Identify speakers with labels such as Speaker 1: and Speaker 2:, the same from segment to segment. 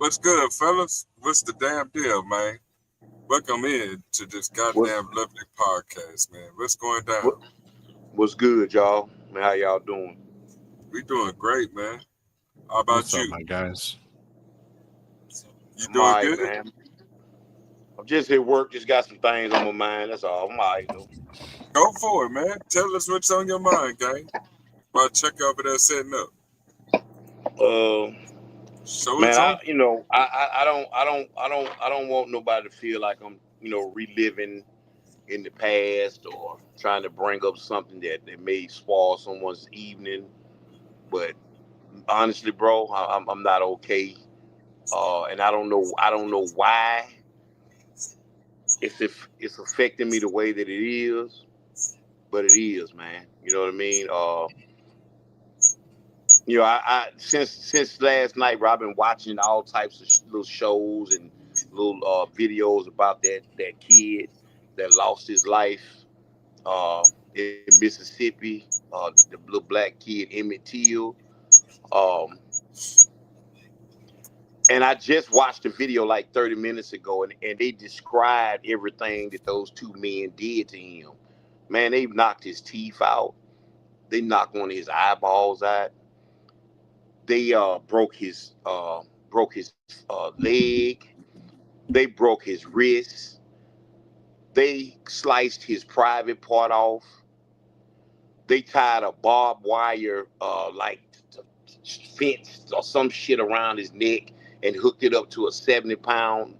Speaker 1: What's good, fellas? What's the damn deal, man? Welcome in to this
Speaker 2: What's
Speaker 1: goddamn lovely podcast, man. What's going down?
Speaker 2: what, what's good, y'all? Man, how y'all doing?
Speaker 1: We doing great, man. How about
Speaker 3: What's up,
Speaker 1: you?
Speaker 3: my guys?
Speaker 1: You
Speaker 2: I'm
Speaker 1: doing
Speaker 2: alright,
Speaker 1: good?
Speaker 2: man. I'm just at work. Just got some things on my mind. That's all. I'm alright though.
Speaker 1: Go for it, man. Tell us what's on your mind, gang. While check over there setting up.
Speaker 2: Uh,
Speaker 1: So
Speaker 2: man,
Speaker 1: it's on.
Speaker 2: I don't want nobody to feel like I'm, reliving in the past or trying to bring up something that may spoil someone's evening. But honestly, bro, I'm not okay. And I don't know why it's affecting me the way that it is, but it is, man. You know what I mean? I since last night, bro, I've been watching all types of little shows and little videos about that kid that lost his life in Mississippi. The little black kid Emmett Till. Um, and I just watched a video like 30 minutes ago, and they described everything that those two men did to him. Man, they knocked his teeth out. They knocked one of his eyeballs out. They broke his leg. They broke his wrist. They sliced his private part off. They tied a barbed wire like fence or some shit around his neck and hooked it up to a 70 pound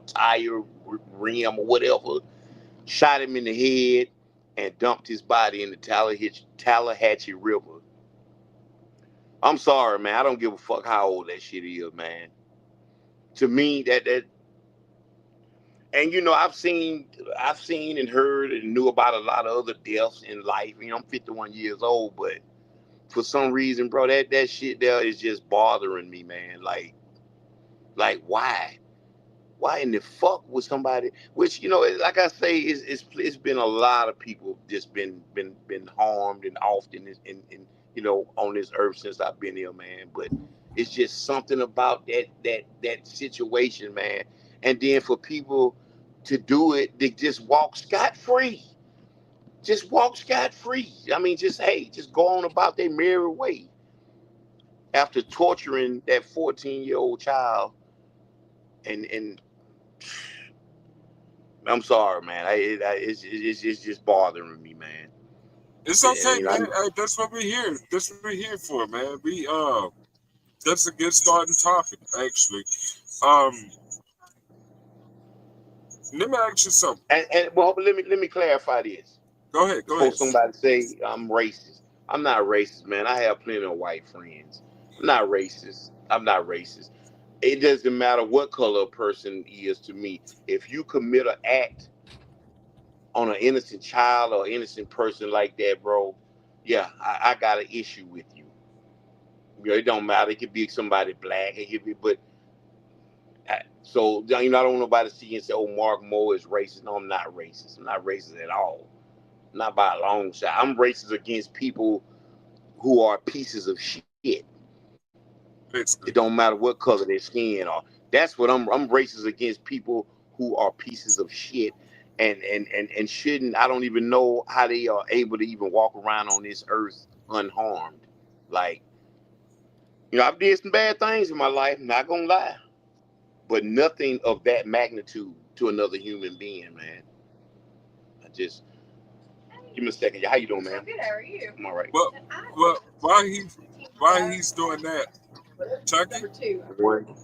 Speaker 2: tire rim or whatever. Shot him in the head and dumped his body in the Tallahatchie River. I'm sorry, man. I don't give a fuck how old that shit is, man. To me, that and I've seen and heard and knew about a lot of other deaths in life. I'm 51 years old, but for some reason, bro, that shit there is just bothering me, man. Like why? Why in the fuck would somebody? Which like I say, it's been a lot of people just been harmed and often on this earth since I've been here, man. But it's just something about that situation, man. And then for people to do it, they just walk scot free. Just walk scot free. I mean, just go on about their merry way after torturing that 14-year-old child. And I'm sorry, man. It's just bothering me, man.
Speaker 1: It's
Speaker 2: And,
Speaker 1: okay,
Speaker 2: you know,
Speaker 1: man. Hey, that's what we're here. That's what we're here for, man. That's a good starting topic, actually. Um, Let me ask you something.
Speaker 2: and well, let me clarify this
Speaker 1: Go ahead. Go
Speaker 2: before
Speaker 1: ahead.
Speaker 2: somebody say I'm racist. I'm not racist, man. I have plenty of white friends. I'm not racist. I'm not racist. It doesn't matter what color a person is to me. If you commit an act on an innocent child or innocent person like that, bro, yeah, I got an issue with you. It don't matter. It could be somebody black. It could be, but so I don't want nobody to see and say, "Oh, Mark Moore is racist." No, I'm not racist. I'm not racist at all. Not by a long shot. I'm racist against people who are pieces of shit. It
Speaker 1: Basically.
Speaker 2: don't matter what color their skin are. That's what I'm racist against people who are pieces of shit and shouldn't. I don't even know how they are able to even walk around on this earth unharmed. Like, I've did some bad things in my life, not gonna lie. But nothing of that magnitude to another human being, man. I just give me a second. How you doing, man? Good. How are you? I'm all right.
Speaker 1: Well, well, while he's doing that, Chucky,
Speaker 2: One,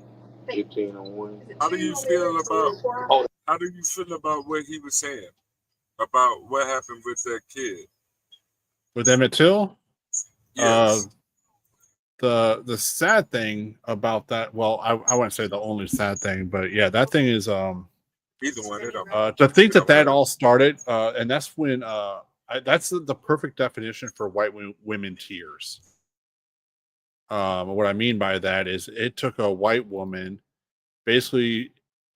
Speaker 2: 15 on one.
Speaker 1: how do you feel about
Speaker 2: Oh,
Speaker 1: how do you feel about what he was saying about what happened with that kid?
Speaker 3: With Emmett Till, uh,
Speaker 1: Yes,
Speaker 3: the sad thing about that, well, I wouldn't say the only sad thing, but yeah, that thing is
Speaker 1: either one. It don't.
Speaker 3: to think
Speaker 1: It don't
Speaker 3: that
Speaker 1: matter.
Speaker 3: all started, and that's when that's the perfect definition for white women tears. What I mean by that is it took a white woman basically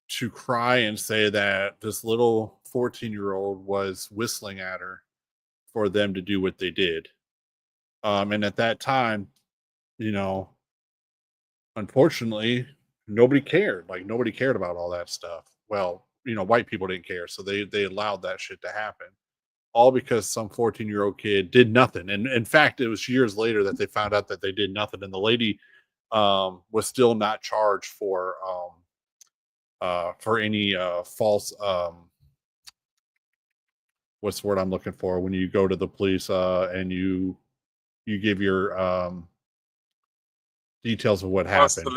Speaker 3: to cry and say that this little 14-year-old was whistling at her for them to do what they did. And at that time, you know, unfortunately, nobody cared. Like nobody cared about all that stuff. Well, white people didn't care, so they allowed that shit to happen. All because some 14-year-old kid did nothing. And in fact, it was years later that they found out that they did nothing, and the lady was still not charged for any false what's the word I'm looking for when you go to the police and you give your details of what happened.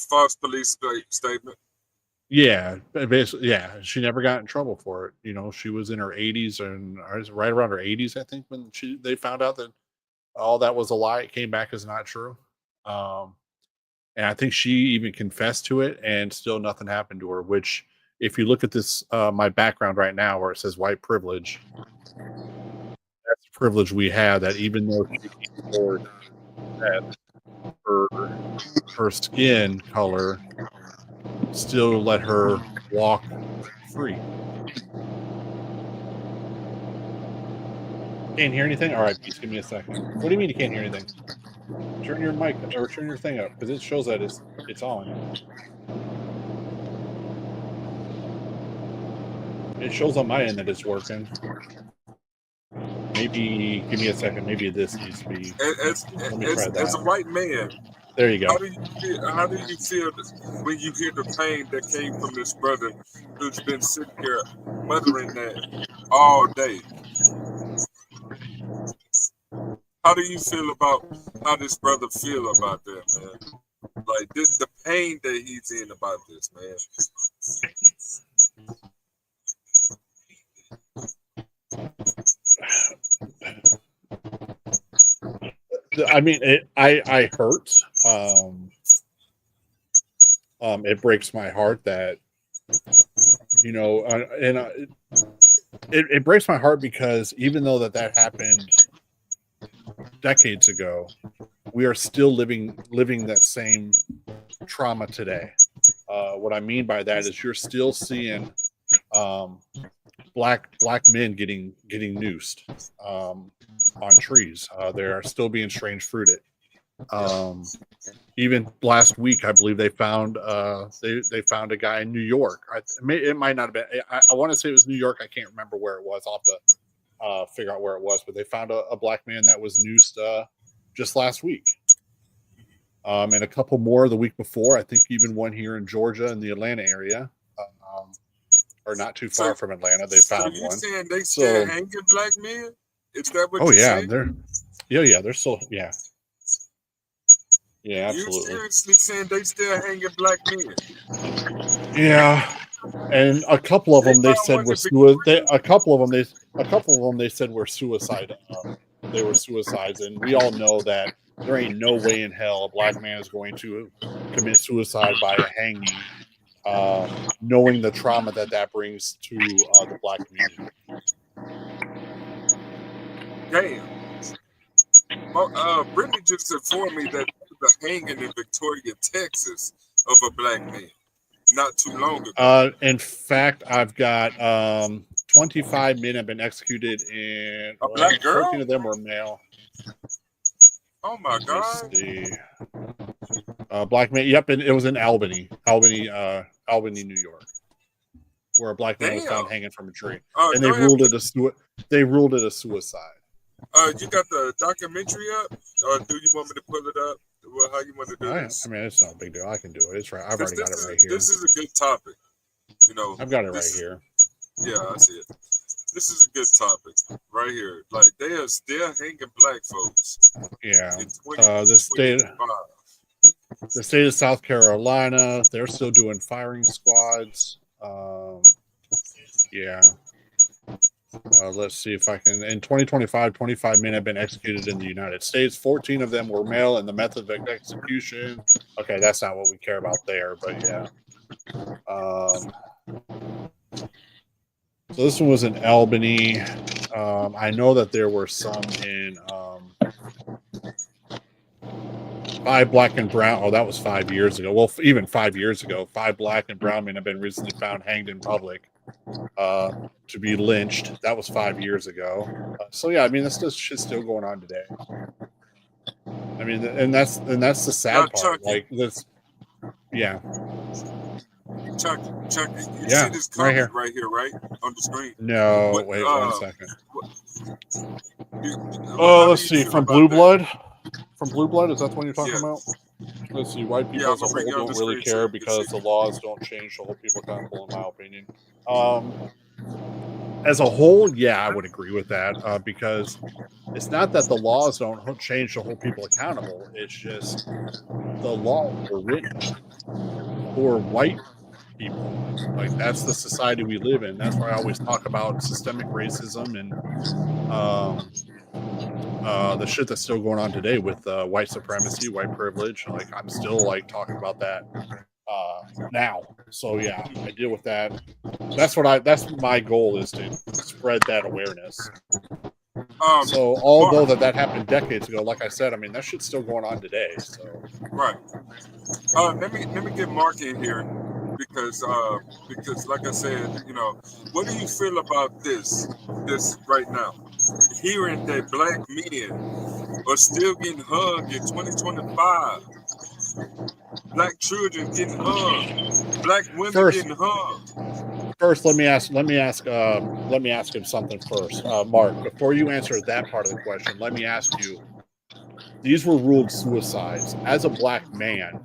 Speaker 1: False police statement.
Speaker 3: Yeah, basically, yeah. She never got in trouble for it. She was in her 80s and right around her 80s, I think, when they found out that all that was a lie. It came back as not true. And I think she even confessed to it, and still nothing happened to her. Which, if you look at this, my background right now, where it says white privilege, that's the privilege we have. That even though she came forward that her skin color still let her walk free. Can't hear anything? All right, Peace, give me a second. What do you mean you can't hear anything? Turn your mic or turn your thing up, because it shows that it's on. It shows on my end that it's working. Maybe give me a second. Maybe this needs to be. Let me try that.
Speaker 1: As a white man,
Speaker 3: there you go.
Speaker 1: How do you feel when you hear the pain that came from this brother who's been sitting here muttering that all day? How do you feel about how this brother feel about that, man? Like the pain that he's in about this, man.
Speaker 3: I mean, I hurt. It breaks my heart that it breaks my heart because even though that happened decades ago, we are still living that same trauma today. What I mean by that is you're still seeing black men getting noosed on trees. They are still being strange fruited. Even last week, I believe they found they found a guy in New York. It might not have been. I want to say it was New York. I can't remember where it was. I'll have to figure out where it was. But they found a black man that was noosed just last week. And a couple more the week before. I think even one here in Georgia in the Atlanta area, or not too far from Atlanta. They found one.
Speaker 1: Saying they still hanging black men? Is that what?
Speaker 3: Oh yeah, they're they're still Yeah, absolutely.
Speaker 1: You seriously saying they still hanging black men?
Speaker 3: Yeah, and a couple of them they said were a couple of them they said were suicide. They were suicides, and we all know that there ain't no way in hell a black man is going to commit suicide by hanging, knowing the trauma that brings to the black community.
Speaker 1: Damn. Brittany just informed me that the hanging in Victoria, Texas, of a black man not too long ago.
Speaker 3: In fact, I've got 25 men have been executed, and
Speaker 1: a black girl.
Speaker 3: 14 of them were male.
Speaker 1: Oh my God!
Speaker 3: Black man. Yep, and it was in Albany, New York, where a black man was found hanging from a tree, and they ruled it a suicide.
Speaker 1: You got the documentary up, or do you want me to pull it up? Well, how you want to do this?
Speaker 3: I mean, it's not a big deal. I can do it. It's right. I've already got it right here.
Speaker 1: This is a good topic.
Speaker 3: I've got it right here.
Speaker 1: Yeah, I see it. This is a good topic right here. Like they are still hanging black folks. Yeah. The
Speaker 3: state of South Carolina, they're still doing firing squads. Yeah. Let's see if I can. In 2025, 25 men have been executed in the United States. 14 of them were male, and the method of execution. Okay, that's not what we care about there, but yeah. So this one was in Albany. I know that there were some in 5 black and brown. Oh, that was 5 years ago. Well, even 5 years ago, 5 black and brown men have been recently found hanged in public to be lynched. That was 5 years ago. So yeah, I mean, this shit's still going on today. I mean, and that's the sad part. Like this, yeah.
Speaker 1: Chucky, you
Speaker 3: Yeah,
Speaker 1: see this
Speaker 3: right
Speaker 1: comment
Speaker 3: here.
Speaker 1: right here, right on the screen?
Speaker 3: No,
Speaker 1: What,
Speaker 3: wait 1 second.
Speaker 1: how do
Speaker 3: Let's
Speaker 1: you
Speaker 3: see.
Speaker 1: feel
Speaker 3: From
Speaker 1: about
Speaker 3: Blue
Speaker 1: that?
Speaker 3: Blood. From Blue Blood, is that the one you're talking
Speaker 1: Yeah,
Speaker 3: about? Let's see. White people
Speaker 1: yeah. I'm
Speaker 3: as a
Speaker 1: gonna bring
Speaker 3: whole
Speaker 1: you on
Speaker 3: don't
Speaker 1: the
Speaker 3: really
Speaker 1: screen so
Speaker 3: care
Speaker 1: you can see.
Speaker 3: because the laws don't change to hold people accountable, in my opinion. As a whole, yeah, I would agree with that because it's not that the laws don't change to hold people accountable. It's just the laws were written for white people. Like that's the society we live in. That's why I always talk about systemic racism and the shit that's still going on today with white supremacy, white privilege. Like I'm still like talking about that now. So yeah, I deal with that. That's my goal is to spread that awareness. So although
Speaker 1: Mark,
Speaker 3: that happened decades ago, like I said, I mean that shit's still going on today. So
Speaker 1: right. Let me get Mark in here because like I said, what do you feel about this right now? Hearing that black men are still getting hugged in 2025, black children getting hugged, black women
Speaker 3: first,
Speaker 1: getting hugged.
Speaker 3: let me ask him something first, Mark. Before you answer that part of the question, let me ask you: these were ruled suicides. As a black man,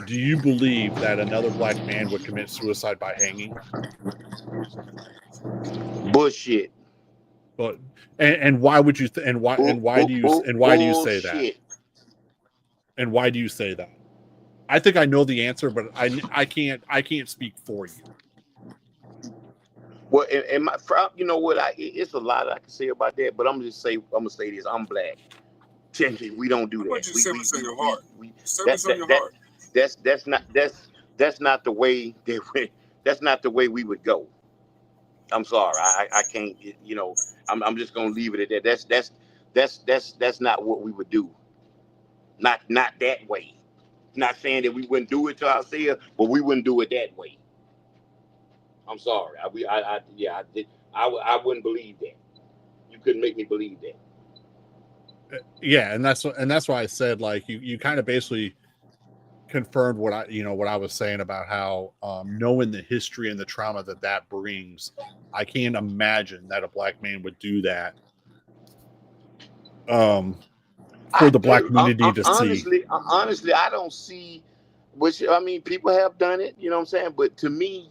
Speaker 3: do you believe that another black man would commit suicide by hanging?
Speaker 2: Bullshit.
Speaker 3: But and why would you and why do you say that?
Speaker 2: Bullshit.
Speaker 3: And why do you say that? I think I know the answer, but I can't speak for you.
Speaker 2: Well, and my, you know what? It's a lot I can say about that, but I'm gonna say this. I'm black. We don't do
Speaker 1: How
Speaker 2: that.
Speaker 1: about you say what's on your heart? Say
Speaker 2: That
Speaker 1: what's on your heart.
Speaker 2: that's not the way that's not the way we would go. I'm sorry. I can't. I'm just gonna leave it at that. That's not what we would do. Not that way. Not saying that we wouldn't do it to ourselves, but we wouldn't do it that way. I'm sorry. I wouldn't believe that. You couldn't make me believe that.
Speaker 3: Yeah, and that's why I said like you kind of basically confirmed what I was saying about how knowing the history and the trauma that brings, I can't imagine that a black man would do that for the black community to see.
Speaker 2: Honestly, I don't see. Which I mean, people have done it. You know what I'm saying? But to me,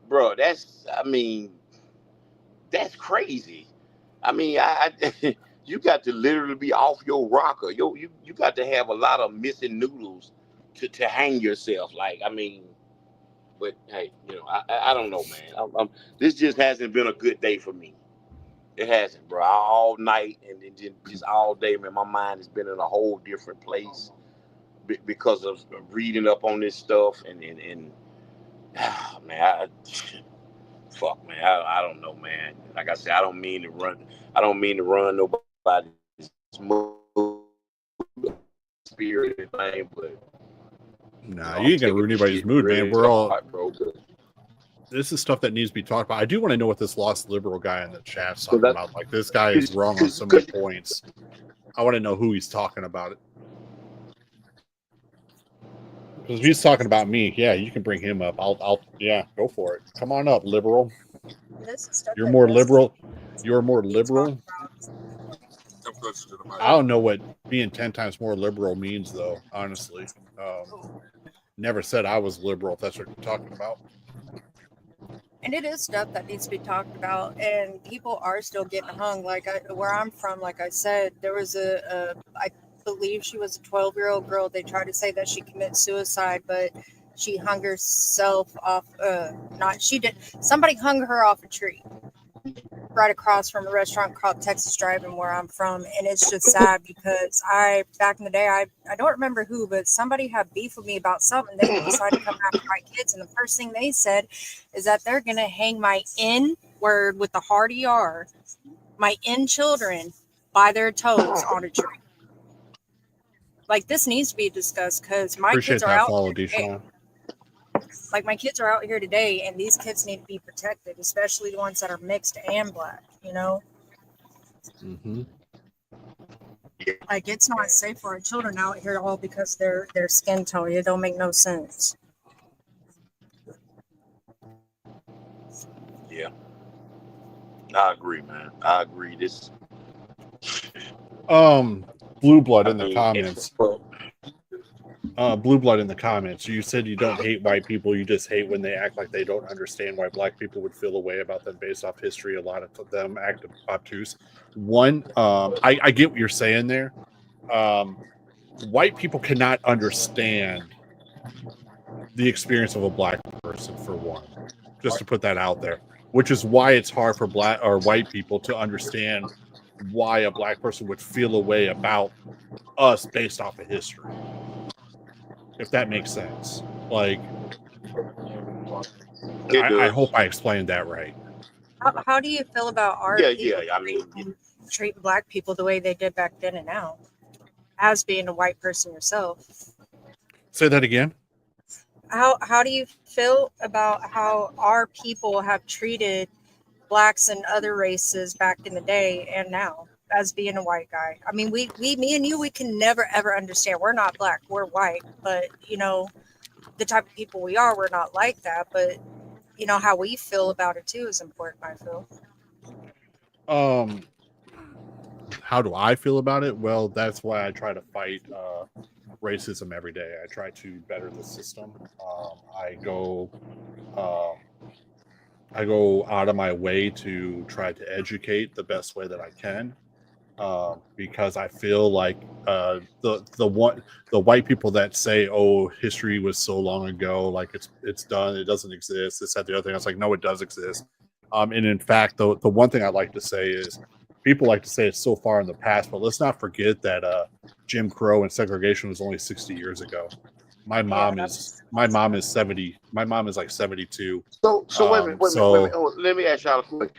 Speaker 2: bro, that's crazy. I mean, you got to literally be off your rocker. You got to have a lot of missing noodles to hang yourself. Like, I mean, but hey, I don't know, man. This just hasn't been a good day for me. It hasn't, bro. All night and just all day, man. My mind has been in a whole different place because of reading up on this stuff and man, fuck, man. I don't know, man. Like I said, I don't mean to run. I don't mean to run nobody's spirit or anything, but
Speaker 3: Nah, you ain't gonna
Speaker 2: taking
Speaker 3: ruin
Speaker 2: this
Speaker 3: anybody's
Speaker 2: shit
Speaker 3: mood, man.
Speaker 2: really
Speaker 3: We're all.
Speaker 2: hard, bro.
Speaker 3: This is stuff that needs to be talked about. I do want to know what this lost liberal guy in the chat's talking about. Like this guy is wrong on so many points. I want to know who he's talking about. Because if he's talking about me, yeah, you can bring him up. I'll go for it. Come on up, liberal. You're more liberal. You're more liberal. I don't know what being 10 times more liberal means, though. Honestly, never said I was liberal. If that's what you're talking about.
Speaker 4: And it is stuff that needs to be talked about, and people are still getting hung. Like where I'm from, like I said, there was I believe she was a 12-year-old girl. They tried to say that she committed suicide, but she hung herself off. She did. Somebody hung her off a tree right across from a restaurant called Texas Drive-In where I'm from, and it's just sad because back in the day, I don't remember who, but somebody had beef with me about something. They decided to come after my kids, and the first thing they said is that they're gonna hang my N word with the hard ER, my N children by their toes on a tree. Like this needs to be discussed because my kids are out here today. Like my kids are out here today, and these kids need to be protected, especially the ones that are mixed and black.
Speaker 3: Mm-hmm.
Speaker 4: Like, it's not safe for our children out here all because their skin tone. It don't make no sense.
Speaker 2: Yeah, I agree, man. I agree. This,
Speaker 3: Blue blood
Speaker 2: I
Speaker 3: in the
Speaker 2: mean,
Speaker 3: comments. Blue blood in the comments. You said you don't hate white people. You just hate when they act like they don't understand why black people would feel a way about them based off history. A lot of them act obtuse. One, I get what you're saying there. White people cannot understand the experience of a black person, for one, just to put that out there, which is why it's hard for black or white people to understand why a black person would feel a way about us based off of history, if that makes sense. Like,
Speaker 2: it
Speaker 3: I
Speaker 2: does.
Speaker 3: hope I explained that right.
Speaker 4: How do you feel about our
Speaker 2: Yeah,
Speaker 4: people
Speaker 2: yeah. I mean,
Speaker 4: treating black people the way they did back then and now, as being a white person yourself?
Speaker 3: Say that again.
Speaker 4: How do you feel about how our people have treated blacks and other races back in the day and now, as being a white guy? I mean, me and you, we can never ever understand. We're not black, we're white, but you know, the type of people we are, we're not like that. But you know, how we feel about it too is important, I feel.
Speaker 3: How do I feel about it? Well, that's why I try to fight racism every day. I try to better the system. I go out of my way to try to educate the best way that I can, because I feel like the white people that say, "Oh, history was so long ago, like it's done, it doesn't exist." This, that, the other thing. I was like, no, it does exist. And in fact, the one thing I like to say is, people like to say it's so far in the past, but let's not forget that Jim Crow and segregation was only 60 years ago. My mom is 70. My mom is like 72.
Speaker 2: so wait a minute, wait a minute, wait a minute.
Speaker 3: So
Speaker 2: Oh, let me ask y'all a question.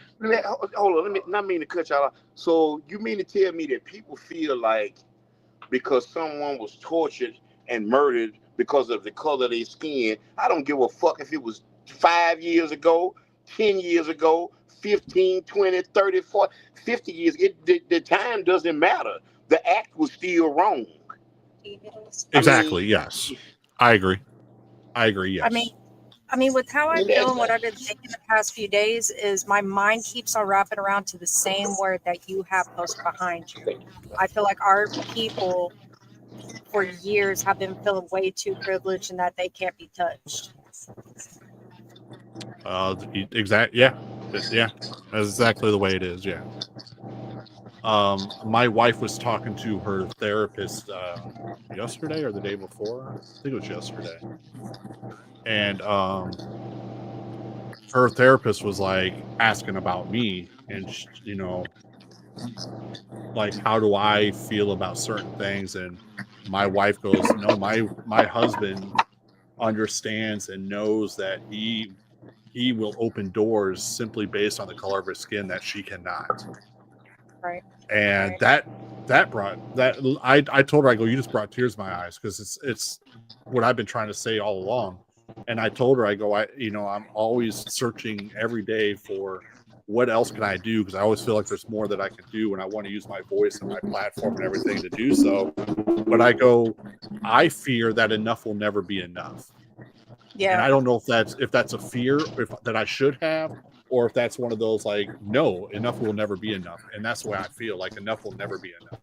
Speaker 2: Hold on. Let me not mean to cut y'all off. So you mean to tell me that people feel like because someone was tortured and murdered because of the color of their skin, I don't give a fuck if it was 5 years ago, 10 years ago, 15, 20, 30, 40, 50 years. The time doesn't matter. The act was still wrong. I
Speaker 3: exactly,
Speaker 2: mean,
Speaker 3: yes, I agree. Yes.
Speaker 4: I mean, with how I feel and what
Speaker 2: that,
Speaker 4: I've been thinking the past few days is my mind keeps on wrapping around to the same word that you have posted behind you. I feel like our people for years have been feeling way too privileged and that they can't be touched.
Speaker 3: Exact. Yeah. That's exactly the way it is. Yeah. My wife was talking to her therapist yesterday or the day before. I think it was yesterday, and her therapist was like asking about me, and like, how do I feel about certain things? And my wife goes, no, my husband understands and knows that he will open doors simply based on the color of his skin that she cannot.
Speaker 4: Right.
Speaker 3: And
Speaker 4: Right.
Speaker 3: that brought that, I told her, I go, you just brought tears to my eyes, because it's what I've been trying to say all along. And I told her, I go, I'm always searching every day for what else can I do, because I always feel like there's more that I can do, and I want to use my voice and my platform and everything to do so. But I go, I fear that enough will never be enough.
Speaker 4: Yeah.
Speaker 3: And I don't know if that's a fear that I should have, or if that's one of those, like, no, enough will never be enough. And that's the way I feel, like enough will never be enough.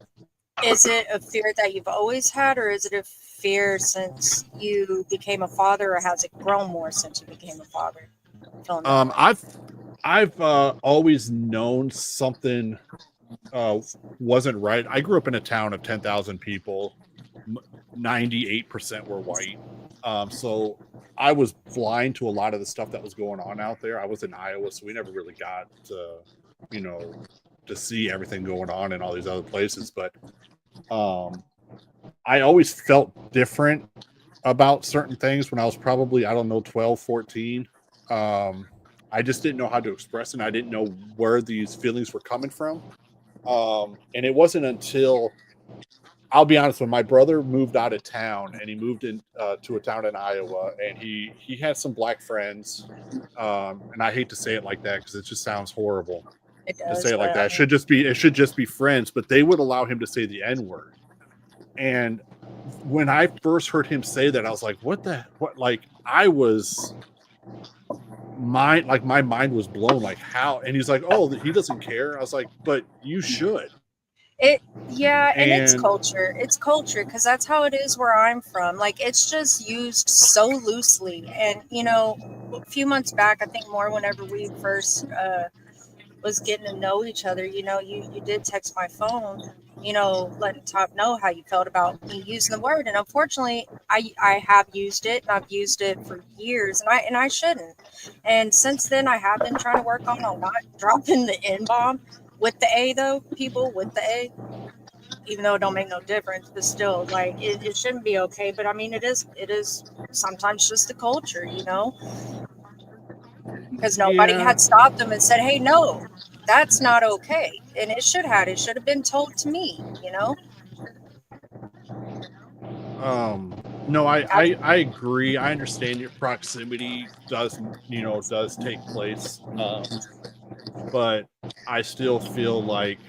Speaker 4: Is it a fear that you've always had, or is it a fear since you became a father, or has it grown more since you became a father?
Speaker 3: I've always known something wasn't right. I grew up in a town of 10,000 people. 98% were white. So I was blind to a lot of the stuff that was going on out there. I was in Iowa, so we never really got to, to see everything going on in all these other places. But I always felt different about certain things when I was probably, I don't know, 12, 14. I just didn't know how to express it. And I didn't know where these feelings were coming from. And it wasn't until, I'll be honest, when my brother moved out of town, and he moved in to a town in Iowa, and he had some black friends. And I hate to say it like that because it just sounds horrible.
Speaker 4: It
Speaker 3: to
Speaker 4: does,
Speaker 3: say it like
Speaker 4: but
Speaker 3: that. It should just be friends, but they would allow him to say the N-word. And when I first heard him say that, I was like, what? Like, my mind was blown. Like, how? And he's like, oh, he doesn't care. I was like, but you should.
Speaker 4: and it's
Speaker 3: And
Speaker 4: culture. It's culture because that's how it is where I'm from. Like, it's just used so loosely. And a few months back, I think more whenever we first was getting to know each other, you did text my phone, letting Top know how you felt about me using the word. And unfortunately, I have used it, and I've used it for years, and I shouldn't. And since then, I have been trying to work on not dropping the N bomb with the A, though. People with the A, even though it don't make no difference, but still, like, it shouldn't be okay. But I mean, it is sometimes just the culture, because nobody
Speaker 3: yeah,
Speaker 4: had stopped them and said, hey, no, that's not okay. And it should have been told to me.
Speaker 3: no,
Speaker 4: I,
Speaker 3: I agree. I understand your proximity does take place. But I still feel like,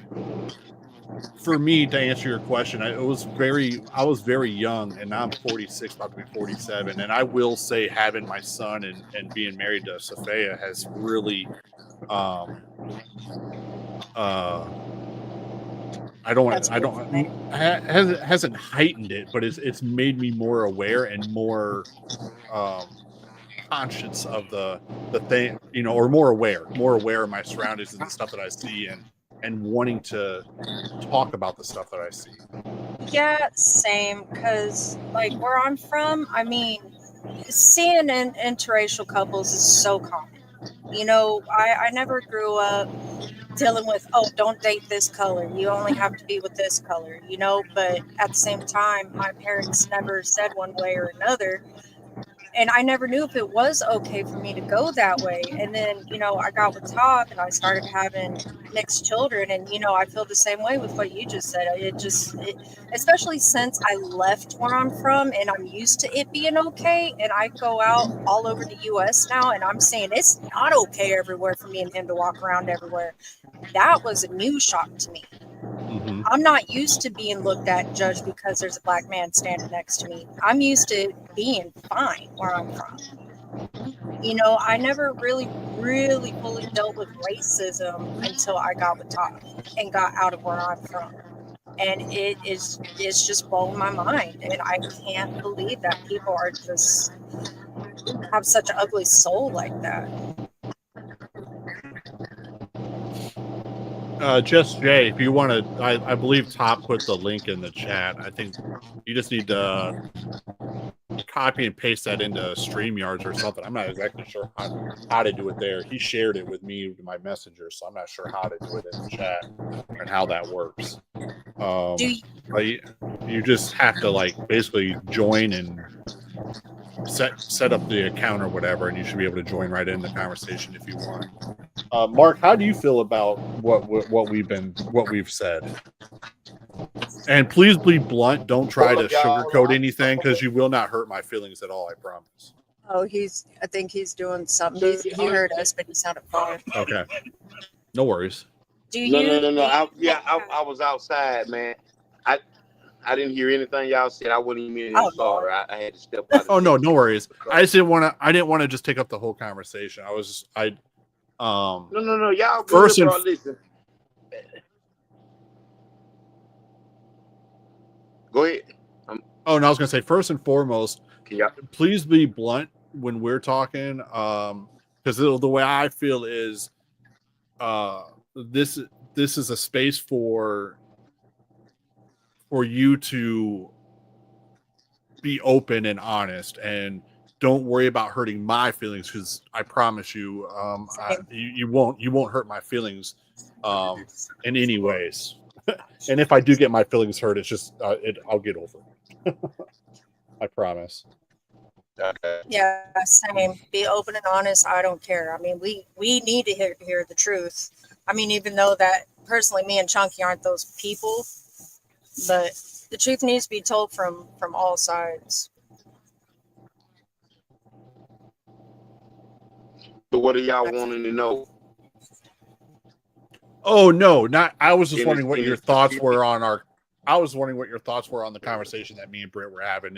Speaker 3: for me, to answer your question, I was very young, and now I'm 46, about to be 47. And I will say, having my son and being married to Sophia has really,
Speaker 4: that's beautiful, man.
Speaker 3: hasn't heightened it, but it's made me more aware and more conscious of the thing, or more aware of my surroundings and the stuff that I see, and wanting to talk about the stuff that I see.
Speaker 4: Yeah, same. Because, like, where I'm from, I mean, seeing interracial couples is so common. I never grew up dealing with, oh, don't date this color. You only have to be with this color, But at the same time, my parents never said one way or another. And I never knew if it was okay for me to go that way. And then, I got with Top and I started having mixed children. And, I feel the same way with what you just said. Especially since I left where I'm from and I'm used to it being okay. And I go out all over the US now and I'm saying it's not okay everywhere for me and him to walk around everywhere. That was a new shock to me.
Speaker 3: Mm-hmm.
Speaker 4: I'm not used to being looked at and judged because there's a black man standing next to me. I'm used to being fine where I'm from. I never really, really fully dealt with racism until I got with Top and got out of where I'm from. And it's just blowing my mind. And I can't believe that people are just have such an ugly soul like that.
Speaker 3: Just Jay, if you want to, I believe Top put the link in the chat. I think you just need to copy and paste that into StreamYards or something. I'm not exactly sure how to do it there. He shared it with me to my messenger, so I'm not sure how to do it in the chat and how that works. You just have to basically join and set up the account or whatever, and you should be able to join right in the conversation if you want. Mark, how do you feel about what we've said? And please be blunt. Don't try to sugarcoat anything, because you will not hurt my feelings at all. I promise.
Speaker 4: Oh, I think he's doing something. He heard us, but he sounded far.
Speaker 3: Okay. No worries.
Speaker 2: No. I was outside, man. I didn't hear anything y'all said. I wasn't even in the car. I had to step out.
Speaker 3: Oh no worries. I didn't want to just take up the whole conversation.
Speaker 2: No. Y'all
Speaker 3: first
Speaker 2: good,
Speaker 3: and
Speaker 2: bro. Listen. Go ahead.
Speaker 3: I was gonna say, first and foremost, please be blunt when we're talking. Because the way I feel is, this is a space for you to be open and honest, and don't worry about hurting my feelings, because I promise you, you won't hurt my feelings in any ways. And if I do get my feelings hurt, it's just I'll get over it. I promise.
Speaker 4: Yeah, same. Be open and honest. I don't care. I mean, we need to hear the truth. I mean, even though that personally, me and Chunky aren't those people, but the truth needs to be told from all sides.
Speaker 2: So what are y'all wanting to know?
Speaker 3: Oh no, not. I was just
Speaker 2: In
Speaker 3: wondering what
Speaker 2: in
Speaker 3: your thoughts were on our. I was wondering what your thoughts were on the conversation that me and Britt were having,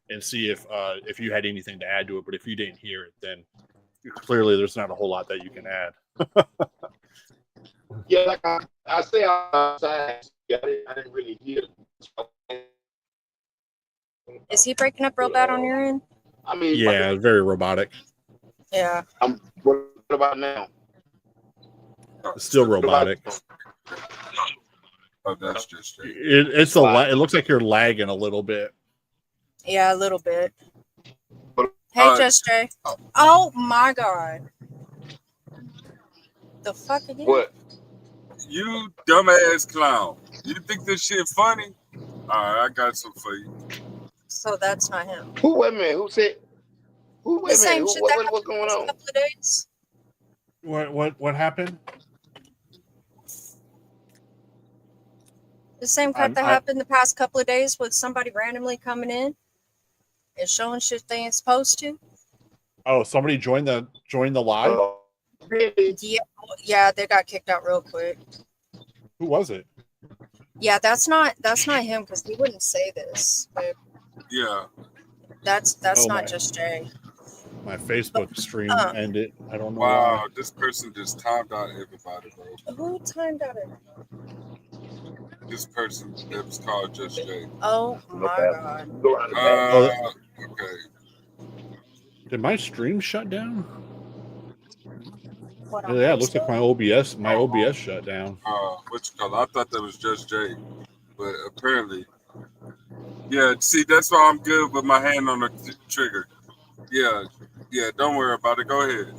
Speaker 3: and see if you had anything to add to it. But if you didn't hear it, then clearly there's not a whole lot that you can add.
Speaker 2: Yeah, like I say outside, I didn't really hear.
Speaker 4: Is he breaking up real bad on your end?
Speaker 2: I mean,
Speaker 3: Yeah, very robotic.
Speaker 4: Yeah.
Speaker 2: What about now?
Speaker 3: Still robotic.
Speaker 1: Oh, that's just it.
Speaker 3: It's a. It looks like you're lagging a little bit.
Speaker 4: Yeah, a little bit. Hey, Just Jay. Oh my God. The fuck again?
Speaker 2: What?
Speaker 1: You dumbass clown. You think this shit funny? All right, I got some for you.
Speaker 4: So that's not him.
Speaker 2: Who? Wait a minute. Who said? Who?
Speaker 4: The
Speaker 2: Wait a
Speaker 4: same
Speaker 2: minute.
Speaker 4: shit
Speaker 2: What's going on?
Speaker 4: a couple of days.
Speaker 3: What happened?
Speaker 4: The same crap that happened the past couple of days with somebody randomly coming in and showing shit they ain't supposed to.
Speaker 3: Oh, somebody joined the live.
Speaker 2: Really?
Speaker 4: Yeah, they got kicked out real quick.
Speaker 3: Who was it?
Speaker 4: Yeah, that's not him because he wouldn't say this. But
Speaker 1: yeah,
Speaker 4: that's not Just Jay.
Speaker 3: My Facebook stream ended. I don't know
Speaker 1: wow,
Speaker 3: why.
Speaker 1: this person just timed out everybody, bro.
Speaker 4: Who timed out it?
Speaker 1: This person that was called Just Jay.
Speaker 4: Oh my God.
Speaker 1: Okay.
Speaker 3: Did my stream shut down?
Speaker 4: What,
Speaker 3: Yeah, it looks like my OBS shut down.
Speaker 1: What you call it? I thought that was Just Jay, but apparently, yeah. See, that's why I'm good with my hand on the trigger. Yeah, don't worry about it. Go ahead.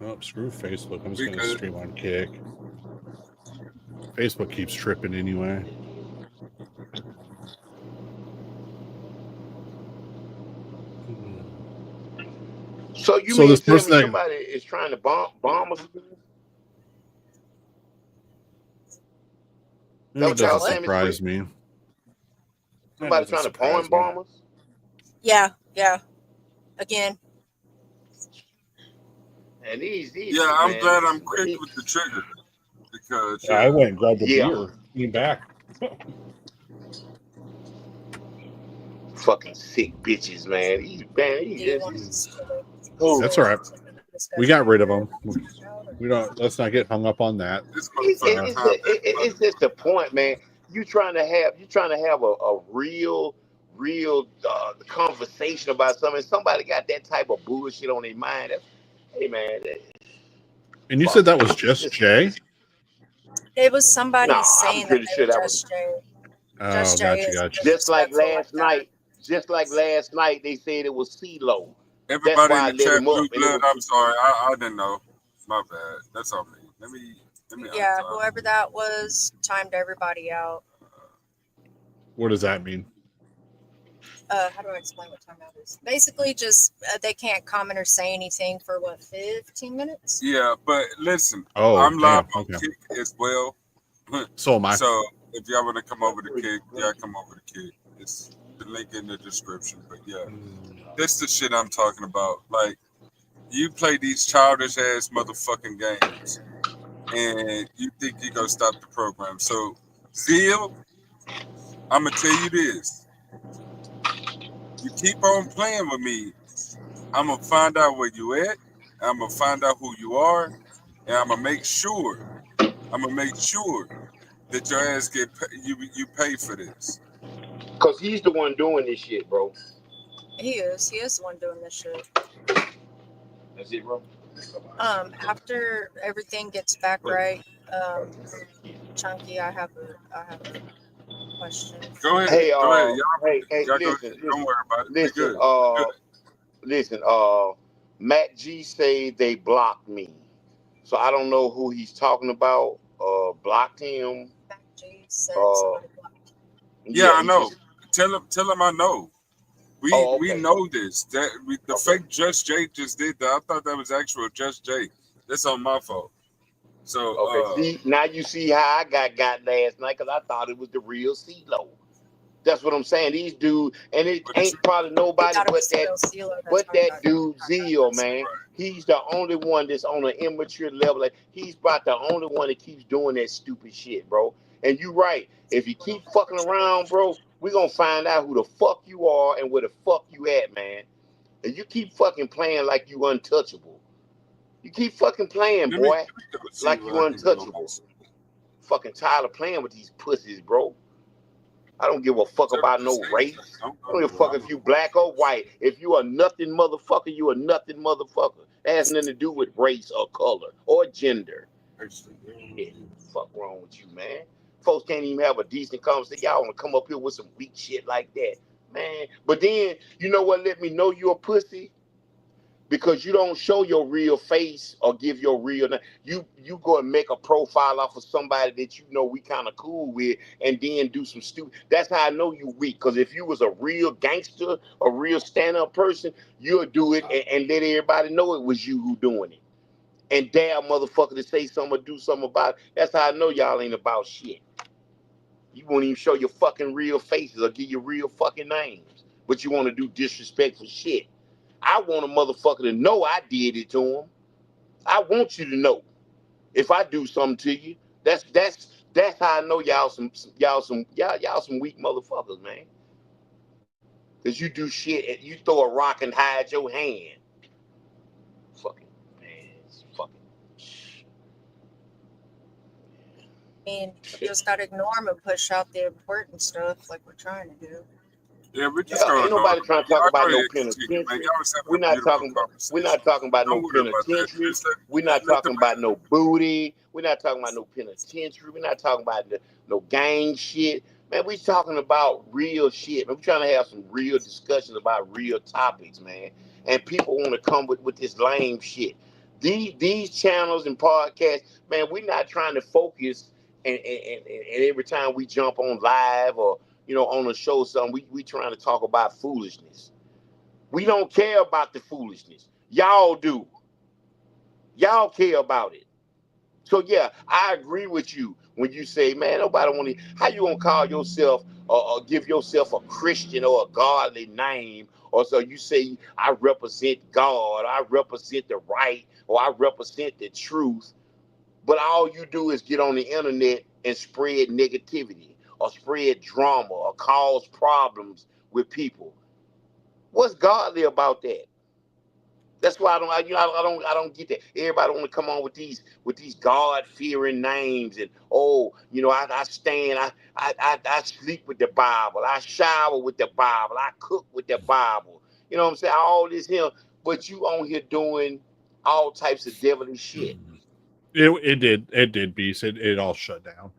Speaker 3: Oh, screw Facebook. I'm just going to stream on Kick. Facebook keeps tripping anyway.
Speaker 2: So you mean
Speaker 3: this
Speaker 2: tell me
Speaker 3: person
Speaker 2: somebody is trying to bomb us?
Speaker 3: That doesn't surprise me.
Speaker 2: Somebody trying to point bomb us?
Speaker 4: Yeah. Again.
Speaker 2: And these
Speaker 1: yeah, I'm glad I'm quick with the trigger because
Speaker 3: I went and grabbed a beer. Came back.
Speaker 2: Fucking sick bitches, man.
Speaker 3: That's all right. We got rid of them. We don't. Let's not get hung up on that.
Speaker 2: It's just the point, man. You trying to have a real conversation about something. Somebody got that type of bullshit on their mind. Hey, man.
Speaker 3: And you said that was Just Jay?
Speaker 4: It was somebody saying
Speaker 2: I'm pretty sure that was
Speaker 4: Just Jay.
Speaker 3: Oh, gotcha.
Speaker 2: Just like last night, they said it was CeeLo.
Speaker 1: Everybody in the chat, Blue Blood. I'm sorry, I didn't know. My bad. That's on me. Let me.
Speaker 4: Yeah, whoever that was timed everybody out.
Speaker 3: What does that mean?
Speaker 4: How do I explain what timeout is? Basically, just they can't comment or say anything for 15 minutes.
Speaker 1: Yeah, but listen,
Speaker 3: I'm
Speaker 1: live on Kick as well.
Speaker 3: So am I.
Speaker 1: So if y'all want to come over to Kick, come over to Kick. It's the link in the description. But yeah, that's the shit I'm talking about. Like, you play these childish ass motherfucking games, and you think you gonna stop the program. So, Zeal, I'm gonna tell you this. You keep on playing with me, I'm gonna find out where you at. I'm gonna find out who you are, and I'm gonna make sure that your ass you pay for this.
Speaker 2: Cause he's the one doing this shit, bro.
Speaker 4: He is the one doing this shit.
Speaker 2: That's it, bro.
Speaker 4: After everything gets back right, Chunky, I have a question.
Speaker 1: Go ahead.
Speaker 2: Hey,
Speaker 1: go ahead. Y'all
Speaker 2: listen,
Speaker 1: don't worry about it.
Speaker 2: Listen, Matt G say they blocked me. So I don't know who he's talking about. Blocked him.
Speaker 4: Matt G said somebody blocked him.
Speaker 1: Yeah, I know. Tell him I know. We know this. The fake Just Jay just did that. I thought that was actual Just Jay. That's on my fault. So
Speaker 2: see, now you see how I got last night because I thought it was the real CeeLo. That's what I'm saying. These dudes, and it
Speaker 1: But it's
Speaker 2: ain't probably nobody
Speaker 4: Thought it
Speaker 2: but
Speaker 4: was
Speaker 2: that
Speaker 4: still Silo that's on that.
Speaker 2: dude Zeal, man. He's the only one that's on an immature level. Like, he's about the only one that keeps doing that stupid shit, bro. And you right. If you keep fucking around, bro, we gonna find out who the fuck you are and where the fuck you at, man. And you keep fucking playing like you untouchable. You keep fucking playing,
Speaker 1: let me
Speaker 2: boy,
Speaker 1: go see
Speaker 2: like
Speaker 1: what
Speaker 2: you
Speaker 1: I can do on my
Speaker 2: untouchable. Fucking tired of playing with these pussies, bro. I don't give a fuck about no
Speaker 1: 7%.
Speaker 2: race.
Speaker 1: Don't
Speaker 2: I
Speaker 1: go
Speaker 2: don't give a fuck if you black or white. If you a nothing motherfucker, you a nothing motherfucker. That has nothing to do with race or color or gender. Yeah, fuck wrong with you, man. Folks can't even have a decent conversation. Y'all want to come up here with some weak shit like that, man. But then, you know what? Let me know you a pussy. Because you don't show your real face or give your real name. You go and make a profile off of somebody that you know we kind of cool with, and then do some stupid. That's how I know you weak. Because if you was a real gangster, a real stand-up person, you'll do it and let everybody know it was you who doing it. And dare motherfucker to say something or do something about it. That's how I know y'all ain't about shit. You won't even show your fucking real faces or give your real fucking names. But you want to do disrespectful shit. I want a motherfucker to know I did it to him. I want you to know if I do something to you. That's how I know y'all some weak motherfuckers, man. Cause you do shit and you throw a rock and hide your hand. Fucking man, it's fucking.
Speaker 4: I mean, you just gotta ignore them and push out the important stuff like we're trying to do.
Speaker 1: Yeah, we're just
Speaker 2: Yeah,
Speaker 1: going
Speaker 2: ain't
Speaker 1: to go.
Speaker 2: nobody trying to talk
Speaker 1: Y'all
Speaker 2: about
Speaker 1: go
Speaker 2: no
Speaker 1: ahead and continue, man.
Speaker 2: penitentiary.
Speaker 1: Y'all was having
Speaker 2: We're
Speaker 1: a
Speaker 2: not
Speaker 1: beautiful
Speaker 2: talking. We're
Speaker 1: conversation.
Speaker 2: not talking about no
Speaker 1: Don't worry about that.
Speaker 2: penitentiary.
Speaker 1: Just
Speaker 2: We're not
Speaker 1: let the
Speaker 2: talking about no booty. We're not talking about no penitentiary. We're not talking about no gang shit. Man, we talking about real shit. Man, we're trying to have some real discussions about real topics, man. And people want to come with this lame shit. These channels and podcasts, man, we're not trying to focus and every time we jump on live or on a show something, we trying to talk about foolishness. We don't care about the foolishness. Y'all do. Y'all care about it. So yeah, I agree with you when you say, man, nobody want to. How you gonna call yourself or give yourself a Christian or a godly name? Or so you say, I represent God, I represent the right, or I represent the truth. But all you do is get on the internet and spread negativity or spread drama or cause problems with people. What's godly about that? That's why I don't get that. Everybody want to come on with these God fearing names and I stand I sleep with the Bible, I shower with the Bible, I cook with the Bible. You know what I'm saying? All this here, but you on here doing all types of devilish shit,
Speaker 3: It did, Beast. It all shut down.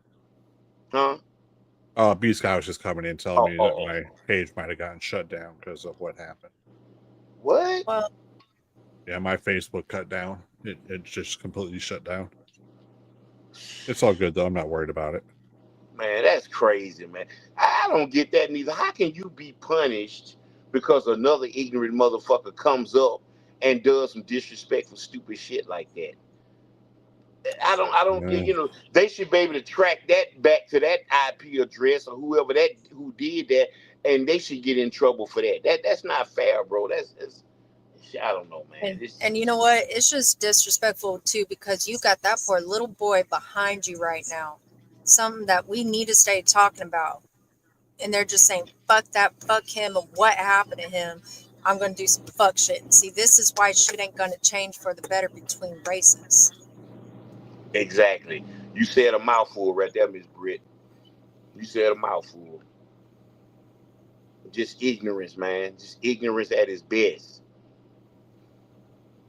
Speaker 2: huh?
Speaker 3: Beast Guy was just coming in telling me that my page might have gotten shut down because of what happened.
Speaker 2: What?
Speaker 4: Well,
Speaker 3: Yeah, my Facebook cut down. It just completely shut down. It's all good though. I'm not worried about it.
Speaker 2: Man, that's crazy, man. I don't get that neither. How can you be punished because another ignorant motherfucker comes up and does some disrespectful, stupid shit like that? I don't get,
Speaker 3: Yeah.
Speaker 2: they should be able to track that back to that IP address or whoever who did that, and they should get in trouble for that. That's not fair, bro. That's I don't know, man.
Speaker 4: and you know what? It's just disrespectful too because you got that poor little boy behind you right now. Something that we need to stay talking about. And they're just saying, fuck that, fuck him, and what happened to him. I'm going to do some fuck shit. And see, this is why shit ain't going to change for the better between races.
Speaker 2: Exactly. You said a mouthful right there, Miss Britt. You said a mouthful. Just ignorance, man. Just ignorance at its best.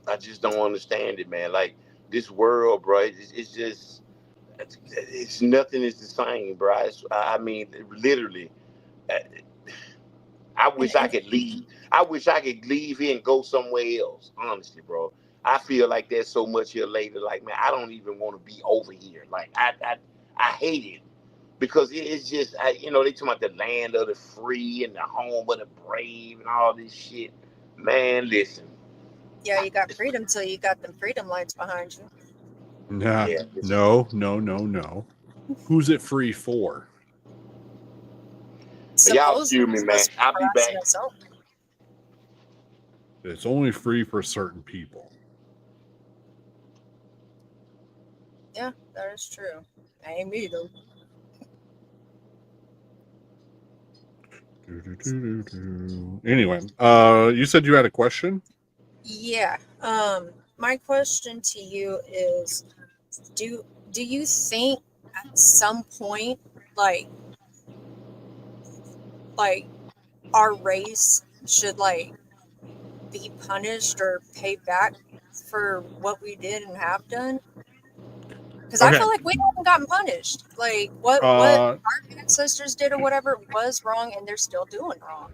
Speaker 2: I just don't understand it, man. Like this world, bro. It's just, it's nothing is the same, bro. I mean, literally. I wish I
Speaker 4: And
Speaker 2: could leave. I wish I could leave here and go somewhere else. Honestly, bro. I feel like there's so much here later. Like, man, I don't even want to be over here. Like, I hate it because it's just, they talk about the land of the free and the home of the brave and all this shit. Man, listen.
Speaker 4: yeah, you got freedom till you got them freedom lights behind you.
Speaker 3: Nah,
Speaker 2: Yeah.
Speaker 3: no. Who's it free for?
Speaker 2: Y'all
Speaker 4: supposedly
Speaker 2: excuse me, man.
Speaker 4: supposed to be
Speaker 2: I'll be
Speaker 4: harassing
Speaker 2: back.
Speaker 4: us all.
Speaker 3: It's only free for certain people.
Speaker 4: Yeah, that is true. Ain't me though.
Speaker 3: Anyway, you said you had a question?
Speaker 4: Yeah. My question to you is, do you think at some point, like our race should be punished or pay back for what we did and have done? Because I
Speaker 3: Okay.
Speaker 4: feel like we haven't gotten punished. Like what our ancestors did or whatever was wrong, and they're still doing wrong.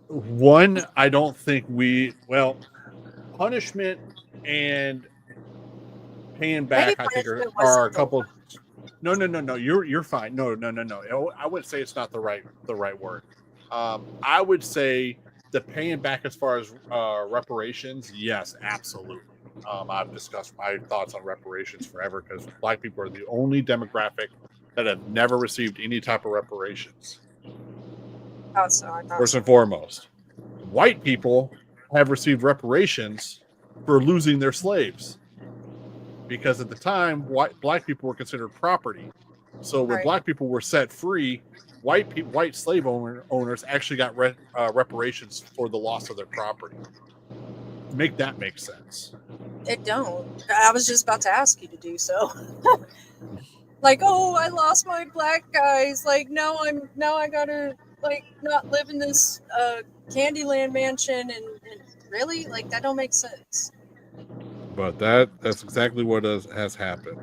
Speaker 3: One, I don't think punishment and paying
Speaker 4: Maybe
Speaker 3: back, I think
Speaker 4: punishment
Speaker 3: are a
Speaker 4: wasn't the
Speaker 3: couple.
Speaker 4: word.
Speaker 3: No. You're fine. No. I wouldn't say it's not the right word. I would say the paying back as far as reparations. Yes, absolutely. I've discussed my thoughts on reparations forever because Black people are the only demographic that have never received any type of reparations. First and foremost, white people have received reparations for losing their slaves because at the time, Black people were considered property. So when Black people were set free, white slave owners actually got reparations for the loss of their property. Make that make sense.
Speaker 4: It don't. I was just about to ask you to do so. Like, oh, I lost my black guys. Like now I gotta not live in this Candyland mansion and really that don't make sense.
Speaker 3: But that's exactly what has happened.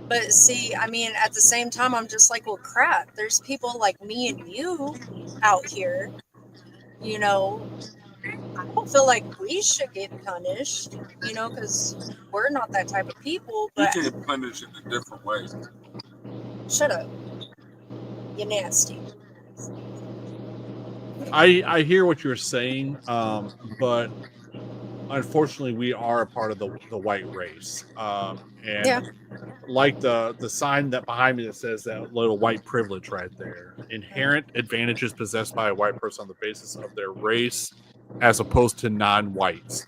Speaker 4: But see, I mean, at the same time, I'm just like, well, crap. There's people like me and you out here. You know, I don't feel like we should get punished. You know, because we're not that type of people. But
Speaker 1: You get punished in a different way.
Speaker 4: shut up. You're nasty.
Speaker 3: I hear what you're saying, but unfortunately, we are a part of the white race, and
Speaker 4: Yeah.
Speaker 3: like the sign that behind me that says that little white privilege right there. Inherent advantages possessed by a white person on the basis of their race, as opposed to non-whites.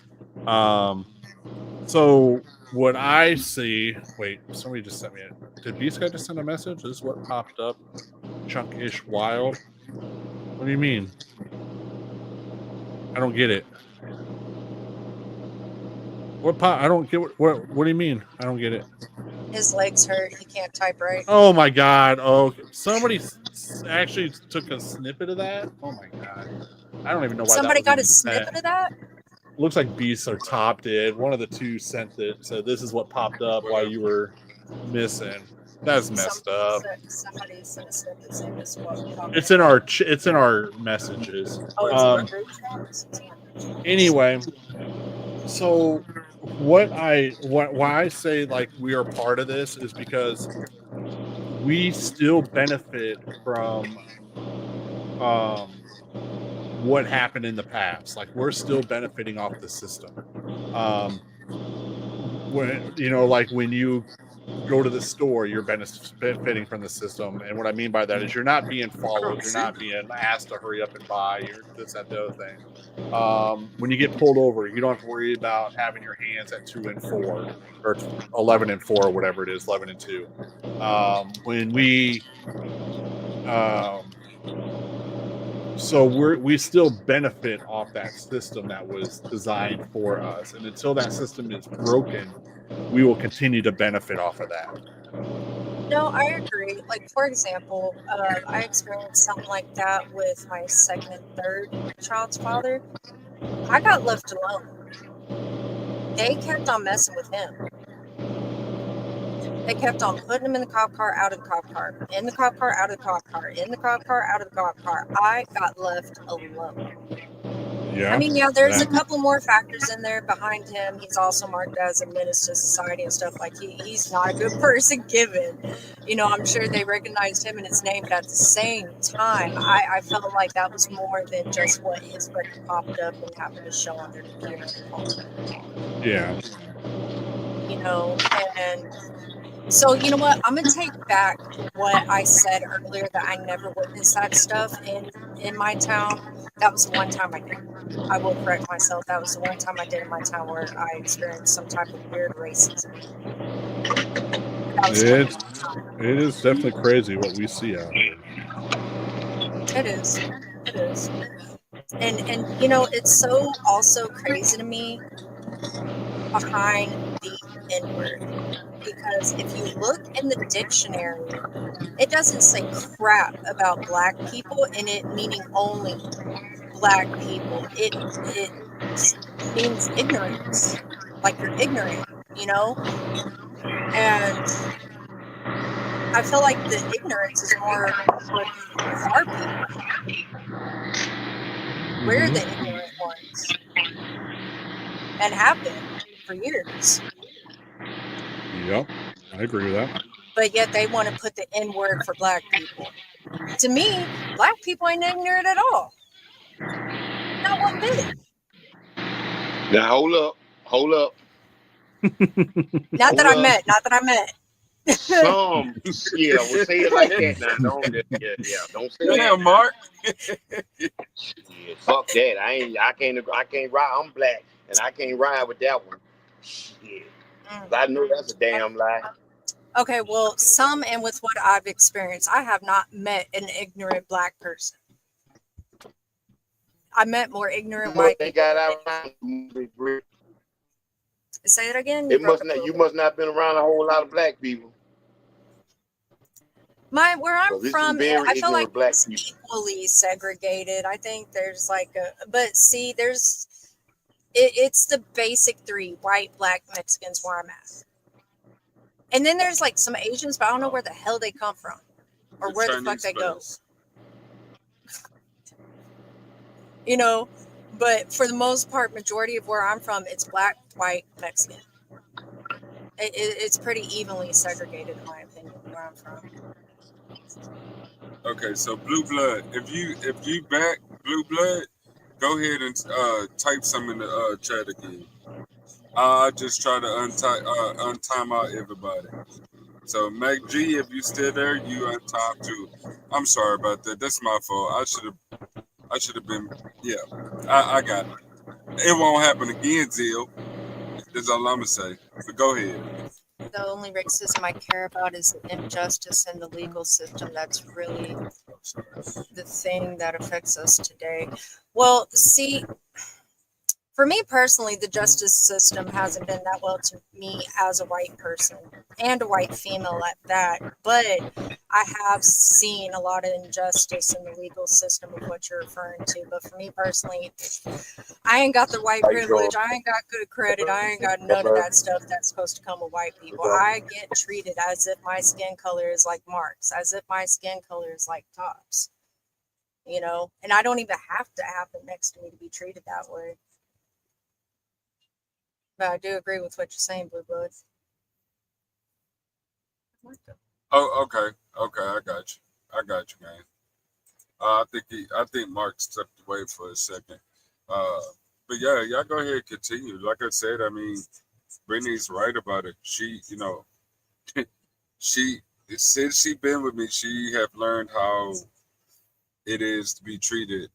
Speaker 3: So what I see. Wait, somebody just sent me it. Did Beast Guy just send a message? This is what popped up. Chunkish wild. What do you mean? I don't get it. I don't get what do you mean? I don't get it.
Speaker 4: His legs hurt. He can't type right.
Speaker 3: Oh my god. Oh, somebody actually took a snippet of that. Oh my god. I don't even know why
Speaker 4: Somebody
Speaker 3: that was
Speaker 4: got
Speaker 3: even
Speaker 4: a snippet
Speaker 3: sent.
Speaker 4: of that?
Speaker 3: Looks like Beast or Top did. One of the two sent it. So this is what popped up while you were missing. That's messed up.
Speaker 4: Somebody sent a snippet saying this was what
Speaker 3: It's in our messages.
Speaker 4: Oh, it's in our group chat?
Speaker 3: Anyway, so why I say like we are part of this is because we still benefit from what happened in the past. Like we're still benefiting off the system. When when you go to the store, you're benefiting from the system. And what I mean by that is you're not being followed. You're not being asked to hurry up and buy. You're this, that, the other thing. When you get pulled over, you don't have to worry about having your hands at 2 and 4 or 11 and 4 or whatever it is, 11 and 2. When we so we still benefit off that system that was designed for us. And until that system is broken, we will continue to benefit off of that.
Speaker 4: No, I agree. Like, for example, I experienced something like that with my second and third child's father. I got left alone. They kept on messing with him. They kept on putting him in the cop car, out of the cop car, in the cop car, out of the cop car, in the cop car, out of the cop car. I got left alone.
Speaker 3: Yeah.
Speaker 4: I mean, yeah, there's a couple more factors in there behind him. He's also marked as a menace to society and stuff. Like he's not a good person given. I'm sure they recognized him and his name, but at the same time, I felt like that was more than just what his record popped up and happened to show on their computer.
Speaker 3: Yeah.
Speaker 4: you know. And so, you know what? I'm gonna take back what I said earlier, that I never witnessed that stuff in my town. That was the one time I did. I will correct myself. That was the one time I did in my town where I experienced some type of weird racism. That was totally
Speaker 3: It is definitely crazy what we see out here.
Speaker 4: it is. It is. And you know, it's so also crazy to me behind the N-word. Because if you look in the dictionary, it doesn't say crap about black people in it meaning only black people. It means ignorance. Like you're ignorant, you know? And I feel like the ignorance is more with our people. We're the ignorant ones. And have been for years.
Speaker 3: Yep, I agree with that.
Speaker 4: But yet they want to put the N word for black people. To me, black people ain't ignorant at all. Not one bit.
Speaker 2: Now hold up.
Speaker 4: Not that I met.
Speaker 2: Some, yeah, we'll say it like that now. Don't say that.
Speaker 1: Damn, Mark.
Speaker 2: Yeah, fuck that. I can't ride. I'm black and I can't ride with that one. Shit. I know that's a damn lie.
Speaker 4: Okay, well, some and with what I've experienced, I have not met an ignorant black person. I met more ignorant white
Speaker 2: They
Speaker 4: people.
Speaker 2: got out.
Speaker 4: Say it again.
Speaker 2: You must not been around a whole lot of black people.
Speaker 4: Where I'm from, I feel like
Speaker 2: black
Speaker 4: it's
Speaker 2: people.
Speaker 4: equally segregated. I think there's like but see, it's the basic three: white, black, Mexicans, where I'm at. And then there's like some Asians, but I don't know where the hell they come from or where the fuck they go. You know, but for the most part, majority of where I'm from, it's black, white, Mexican. It's pretty evenly segregated, in my opinion, where I'm from.
Speaker 1: Okay, so blue blood. If you back blue blood, go ahead and type some in the chat again. I just try to untime out everybody. So Mac G, if you still there, you untime too. I'm sorry about that. That's my fault. I should have been. Yeah, I got it. It won't happen again, Zil. That's all I'm gonna say. But go ahead.
Speaker 4: The only racism I care about is the injustice in the legal system. That's really the thing that affects us today. Well, see, for me personally, the justice system hasn't been that well to me as a white person and a white female at that. But I have seen a lot of injustice in the legal system of what you're referring to. But for me personally, I ain't got the white privilege. I ain't got good credit. I ain't got none of that stuff that's supposed to come with white people. I get treated as if my skin color is like Mark's, as if my skin color is like Top's. You know, and I don't even have to happen next to me to be treated that way. But I do agree with what you're saying, Blue Blood.
Speaker 1: Oh, okay, I got you, man. I think Mark stepped away for a second. But yeah, y'all go ahead and continue. Like I said, I mean, Brittany's right about it. She, you know, she since she been with me, she have learned how it is to be treated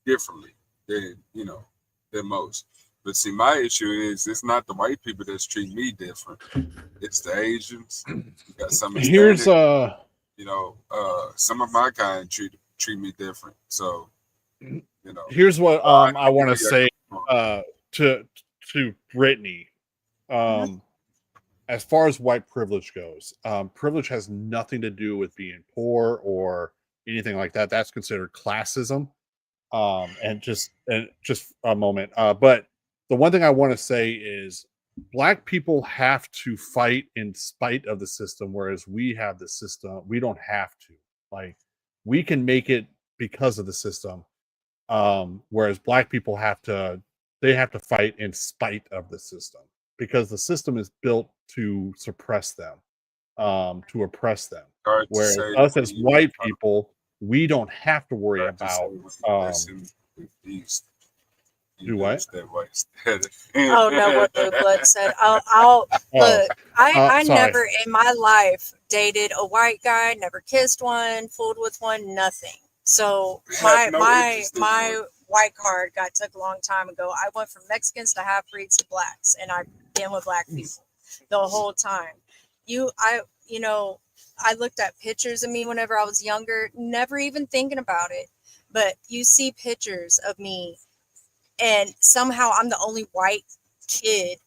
Speaker 1: differently than than most. But see, my issue is it's not the white people that's treat me different. It's the Asians. You got some Hispanic.
Speaker 3: Here's
Speaker 1: some of my kind treat me different. So
Speaker 3: here's what I want to say to Brittany. As far as white privilege goes, privilege has nothing to do with being poor or anything like that. That's considered classism. And just a moment. But the one thing I want to say is black people have to fight in spite of the system, whereas we have the system. We don't have to. Like, we can make it because of the system. Whereas black people have to fight in spite of the system, because the system is built to suppress them, to oppress them. Whereas us as white people, we don't have to worry about Do what?
Speaker 1: That white status.
Speaker 4: Oh no, what Blue Blood said. I'll look. I
Speaker 3: sorry.
Speaker 4: never in my life dated a white guy. Never kissed one, fooled with one, nothing. So
Speaker 1: Have no interest in
Speaker 4: my
Speaker 1: one.
Speaker 4: white card got took a long time ago. I went from Mexicans to half breeds to blacks, and I've been with black people the whole time. I looked at pictures of me whenever I was younger, never even thinking about it. But you see pictures of me, and somehow I'm the only white kid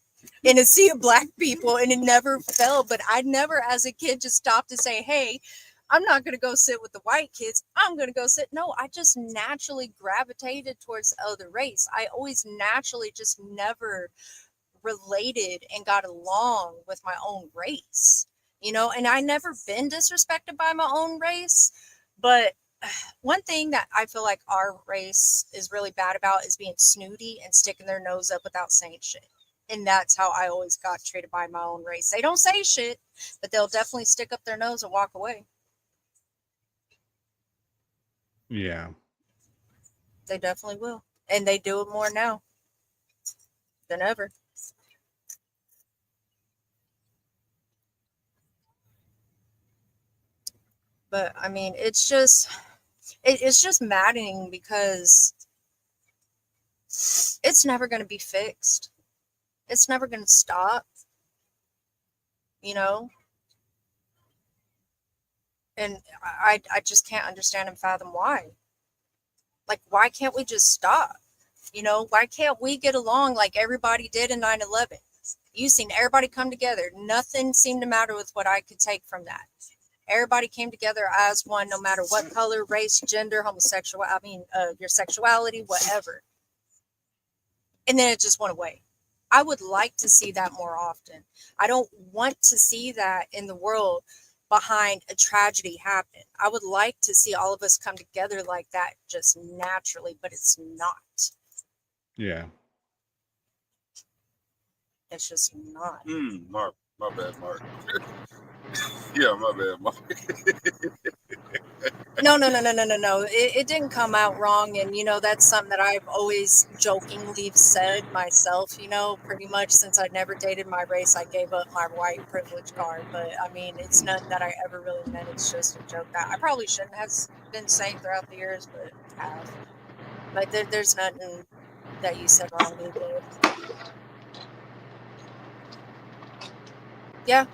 Speaker 4: in a sea of black people, and it never fell. But I never, as a kid, just stopped to say, "Hey, I'm not going to go sit with the white kids. I'm going to go sit." No, I just naturally gravitated towards the other race. I always naturally just never related and got along with my own race, and I never been disrespected by my own race. But one thing that I feel like our race is really bad about is being snooty and sticking their nose up without saying shit. And that's how I always got treated by my own race. They don't say shit, but they'll definitely stick up their nose and walk away.
Speaker 3: Yeah.
Speaker 4: They definitely will. And they do it more now than ever. But I mean, it's just maddening because it's never going to be fixed. It's never going to stop, and I just can't understand and fathom why. Like, why can't we just stop? Why can't we get along like everybody did in 9/11? You seen everybody come together. Nothing seemed to matter with what I could take from that. Everybody came together as one, no matter what color, race, gender, homosexual, your sexuality, whatever. And then it just went away. I would like to see that more often. I don't want to see that in the world behind a tragedy happen. I would like to see all of us come together like that just naturally, but it's not.
Speaker 3: Yeah.
Speaker 4: It's just not.
Speaker 1: Mark. My bad, Mark. Yeah, my bad, Mark.
Speaker 4: No. It didn't come out wrong. And, that's something that I've always jokingly said myself, pretty much since I never dated my race. I gave up my white privilege card. But, I mean, it's nothing that I ever really meant. It's just a joke that I probably shouldn't have been saying throughout the years, but have. Like, there's nothing that you said wrong, David. Yeah.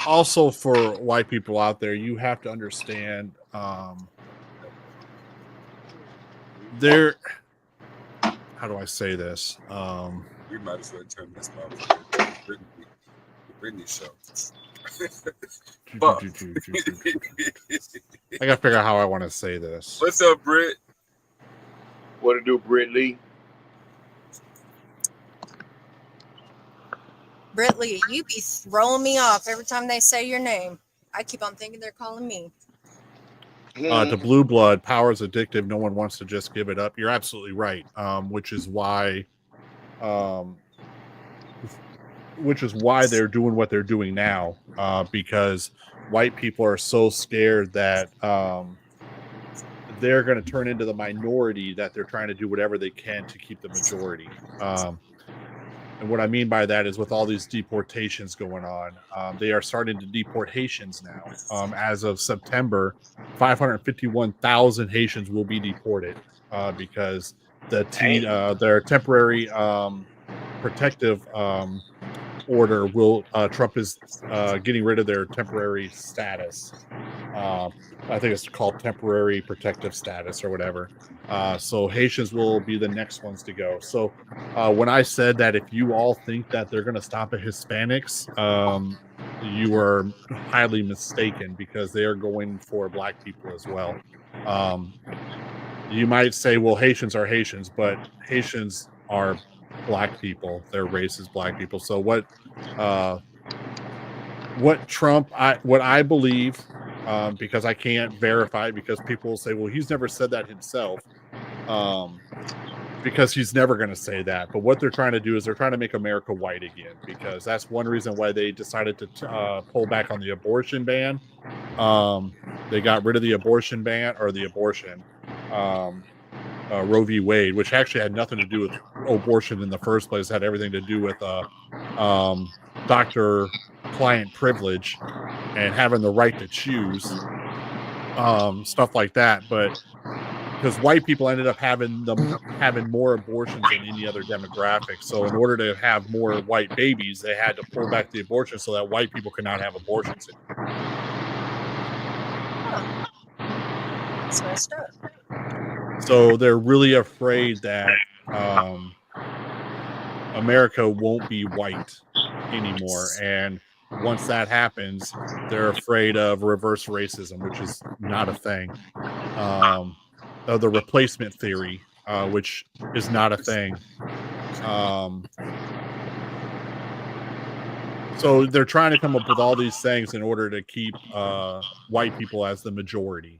Speaker 3: Also, for white people out there, you have to understand there. How do I say this?
Speaker 1: We might as well turn this off. Britney show.
Speaker 3: I gotta figure out how I want to say this.
Speaker 1: What's up, Britt?
Speaker 2: What to do, Britt Lee?
Speaker 4: Britt Lee, you be throwing me off every time they say your name. I keep on thinking they're calling me.
Speaker 3: To blue blood, power is addictive. No one wants to just give it up. You're absolutely right. Which is why they're doing what they're doing now. Because white people are so scared that they're going to turn into the minority, that they're trying to do whatever they can to keep the majority. And what I mean by that is, with all these deportations going on, they are starting to deport Haitians now. As of September, 551,000 Haitians will be deported because their temporary protective order will Trump is getting rid of their temporary status. I think it's called temporary protective status or whatever. So Haitians will be the next ones to go. So when I said that if you all think that they're going to stop at Hispanics, you are highly mistaken, because they are going for black people as well. You might say, well, Haitians are Haitians, but Haitians are black people. Their race is black people. So what I believe, because I can't verify it, because people will say, well, he's never said that himself, because he's never going to say that. But what they're trying to do is they're trying to make America white again, because that's one reason why they decided to pull back on the abortion ban. They got rid of the abortion ban, or the abortion. Roe v. Wade, which actually had nothing to do with abortion in the first place. It had everything to do with doctor-client privilege and having the right to choose, stuff like that. But because white people ended up having more abortions than any other demographic, so in order to have more white babies, they had to pull back the abortion so that white people could not have abortions anymore.
Speaker 4: It's messed up.
Speaker 3: So they're really afraid that America won't be white anymore, and once that happens, they're afraid of reverse racism, which is not a thing. The replacement theory, which is not a thing. So they're trying to come up with all these things in order to keep white people as the majority.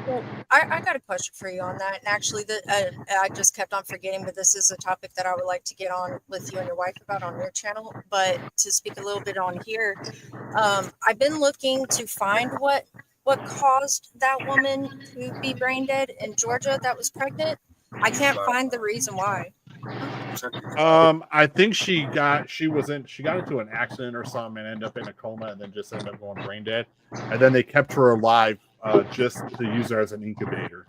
Speaker 4: Well, I got a question for you on that. And actually, I just kept on forgetting, but this is a topic that I would like to get on with you and your wife about on your channel. But to speak a little bit on here, I've been looking to find what caused that woman to be brain dead in Georgia that was pregnant. I can't find the reason why.
Speaker 3: I think she got into an accident or something and ended up in a coma and then just ended up going brain dead. And then they kept her alive just to use her as an incubator.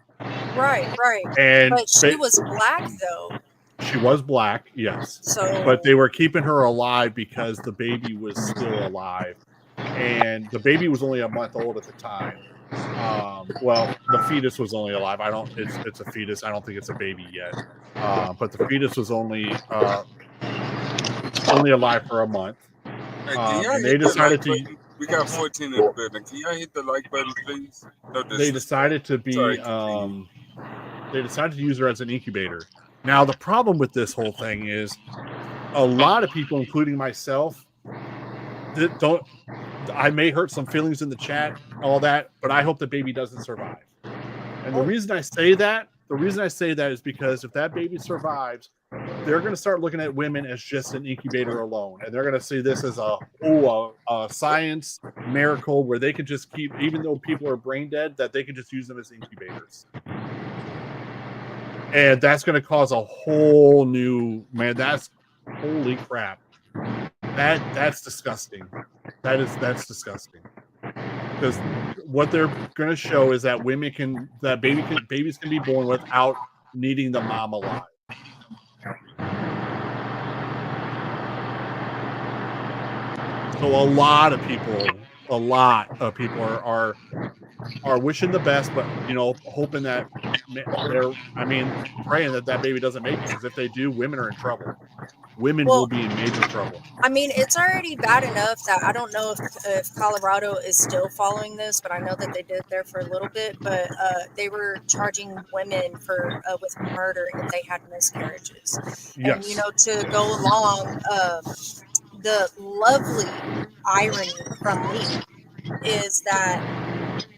Speaker 4: Right. But she was black though.
Speaker 3: She was black, yes.
Speaker 4: So,
Speaker 3: but they were keeping her alive because the baby was still alive. And the baby was only a month old at the time. Well, the fetus was only alive. It's a fetus. I don't think it's a baby yet. But the fetus was only alive for a month. And they decided to.
Speaker 1: We got 14 in the building. Can y'all hit the like button, please? No,
Speaker 3: they decided to be. They decided to use her as an incubator. Now the problem with this whole thing is, a lot of people, including myself, don't. I may hurt some feelings in the chat, all that, but I hope the baby doesn't survive. And the reason I say that is because if that baby survives, they're going to start looking at women as just an incubator alone, and they're going to see this as a science miracle where they could just keep, even though people are brain dead, that they can just use them as incubators. And that's going to cause a whole new That's holy crap. That's disgusting. That's disgusting. Because what they're going to show is that babies can be born without needing the mom alive. So a lot of people are wishing the best, but hoping that praying that baby doesn't make it, because if they do, women are in trouble. Women will be in major trouble.
Speaker 4: I mean, it's already bad enough that I don't know if Colorado is still following this, but I know that they did there for a little bit. But they were charging women for with murder if they had miscarriages.
Speaker 3: Yes.
Speaker 4: And to go along, the lovely irony from me is that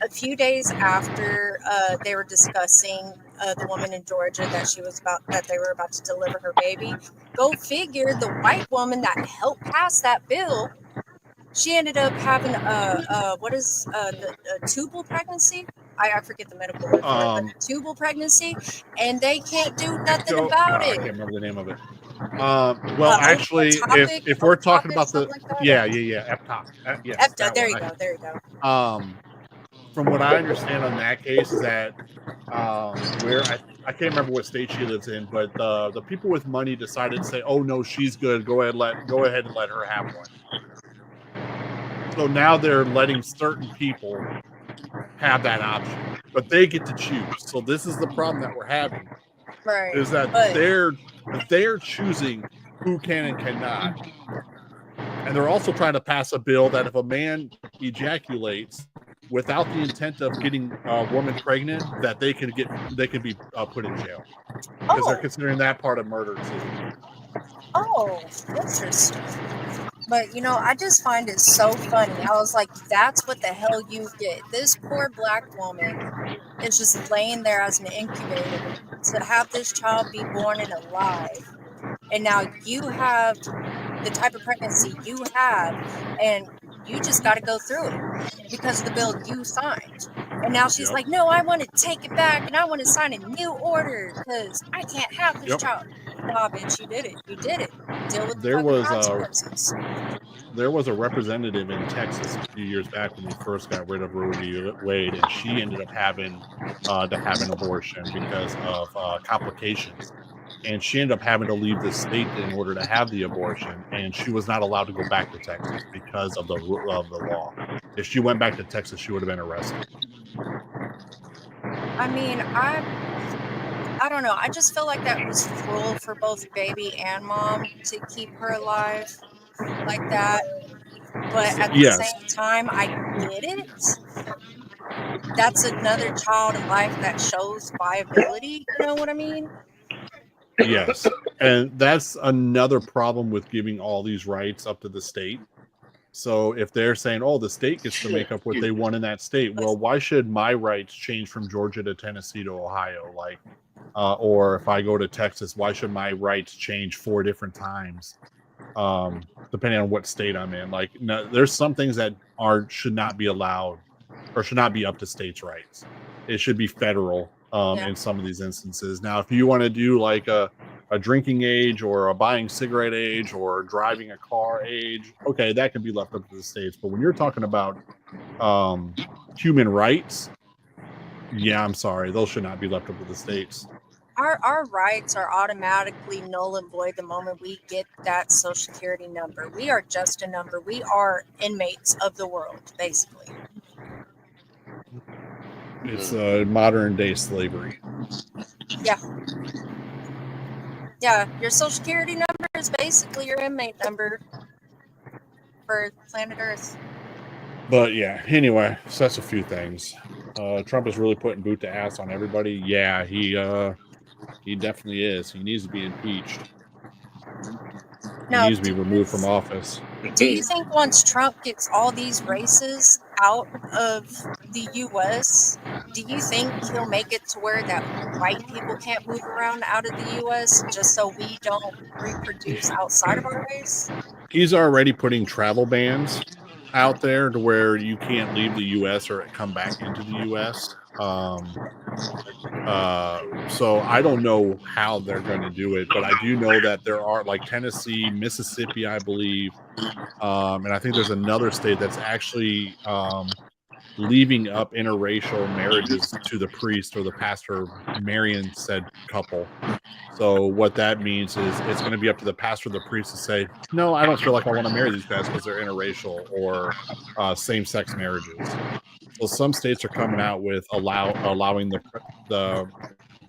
Speaker 4: a few days after they were discussing the woman in Georgia that they were about to deliver her baby, go figure, the white woman that helped pass that bill, she ended up having a tubal pregnancy. I forget the medical word for it, but a tubal pregnancy, and they can't do nothing about it.
Speaker 3: I can't remember the name of it. Actually, if we're talking about the
Speaker 4: Ectopic, there you go.
Speaker 3: From what I understand on that case is that where I can't remember what state she lives in, but the people with money decided to say, "Oh no, she's good. Go ahead and let her have one." So now they're letting certain people have that option, but they get to choose. So this is the problem that we're having.
Speaker 4: Right.
Speaker 3: Is that they're choosing who can and cannot. And they're also trying to pass a bill that if a man ejaculates without the intent of getting a woman pregnant, that they can be put in jail, because they're considering that part of murder too.
Speaker 4: Oh, interesting. But I just find it so funny. I was like, that's what the hell you get. This poor black woman is just laying there as an incubator to have this child be born and alive. And now you have the type of pregnancy you have, and you just got to go through it because of the bill you signed. And now she's
Speaker 3: Yep.
Speaker 4: like, no, I want to take it back and I want to sign a new order because I can't have this
Speaker 3: Yep.
Speaker 4: child. Nah, bitch, you did it. You did it. Deal with the
Speaker 3: There
Speaker 4: fucking
Speaker 3: was
Speaker 4: consequences.
Speaker 3: there was a representative in Texas a few years back when we first got rid of Roe v. Wade, and she ended up having to have an abortion because of complications. And she ended up having to leave the state in order to have the abortion, and she was not allowed to go back to Texas because of the law. If she went back to Texas, she would have been arrested.
Speaker 4: I mean, I don't know. I just feel like that was cruel for both baby and mom to keep her alive like that. But at the
Speaker 3: Yes,
Speaker 4: same time, I get it. That's another child in life that shows viability. You know what I mean?
Speaker 3: yes, and that's another problem with giving all these rights up to the state. So if they're saying, "Oh, the state gets to make up what they want in that state," well, why should my rights change from Georgia to Tennessee to Ohio? Like, or if I go to Texas, why should my rights change 4 different times, depending on what state I'm in? Like, no, there's some things that should not be allowed or should not be up to states' rights. It should be federal
Speaker 4: Yeah.
Speaker 3: in some of these instances. Now, if you want to do like a drinking age or a buying cigarette age or driving a car age, okay, that can be left up to the states. But when you're talking about human rights, yeah, I'm sorry, those should not be left up to the states.
Speaker 4: Our rights are automatically null and void the moment we get that social security number. We are just a number. We are inmates of the world, basically.
Speaker 3: It's modern day slavery.
Speaker 4: Yeah, your social security number is basically your inmate number for planet Earth.
Speaker 3: But yeah, anyway, so that's a few things. Trump is really putting boot to ass on everybody. Yeah, he definitely is. He needs to be impeached. He
Speaker 4: Now,
Speaker 3: needs to be removed from office.
Speaker 4: do you think once Trump gets all these races out of the U.S., do you think he'll make it to where that white people can't move around out of the U.S. just so we don't reproduce outside of our race?
Speaker 3: He's already putting travel bans out there to where you can't leave the U.S. or come back into the U.S. So I don't know how they're going to do it, but I do know that there are like Tennessee, Mississippi, I believe, and I think there's another state that's actually leaving up interracial marriages to the priest or the pastor marrying said couple. So what that means is it's going to be up to the pastor or the priest to say, no, I don't feel like I want to marry these guys because they're interracial or same-sex marriages. So some states are coming out with allowing the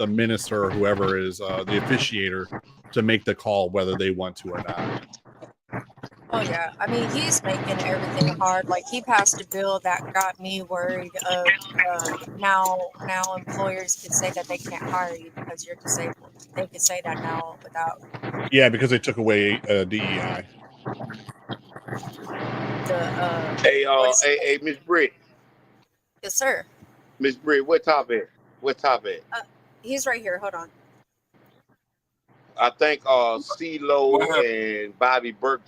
Speaker 3: minister or whoever is the officiator to make the call whether they want to or not.
Speaker 4: Oh yeah, I mean he's making everything hard. Like he passed a bill that got me worried. Of now employers can say that they can't hire you because you're disabled. They can say that now without.
Speaker 3: Yeah, because they took away DEI.
Speaker 4: The
Speaker 2: Hey, Miss Britt.
Speaker 4: yes, sir.
Speaker 2: Miss Britt, what top at? What top at?
Speaker 4: He's right here. Hold on.
Speaker 2: I think CeeLo and Bobby Burke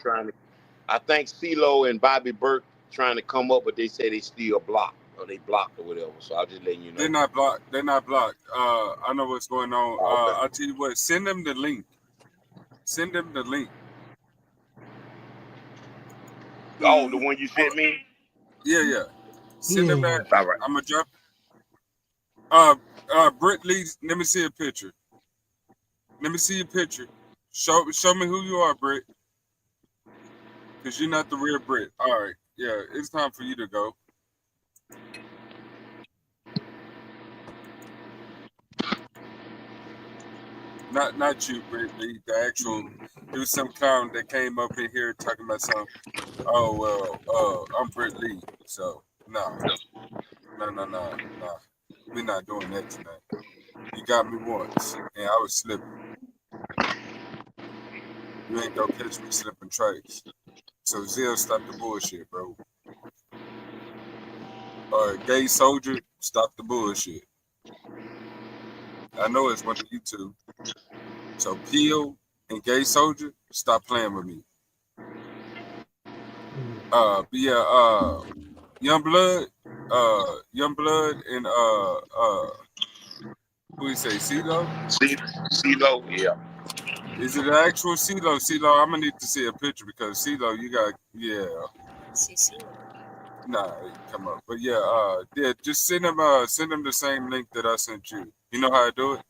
Speaker 2: I think CeeLo and Bobby Burke trying to come up, but they say they still blocked or they blocked or whatever. So I'll just letting you know.
Speaker 1: They're not blocked. They're not blocked. I know what's going on.
Speaker 2: Okay.
Speaker 1: I'll tell you what. Send them the link. Send them the link.
Speaker 2: Oh, the one you sent me?
Speaker 1: Yeah. Send them that.
Speaker 2: All right.
Speaker 1: I'm gonna drop. Britt Lee. Let me see a picture. Let me see your picture. Show me who you are, Britt. Because you're not the real Britt. All right. Yeah, it's time for you to go. Not you, Britt Lee. The actual. There was some clown that came up in here talking about something. Oh well, I'm Britt Lee. So no. We're not doing that tonight. You got me once, and I was slipping. You ain't gonna catch me slipping twice. So Zell, stop the bullshit, bro. Gay soldier, stop the bullshit. I know it's one of you two. So Peel and Gay Soldier, stop playing with me. Young Blood, Youngblood and who you say, CeeLo?
Speaker 2: CeeLo, yeah.
Speaker 1: Is it an actual CeeLo? CeeLo, I'm gonna need to see a picture because CeeLo, you got
Speaker 4: CC.
Speaker 1: nah, come up. But yeah, just send him the same link that I sent you. You know how I do it?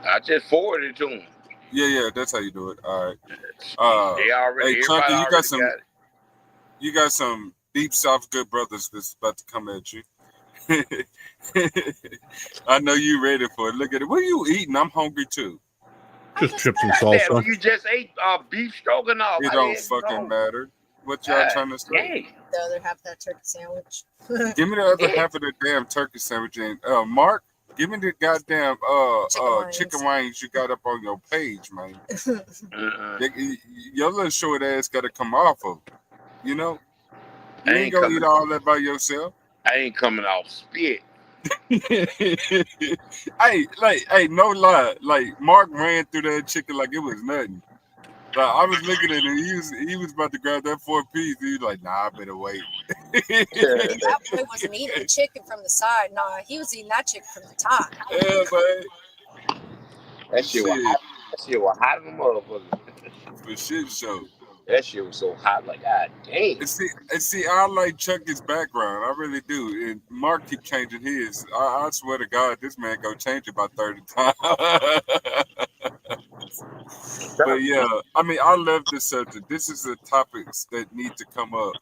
Speaker 2: I just forwarded it to him.
Speaker 1: Yeah, that's how you do it. All right.
Speaker 2: They already,
Speaker 1: Hey,
Speaker 2: everybody
Speaker 1: Chunky,
Speaker 2: already got it.
Speaker 1: you got some deep South good brothers that's about to come at you. I know you ready for it. Look at it. What are you eating? I'm hungry too.
Speaker 3: Just chips and
Speaker 2: Goddamn,
Speaker 3: salsa.
Speaker 2: you just ate beef stroganoff.
Speaker 1: It don't fucking matter. What y'all trying to say?
Speaker 2: Dang.
Speaker 4: The other half of that turkey sandwich.
Speaker 1: Give me the other
Speaker 2: Yeah.
Speaker 1: half of the damn turkey sandwich and Mark, give me the goddamn chicken wings you got up on your page, man. Your little short ass gotta come off of. You know? You ain't gonna eat all that by yourself.
Speaker 2: I ain't coming off spit.
Speaker 1: hey, no lie. Like Mark ran through that chicken like it was nothing. Like I was looking at him, he was about to grab that 4-piece. He was like, nah, I better wait.
Speaker 4: That boy wasn't eating the chicken from the side. Nah, he was eating that chicken from the top.
Speaker 1: Yeah, man.
Speaker 2: That shit was hot in the motherfucker.
Speaker 1: For shit show.
Speaker 2: That shit was so hot, like, god damn.
Speaker 1: And see, I like Chucky's background. I really do. And Mark keep changing his. I swear to God, this man go change it about 30 times. But yeah, I mean, I love this subject. This is the topics that need to come up.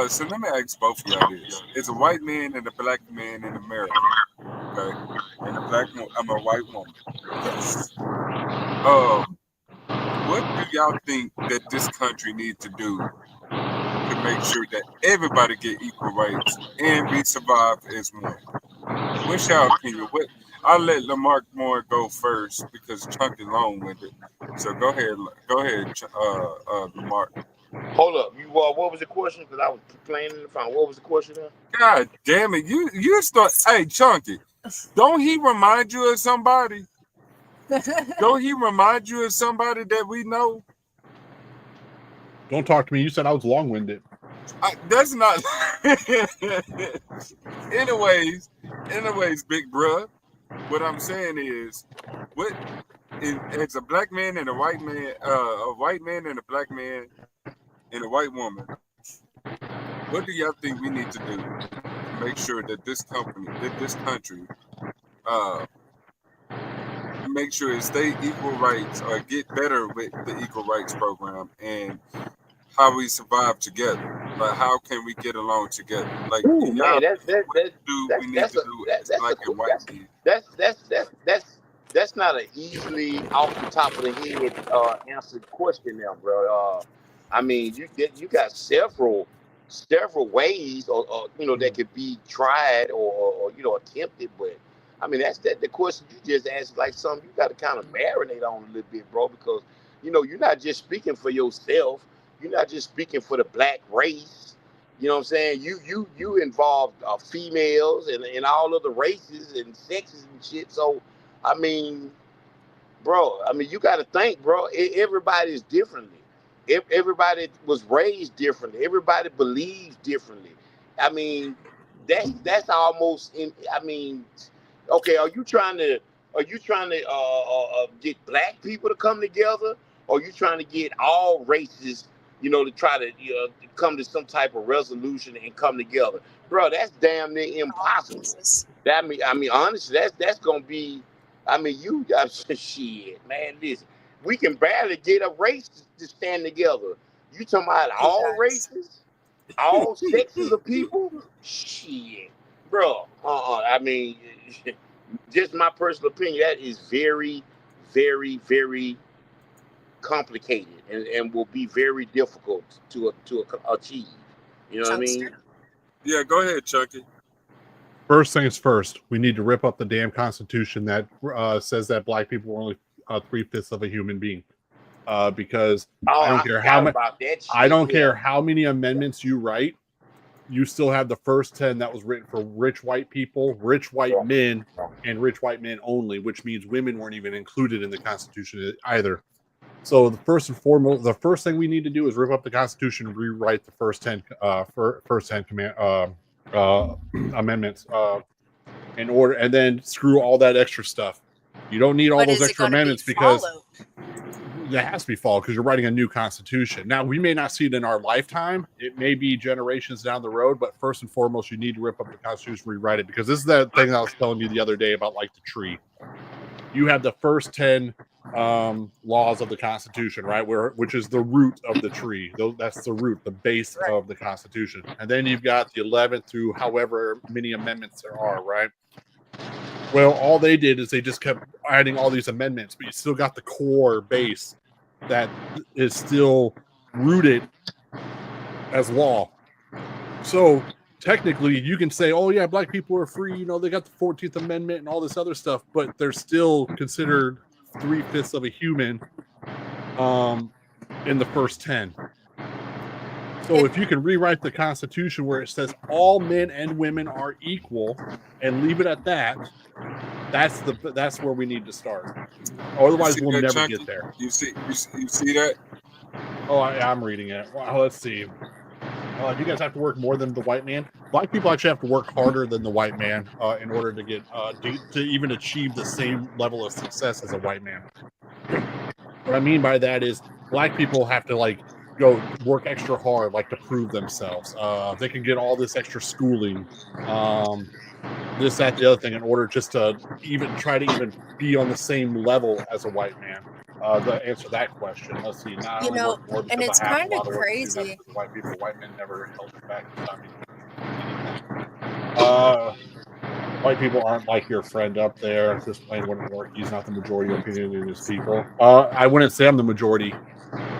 Speaker 1: So let me ask both of y'all this: is a white man and a black man in America, okay, and I'm a white woman. What do y'all think that this country needs to do to make sure that everybody get equal rights and we survive as one? What's your opinion? I'll let Lamark Moore go first because Chunky long-winded. So go ahead, Lamark.
Speaker 2: Hold up, you what was the question? Because I was playing in the phone. What was the question?
Speaker 1: God damn it, you start. Hey, Chunky, don't he remind you of somebody? Don't he remind you of somebody that we know?
Speaker 3: Don't talk to me. You said I was long-winded.
Speaker 1: That's not. Anyways, big bruh. What I'm saying is, as a black man and a white man and a black man and a white woman, what do y'all think we need to do to make sure that this country, make sure it stay equal rights or get better with the equal rights program and how we survive together? Like, how can we get along together? Like,
Speaker 2: ooh, man, that's not an easily off the top of the head answered question now, bro. I mean, you got several ways or that could be tried or attempted, but I mean the question you just asked, like something you got to kind of marinate on a little bit, bro, because you're not just speaking for yourself. You're not just speaking for the black race. You know what I'm saying? You involve females and all of the races and sexes and shit. So, I mean, bro, you got to think, bro. Everybody is differently. Everybody was raised differently. Everybody believes differently. I mean, that's almost in. I mean, okay, are you trying to get black people to come together, or are you trying to get all races, to try to come to some type of resolution and come together, bro? That's damn near impossible. I mean, honestly, that's gonna be. I mean, you got shit, man. Listen, we can barely get a race to stand together. You talking about all races, all sexes of people? Shit, bro. I mean, just my personal opinion. That is very, very, very complicated and will be very difficult to achieve. You know what I mean?
Speaker 1: Yeah, go ahead, Chucky.
Speaker 3: First things first, we need to rip up the damn Constitution that says that black people are only 3/5 of a human being. Because I don't care how many amendments you write, you still have the first 10 that was written for rich white people, rich white men, and rich white men only, which means women weren't even included in the Constitution either. So the first and foremost, the first thing we need to do is rip up the Constitution and rewrite the first 10 amendments in order, and then screw all that extra stuff. You don't need all
Speaker 4: But
Speaker 3: those
Speaker 4: is it
Speaker 3: extra
Speaker 4: going to be
Speaker 3: amendments because
Speaker 4: followed?
Speaker 3: that has to be followed because you're writing a new constitution. Now, we may not see it in our lifetime. It may be generations down the road, but first and foremost, you need to rip up the constitution, rewrite it, because this is that thing I was telling you the other day about like the tree. You have the first 10 laws of the Constitution, right? Which is the root of the tree. That's the root, the base
Speaker 4: Right.
Speaker 3: of the Constitution. And then you've got the 11th through however many amendments there are, right? Well, all they did is they just kept adding all these amendments, but you still got the core base that is still rooted as law. So technically you can say, oh yeah, black people are free, you know, they got the 14th Amendment and all this other stuff, but they're still considered 3/5 of a human in the first 10. So if you can rewrite the Constitution where it says all men and women are equal and leave it at that, that's where we need to start. Otherwise we'll never
Speaker 1: Chunky?
Speaker 3: get there.
Speaker 1: You see that?
Speaker 3: Oh, I'm reading it. Well, let's see. You guys have to work more than the white man. Black people actually have to work harder than the white man in order to get to even achieve the same level of success as a white man. What I mean by that is black people have to like go work extra hard, like to prove themselves. They can get all this extra schooling, this, that, the other thing, in order just to even try to even be on the same level as a white man. To answer that question, let's see. Not
Speaker 4: You know,
Speaker 3: work more
Speaker 4: and it's kind of crazy.
Speaker 3: White people, white men never held it back. White people aren't like your friend up there. This plan wouldn't work. He's not the majority opinion in his people. I wouldn't say I'm the majority.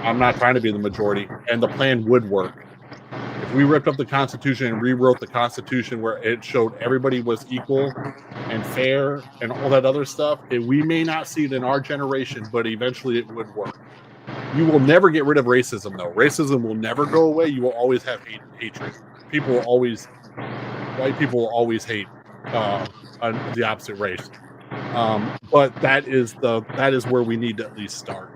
Speaker 3: I'm not trying to be the majority, and the plan would work. If we ripped up the Constitution and rewrote the Constitution where it showed everybody was equal and fair and all that other stuff, we may not see it in our generation, but eventually it would work. You will never get rid of racism, though. Racism will never go away. You will always have hatred. White people will always hate the opposite race. But that is where we need to at least start.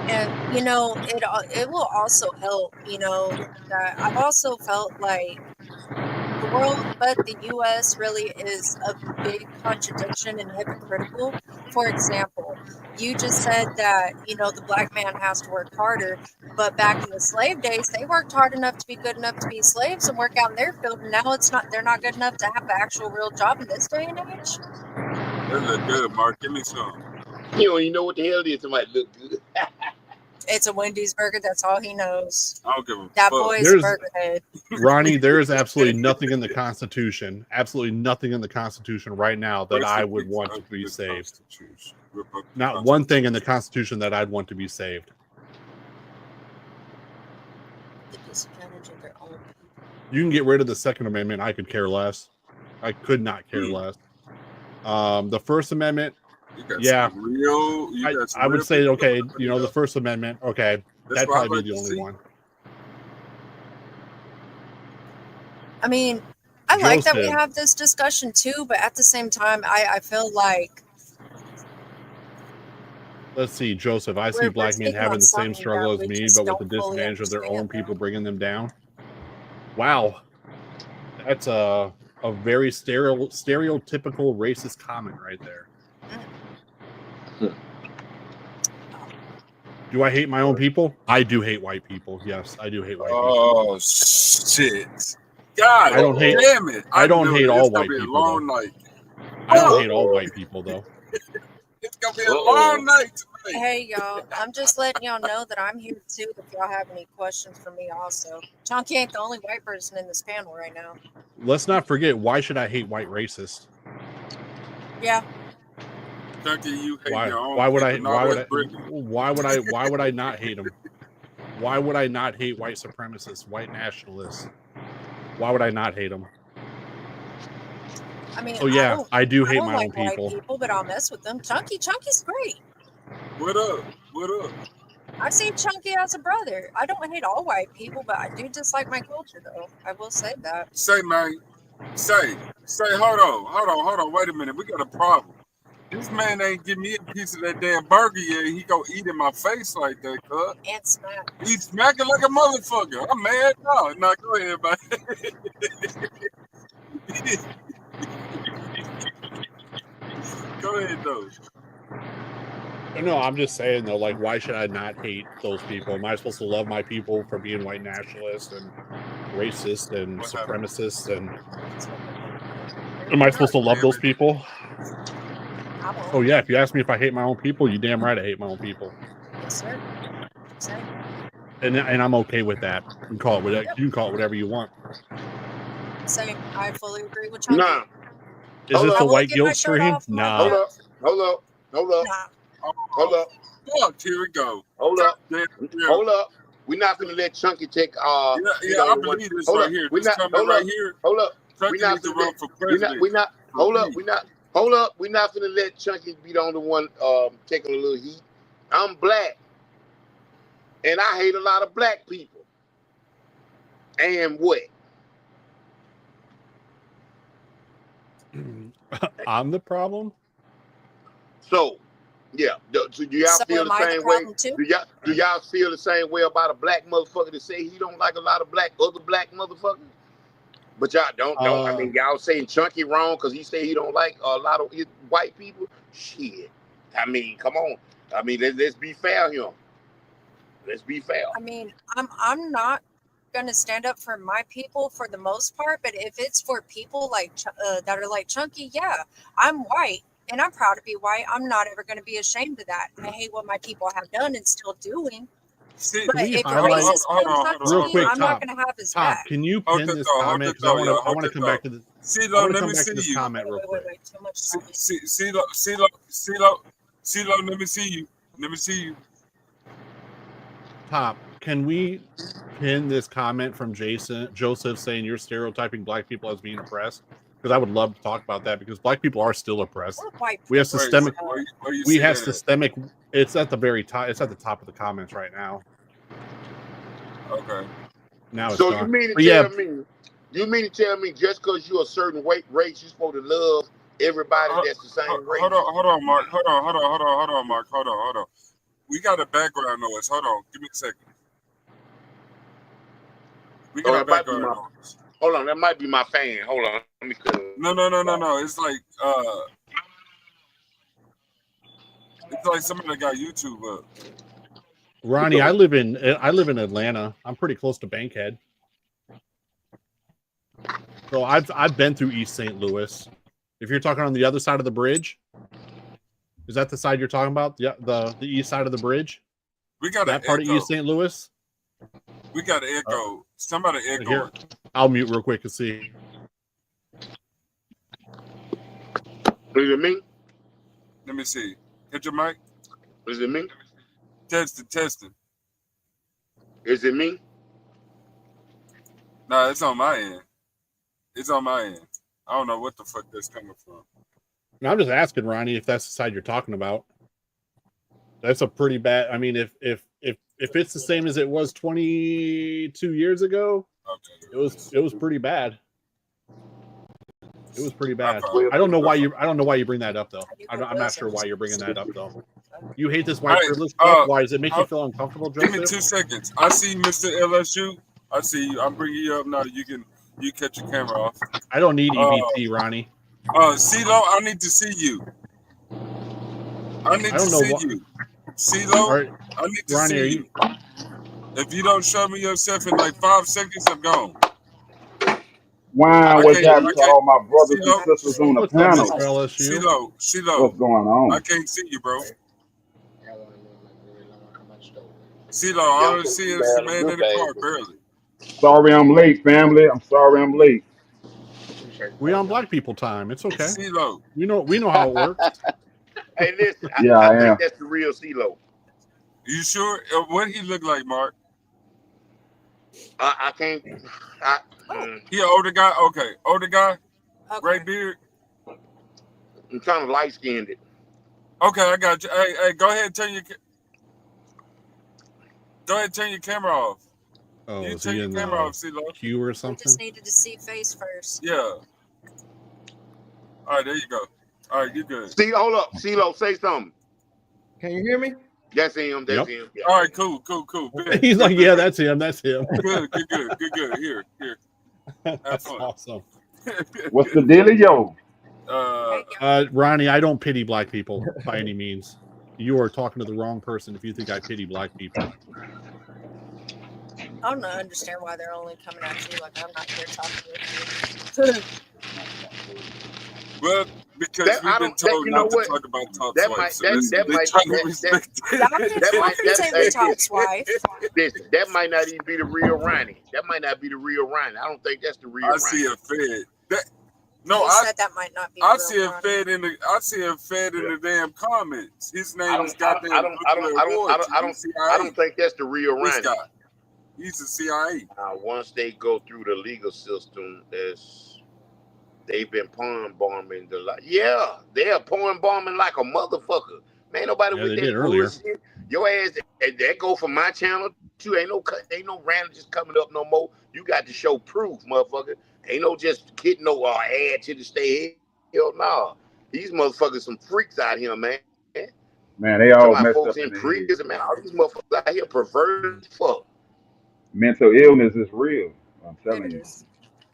Speaker 4: And you know, it will also help. You know, that I've also felt like the world, but the U.S. really is a big contradiction and hypocritical. For example, you just said that, you know, the black man has to work harder, but back in the slave days, they worked hard enough to be good enough to be slaves and work out in their field, and now they're not good enough to have an actual real job in this day and age.
Speaker 1: They look good, Mark. Give me some.
Speaker 2: You don't even know what the hell it is. Somebody look good.
Speaker 4: It's a Wendy's burger. That's all he knows.
Speaker 1: I don't give a
Speaker 4: That
Speaker 1: fuck.
Speaker 4: boy's a burger head.
Speaker 3: Ronnie, there is absolutely nothing in the Constitution, right now that I would want to be saved. Not one thing in the Constitution that I'd want to be saved.
Speaker 4: The disadvantage of their own people.
Speaker 3: You can get rid of the Second Amendment. I could care less. I could not care less. The First Amendment, yeah, I would say, okay, you know, the First Amendment, okay, that'd probably be the only one.
Speaker 4: I mean, I like that we have this discussion too, but at the same time, I feel like.
Speaker 3: Let's see, Joseph. I see black men having the same struggle as me, but with the disadvantage of their own people bringing them down. Wow, that's a very stereotypical racist comment right there. Do I hate my own people? I do hate white people. Yes, I do hate white people.
Speaker 1: Oh shit! God,
Speaker 3: I don't hate.
Speaker 1: Damn it!
Speaker 3: I don't hate all white people. I don't hate all white people though.
Speaker 1: It's gonna be a long night tonight.
Speaker 4: Hey y'all, I'm just letting y'all know that I'm here too. If y'all have any questions for me, also. Chunky ain't the only white person in this panel right now.
Speaker 3: Let's not forget. Why should I hate white racists?
Speaker 4: Yeah.
Speaker 1: Chunky, you hate your own.
Speaker 3: Why would I not hate them? Why would I not hate white supremacists, white nationalists? Why would I not hate them?
Speaker 4: I mean,
Speaker 3: I do hate my own
Speaker 4: white
Speaker 3: people.
Speaker 4: But I'll mess with them. Chunky's great.
Speaker 1: What up? What up?
Speaker 4: I see Chunky as a brother. I don't hate all white people, but I do dislike my culture, though. I will say that.
Speaker 1: Say, man. Say. Hold on. Wait a minute. We got a problem. This man ain't give me a piece of that damn burger yet. He go eat in my face like that, cuz.
Speaker 4: And smack.
Speaker 1: He's smacking like a motherfucker. I'm mad. No, go ahead, man. Go ahead, though.
Speaker 3: No, I'm just saying though, like, why should I not hate those people? Am I supposed to love my people for being white nationalists and racist and
Speaker 1: What
Speaker 3: supremacists? And am I supposed to love those people? Oh yeah, if you ask me if I hate my own people, you damn right I hate my own people.
Speaker 4: Yes, sir. Same.
Speaker 3: And I'm okay with that. You can call it whatever, you can call it whatever you want.
Speaker 4: Same. I fully agree with Chunky.
Speaker 2: Nah.
Speaker 3: Is
Speaker 2: Hold
Speaker 3: this
Speaker 2: up.
Speaker 3: the
Speaker 4: I will
Speaker 3: white
Speaker 4: get my
Speaker 3: guilt
Speaker 4: shirt
Speaker 3: stream?
Speaker 4: off, my
Speaker 3: Nah.
Speaker 2: Hold
Speaker 4: friend.
Speaker 2: up. Hold up. Hold up.
Speaker 4: Nah.
Speaker 2: Hold up.
Speaker 1: Oh, here we go.
Speaker 2: Hold up.
Speaker 1: Yeah, yeah.
Speaker 2: Hold up. We're not gonna let Chunky take
Speaker 1: Yeah,
Speaker 2: you
Speaker 1: yeah,
Speaker 2: know,
Speaker 1: I
Speaker 2: the one.
Speaker 1: believe this
Speaker 2: Hold
Speaker 1: right
Speaker 2: up.
Speaker 1: here.
Speaker 2: We're
Speaker 1: This
Speaker 2: not
Speaker 1: comment
Speaker 2: hold
Speaker 1: right
Speaker 2: up.
Speaker 1: here.
Speaker 2: Hold up.
Speaker 1: Chunky
Speaker 2: We're not
Speaker 1: needs to
Speaker 2: gonna
Speaker 1: run
Speaker 2: let
Speaker 1: for
Speaker 2: we're
Speaker 1: president.
Speaker 2: not hold up. Hold up. We're not gonna let Chunky be the only one taking a little heat. I'm black. And I hate a lot of black people. And what?
Speaker 3: I'm the problem.
Speaker 2: So, yeah. Do y'all
Speaker 4: So
Speaker 2: feel
Speaker 4: am
Speaker 2: the
Speaker 4: I the
Speaker 2: same way?
Speaker 4: problem too?
Speaker 2: Do y'all feel the same way about a black motherfucker that say he don't like a lot of other black motherfuckers? But y'all don't. I mean, y'all saying Chunky wrong because he say he don't like a lot of white people. Shit. I mean, come on. I mean, let's be fair here. Let's be fair.
Speaker 4: I mean, I'm not gonna stand up for my people for the most part, but if it's for people like that are like Chunky, yeah, I'm white and I'm proud to be white. I'm not ever gonna be ashamed of that. I hate what my people have done and still doing.
Speaker 1: See,
Speaker 4: But if a
Speaker 3: highlight-
Speaker 4: racist comes up
Speaker 3: real
Speaker 4: to me,
Speaker 3: quick,
Speaker 4: I'm not gonna have his
Speaker 3: Top,
Speaker 4: back.
Speaker 3: can you
Speaker 1: Hold
Speaker 3: pin
Speaker 1: it
Speaker 3: this
Speaker 1: though, hold
Speaker 3: comment?
Speaker 1: it
Speaker 3: Because
Speaker 1: though, y'all,
Speaker 3: I want to
Speaker 1: hold
Speaker 3: come
Speaker 1: it
Speaker 3: back to the.
Speaker 1: CeeLo,
Speaker 3: I want to
Speaker 1: let
Speaker 3: come
Speaker 1: me
Speaker 3: back
Speaker 1: see
Speaker 3: to this
Speaker 1: you.
Speaker 3: comment real quick.
Speaker 4: Wait, too much time.
Speaker 1: CeeLo, let me see you. Let me see you.
Speaker 3: Top, can we pin this comment from Joseph saying you're stereotyping black people as being oppressed? Because I would love to talk about that because black people are still oppressed.
Speaker 4: We're white
Speaker 3: We have
Speaker 4: people.
Speaker 3: systemic.
Speaker 1: Where you
Speaker 3: We
Speaker 1: see
Speaker 3: have
Speaker 1: that at?
Speaker 3: systemic. It's at the very top. It's at the top of the comments right now.
Speaker 1: Okay.
Speaker 3: Now it's
Speaker 2: So
Speaker 3: gone.
Speaker 2: you mean to
Speaker 3: But
Speaker 2: tell me just because you're a certain race, you're supposed to love everybody that's the same race?
Speaker 1: Hold on, Mark. Hold on, Mark. Hold on. We got a background noise. Hold on. Give me a second. We got a background noise.
Speaker 2: Hold on, that might be my fan. Hold on. Let me cut it.
Speaker 1: No. It's like somebody got YouTube up.
Speaker 3: Ronnie, I live in Atlanta. I'm pretty close to Bankhead. So I've been through East St. Louis. If you're talking on the other side of the bridge, is that the side you're talking about? Yeah, the east side of the bridge.
Speaker 1: We got
Speaker 3: that part of East St. Louis.
Speaker 1: We got an echo. Somebody echo.
Speaker 3: Here, I'll mute real quick and see.
Speaker 2: Is it me?
Speaker 1: Let me see. Hit your mic.
Speaker 2: Is it me?
Speaker 1: Testing.
Speaker 2: Is it me?
Speaker 1: Nah, it's on my end. I don't know what the fuck that's coming from.
Speaker 3: Now, I'm just asking Ronnie if that's the side you're talking about. That's a pretty bad. I mean, if it's the same as it was 22 years ago, okay, it was pretty bad. It was pretty bad. I don't know why you bring that up though. I'm not sure why you're bringing that up though. You hate this white privilege stuff. Why does it make you feel uncomfortable, Joseph?
Speaker 1: Give me 2 seconds. I see Mr.LSU. I see you. I'm bringing you up now. You catch your camera off.
Speaker 3: I don't need EBT, Ronnie.
Speaker 1: CeeLo, I need to see you. I need to see you. CeeLo, I need to see you. If you don't show me yourself in like 5 seconds, I'm gone.
Speaker 5: Wow, what's happening to all my brothers and sisters on the panel?
Speaker 1: CeeLo,
Speaker 5: what's going on?
Speaker 1: I can't see you, bro. CeeLo, all I see is the man in the car, barely.
Speaker 5: Sorry I'm late, family. I'm sorry I'm late.
Speaker 3: We on black people time. It's okay.
Speaker 1: CeeLo.
Speaker 3: We know how it works.
Speaker 2: Hey, listen.
Speaker 5: Yeah,
Speaker 2: I
Speaker 5: am.
Speaker 2: think that's the real CeeLo.
Speaker 1: You sure? What he look like, Mark?
Speaker 2: I can't.
Speaker 1: He an older guy? Okay. Older guy? Okay. Gray beard?
Speaker 2: I'm kind of light-skinned.
Speaker 1: Okay, I got you. Hey, go ahead and turn your camera off.
Speaker 3: Oh,
Speaker 1: you
Speaker 3: is
Speaker 1: turn
Speaker 3: he
Speaker 1: your
Speaker 3: in
Speaker 1: camera off, CeeLo.
Speaker 3: queue or something?
Speaker 4: We just needed to see face first.
Speaker 1: Yeah. All right, there you go. All right, you good.
Speaker 2: See, hold up. CeeLo, say something.
Speaker 6: Can you hear me?
Speaker 2: That's him. That's him. Yeah.
Speaker 1: All right, cool. Good.
Speaker 3: He's like, yeah, that's him. That's him.
Speaker 1: Good. Here.
Speaker 3: That's awesome.
Speaker 5: What's the dealio?
Speaker 1: uh,
Speaker 3: Ronnie, I don't pity black people by any means. You are talking to the wrong person if you think I pity black people.
Speaker 4: I don't understand why they're only coming at you like I'm not here talking with you.
Speaker 1: well, because
Speaker 2: That
Speaker 1: we've
Speaker 2: I
Speaker 1: been
Speaker 2: don't. That
Speaker 1: told
Speaker 2: you know
Speaker 1: not to
Speaker 2: what?
Speaker 1: talk about Top's
Speaker 2: That
Speaker 1: wife,
Speaker 2: might
Speaker 1: so
Speaker 2: that that
Speaker 1: they
Speaker 2: might
Speaker 1: try to
Speaker 2: that
Speaker 1: respect
Speaker 4: Y'all
Speaker 1: it.
Speaker 2: that might
Speaker 4: can
Speaker 2: that
Speaker 4: say we
Speaker 2: hey,
Speaker 4: Top's wife.
Speaker 2: listen. That might not even be the real Ronnie. That might not be the real Ronnie. I don't think that's the real
Speaker 1: I see
Speaker 2: Ronnie.
Speaker 1: it fed. No,
Speaker 4: He said that might not be the
Speaker 1: I
Speaker 4: real
Speaker 1: see it
Speaker 4: Ronnie.
Speaker 1: fed in the I see it fed in
Speaker 2: Yeah.
Speaker 1: the damn comments. His
Speaker 2: I
Speaker 1: name is
Speaker 2: don't. I don't. I
Speaker 1: goddamn
Speaker 2: don't. I don't.
Speaker 1: nuclear
Speaker 2: I don't. I
Speaker 1: war.
Speaker 2: don't. I
Speaker 1: He's
Speaker 2: don't. I don't
Speaker 1: CIA.
Speaker 2: think that's the real
Speaker 1: This guy.
Speaker 2: Ronnie.
Speaker 1: He's a CIA.
Speaker 2: Once they go through the legal system, as they've been porn bombing yeah, they're porn bombing like a motherfucker. Man, nobody
Speaker 3: Yeah,
Speaker 2: with
Speaker 3: they did
Speaker 2: that
Speaker 3: earlier.
Speaker 2: bullshit. Your ass that go from my channel too. Ain't no random just coming up no more. You got to show proof, motherfucker. Ain't no just getting no ad to the stay. Hell no. These motherfuckers some freaks out here, man.
Speaker 5: Man, they
Speaker 2: Talking
Speaker 5: all
Speaker 2: about
Speaker 5: messed
Speaker 2: folks
Speaker 5: up
Speaker 2: in
Speaker 5: in the head,
Speaker 2: prison, man.
Speaker 5: bro.
Speaker 2: All these motherfuckers out here perverted as fuck.
Speaker 5: Mental illness is real. I'm
Speaker 4: It
Speaker 5: telling you.
Speaker 4: is.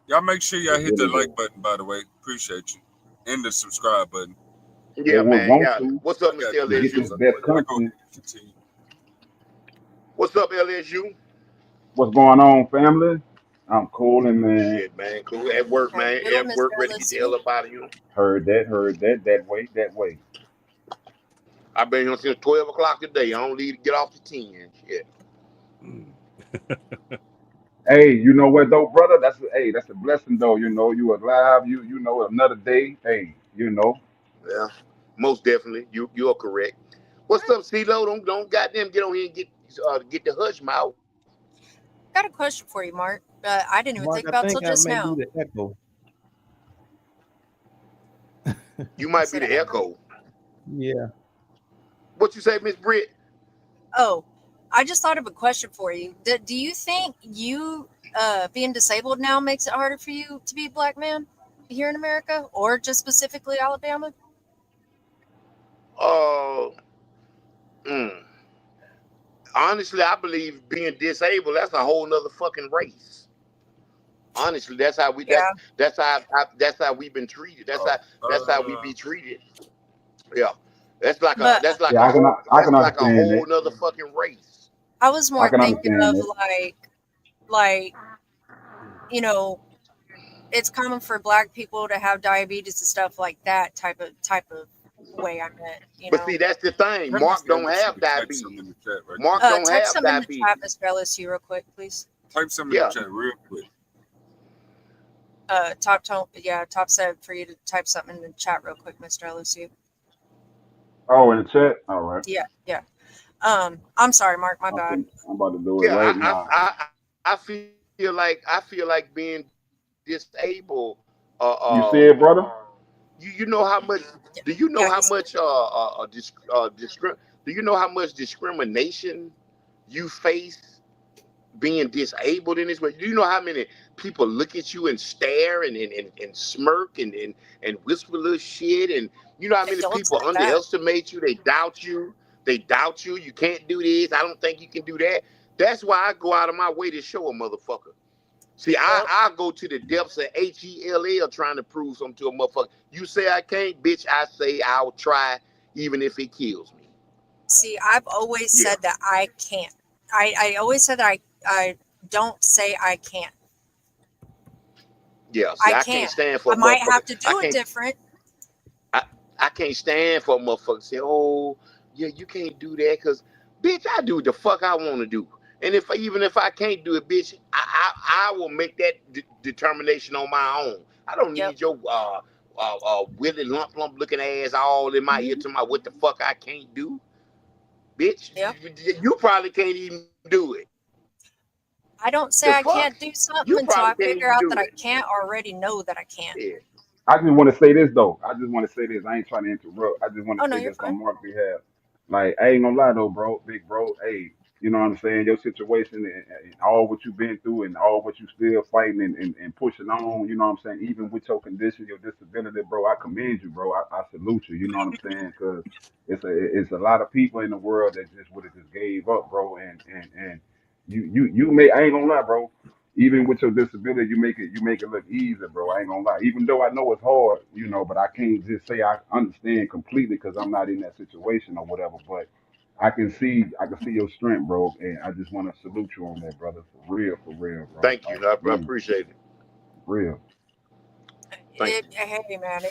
Speaker 1: Y'all make sure y'all
Speaker 5: It
Speaker 1: hit the
Speaker 5: really
Speaker 1: like
Speaker 5: is.
Speaker 1: button, by the way. Appreciate you. And the subscribe button.
Speaker 5: They
Speaker 2: Yeah,
Speaker 5: would
Speaker 2: man.
Speaker 5: want
Speaker 2: Yeah.
Speaker 5: to
Speaker 2: What's up,
Speaker 1: I got
Speaker 2: Mr.
Speaker 5: to get this
Speaker 2: LSU?
Speaker 1: questions.
Speaker 5: best
Speaker 1: I go
Speaker 5: content.
Speaker 1: ahead and continue.
Speaker 2: What's up, LSU?
Speaker 5: What's going on, family? I'm cooling, man.
Speaker 2: Shit, man. Cool. At work,
Speaker 4: How you
Speaker 2: man.
Speaker 4: doing,
Speaker 2: At work,
Speaker 4: Mr.
Speaker 2: ready to get the
Speaker 4: LSU?
Speaker 2: hell up out of here.
Speaker 5: Heard that, that way.
Speaker 2: I've been here since 12 o'clock today. I don't leave to get off to 10. Shit.
Speaker 5: Hey, you know what though, brother? That's a blessing though. You know, you alive. You know another day. Hey, you know.
Speaker 2: Yeah. Most definitely. You are correct. What's up, CeeLo? Don't goddamn get on here and get the hush mouth.
Speaker 4: Got a question for you, Mark. I didn't even
Speaker 6: Mark,
Speaker 4: think
Speaker 6: I
Speaker 4: about till
Speaker 6: think I
Speaker 4: just
Speaker 6: may be
Speaker 4: now.
Speaker 6: the echo.
Speaker 2: You
Speaker 4: You
Speaker 2: might be
Speaker 4: said an
Speaker 2: the
Speaker 4: echo?
Speaker 2: echo.
Speaker 6: Yeah.
Speaker 2: What you say, Miss Britt?
Speaker 4: Oh, I just thought of a question for you. Do you think you being disabled now makes it harder for you to be a black man here in America, or just specifically Alabama?
Speaker 2: Uh, mm. Honestly, I believe being disabled, that's a whole nother fucking race. Honestly, that's how we
Speaker 4: Yeah,
Speaker 2: that's how we've been treated.
Speaker 1: Oh,
Speaker 2: That's how we be treated. Yeah. That's like a
Speaker 4: but
Speaker 5: Yeah, I can
Speaker 2: that's like a
Speaker 5: understand that.
Speaker 2: whole nother fucking race.
Speaker 4: I was
Speaker 5: I
Speaker 4: more
Speaker 5: can
Speaker 4: thinking
Speaker 5: understand
Speaker 4: of
Speaker 5: that.
Speaker 4: like you know, it's common for black people to have diabetes and stuff like that type of way. I meant, you
Speaker 2: But
Speaker 4: know.
Speaker 2: see, that's the thing.
Speaker 1: tell Mr.
Speaker 2: Mark don't
Speaker 1: LSU
Speaker 2: have
Speaker 1: to type something in
Speaker 2: diabetes.
Speaker 1: the chat right quick.
Speaker 2: Mark don't
Speaker 4: Type
Speaker 2: have
Speaker 4: something in the chat,
Speaker 2: diabetes.
Speaker 4: Mr. LSU, real quick, please.
Speaker 1: Type something in the
Speaker 2: Yeah.
Speaker 1: chat real quick.
Speaker 4: Top said for you to type something in the chat real quick, Mr. LSU.
Speaker 5: Oh, in the chat. All right.
Speaker 4: Yeah. I'm sorry, Mark, my bad.
Speaker 5: I'm about to do it
Speaker 2: Yeah,
Speaker 5: right now.
Speaker 2: I feel like being disabled.
Speaker 5: You see it, brother?
Speaker 2: You know how much? Do you know
Speaker 4: Yeah,
Speaker 2: how
Speaker 4: he's
Speaker 2: much do you know how much discrimination you face being disabled in this way? Do you know how many people look at you and stare and smirk and whisper little shit? And you know how many
Speaker 4: don't
Speaker 2: people
Speaker 4: say that.
Speaker 2: underestimate you? They doubt you. They doubt you. You can't do this. I don't think you can do that. That's why I go out of my way to show a motherfucker. See,
Speaker 4: Yep.
Speaker 2: I go to the depths of HELL trying to prove something to a motherfucker. You say I can't, bitch, I say I'll try even if it kills me.
Speaker 4: See, I've always
Speaker 2: Yeah.
Speaker 4: said that I can't. I always said that I don't say I can't.
Speaker 2: Yeah. See,
Speaker 4: I
Speaker 2: I can't
Speaker 4: can't.
Speaker 2: stand for
Speaker 4: I
Speaker 2: a
Speaker 4: might
Speaker 2: motherfucker.
Speaker 4: have to do it different.
Speaker 2: I, I can't stand for a motherfucker to say, oh, yeah, you can't do that because, bitch, I do what the fuck I want to do. And even if I can't do it, bitch, I will make that determination on my own. I don't
Speaker 4: Yep.
Speaker 2: need your willy lump looking ass all in my ear
Speaker 4: Mhm.
Speaker 2: to my what the fuck I can't do. Bitch,
Speaker 4: Yep.
Speaker 2: you probably can't even do it.
Speaker 4: I don't
Speaker 2: The
Speaker 4: say I
Speaker 2: fuck?
Speaker 4: can't do
Speaker 2: You
Speaker 4: something until
Speaker 2: probably
Speaker 4: I
Speaker 2: can't
Speaker 4: figure
Speaker 2: even
Speaker 4: out
Speaker 2: do
Speaker 4: that I
Speaker 2: it.
Speaker 4: can't or already know that I can't.
Speaker 2: Yeah.
Speaker 5: I just want to say this though. I just want to say this. I ain't trying to interrupt. I just want
Speaker 4: Oh
Speaker 5: to
Speaker 4: no,
Speaker 5: say
Speaker 4: you're
Speaker 5: this
Speaker 4: fine.
Speaker 5: on Mark's behalf. Like, I ain't gonna lie though, bro, big bro. Hey, you know what I'm saying? Your situation and all what you've been through and all what you still fighting and pushing on. You know what I'm saying? Even with your condition, your disability, bro, I commend you, bro. I salute you. You know what I'm saying? Because it's a lot of people in the world that just would have just gave up, bro. And you may I ain't gonna lie, bro. even with your disability, you make it look easy, bro. I ain't gonna lie. Even though I know it's hard, but I can't just say I understand completely because I'm not in that situation or whatever. But I can see your strength, bro, and I just want to salute you on that, brother. For real, bro.
Speaker 2: Thank you.
Speaker 5: Like,
Speaker 2: I
Speaker 5: man,
Speaker 2: appreciate it.
Speaker 5: real.
Speaker 2: Thank you.
Speaker 4: Hey man,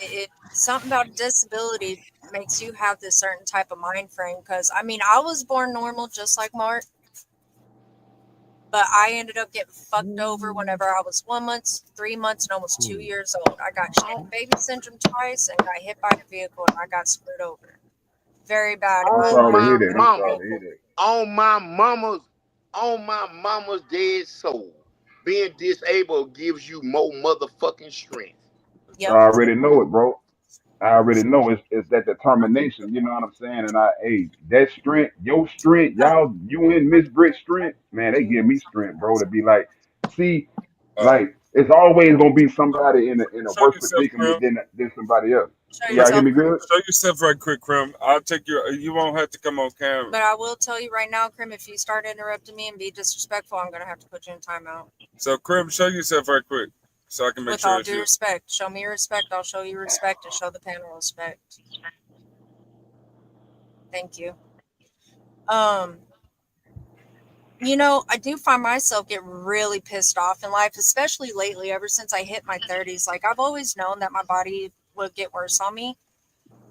Speaker 4: something about disability makes you have this certain type of mind frame. Because I mean, I was born normal, just like Mark, but I ended up getting fucked over whenever I was 1 month, 3 months, and almost 2 years old. I got shaken baby syndrome twice and got hit by a vehicle, and I got screwed over very bad in
Speaker 5: I'm
Speaker 4: my
Speaker 2: On
Speaker 5: sorry to
Speaker 4: life.
Speaker 5: hear
Speaker 2: my
Speaker 5: that. I'm
Speaker 2: mama,
Speaker 5: sorry to hear that.
Speaker 2: on my mama's dead soul, being disabled gives you more motherfucking strength.
Speaker 5: I
Speaker 4: Yep.
Speaker 5: already know it, bro. I already know it's that determination. You know what I'm saying? And that strength, your strength, you and Miss Britt's strength, man, they give me strength, bro. To be like, see,
Speaker 1: Uh,
Speaker 5: like it's always gonna be somebody in a
Speaker 1: show
Speaker 5: worse
Speaker 1: yourself,
Speaker 5: predicament
Speaker 1: Krim.
Speaker 5: than somebody else.
Speaker 4: Show
Speaker 5: Can y'all hear
Speaker 4: yourself,
Speaker 5: me good?
Speaker 1: Show yourself right quick, Krim. I'll take your. You won't have to come on camera.
Speaker 4: but I will tell you right now, Krim, if you start interrupting me and be disrespectful, I'm gonna have to put you in timeout.
Speaker 1: So, Krim, show yourself right quick, so I can make
Speaker 4: With
Speaker 1: sure
Speaker 4: all
Speaker 1: it's
Speaker 4: due
Speaker 1: you.
Speaker 4: respect, show me respect. I'll show you respect and show the panel respect. Thank you. Um, I do find myself get really pissed off in life, especially lately, ever since I hit my 30s. Like, I've always known that my body would get worse on me,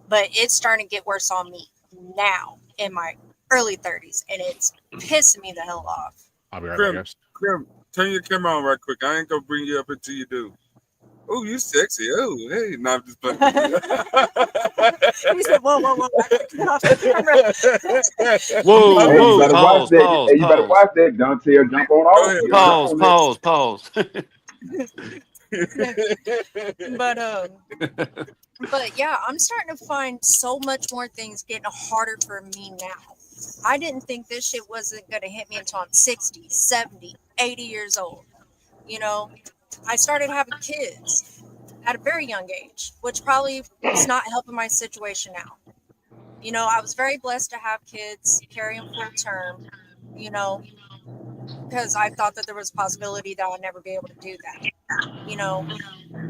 Speaker 4: but it's starting to get worse on me now in my early 30s, and it's pissing me the hell off.
Speaker 3: I'll be right back,
Speaker 1: Krim,
Speaker 3: guys.
Speaker 1: Krim, turn your camera on right quick. I ain't gonna bring you up until you do. Oh, you sexy. Oh, hey. No, I'm just playing with you.
Speaker 4: He said, whoa, whoa, whoa, I gotta get off the camera.
Speaker 3: Whoa,
Speaker 5: Hey, you
Speaker 3: whoa,
Speaker 5: better watch
Speaker 3: pause,
Speaker 5: that.
Speaker 3: pause,
Speaker 5: Hey, you better
Speaker 3: pause,
Speaker 5: watch that. Dontel jump on
Speaker 1: Go
Speaker 5: off.
Speaker 1: ahead,
Speaker 5: He'll
Speaker 1: bro.
Speaker 5: jump
Speaker 3: pause,
Speaker 5: on that.
Speaker 3: pause, pause.
Speaker 4: But yeah, I'm starting to find so much more things getting harder for me now. I didn't think this shit wasn't gonna hit me until I'm 60, 70, 80 years old. You know, I started having kids at a very young age, which probably is not helping my situation now. I was very blessed to have kids, carry them full term, you know, because I thought that there was a possibility that I'd never be able to do that, you know.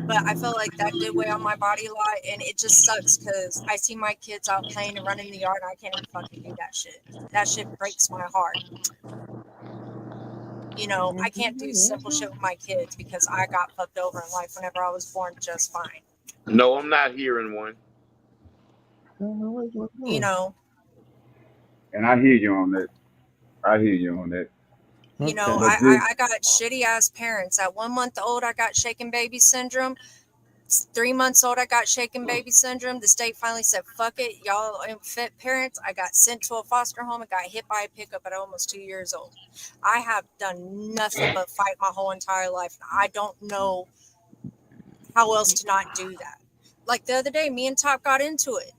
Speaker 4: But I felt like that did weigh on my body a lot, and it just sucks because I see my kids out playing and running in the yard, and I can't even fucking do that shit. That shit breaks my heart. I can't do simple shit with my kids because I got fucked over in life whenever I was born just fine.
Speaker 2: No, I'm not hearing one.
Speaker 4: You know,
Speaker 5: And I hear you on that. I hear you on that. But
Speaker 4: I,
Speaker 5: this,
Speaker 4: I, I got shitty ass parents. At 1 month old, I got shaken baby syndrome. 3 months old, I got shaken baby syndrome. The state finally said, fuck it, y'all unfit parents. I got sent to a foster home and got hit by a pickup at almost 2 years old. I have done nothing but fight my whole entire life. I don't know how else to not do that. Like the other day, me and Top got into it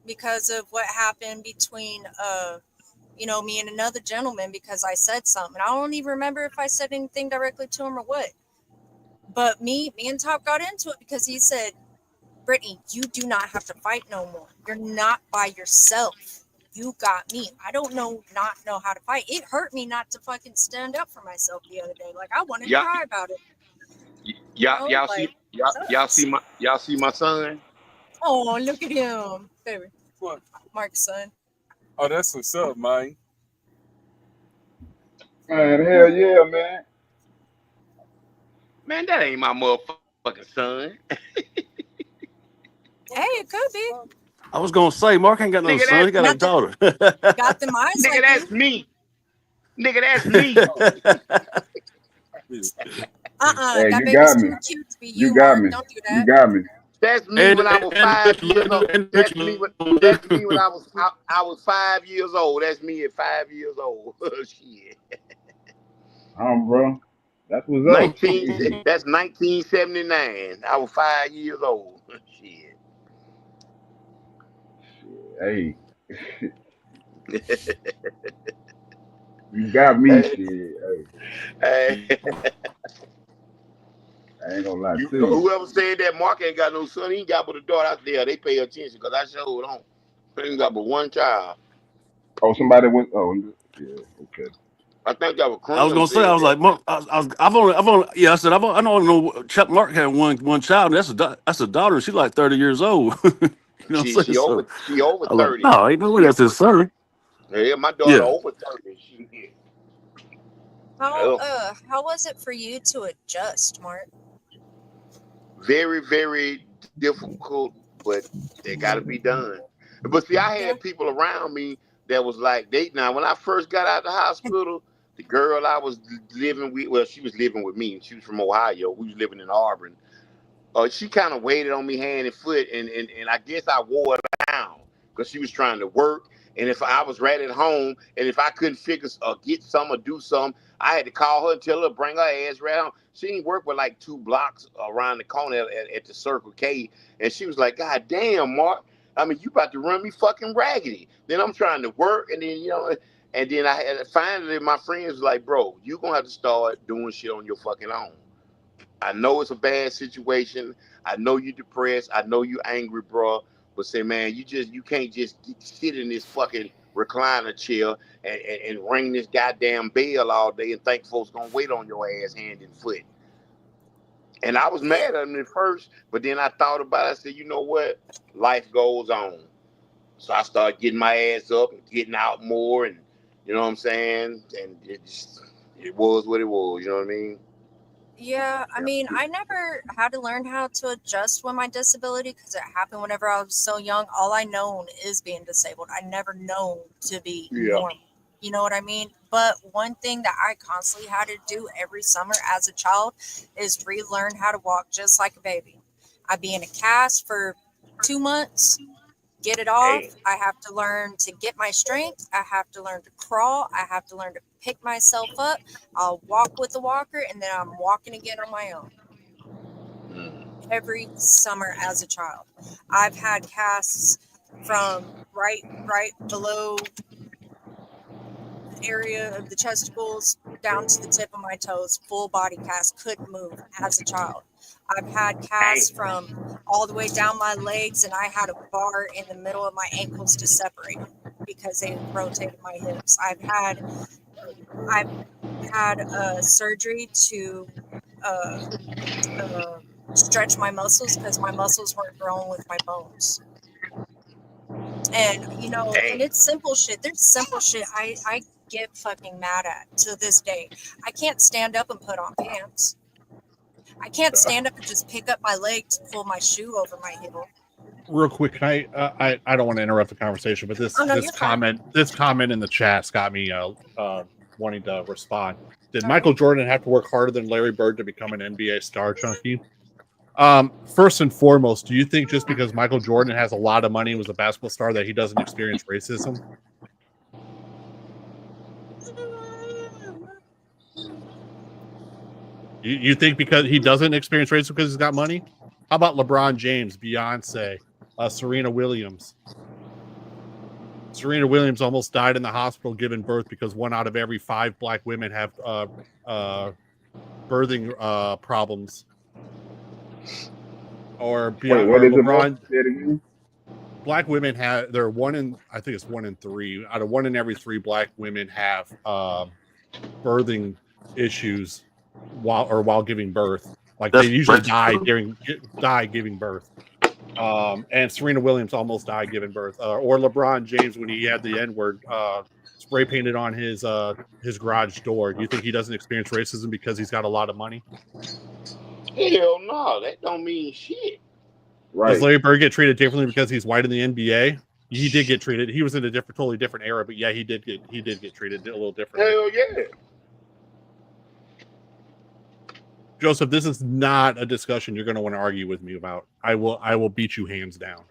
Speaker 4: because of what happened between me and another gentleman because I said something. I don't even remember if I said anything directly to him or what. But me and Top got into it because he said, Brittany, you do not have to fight no more. You're not by yourself. You got me. I don't not know how to fight. It hurt me not to fucking stand up for myself the other day. Like I wanted to
Speaker 2: Y'all,
Speaker 4: cry about it.
Speaker 2: y'all
Speaker 4: Like
Speaker 2: see
Speaker 4: sucks.
Speaker 2: y'all see my son.
Speaker 4: Oh, look at him, baby.
Speaker 1: What?
Speaker 4: Mark's son.
Speaker 1: Oh, that's what's up, man.
Speaker 5: man, hell yeah, man.
Speaker 2: Man, that ain't my motherfucking son.
Speaker 4: Hey, it could be.
Speaker 3: I was gonna say, Mark ain't got no
Speaker 2: Nigga,
Speaker 3: son;
Speaker 2: that's
Speaker 3: he got a
Speaker 4: Not that
Speaker 3: daughter.
Speaker 4: got them eyes
Speaker 2: nigga,
Speaker 4: like
Speaker 2: that's
Speaker 4: you.
Speaker 2: me. Nigga, that's me.
Speaker 5: Hey,
Speaker 4: That
Speaker 5: you
Speaker 4: baby's
Speaker 5: got me.
Speaker 4: too cute to be
Speaker 5: You
Speaker 4: you,
Speaker 5: got
Speaker 4: Mark.
Speaker 5: me.
Speaker 4: Don't do
Speaker 5: You
Speaker 4: that.
Speaker 5: got me.
Speaker 2: That's me
Speaker 3: and
Speaker 2: when I was
Speaker 3: and
Speaker 2: 5 years old.
Speaker 3: and
Speaker 2: That's me when I was 5 years old. That's me at 5 years old. Shit.
Speaker 5: Bro. That's what's up.
Speaker 2: 19 that's 1979. I was 5 years old. Shit.
Speaker 5: Hey, you got me, shit. Hey,
Speaker 2: Hey,
Speaker 5: I ain't gonna lie to you.
Speaker 2: whoever said that Mark ain't got no son, he ain't got but a daughter out there. They pay attention because I showed on. He ain't got but one child.
Speaker 5: Oh, somebody was. Oh, yeah. Okay.
Speaker 2: I think that was
Speaker 6: I was
Speaker 2: Crim
Speaker 6: gonna say, I
Speaker 2: said
Speaker 6: was
Speaker 2: that.
Speaker 6: like, I've only, yeah, I said, I don't know. Chuck Mark had one child. And that's a daughter. She's like 30 years old. You know what I'm saying? So
Speaker 2: She over
Speaker 6: I was like,
Speaker 2: 30.
Speaker 6: no, ain't no way that's his son.
Speaker 2: Yeah, my daughter
Speaker 6: Yeah.
Speaker 2: over 30. Oh,
Speaker 4: How was it for you to adjust, Mark?
Speaker 2: very, very difficult, but they got to be done. But see, I
Speaker 4: Yeah.
Speaker 2: had people around me that was like, now when I first got out of the hospital, the girl I was living with, well, she was living with me. She was from Ohio. We was living in Auburn. She kind of waited on me hand and foot, and I guess I wore it down because she was trying to work. And if I was right at home, and if I couldn't figure get some or do something, I had to call her and tell her to bring her ass right home. She didn't work with like 2 blocks around the corner at the Circle K, and she was like, "God damn, Mark! I mean, you about to run me fucking raggedy." Then I'm trying to work, and then and then I had finally my friends was like, "Bro, you gonna have to start doing shit on your fucking own." I know it's a bad situation. I know you're depressed. I know you're angry, bro. But say, man, you can't just sit in this fucking recliner chair and ring this goddamn bell all day and think folks gonna wait on your ass hand and foot. And I was
Speaker 4: Yeah.
Speaker 2: mad at him at first, but then I thought about it. I said, you know what? Life goes on. So I started getting my ass up and getting out more, and you know what I'm saying? And it was what it was. You know what I mean?
Speaker 4: Yeah, I mean, I never had to learn how to adjust with my disability because it happened whenever I was so young. All I known is being disabled. I never known to be
Speaker 2: Yeah.
Speaker 4: normal. You know what I mean? But one thing that I constantly had to do every summer as a child is relearn how to walk just like a baby. I'd be in a cast for 2 months, get it
Speaker 2: Hey,
Speaker 4: off. I have to learn to get my strength. I have to learn to crawl. I have to learn to pick myself up. I'll walk with the walker, and then I'm walking again on my own. Every summer as a child, I've had casts from right below the area of the chesticles down to the tip of my toes, full body cast, couldn't move as a child. I've had casts from all the way down my legs, and I had a bar in the middle of my ankles to separate them because they rotated my hips. I've had surgery to stretch my muscles because my muscles weren't growing with my bones. And and it's simple shit. There's simple shit I get fucking mad at to this day. I can't stand up and put on pants. I can't stand up and just pick up my leg to pull my shoe over my heel.
Speaker 3: Real quick, can I don't want to interrupt the conversation, but this
Speaker 4: Oh no, you're fine.
Speaker 3: comment in the chat's got me wanting to respond. Did
Speaker 4: All
Speaker 3: Michael
Speaker 4: right.
Speaker 3: Jordan have to work harder than Larry Bird to become an NBA star, Chunky? First and foremost, do you think just because Michael Jordan has a lot of money and was a basketball star that he doesn't experience racism? You think because he doesn't experience racism because he's got money? How about LeBron James, Beyonce, Serena Williams? Serena Williams almost died in the hospital giving birth because 1 out of every 5 black women have birthing problems. Or
Speaker 5: Wait, what is it, bro?
Speaker 3: LeBron,
Speaker 5: Say it again.
Speaker 3: black women have, they're I think it's 1 in 3 out of 1 in every 3 black women have birthing issues while giving birth. Like they usually die giving birth. And Serena Williams almost died giving birth. Or LeBron James when he had the N-word spray painted on his garage door. Do you think he doesn't experience racism because he's got a lot of money?
Speaker 2: hell no, that don't mean shit.
Speaker 3: Does
Speaker 5: Right.
Speaker 3: Larry Bird get treated differently because he's white in the NBA? He did get treated. He was in a totally different era, but yeah, he did get treated a little differently.
Speaker 2: Hell yeah.
Speaker 3: Joseph, this is not a discussion you're going to want to argue with me about. I will beat you hands down.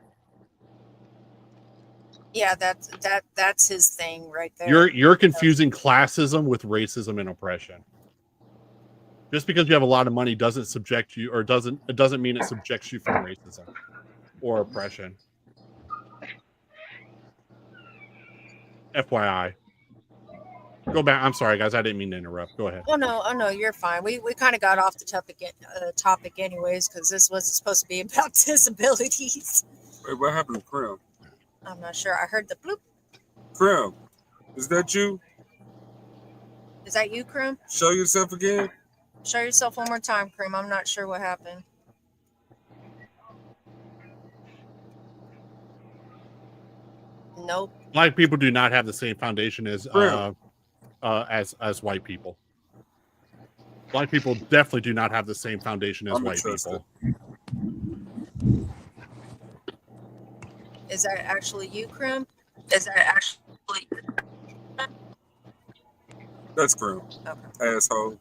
Speaker 4: Yeah, that's his thing right there.
Speaker 3: You're confusing classism with racism and oppression. Just because you have a lot of money doesn't subject you, or it doesn't mean it subjects you from racism or oppression. FYI. Go back. I'm sorry, guys. I didn't mean to interrupt. Go ahead.
Speaker 4: Oh no, you're fine. We kind of got off the topic anyways because this was supposed to be about disabilities.
Speaker 1: Wait, what happened to Krim?
Speaker 4: I'm not sure. I heard the bloop.
Speaker 1: Krim, is that you?
Speaker 4: Is that you, Krim?
Speaker 1: Show yourself again.
Speaker 4: Show yourself one more time, Krim. I'm not sure what happened. Nope.
Speaker 3: Black people do not have the same foundation as white people. Black people definitely do not have the same foundation as white people.
Speaker 4: Is that actually you, Krim?
Speaker 1: That's Krim. Okay. Asshole.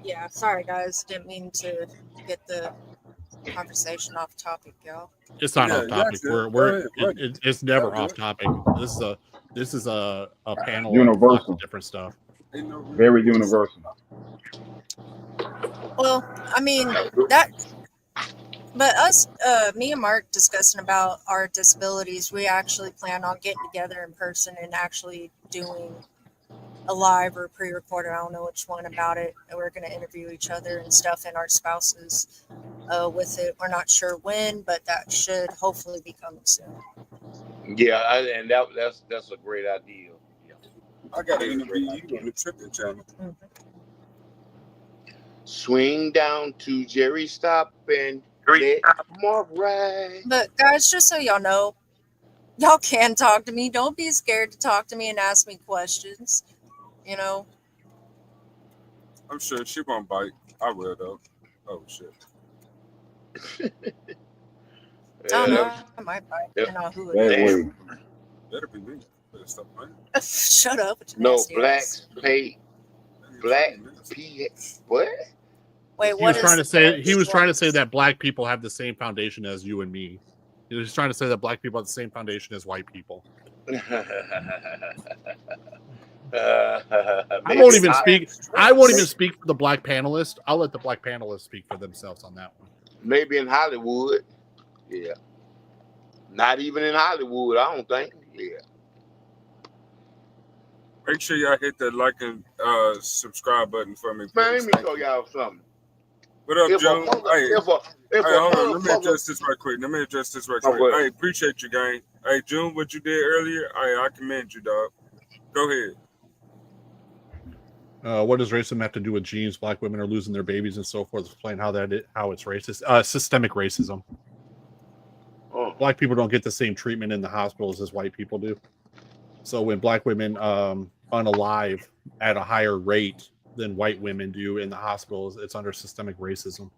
Speaker 4: Yeah, sorry guys, didn't mean to get the conversation off topic, y'all.
Speaker 3: It's not off topic. It's never off topic. This is a panel
Speaker 5: universal
Speaker 3: of different stuff.
Speaker 5: Very universal.
Speaker 4: Well, I mean that, but us, me and Mark discussing about our disabilities, we actually plan on getting together in person and actually doing a live or pre-recorded, I don't know which one, about it. And we're going to interview each other and stuff and our spouses with it. We're not sure when, but that should hopefully be coming soon.
Speaker 2: Yeah, and that's a great idea. Yeah.
Speaker 1: I got to interview you on the Tripping channel.
Speaker 4: Mm-hmm.
Speaker 2: Swing down to Jerry Stop and let Mark ride.
Speaker 4: But guys, just so y'all know, y'all can talk to me. Don't be scared to talk to me and ask me questions. You know,
Speaker 1: I'm sure she won't bite. I will though. Oh shit.
Speaker 4: I don't know. I might bite.
Speaker 2: Yep.
Speaker 4: I don't know who it is.
Speaker 1: Better be me. Better stop playing.
Speaker 4: Shut up.
Speaker 2: No, blacks pay. Black P. What?
Speaker 4: Wait,
Speaker 3: he was trying to say that black people have the same foundation as you and me. He was trying to say that black people have the same foundation as white people. I won't even speak for the black panelists. I'll let the black panelists speak for themselves on that one.
Speaker 2: Maybe in Hollywood. Yeah. Not even in Hollywood, I don't think. Yeah.
Speaker 1: Make sure y'all hit that like and subscribe button for me.
Speaker 2: Man, let me show y'all something.
Speaker 1: What up, Joe? Hold on. Let me address this right quick. I appreciate you, gang. Hey, June, what you did earlier, I commend you, dog. Go ahead.
Speaker 3: What does racism have to do with genes? Black women are losing their babies and so forth. Explain how it's racist. Systemic racism.
Speaker 2: Oh.
Speaker 3: Black people don't get the same treatment in the hospitals as white people do. So when black women unalive at a higher rate than white women do in the hospitals, it's under systemic racism.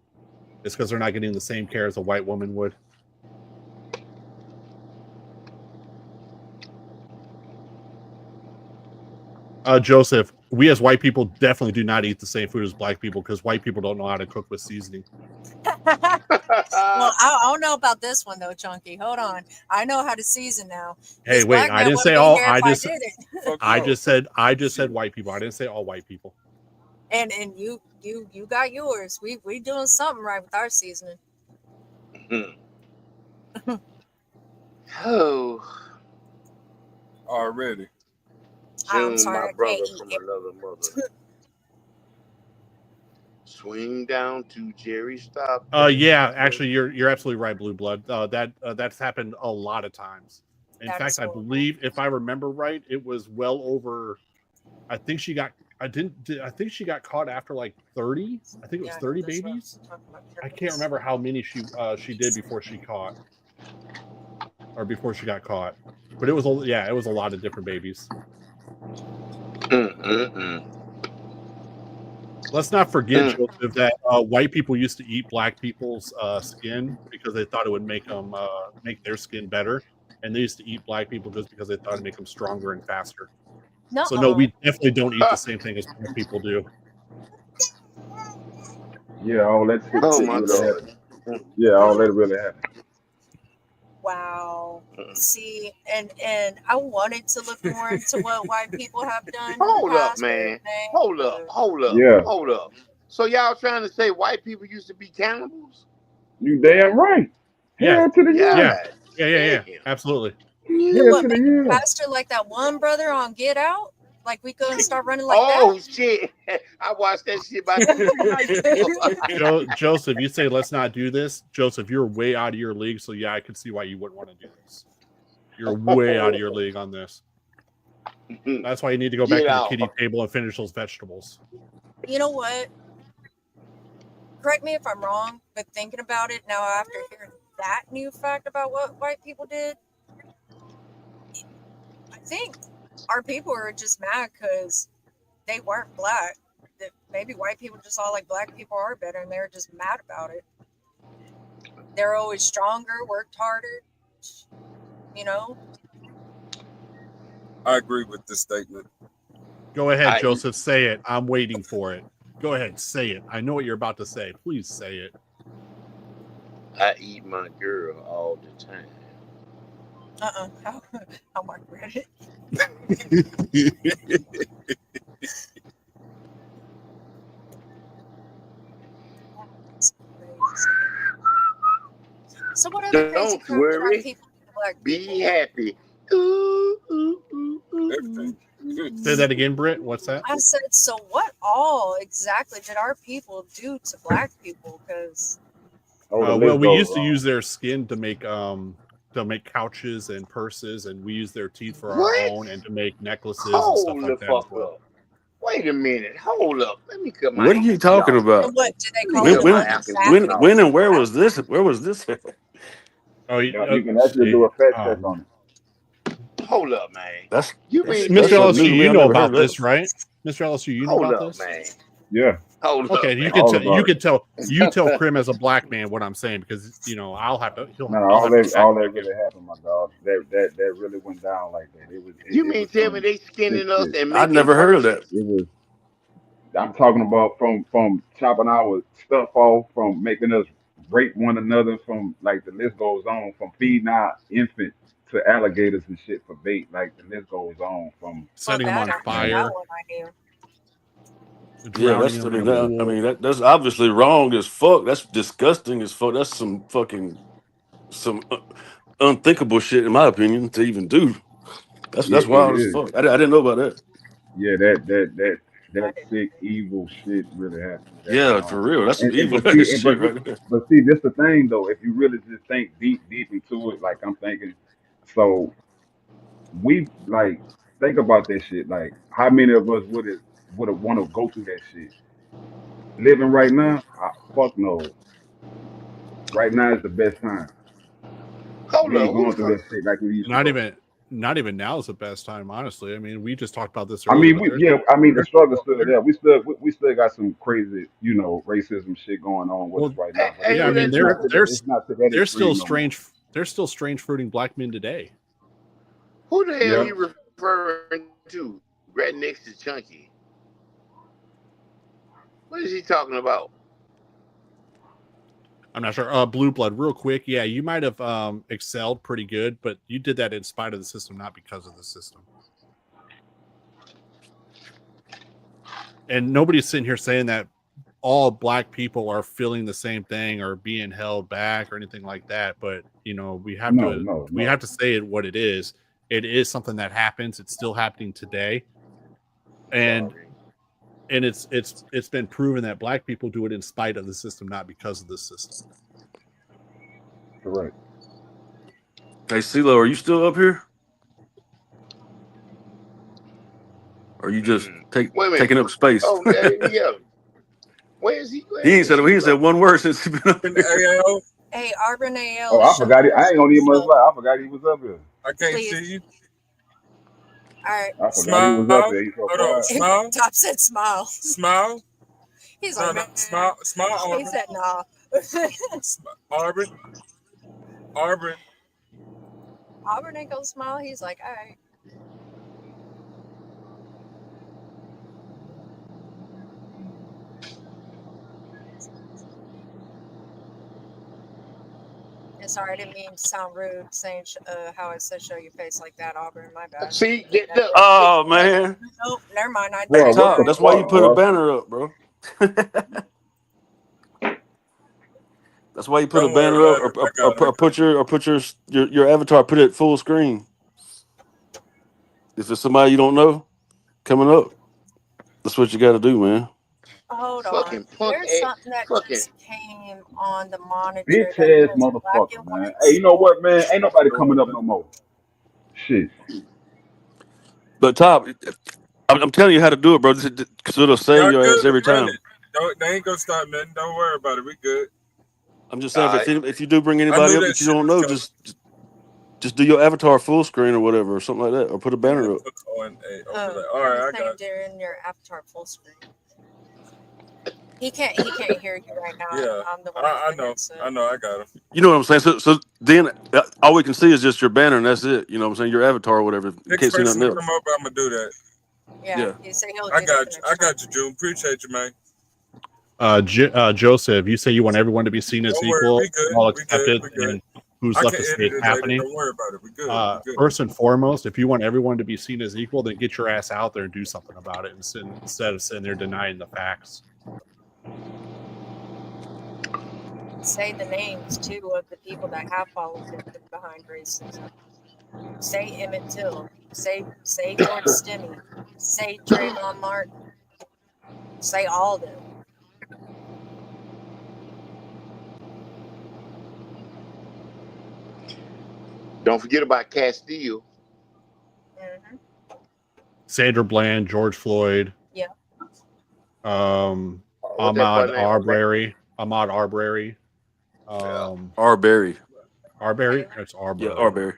Speaker 3: It's because they're not getting the same care as a white woman would. Joseph, we as white people definitely do not eat the same food as black people because white people don't know how to cook with seasoning.
Speaker 4: Well, I don't know about this one though, Chunky. Hold on, I know how to season now.
Speaker 3: Hey, wait, I didn't say all. I just said white people. I didn't say all white people.
Speaker 4: And you got yours. We doing something right with our seasoning.
Speaker 2: Oh,
Speaker 1: already.
Speaker 2: June, my brother from another mother. Swing down to Jerry Stop.
Speaker 3: Yeah, actually, you're absolutely right, Blue Blood. That's happened a lot of times. In fact, I believe, if I remember right, it was well over. I think she got caught after like 30. I think it was 30 babies. I can't remember how many she did before she got caught. But it was a lot of different babies. Let's not forget, Joseph, that white people used to eat black people's skin because they thought it would make their skin better, and they used to eat black people just because they thought it'd make them stronger and faster. So no, we definitely don't eat the same thing as black people do.
Speaker 5: Yeah, all that shit.
Speaker 2: Oh my God.
Speaker 5: Yeah, all that really happened.
Speaker 4: Wow. See, and I wanted to look more into what white people have done.
Speaker 2: Hold up, man. Hold up.
Speaker 5: Yeah.
Speaker 2: Hold up. So y'all trying to say white people used to be cannibals?
Speaker 5: You damn right.
Speaker 3: Yeah.
Speaker 5: Hell to the
Speaker 3: Yeah. Absolutely.
Speaker 4: What, make it faster like that one brother on Get Out? Like we couldn't start running like that?
Speaker 2: Oh shit. I watched that shit by
Speaker 3: Joseph, you say let's not do this. Joseph, you're way out of your league, so yeah, I can see why you wouldn't want to do this. You're way out of your league on this. That's why you need to go back to the kiddie table and finish those vegetables.
Speaker 4: You know what? Correct me if I'm wrong, but thinking about it now after hearing that new fact about what white people did, I think our people are just mad because they weren't black. That maybe white people just saw like black people are better and they're just mad about it. They're always stronger, worked harder, you know?
Speaker 1: I agree with this statement.
Speaker 3: Go ahead, Joseph. Say it. I'm waiting for it. Go ahead. Say it. I know what you're about to say. Please say it.
Speaker 2: I eat my girl all the time.
Speaker 4: How Mark read it. So what other crazy crap did our people do to black people?
Speaker 2: Be happy.
Speaker 3: Say that again, Britt. What's that?
Speaker 4: I said, so what all exactly did our people do to black people? Because
Speaker 3: well, we used to use their skin to make couches and purses, and we use their teeth for our own and to make necklaces and stuff like that as well.
Speaker 2: Wait a minute. Hold up. Let me cut my.
Speaker 6: What are you talking about?
Speaker 4: And what do they call it?
Speaker 6: When and where was this? Where was this?
Speaker 3: Oh,
Speaker 5: you can actually do a fact check on it.
Speaker 2: Hold up, man.
Speaker 6: That's
Speaker 3: Mr. LSU. You know about this, right? Mr. LSU, you know about this?
Speaker 2: Man.
Speaker 5: Yeah.
Speaker 3: Okay, you can tell Krim as a black man what I'm saying, because I'll have to.
Speaker 5: All that really happened, my dog. That really went down like that.
Speaker 2: Tell me they skinning us and
Speaker 6: I'd never heard of that.
Speaker 5: It was. I'm talking about from chopping our stuff off, from making us rape one another, from like the list goes on, from feeding our infants to alligators and shit for bait. Like the list goes on, from
Speaker 3: setting them on fire.
Speaker 6: Yeah, that's obviously wrong as fuck. That's disgusting as fuck. That's some unthinkable shit, in my opinion, to even do. That's wild as fuck. I didn't know about that.
Speaker 5: Yeah, that sick, evil shit really happened.
Speaker 6: For real. That's some evil shit right there.
Speaker 5: But see, this the thing though. If you really just think deep into it, like I'm thinking, so we like think about that shit. Like, how many of us would have want to go through that shit? Living right now, fuck no. Right now is the best time. We ain't going through that shit like we used to.
Speaker 3: Not even now is the best time, honestly. I mean, we just talked about this
Speaker 5: earlier.
Speaker 3: The
Speaker 5: struggle's still there. We still got some crazy, racism shit going on with us right now. But
Speaker 3: I mean, there's still strange. There's still strange fruiting black men today.
Speaker 2: Who the hell are you referring to? Right next to Chunky. What is he talking about?
Speaker 3: I'm not sure. Blue Blood, real quick. Yeah, you might have excelled pretty good, but you did that in spite of the system, not because of the system. And nobody's sitting here saying that all black people are feeling the same thing or being held back or anything like that. But we have to say it what it is. It is something that happens. It's still happening today, and it's been proven that black people do it in spite of the system, not because of the system.
Speaker 5: Correct.
Speaker 6: Hey, CeeLo, are you still up here? Or are you just taking up space?
Speaker 2: Oh, yeah. Where is he?
Speaker 6: He ain't said one word since he's been up here.
Speaker 4: Hey, Arbor AL.
Speaker 5: Oh, I forgot it. I ain't gonna even much lie. I forgot he was up here.
Speaker 1: I can't see you.
Speaker 4: All right.
Speaker 5: I forgot he was up there.
Speaker 1: Hold on. Smile.
Speaker 4: Top said smile.
Speaker 1: Smile.
Speaker 4: He's like,
Speaker 1: no, smile. Arbor.
Speaker 4: He said nah.
Speaker 1: Arbor
Speaker 4: ain't gonna smile. He's like, all right. Sorry, I didn't mean to sound rude saying how I said show your face like that, Auburn. My bad.
Speaker 2: See,
Speaker 6: oh man.
Speaker 4: Nope, never mind.
Speaker 6: That's why you put a banner up, bro. That's why you put a banner up, or put your avatar, put it full screen. If it's somebody you don't know coming up, that's what you got to do, man.
Speaker 4: Hold on. There's something that just came on the monitor.
Speaker 5: Bitch ass motherfucker, man. Hey, you know what, man? Ain't nobody coming up no more. Shit.
Speaker 6: But Top, I'm telling you how to do it, bro. Because it'll save
Speaker 1: Y'all
Speaker 6: your ass
Speaker 1: good?
Speaker 6: every
Speaker 1: Run
Speaker 6: time.
Speaker 1: it. They ain't gonna stop nothing. Don't worry about it. We good.
Speaker 6: I'm just saying, if you do bring
Speaker 1: I
Speaker 6: anybody
Speaker 1: knew
Speaker 6: up
Speaker 1: that
Speaker 6: that you
Speaker 1: shit
Speaker 6: don't
Speaker 1: was
Speaker 6: know,
Speaker 1: coming.
Speaker 6: just do your avatar full screen or whatever, or something like that, or put a banner up.
Speaker 1: Put on a overlay. All right, I got it.
Speaker 4: Doing your avatar full screen. He can't hear you right now.
Speaker 1: Yeah,
Speaker 4: I'm the one
Speaker 1: I know. I know. I got him.
Speaker 6: You know what I'm saying? So then all we can see is just your banner, and that's it. You know what I'm saying? Your avatar or whatever. You
Speaker 1: Next
Speaker 6: can't see
Speaker 1: person
Speaker 6: nothing
Speaker 1: to
Speaker 6: else.
Speaker 1: come up, I'm gonna do that.
Speaker 4: Yeah. He said he'll do
Speaker 1: I got you. I got you, June. Appreciate you, man.
Speaker 3: Joseph, you say you want everyone to be seen as
Speaker 1: Don't worry.
Speaker 3: equal,
Speaker 1: We good.
Speaker 3: all
Speaker 1: We
Speaker 3: accepted,
Speaker 1: good. We good.
Speaker 3: and who's
Speaker 1: I
Speaker 3: left
Speaker 1: can
Speaker 3: to
Speaker 1: edit
Speaker 3: stay
Speaker 1: it
Speaker 3: happening.
Speaker 1: later. Don't worry about it. We good. We good.
Speaker 3: First and foremost, if you want everyone to be seen as equal, then get your ass out there and do something about it instead of sitting there denying the facts.
Speaker 4: Say the names too of the people that have followed behind racism. Say Emmett Till. Say George Stimmy. Say Trayvon Martin. Say all of them.
Speaker 2: Don't forget about Castile.
Speaker 4: Mm-hmm.
Speaker 3: Sandra Bland, George Floyd.
Speaker 4: Yeah.
Speaker 3: Ahmaud
Speaker 2: Arbery.
Speaker 3: Arbery.
Speaker 6: Arbery.
Speaker 3: Arbery? It's Arbery.
Speaker 6: Yeah, Arbery.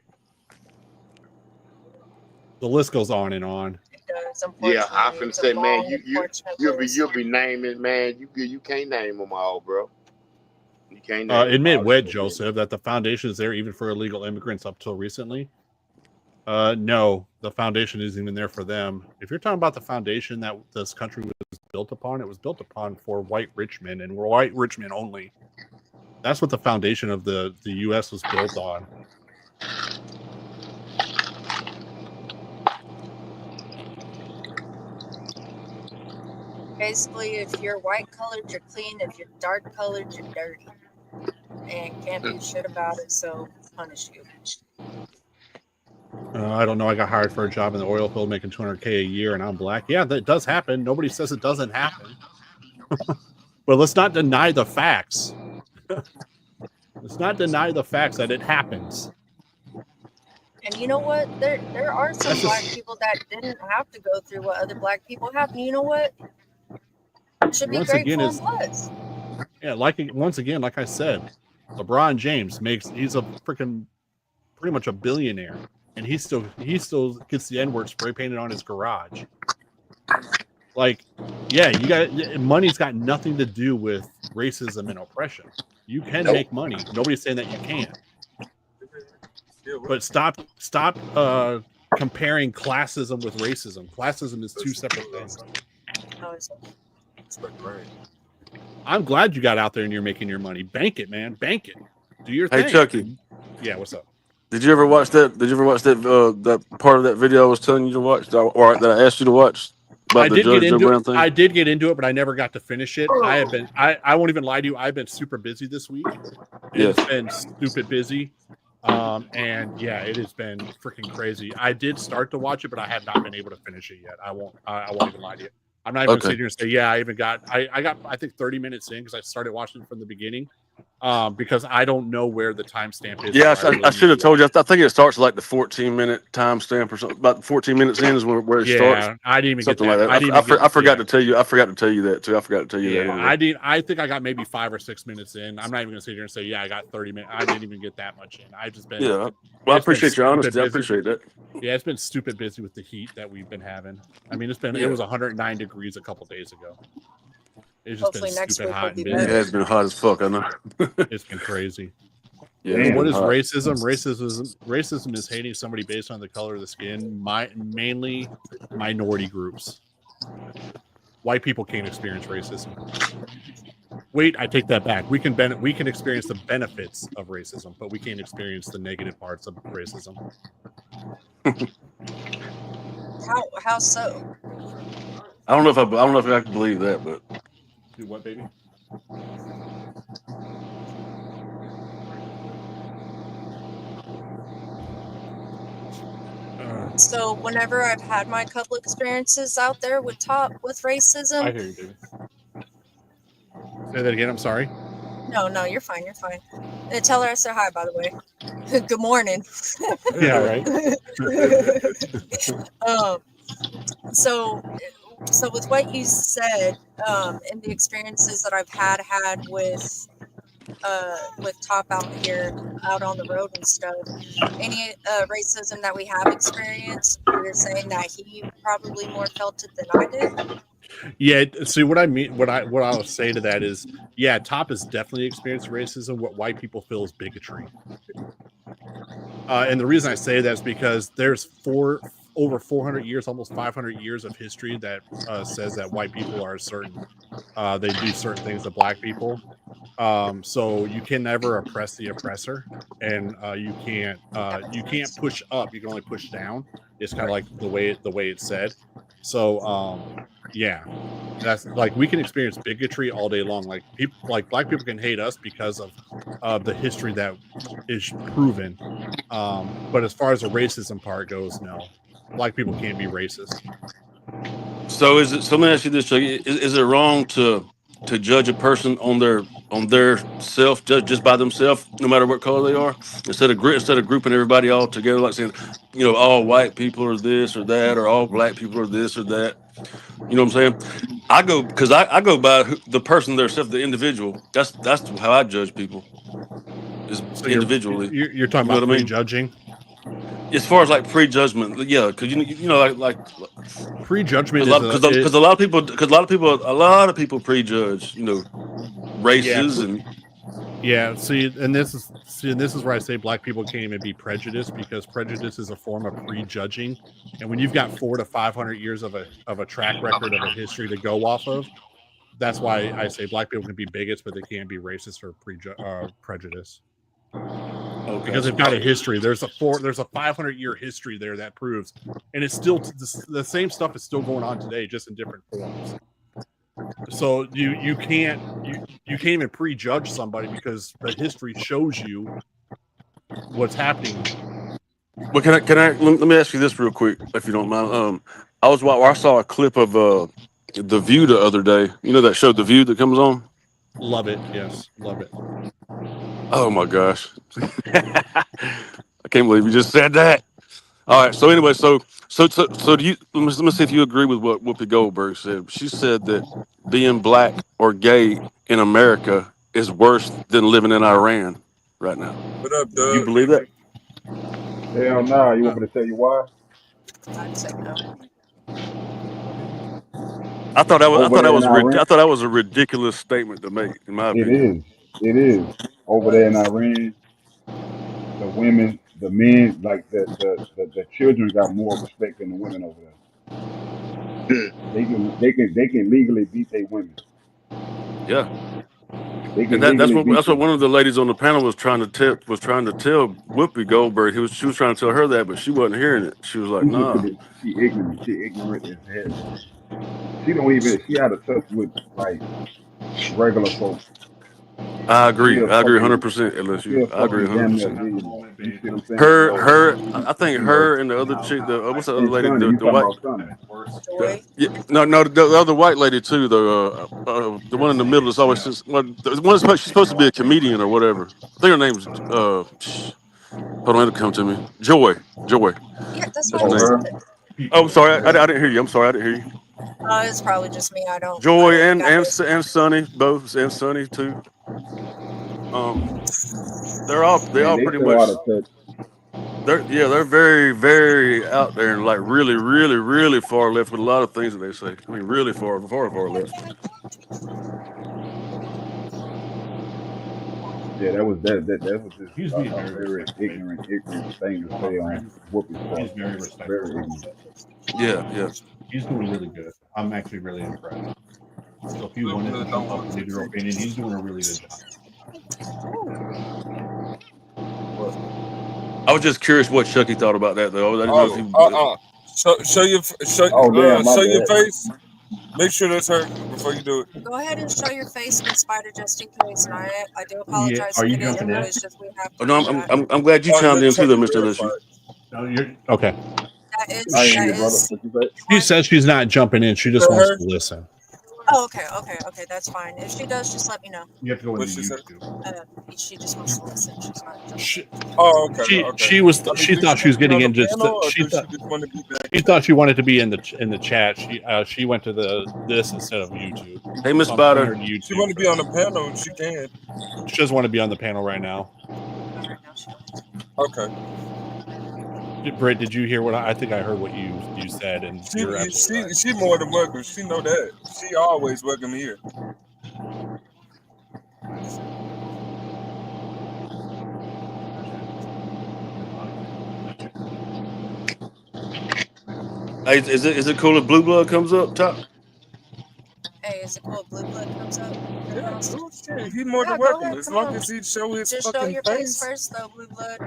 Speaker 3: The list goes on and on.
Speaker 4: It does,
Speaker 2: yeah, I
Speaker 4: unfortunately.
Speaker 2: finna say, man, you'll be
Speaker 4: list.
Speaker 2: naming, man. You can't name them all, bro. You can't name them
Speaker 3: Admit
Speaker 2: all.
Speaker 3: what, Joseph, that the foundation is there even for illegal immigrants up till recently? No, the foundation isn't even there for them. If you're talking about the foundation that this country was built upon, it was built upon for white rich men and white rich men only. That's what the foundation of the U.S. was built on.
Speaker 4: Basically, if you're white colored, you're clean. If you're dark colored, you're dirty. And can't do shit about it, so punish you.
Speaker 3: I don't know. I got hired for a job in the oil field making $200K a year and I'm black. Yeah, that does happen. Nobody says it doesn't happen. But let's not deny the facts. Let's not deny the facts that it happens.
Speaker 4: And you know what? There are some black people that didn't have to go through what other black people have. And you know what? Should be grateful and blessed.
Speaker 3: Yeah, once again, like I said, LeBron James he's a freaking pretty much a billionaire, and he still gets the N-word spray painted on his garage. Like, yeah, money's got nothing to do with racism and oppression. You can make money. Nobody's saying that you can't. But stop comparing classism with racism. Classism is two separate things. I'm glad you got out there and you're making your money. Bank it, man. Bank it. Do your thing.
Speaker 6: Hey, Chucky.
Speaker 3: Yeah, what's up?
Speaker 6: Did you ever watch that? That part of that video I was telling you to watch, or that I asked you to watch about the Judge Joe Brown thing?
Speaker 3: I did get into it, but I never got to finish it. I won't even lie to you. I've been super busy this week. It's been stupid busy. And yeah, it has been freaking crazy. I did start to watch it, but I have not been able to finish it yet. I won't even lie to you. I'm not even gonna sit here and say, yeah, I got I think 30 minutes in because I started watching it from the beginning. Because I don't know where the timestamp is.
Speaker 6: Yeah, I should have told you. I think it starts like the 14-minute timestamp or something. About 14 minutes in is where it starts.
Speaker 3: Yeah, I didn't even
Speaker 6: something
Speaker 3: get that.
Speaker 6: like that. I forgot to tell you. I forgot to tell you that too. I forgot to tell you that. Earlier.
Speaker 3: I think I got maybe 5 or 6 minutes in. I'm not even gonna sit here and say, yeah, I got 30 minutes. I didn't even get that much in. I've just been.
Speaker 6: Yeah. Well, I appreciate your honesty. I appreciate that.
Speaker 3: Yeah, it's been stupid busy with the heat that we've been having. I mean, it was 109 degrees a couple days ago. It's just
Speaker 4: Hopefully
Speaker 3: been stupid hot and busy.
Speaker 6: Yeah, it's been hot as fuck. I know.
Speaker 3: It's been crazy.
Speaker 6: Yeah.
Speaker 3: What is racism? Racism is hating somebody based on the color of the skin. Mainly minority groups. White people can't experience racism. Wait, I take that back. We can experience the benefits of racism, but we can't experience the negative parts of racism.
Speaker 4: How so?
Speaker 6: I don't know if I can believe that, but
Speaker 3: do what, baby?
Speaker 4: So whenever I've had my couple experiences out there with racism.
Speaker 3: I hear you, baby. Say that again. I'm sorry.
Speaker 4: No, you're fine. You're fine. Tell her I said hi, by the way. Good morning.
Speaker 3: Yeah, right.
Speaker 4: So with what you said, and the experiences that I've had with Top out here, out on the road and stuff, any racism that we have experienced, you're saying that he probably more felt it than I did.
Speaker 3: Yeah, see what I mean, what I would say to that is, yeah, Top has definitely experienced racism. What white people feel is bigotry. And the reason I say that is because there's over 400 years, almost 500 years of history that says that white people are certain, they do certain things to black people. So you can never oppress the oppressor, and you can't push up. You can only push down. It's kind of like the way it's said. So yeah, that's like, we can experience bigotry all day long. Like people, like black people can hate us because of the history that is proven. But as far as the racism part goes, no, black people can't be racist.
Speaker 6: So is it? So let me ask you this: is it wrong to judge a person on their self, just by themselves, no matter what color they are, instead of grouping everybody all together, like saying, all white people are this or that, or all black people are this or that? You know what I'm saying? I go by the person themselves, the individual. That's how I judge people. Is
Speaker 3: So
Speaker 6: individually.
Speaker 3: You're talking about prejudging.
Speaker 6: As far as like prejudgment, yeah, because like
Speaker 3: prejudgment
Speaker 6: because a lot of people prejudge, races and
Speaker 3: yeah. See, and this is where I say black people can't even be prejudiced, because prejudice is a form of prejudging, and when you've got 400 to 500 years of a track record of a history to go off of, that's why I say black people can be bigots, but they can't be racist or prejudice. Okay. Because they've got a history. There's a 500-year history there that proves, and it's still the same stuff is still going on today, just in different forms. So you can't even prejudge somebody, because the history shows you what's happening.
Speaker 6: Well, let me ask you this real quick, if you don't mind. I saw a clip of The View the other day. You know that show, The View, that comes on?
Speaker 3: Love it. Yes, love it.
Speaker 6: Oh my gosh. I can't believe you just said that. All right. So anyway, so do you, let me see if you agree with what Whoopi Goldberg said. She said that being black or gay in America is worse than living in Iran right now.
Speaker 1: What up,
Speaker 6: Do you
Speaker 1: Doug?
Speaker 6: believe that?
Speaker 5: Hell nah. You want me to tell you why?
Speaker 4: I'd say no.
Speaker 6: I thought that was a ridiculous statement to make, in my opinion.
Speaker 5: It is. Over there in Iran, the women, the men, like the children got more respect than the women over there. They can legally beat their women.
Speaker 6: Yeah.
Speaker 5: They can
Speaker 6: And that's
Speaker 5: legally beat
Speaker 6: what
Speaker 5: them.
Speaker 6: one of the ladies on the panel was trying to tell Whoopi Goldberg. She was trying to tell her that, but she wasn't hearing it. She was like, "Nah."
Speaker 5: She ignorant. She ignorant as hell. She out of touch with like regular folks.
Speaker 6: I agree.
Speaker 5: She a
Speaker 6: I agree
Speaker 5: fucking
Speaker 6: 100%.
Speaker 5: She a
Speaker 6: I agree
Speaker 5: fucking damn near
Speaker 6: 100%.
Speaker 5: billionaire. You see what I'm saying?
Speaker 6: I think her and the other chick, what's the other
Speaker 5: And
Speaker 6: lady,
Speaker 5: Sonny, you
Speaker 6: the
Speaker 5: talking
Speaker 6: white,
Speaker 5: about Sonny.
Speaker 6: no, the other white lady too, the one in the middle is always she's supposed to be a comedian or whatever. I think her name's hold on, it'll come to me. Joy.
Speaker 4: Yeah, that's
Speaker 6: That's
Speaker 4: what
Speaker 6: her
Speaker 4: I
Speaker 6: name.
Speaker 4: said.
Speaker 6: Oh, I'm sorry, I didn't hear you. I'm sorry, I didn't hear you.
Speaker 4: It's probably just me. I don't.
Speaker 6: Joy
Speaker 4: I
Speaker 6: and Sonny, both, and Sonny too. They're all
Speaker 5: Man, they
Speaker 6: pretty
Speaker 5: so
Speaker 6: much.
Speaker 5: out of touch.
Speaker 6: They're very, very out there and like really, really, really far left with a lot of things that they say. I mean, really far left.
Speaker 5: Yeah, that was just a very ignorant thing to say on Whoopi's part.
Speaker 3: He's very respectful.
Speaker 5: Very ignorant.
Speaker 6: Yeah.
Speaker 3: He's doing really good. I'm actually really impressed. So if you wanted to jump up and give your opinion, he's doing a really good job.
Speaker 6: I was just curious what Chucky thought about that, though. I didn't know if he.
Speaker 1: Show your face. Make sure that's her before you do it.
Speaker 4: Go ahead and show your face, Miss Spider, just in case. And I do apologize
Speaker 3: Are
Speaker 4: if
Speaker 3: you
Speaker 4: it is.
Speaker 3: jumping in?
Speaker 4: It's just we have to.
Speaker 6: No, I'm glad you chimed in too, though, Mr.LSU.
Speaker 3: No, you're okay.
Speaker 4: That is.
Speaker 3: She says she's not jumping in. She just wants to listen.
Speaker 4: Oh, okay. That's fine. If she does, just let me know.
Speaker 3: You have to go
Speaker 1: What
Speaker 3: into
Speaker 1: she said?
Speaker 3: YouTube.
Speaker 4: She just wants to listen. She's not jumping.
Speaker 3: She,
Speaker 1: Oh, okay.
Speaker 3: she,
Speaker 1: Okay.
Speaker 3: she was.
Speaker 1: I mean,
Speaker 3: She
Speaker 1: do
Speaker 3: thought she was
Speaker 1: want to be
Speaker 3: getting
Speaker 1: on the
Speaker 3: into.
Speaker 1: panel, or
Speaker 3: She
Speaker 1: does
Speaker 3: thought.
Speaker 1: she just want to be back?
Speaker 3: She thought she wanted to be in the chat. She went to this instead of YouTube.
Speaker 6: Hey, Miss
Speaker 3: So I'm putting her
Speaker 6: Spider.
Speaker 3: to
Speaker 1: She
Speaker 3: YouTube.
Speaker 1: want to be on the panel. She can.
Speaker 3: She doesn't want to be on the panel right now.
Speaker 4: Not right now. She don't.
Speaker 1: Okay.
Speaker 3: Britt, did you hear what I think? I heard what you said, and you're absolutely right.
Speaker 1: She more than welcome. She know that. She always welcome here.
Speaker 6: Hey, is it cool if Blue Blood comes up top?
Speaker 4: Hey, is it cool if Blue Blood comes up?
Speaker 1: Yeah, oh, shit. He more
Speaker 4: Yeah,
Speaker 1: than
Speaker 4: go
Speaker 1: welcome.
Speaker 4: ahead,
Speaker 1: As
Speaker 4: come
Speaker 1: long
Speaker 4: on.
Speaker 1: as he show his
Speaker 4: Just show
Speaker 1: fucking
Speaker 4: your face first, though, Blue Blood.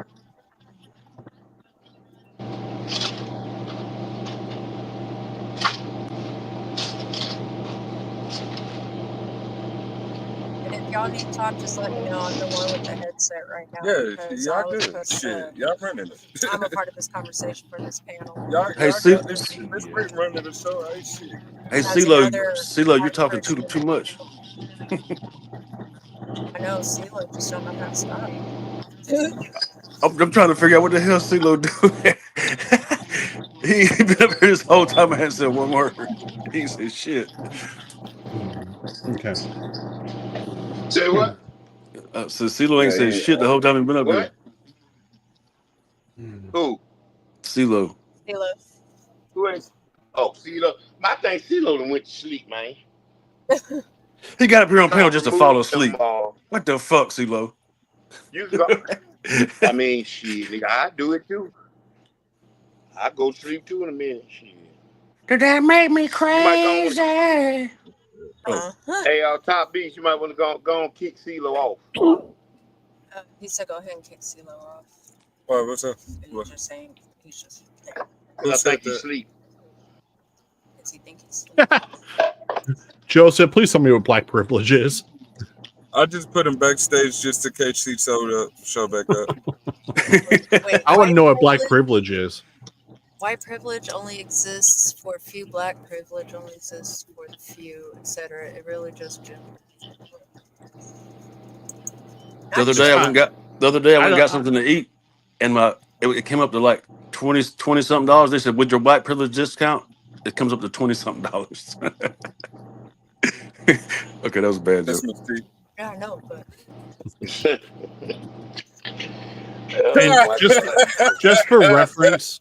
Speaker 4: And if y'all need to talk, just let me know. I'm the one with the headset right now.
Speaker 1: Yeah,
Speaker 4: because
Speaker 1: y'all
Speaker 4: I was
Speaker 1: good.
Speaker 4: put,
Speaker 1: Shit, y'all running it.
Speaker 4: I'm a part of this conversation for this panel.
Speaker 1: Y'all
Speaker 6: Hey,
Speaker 1: got
Speaker 6: see,
Speaker 1: this Britt running the show. Hey, shit.
Speaker 6: hey,
Speaker 4: As
Speaker 6: CeeLo,
Speaker 4: another
Speaker 6: CeeLo, you're
Speaker 4: white
Speaker 6: talking
Speaker 4: person.
Speaker 6: too much.
Speaker 4: I know, CeeLo just don't know how to stop.
Speaker 6: I'm trying to figure out what the hell CeeLo doing. He been up here this whole time. I hadn't said one word. He said shit.
Speaker 3: Okay.
Speaker 2: Say what?
Speaker 6: So CeeLo ain't
Speaker 5: Yeah,
Speaker 6: said
Speaker 5: yeah.
Speaker 6: shit the whole time he been up
Speaker 2: What?
Speaker 6: here.
Speaker 2: Who?
Speaker 6: CeeLo.
Speaker 4: CeeLo.
Speaker 2: Who ain't? Oh, CeeLo. My thing, CeeLo done went to sleep, man.
Speaker 6: He got up here on panel
Speaker 2: Don't
Speaker 6: just to
Speaker 2: remove
Speaker 6: fall
Speaker 2: them.
Speaker 6: asleep. What the fuck, CeeLo?
Speaker 2: You can go. I mean, shit, nigga, I do it too. I go to sleep too in a minute. Shit.
Speaker 6: Did that make me
Speaker 2: You might go on.
Speaker 6: crazy?
Speaker 4: Uh-huh.
Speaker 2: Hey, Top Beast, you might want to go and kick CeeLo off.
Speaker 4: He said go ahead and kick CeeLo off.
Speaker 1: What, what's up?
Speaker 4: He's just saying, he's just
Speaker 1: Who
Speaker 2: I
Speaker 1: said
Speaker 2: think he
Speaker 1: that?
Speaker 2: sleep.
Speaker 4: because he thinks he's sleeping.
Speaker 3: Joseph, please tell me what black privilege is.
Speaker 1: I just put him backstage just in case he show back up.
Speaker 4: Wait,
Speaker 3: I want to
Speaker 4: white
Speaker 3: know what black
Speaker 4: privilege?
Speaker 3: privilege is.
Speaker 4: White privilege only exists for a few. Black privilege only exists for the few, etc. It really just
Speaker 6: The other day I went and got something to eat, and it came up to like 20 something dollars. They said with your white privilege discount, it comes up to 20 something dollars. Okay, that was a bad
Speaker 1: That's
Speaker 6: joke.
Speaker 1: my Steve.
Speaker 4: Yeah, I know, but
Speaker 3: And just for reference,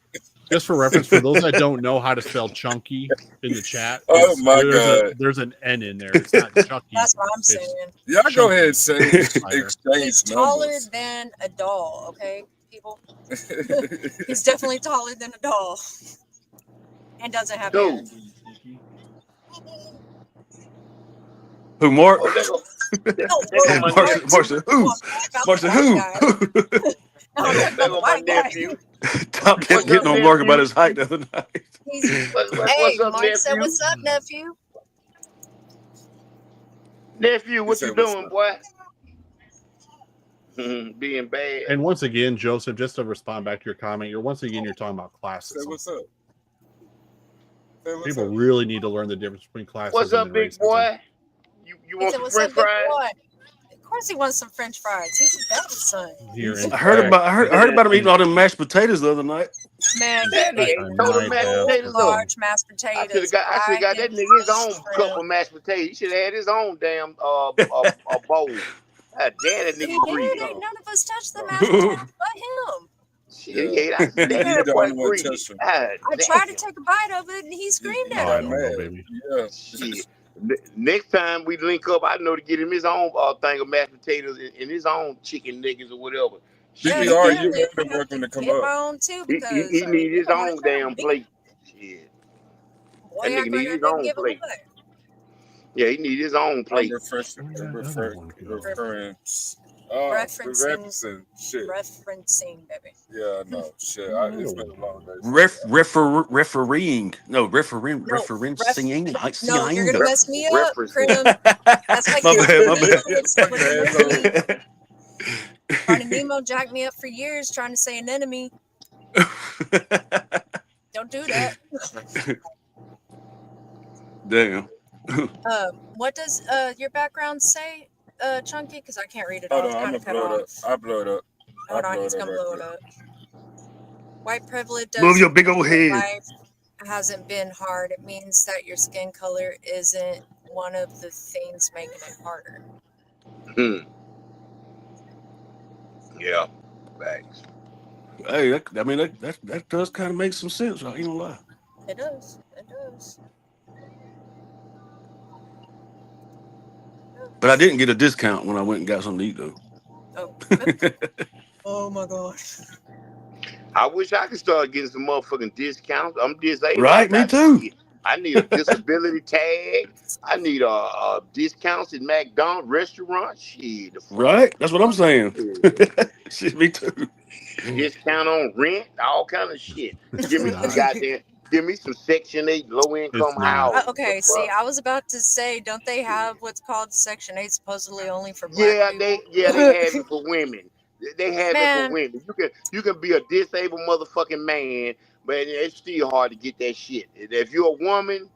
Speaker 3: for those that don't know how to spell chunky in the chat,
Speaker 1: Oh my God.
Speaker 3: there's an N in there. It's not Chucky.
Speaker 4: that's what I'm
Speaker 3: It's
Speaker 4: saying.
Speaker 1: Y'all go ahead and say
Speaker 4: He's
Speaker 1: exchange
Speaker 4: taller
Speaker 1: numbers.
Speaker 4: than a doll, okay, people? He's definitely taller than a doll. And doesn't have hair.
Speaker 2: Dude.
Speaker 6: Who, Mark?
Speaker 2: Oh, there go my
Speaker 6: Mark said, who? Mark said, who?
Speaker 2: There go my nephew.
Speaker 6: Top kept getting on Mark about his height the other night.
Speaker 2: What's up,
Speaker 4: Mark
Speaker 2: nephew?
Speaker 4: said, what's up, nephew?
Speaker 2: Nephew, what
Speaker 1: He
Speaker 2: you
Speaker 1: said, "What's
Speaker 2: doing,
Speaker 1: up?"
Speaker 2: boy? Being bad.
Speaker 3: And once again, Joseph, just to respond back to your comment, you're talking about
Speaker 1: Say
Speaker 3: classism.
Speaker 1: what's up. Say what's
Speaker 3: People
Speaker 1: up.
Speaker 3: really need to learn the difference between classism
Speaker 2: What's up,
Speaker 3: and
Speaker 2: big
Speaker 3: racism.
Speaker 2: boy? You want
Speaker 4: He said,
Speaker 2: some
Speaker 4: what's
Speaker 2: French
Speaker 4: up, big
Speaker 2: fries?
Speaker 4: boy? Of course he wants some French fries. He's a bad son.
Speaker 6: I heard about him eating all them mashed potatoes the other night.
Speaker 4: Man,
Speaker 2: That
Speaker 4: he ate
Speaker 2: nigga told him mashed potatoes up.
Speaker 4: large mashed
Speaker 2: I
Speaker 4: potatoes.
Speaker 2: should have got that nigga his own cup of mashed potatoes. He should have had his own damn bowl. God damn, that
Speaker 4: He
Speaker 2: nigga
Speaker 4: did.
Speaker 2: greedy.
Speaker 4: Ain't none of us touched the mashed potatoes but him.
Speaker 2: Shit, he ate. I said, damn, that boy greedy.
Speaker 4: I tried to take a bite of it and he screamed at
Speaker 3: I
Speaker 4: me.
Speaker 3: don't know, baby.
Speaker 1: Yeah.
Speaker 2: Shit. Next time we link up, I know to get him his own thing of mashed potatoes and his own chicken nuggets or whatever.
Speaker 1: BBR, you more than welcome to come
Speaker 4: Get
Speaker 1: up.
Speaker 4: my own too because
Speaker 2: He need his own damn plate. Shit.
Speaker 4: Boy,
Speaker 2: That nigga need his own plate. Yeah, he need his own plate.
Speaker 4: Referencing, baby.
Speaker 1: Yeah, no, shit. It's been a long day.
Speaker 6: Refereeing. No, referencing.
Speaker 4: No, you're gonna mess me up, Krim. That's like
Speaker 6: my bad.
Speaker 4: Finding Nemo jacked me up for years trying to say anemone. Don't do that.
Speaker 6: Damn.
Speaker 4: What does your background say, Chunky? Because I can't read it. I
Speaker 1: Hold
Speaker 4: was
Speaker 1: on, I'm
Speaker 4: kind
Speaker 1: gonna
Speaker 4: of cut
Speaker 1: blow it up.
Speaker 4: off.
Speaker 1: I blow it up.
Speaker 4: Hold on,
Speaker 1: blow
Speaker 4: he's
Speaker 1: it up
Speaker 4: gonna
Speaker 1: right
Speaker 4: blow it
Speaker 1: quick.
Speaker 4: up. White privilege
Speaker 6: Move your
Speaker 4: doesn't
Speaker 6: big
Speaker 4: mean
Speaker 6: old
Speaker 4: your
Speaker 6: head.
Speaker 4: life hasn't been hard. It means that your skin color isn't one of the things making it harder.
Speaker 2: Yeah, thanks.
Speaker 6: Hey, that does kind of make some sense. I ain't gonna lie.
Speaker 4: It does. It does.
Speaker 6: But I didn't get a discount when I went and got something to eat though.
Speaker 4: Oh. Oh my gosh.
Speaker 2: I wish I could start getting some motherfucking discounts. I'm disabled. I
Speaker 6: Right, me
Speaker 2: got
Speaker 6: too.
Speaker 2: shit. I need a disability tag. I need a discounts at McDonald's restaurant. Shit, the fuck.
Speaker 6: Right, that's what I'm saying.
Speaker 2: Yeah.
Speaker 6: Shit, me too.
Speaker 2: Discount on rent, all kind of shit. Give me some
Speaker 3: Nah,
Speaker 2: goddamn. Give me some Section 8 low income
Speaker 3: it's not.
Speaker 2: housing.
Speaker 4: Okay,
Speaker 2: The
Speaker 4: see,
Speaker 2: fuck?
Speaker 4: I was about to say, don't they have what's called Section 8 supposedly only for black
Speaker 2: Yeah,
Speaker 4: people?
Speaker 2: they have it for women. They have it for
Speaker 4: Man,
Speaker 2: women. You can be a disabled motherfucking man, but it's still hard to get that shit. If you're a woman,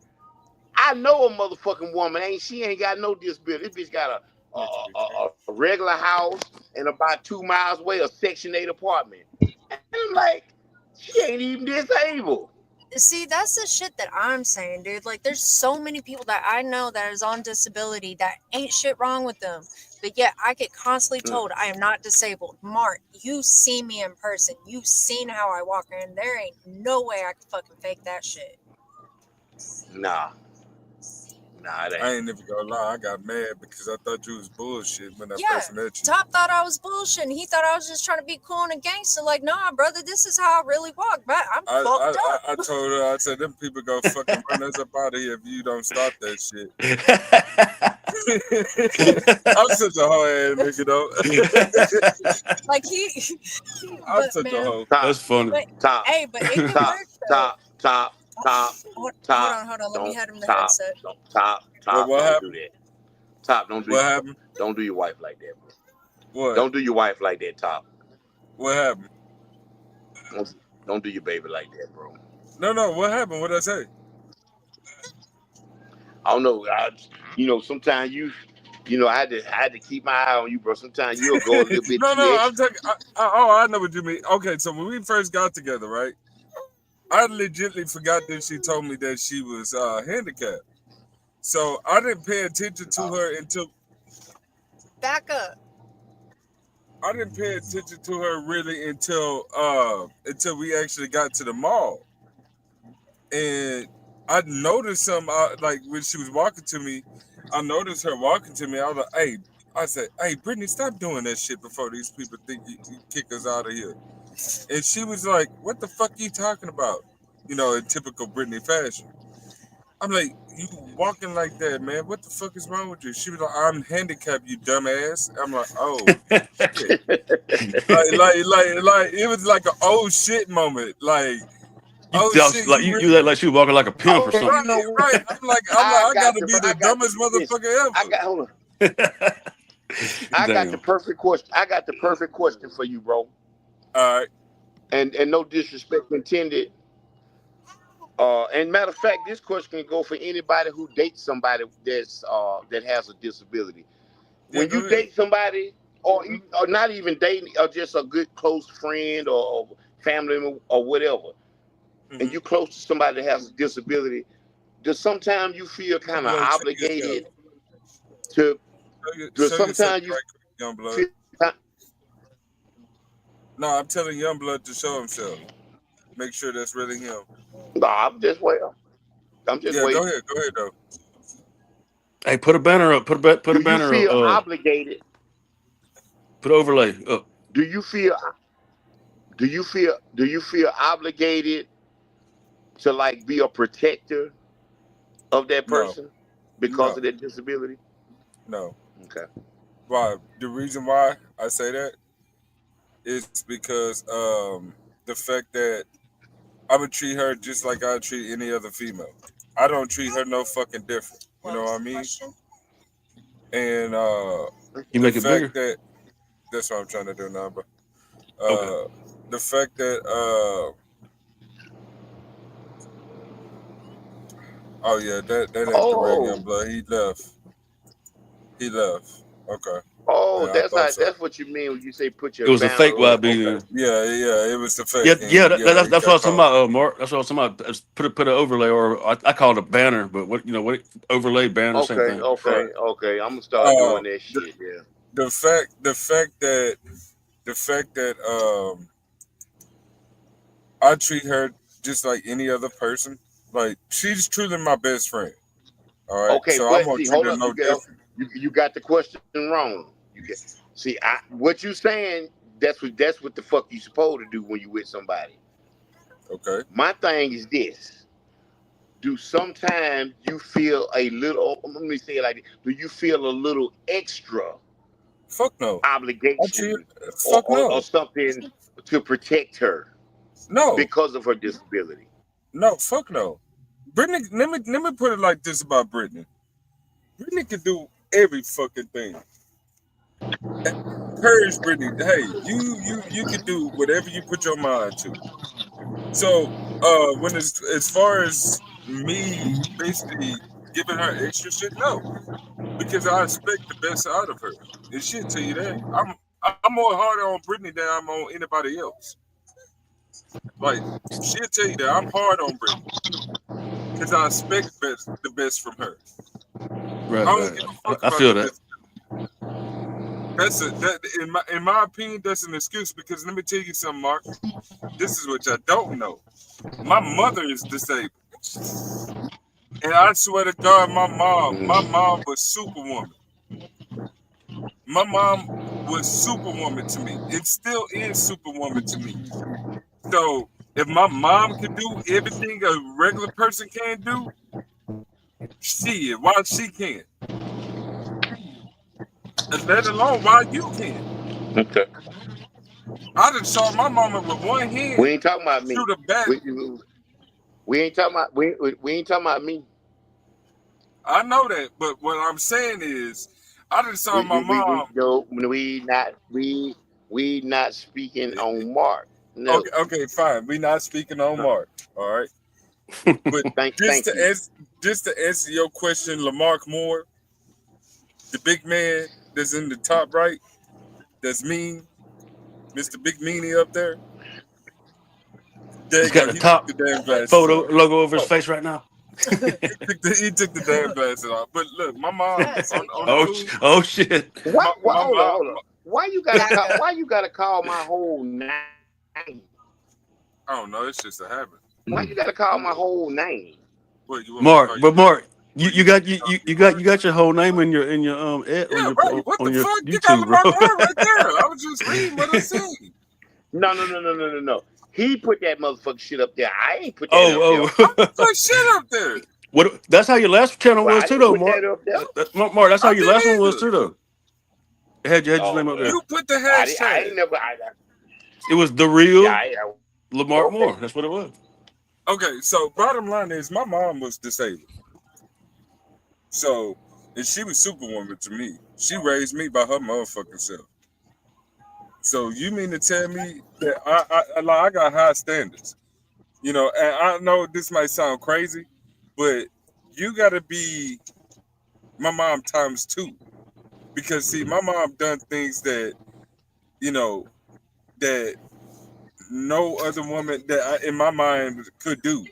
Speaker 2: I know a motherfucking woman ain't got no disability. This bitch got a regular house and about 2 miles away a Section 8 apartment. And I'm like, she ain't even disabled.
Speaker 4: see, that's the shit that I'm saying, dude. Like, there's so many people that I know that is on disability that ain't shit wrong with them. But yet, I get constantly told I am not disabled. Mark, you see me in person. You've seen how I walk, and there ain't no way I can fucking fake that shit.
Speaker 2: Nah, it
Speaker 1: I
Speaker 2: ain't.
Speaker 1: ain't never gonna lie. I got mad because I thought you was bullshit when I
Speaker 4: Yeah,
Speaker 1: first met you.
Speaker 4: Top thought I was bullshitting. He thought I was just trying to be cool and a gangster. Like, nah, brother, this is how I really walk. But I'm fucked up.
Speaker 1: I told her, I said, them people go fucking run us up out of here if you don't stop that shit. I'm such a hoe ass nigga though.
Speaker 4: Like he
Speaker 1: I'm
Speaker 4: but
Speaker 1: such a
Speaker 4: man,
Speaker 1: hoe.
Speaker 6: That's funny.
Speaker 4: but
Speaker 2: Top,
Speaker 4: hey, but it can
Speaker 2: top,
Speaker 4: work though.
Speaker 2: top, top, top,
Speaker 4: Hold
Speaker 2: top.
Speaker 4: on, hold on. Let me
Speaker 2: Don't
Speaker 4: hand him the
Speaker 2: top,
Speaker 4: headset.
Speaker 1: What
Speaker 2: don't do
Speaker 1: happened?
Speaker 2: that. Top,
Speaker 1: What happened?
Speaker 2: don't do your wife like that, bro.
Speaker 1: What?
Speaker 2: Don't do your wife like that, Top.
Speaker 1: What happened?
Speaker 2: Don't do your baby like that, bro.
Speaker 1: No. What happened? What did I say?
Speaker 2: I don't know. Sometimes I had to keep my eye on you, bro. Sometimes you'll go a little bit
Speaker 1: No.
Speaker 2: too
Speaker 1: I'm
Speaker 2: extra.
Speaker 1: talking. I know what you mean. Okay, so when we first got together, right? I legitimately forgot that she told me that she was handicapped. So I didn't pay attention to her until
Speaker 4: Back up.
Speaker 1: I didn't pay attention to her really until we actually got to the mall. And I noticed some like when she was walking to me, I noticed her walking to me. I was like, "Hey," I said, "Hey, Brittany, stop doing that shit before these people think you kick us out of here." And she was like, "What the fuck you talking about?" In typical Brittany fashion. I'm like, "You walking like that, man? What the fuck is wrong with you?" She was like, "I'm handicapped, you dumbass." I'm like, "Oh shit!" Like it was like an oh shit moment. Like,
Speaker 6: You
Speaker 1: oh
Speaker 6: tell
Speaker 1: shit,
Speaker 6: like
Speaker 1: you
Speaker 6: you like she was walking like a pimp or
Speaker 2: Okay,
Speaker 6: something.
Speaker 2: you know
Speaker 1: right,
Speaker 2: what?
Speaker 1: right. I gotta be the
Speaker 2: I got the
Speaker 1: dumbest
Speaker 2: listen.
Speaker 1: motherfucker ever.
Speaker 2: Hold on. I got the
Speaker 6: Damn.
Speaker 2: perfect question. I got the perfect question for you, bro.
Speaker 1: All right.
Speaker 2: And no disrespect intended. And matter of fact, this question can go for anybody who dates somebody that has a disability.
Speaker 1: Yeah,
Speaker 2: When
Speaker 1: go
Speaker 2: you
Speaker 1: ahead.
Speaker 2: date somebody, or not even dating, or just a good close friend or family member or whatever, and
Speaker 1: Mm-hmm.
Speaker 2: you close to somebody that has a disability, does sometimes you feel
Speaker 1: Young
Speaker 2: kind of
Speaker 1: blood, show yourself.
Speaker 2: obligated to? Does
Speaker 1: Show yourself
Speaker 2: sometimes you
Speaker 1: right quick, young blood.
Speaker 2: feel?
Speaker 1: No, I'm telling young blood to show himself. Make sure that's really him.
Speaker 2: No, I'm just waiting. I'm just
Speaker 1: Yeah, go
Speaker 2: waiting.
Speaker 1: ahead. Go ahead though.
Speaker 6: Hey, put a banner up. Put a
Speaker 2: Do you
Speaker 6: banner up.
Speaker 2: feel obligated?
Speaker 6: Put overlay up.
Speaker 2: Do you feel? Do you feel obligated to like be a protector of that
Speaker 1: No,
Speaker 2: person because
Speaker 1: no,
Speaker 2: of their disability?
Speaker 1: no.
Speaker 2: Okay.
Speaker 1: Why? The reason why I say that is because the fact that I would treat her just like I treat any other female. I don't treat her no fucking different. You
Speaker 4: What
Speaker 1: know
Speaker 4: was
Speaker 1: what I
Speaker 4: the
Speaker 1: mean?
Speaker 4: question?
Speaker 1: And
Speaker 6: You
Speaker 1: the
Speaker 6: make it
Speaker 1: fact
Speaker 6: bigger.
Speaker 1: that that's what I'm trying to do now, bro.
Speaker 6: Okay.
Speaker 1: The fact that Oh yeah, that ain't the real young
Speaker 2: Oh,
Speaker 1: blood. He left. He left. Okay.
Speaker 2: oh,
Speaker 1: Yeah, I thought so.
Speaker 2: that's what you mean when you say put
Speaker 6: It
Speaker 2: your
Speaker 6: was a fake
Speaker 2: banner up.
Speaker 6: YB
Speaker 2: Okay.
Speaker 6: then.
Speaker 1: Yeah, yeah, it was the
Speaker 6: Yeah,
Speaker 1: fake,
Speaker 6: yeah,
Speaker 1: and yeah, he
Speaker 6: that's what I
Speaker 1: got
Speaker 6: was talking
Speaker 1: caught.
Speaker 6: about, Mark. That's what I was talking about. Put an overlay, or I call it a banner, but what overlay banner, same
Speaker 2: Okay,
Speaker 6: thing.
Speaker 1: Right.
Speaker 2: okay, okay. I'm gonna start
Speaker 1: Uh,
Speaker 2: doing that
Speaker 1: the,
Speaker 2: shit. Yeah.
Speaker 1: the fact that I treat her just like any other person. Like she's truly my best friend. All right,
Speaker 2: Okay,
Speaker 1: so I'm
Speaker 2: but
Speaker 1: gonna
Speaker 2: see,
Speaker 1: treat
Speaker 2: hold
Speaker 1: her
Speaker 2: up.
Speaker 1: no different.
Speaker 2: You got the question wrong. You get see, what you saying. That's what the fuck you supposed to do when you with somebody.
Speaker 1: Okay.
Speaker 2: My thing is this. Do sometimes you feel a little? Let me say it like this. Do you feel a little extra
Speaker 1: Fuck no. I treat.
Speaker 2: obligation
Speaker 1: Fuck
Speaker 2: or
Speaker 1: no.
Speaker 2: something to protect her
Speaker 1: No.
Speaker 2: because of her disability?
Speaker 1: No. Fuck no. Brittany. Let me put it like this about Brittany. Brittany can do every fucking thing. Encourage Brittany. Hey, you can do whatever you put your mind to. So, when it's as far as me basically giving her extra shit, no, because I expect the best out of her, and she'll tell you that. I'm more harder on Brittany than I'm on anybody else. Like she'll tell you that I'm hard on Brittany because I expect the best from her. I
Speaker 6: Right,
Speaker 1: don't
Speaker 6: right.
Speaker 1: give a fuck
Speaker 6: I
Speaker 1: about
Speaker 6: feel
Speaker 1: the
Speaker 6: that.
Speaker 1: disability. That in my opinion, that's an excuse because let me tell you something, Mark. This is what I don't know. My mother is disabled. And I swear to God, my mom was superwoman. My mom was superwoman to me. It still is superwoman to me. So if my mom can do everything a regular person can do, why she can't? And let alone why you can't.
Speaker 2: Okay.
Speaker 1: I done saw my mama with one
Speaker 2: We
Speaker 1: hand
Speaker 2: ain't talking about me.
Speaker 1: through the back.
Speaker 2: We, we ain't talking about we ain't talking about me.
Speaker 1: I know that, but what I'm saying is, I done saw
Speaker 2: We
Speaker 1: my
Speaker 2: we we, we
Speaker 1: mom.
Speaker 2: no we not speaking on Mark.
Speaker 1: Okay,
Speaker 2: No.
Speaker 1: okay, fine. We not speaking on Mark. All right. But just
Speaker 2: Thank
Speaker 1: to
Speaker 2: you.
Speaker 1: answer, just to answer your question, Lamarck Moore, the big man that's in the top right, that's mean, Mr. Big Meanie up there.
Speaker 6: He's got
Speaker 1: Daggone,
Speaker 6: the
Speaker 1: he took
Speaker 6: top
Speaker 1: the damn glasses
Speaker 6: photo
Speaker 1: off.
Speaker 6: logo over his
Speaker 1: Oh,
Speaker 6: face right now.
Speaker 1: he took the damn glasses off. But look, my mom
Speaker 4: Yes,
Speaker 1: on,
Speaker 4: he
Speaker 1: on the
Speaker 4: did.
Speaker 6: Oh,
Speaker 1: cool,
Speaker 6: oh shit!
Speaker 2: What?
Speaker 1: my
Speaker 2: Hold on,
Speaker 1: mom.
Speaker 2: hold on. Why you gotta
Speaker 4: Back
Speaker 2: call?
Speaker 4: up.
Speaker 2: Why you gotta call my whole name?
Speaker 1: I don't know. It's just a habit.
Speaker 2: Why you gotta call my whole name?
Speaker 1: What you want me to call
Speaker 6: Mark,
Speaker 1: you?
Speaker 6: but Mark,
Speaker 1: What
Speaker 6: you
Speaker 1: you want
Speaker 6: got
Speaker 1: me to call you?
Speaker 6: you got your whole name in your
Speaker 1: Yeah, right. What the
Speaker 6: on your
Speaker 1: fuck? You got
Speaker 6: YouTube,
Speaker 1: Lamarck
Speaker 6: bro.
Speaker 1: Moore right there. I was just reading what I said.
Speaker 2: No. He put that motherfucking shit up there. I ain't put that up there.
Speaker 6: Oh.
Speaker 1: Put shit up there.
Speaker 6: What? That's how your last channel
Speaker 2: Well,
Speaker 6: was
Speaker 2: I
Speaker 6: too,
Speaker 2: didn't
Speaker 6: though,
Speaker 2: put
Speaker 6: Mark.
Speaker 2: that up there.
Speaker 6: Mark, that's how
Speaker 1: I
Speaker 6: your last one
Speaker 1: didn't
Speaker 6: was
Speaker 1: either.
Speaker 6: too, though. It had your
Speaker 2: Oh
Speaker 6: name up there.
Speaker 2: well,
Speaker 1: You put the
Speaker 2: I
Speaker 1: hashtag.
Speaker 2: ain't never.
Speaker 6: It was the
Speaker 2: Yeah,
Speaker 6: real Lamar
Speaker 2: okay.
Speaker 6: Moore. That's what it was.
Speaker 1: Okay, so bottom line is my mom was disabled. So, and she was superwoman to me. She raised me by her motherfucking self. So you mean to tell me that I got high standards? You know, and I know this might sound crazy, but you gotta be my mom times two. Because see, my mom done things that, you know, that no other woman that in my mind could do.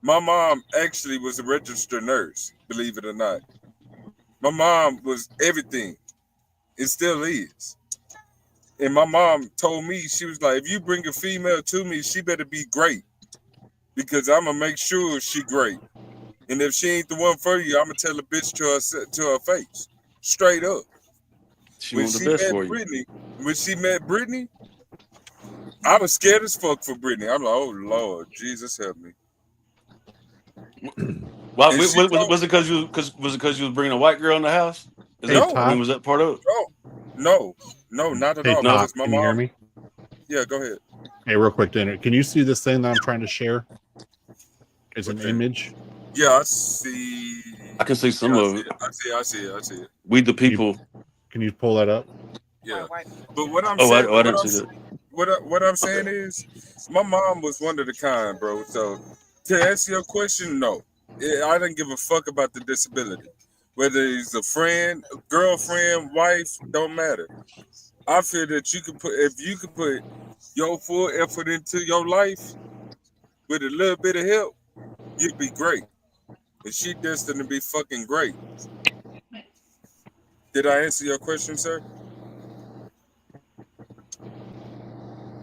Speaker 1: My mom actually was a registered nurse, believe it or not. My mom was everything. It still is. And my mom told me, she was like, if you bring a female to me, she better be great. Because I'm gonna make sure she great. And if she ain't the one for you, I'm gonna tell the bitch to her face. Straight up.
Speaker 6: She
Speaker 1: When
Speaker 6: wanted
Speaker 1: she
Speaker 6: the best
Speaker 1: met
Speaker 6: for you.
Speaker 1: Brittany, when she met Brittany, I was scared as fuck for Brittany. I'm like, oh Lord, Jesus help me.
Speaker 6: Why
Speaker 1: And she told
Speaker 6: was it because you was bringing a white girl in the house? Is
Speaker 3: Hey,
Speaker 6: that
Speaker 1: no,
Speaker 6: I mean
Speaker 3: Top.
Speaker 6: was that part of it?
Speaker 1: no, not at
Speaker 3: Hey,
Speaker 1: all.
Speaker 6: No.
Speaker 3: Top.
Speaker 1: Because my
Speaker 3: Can you hear
Speaker 1: mom,
Speaker 3: me?
Speaker 1: yeah, go ahead.
Speaker 3: Hey, real quick, Dinner. Can you see this thing that I'm trying to share? It's
Speaker 1: What
Speaker 3: an
Speaker 1: thing?
Speaker 3: image.
Speaker 1: Yeah, I see.
Speaker 6: I can see
Speaker 1: Yeah,
Speaker 6: some
Speaker 1: I
Speaker 6: of
Speaker 1: see
Speaker 6: it.
Speaker 1: it. I see it.
Speaker 6: We the
Speaker 3: Can you
Speaker 6: people.
Speaker 3: can you pull that up?
Speaker 1: Yeah.
Speaker 4: White.
Speaker 1: But what I'm
Speaker 6: Oh,
Speaker 1: saying,
Speaker 6: I didn't see that.
Speaker 1: what I'm
Speaker 6: Okay.
Speaker 1: saying is, my mom was one of the kind, bro. So to answer your question, no. I didn't give a fuck about the disability. Whether he's a friend, girlfriend, wife, don't matter. I feel that if you can put your full effort into your life with a little bit of help, you'd be great. And she destined to be fucking great. Did I answer your question, sir?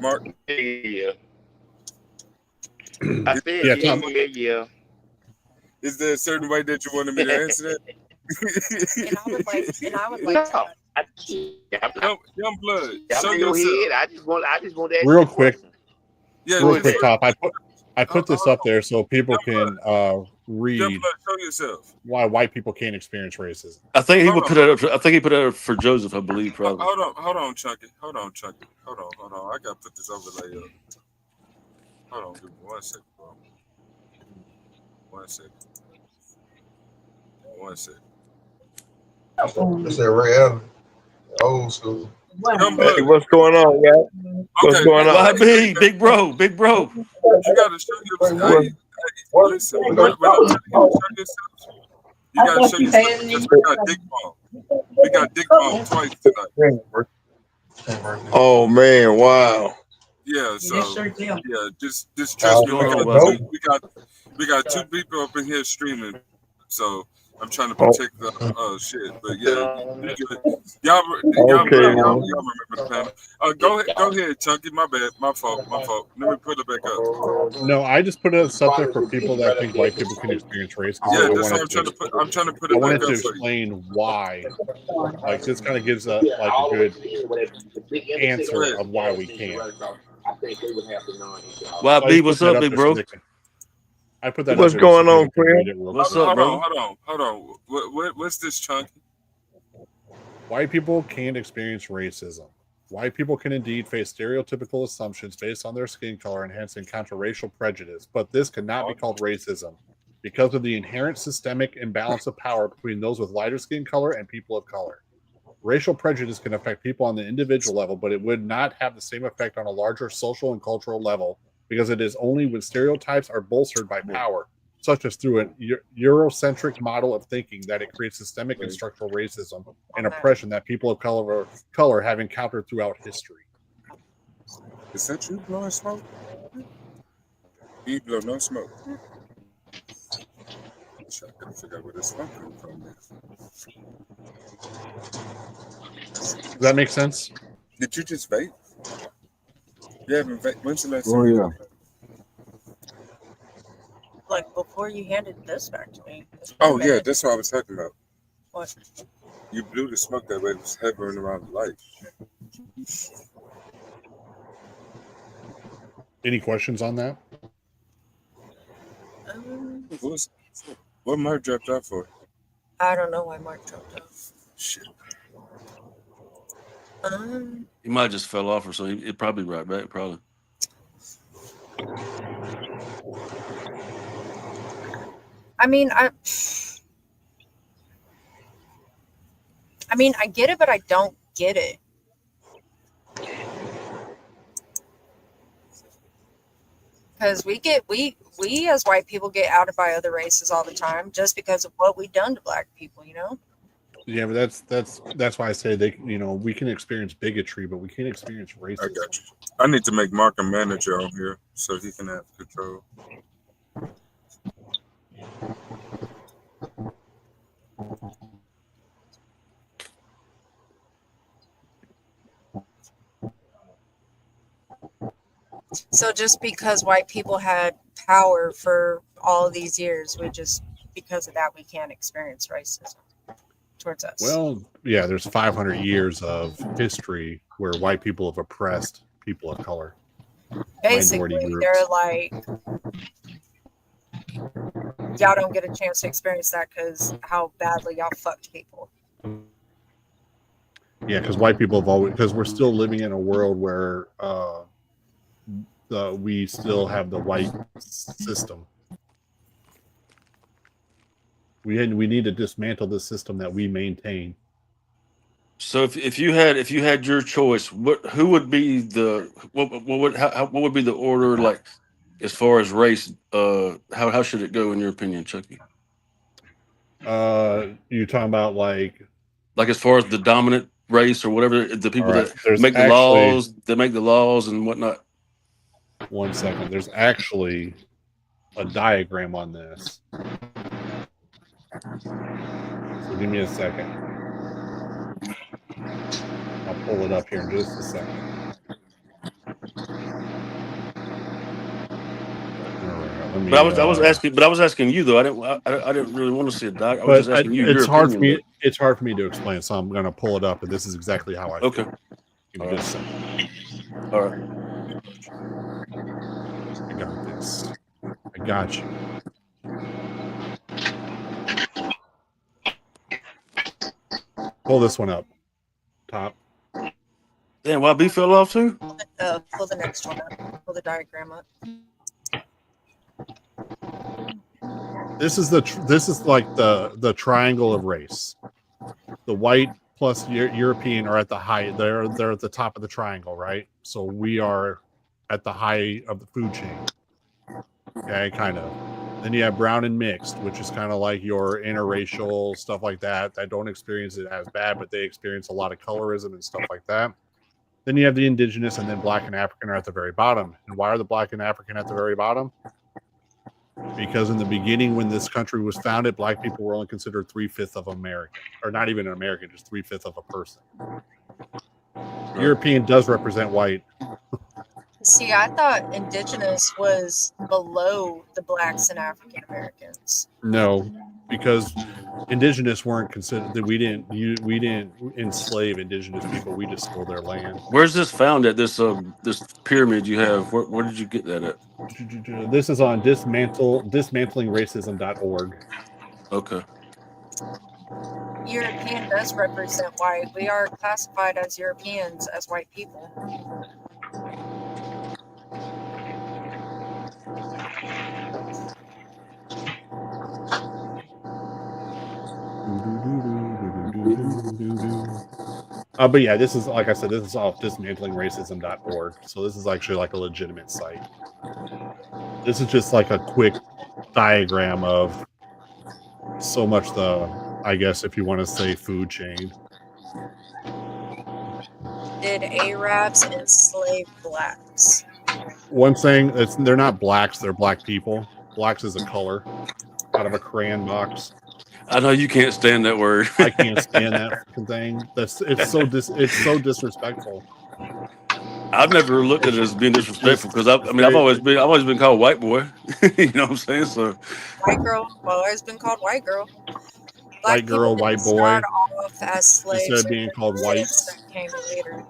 Speaker 1: Mark?
Speaker 2: Yeah. I said
Speaker 3: Yeah, Tom.
Speaker 2: yeah.
Speaker 1: Is there a certain way that you wanted me to answer that?
Speaker 4: And I would like
Speaker 2: No,
Speaker 4: to.
Speaker 1: Young blood,
Speaker 2: I'm
Speaker 1: show
Speaker 2: in your
Speaker 1: yourself.
Speaker 2: head. I just want to ask you
Speaker 3: Real
Speaker 2: a
Speaker 3: quick,
Speaker 2: question.
Speaker 1: Yeah,
Speaker 3: real
Speaker 2: Go
Speaker 3: quick,
Speaker 2: ahead.
Speaker 3: Top. I put this
Speaker 1: hold
Speaker 3: up there so people
Speaker 1: Young blood,
Speaker 3: can
Speaker 1: young
Speaker 3: read
Speaker 1: blood, show yourself.
Speaker 3: why white people can't experience racism.
Speaker 6: I think he
Speaker 1: Hold
Speaker 6: would
Speaker 1: on,
Speaker 6: put that up. I think he put that up for Joseph, I believe, probably.
Speaker 1: hold on, Chunky. Hold on. I gotta put this overlay up. Hold on, give me 1 second, bro. 1 second. 1 second.
Speaker 7: This is real old school.
Speaker 1: Young
Speaker 7: Hey,
Speaker 1: blood.
Speaker 7: what's going on, y'all? What's
Speaker 1: Okay,
Speaker 7: going on?
Speaker 6: YB, big bro, big bro.
Speaker 1: you gotta show yourself. Hey, listen. When I'm telling you to show yourself, you gotta show yourself because we got dick bomb. We got dick bomb twice tonight.
Speaker 7: Oh man, wow.
Speaker 1: Yeah, so yeah, just trust
Speaker 7: Uh,
Speaker 1: me.
Speaker 6: What's going on,
Speaker 7: dope.
Speaker 6: YB?
Speaker 1: We got 2 people up in here streaming, so I'm trying to
Speaker 7: Oh,
Speaker 1: protect the shit. But yeah, you good. Y'all,
Speaker 7: okay,
Speaker 1: y'all
Speaker 7: man.
Speaker 1: remember the panel? Go ahead, Chunky. My bad, my fault. Let me put it back up.
Speaker 3: No, I just put this up there for people that think white people can experience racism.
Speaker 1: Yeah,
Speaker 3: I
Speaker 1: that's what
Speaker 3: wanted to
Speaker 1: I'm trying to put
Speaker 3: I
Speaker 1: it back
Speaker 3: wanted to
Speaker 1: up for you.
Speaker 3: explain why. Like this kind of gives a good
Speaker 1: Go
Speaker 3: answer
Speaker 1: ahead.
Speaker 3: of why we can't. So I
Speaker 6: YB,
Speaker 3: just put
Speaker 6: what's
Speaker 3: that
Speaker 6: up,
Speaker 3: up
Speaker 6: big
Speaker 3: there so
Speaker 6: bro?
Speaker 3: they can. I put that up
Speaker 7: What's
Speaker 3: there just so
Speaker 7: going on,
Speaker 3: people can
Speaker 7: Quinn?
Speaker 3: read it real
Speaker 6: What's
Speaker 3: quick.
Speaker 6: up, bro?
Speaker 1: Hold on. What's this, Chunky?
Speaker 3: White people can't experience racism. White people can indeed face stereotypical assumptions based on their skin color and hence encounter racial prejudice, but this cannot be called racism because of the inherent systemic imbalance of power between those with lighter skin color and people of color. Racial prejudice can affect people on the individual level, but it would not have the same effect on a larger social and cultural level because it is only when stereotypes are bolstered by power, such as through an Eurocentric model of thinking, that it creates systemic and structural racism and oppression that people of color have encountered throughout history.
Speaker 1: Is that you blowing smoke? You blow no smoke. I gotta figure out where this smoke coming from.
Speaker 3: Does that make sense?
Speaker 1: Did you just vape? You haven't vape. When's the last
Speaker 5: Oh
Speaker 1: time you
Speaker 5: yeah.
Speaker 1: vaped?
Speaker 4: Like before you handed this back to me.
Speaker 1: Oh yeah, that's what I was talking about.
Speaker 4: What?
Speaker 1: You blew the smoke that way. It was hovering around the light.
Speaker 3: Any questions on that?
Speaker 1: What Mark dropped off for?
Speaker 4: I don't know why Mark dropped off.
Speaker 1: Shit.
Speaker 6: He might have just fell off or something. It probably right back, probably.
Speaker 4: I mean, I get it, but I don't get it. Because we as white people get outed by other races all the time just because of what we've done to black people, you know?
Speaker 3: Yeah, but that's why I say we can experience bigotry, but we can't experience
Speaker 1: I
Speaker 3: racism.
Speaker 1: got you. I need to make Mark a manager on here so he can have control.
Speaker 4: So just because white people had power for all of these years, because of that, we can't experience racism towards us.
Speaker 3: Well, yeah, there's 500 years of history where white people have oppressed people of color.
Speaker 4: Basically, they're like, y'all don't get a chance to experience that because how badly y'all fucked people.
Speaker 3: Yeah, because white people because we're still living in a world where we still have the white system. We need to dismantle the system that we maintain.
Speaker 6: So if you had your choice, who would be what would be the order? Like as far as race, how should it go in your opinion, Chucky?
Speaker 3: You talking about like
Speaker 6: Like as far as the dominant race or whatever, the people
Speaker 3: all right,
Speaker 6: that
Speaker 3: there's
Speaker 6: make the
Speaker 3: actually
Speaker 6: laws, and whatnot.
Speaker 3: 1 second. There's actually a diagram on this. So give me a second. I'll pull it up here in just a second. Let me,
Speaker 6: But I was asking you though. I didn't really want to see a doc. I was
Speaker 3: but
Speaker 6: just asking you your
Speaker 3: it's hard for
Speaker 6: opinion.
Speaker 3: me. It's hard for me to explain, so I'm going to pull it up, and this is exactly how I
Speaker 6: Okay.
Speaker 3: feel. Give me
Speaker 6: All
Speaker 3: just a
Speaker 6: right.
Speaker 3: second.
Speaker 6: All right.
Speaker 3: I got this. I got you. Pull this one up. Top.
Speaker 6: Damn, YB fell off too?
Speaker 4: Pull the next one up. Pull the diagram up.
Speaker 3: This is like the triangle of race. The white plus European are at the height. They're at the top of the triangle, right? So we are at the height of the food chain. Okay, kind of. Then you have brown and mixed, which is kind of like your interracial stuff like that. That don't experience it as bad, but they experience a lot of colorism and stuff like that. Then you have the indigenous, and then black and African are at the very bottom. And why are the black and African at the very bottom? Because in the beginning, when this country was founded, black people were only considered 3/5 of American, or not even an American, just 3/5 of a person. Right. European does represent white.
Speaker 4: See, I thought indigenous was below the blacks and African Americans.
Speaker 3: No, because indigenous weren't considered. That we didn't enslave indigenous people. We just stole their land.
Speaker 6: Where's this found at this this pyramid you have? Where did you get that at?
Speaker 3: This is on dismantlingracism.org.
Speaker 6: Okay.
Speaker 4: European does represent white. We are classified as Europeans, as white people.
Speaker 3: But yeah, this is, like I said, this is off dismantlingracism.org. So this is actually like a legitimate site. This is just like a quick diagram of so much the, I guess, if you want to say, food chain.
Speaker 4: Did Arabs enslave blacks?
Speaker 3: One thing, they're not blacks, they're black people. Blacks is a color out of a crayon box.
Speaker 6: I know you can't stand that word.
Speaker 3: I can't stand that fucking thing. It's so disrespectful.
Speaker 6: I've never looked at it as being disrespectful because I've always been called white boy. You know what I'm saying? So
Speaker 4: white girl, always been called white girl.
Speaker 3: White girl, white boy.
Speaker 4: Off as slaves
Speaker 3: instead of being called whites.
Speaker 4: That came later.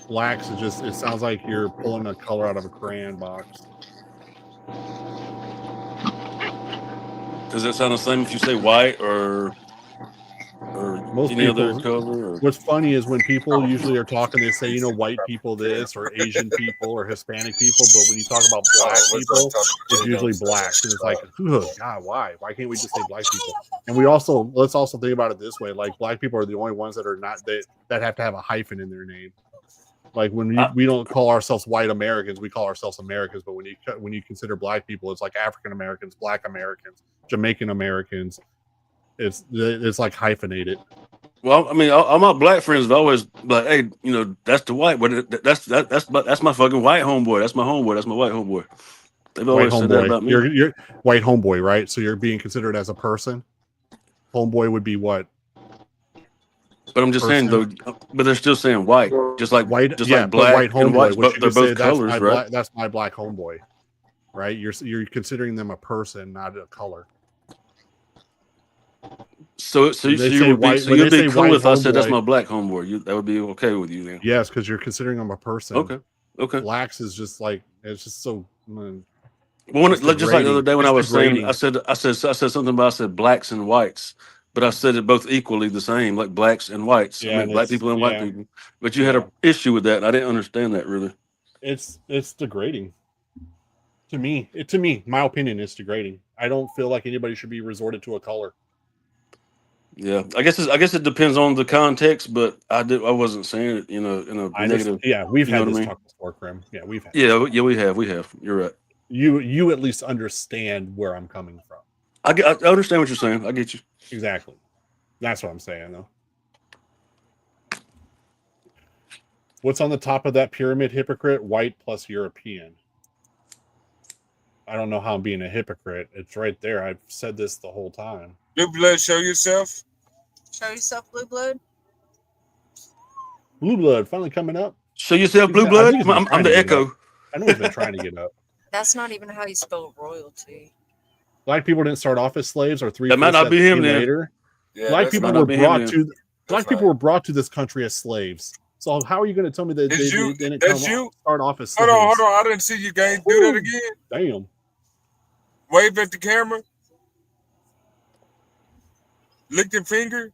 Speaker 3: Blacks is just, it sounds like you're pulling a color out of a crayon box.
Speaker 6: Does that sound the same if you say white or
Speaker 3: most
Speaker 6: any
Speaker 3: people,
Speaker 6: other color? Or?
Speaker 3: What's funny is when people usually are talking, they say, white people this or Asian people or Hispanic people, but when you talk about black people, it's usually blacks. And it's like, oh, God, why? Why can't we just say black people? And let's also think about it this way. Like, black people are the only ones that are not, that have to have a hyphen in their name. Like when we don't call ourselves white Americans, we call ourselves Americans. But when you consider black people, it's like African Americans, Black Americans, Jamaican Americans. It's like hyphenated.
Speaker 6: Well, I mean, all my black friends have always like, hey, that's the white, but that's my fucking white homeboy. That's my homeboy. That's my white homeboy. They've always said that about me.
Speaker 3: You're white homeboy, right? So you're being considered as a person. Homeboy would be what?
Speaker 6: But I'm just saying though, but they're still saying white, just like white, just like black
Speaker 3: white homeboy,
Speaker 6: and white. But they're both colors, right?
Speaker 3: That's my black homeboy, right? You're considering them a person, not a color.
Speaker 6: So you'd be cool if I said that's my black homeboy. That would be okay with you then?
Speaker 3: Yes, because you're considering them a person.
Speaker 6: Okay.
Speaker 3: Blacks is just like, it's just so.
Speaker 6: Well, just like the other day when I was saying, I said something about, I said blacks and whites. But I said it both equally the same, like blacks and whites.
Speaker 3: Yeah,
Speaker 6: I mean, black people and white people. But you had an issue with that, and I didn't understand that really.
Speaker 3: It's degrading. To me, my opinion is degrading. I don't feel like anybody should be resorted to a color.
Speaker 6: Yeah, I guess it depends on the context, but I wasn't saying it, in a negative.
Speaker 3: We've had this talk before, Krim. Yeah, we've had.
Speaker 6: Yeah, we have. You're right.
Speaker 3: You at least understand where I'm coming from.
Speaker 6: I understand what you're saying. I get you.
Speaker 3: Exactly. That's what I'm saying, though. What's on the top of that pyramid, hypocrite? White plus European. I don't know how I'm being a hypocrite. It's right there. I've said this the whole time.
Speaker 1: Blue blood, show yourself.
Speaker 4: Show yourself, blue blood.
Speaker 3: Blue blood finally coming up.
Speaker 6: Show yourself, blue
Speaker 3: I
Speaker 6: blood.
Speaker 3: think he's been
Speaker 6: I'm
Speaker 3: trying
Speaker 6: the
Speaker 3: to get
Speaker 6: echo.
Speaker 3: up. I know he's been trying to get up.
Speaker 4: That's not even how you spell royalty.
Speaker 3: Black people didn't start off as slaves, or
Speaker 6: That might not be him then.
Speaker 3: later.
Speaker 1: Yeah,
Speaker 3: Black
Speaker 1: that's
Speaker 3: people
Speaker 6: might
Speaker 3: were
Speaker 6: not be him
Speaker 3: brought
Speaker 6: then.
Speaker 3: to Black
Speaker 1: That's
Speaker 3: people
Speaker 1: right.
Speaker 3: were brought to this country as slaves. So how are you going to tell me that
Speaker 1: It's you.
Speaker 3: they didn't
Speaker 1: That's
Speaker 3: come
Speaker 1: you.
Speaker 3: start off as slaves?
Speaker 1: Hold on. I didn't see you, gang. Do that
Speaker 3: Woo.
Speaker 1: again.
Speaker 3: Damn.
Speaker 1: Wave at the camera. Lick your finger.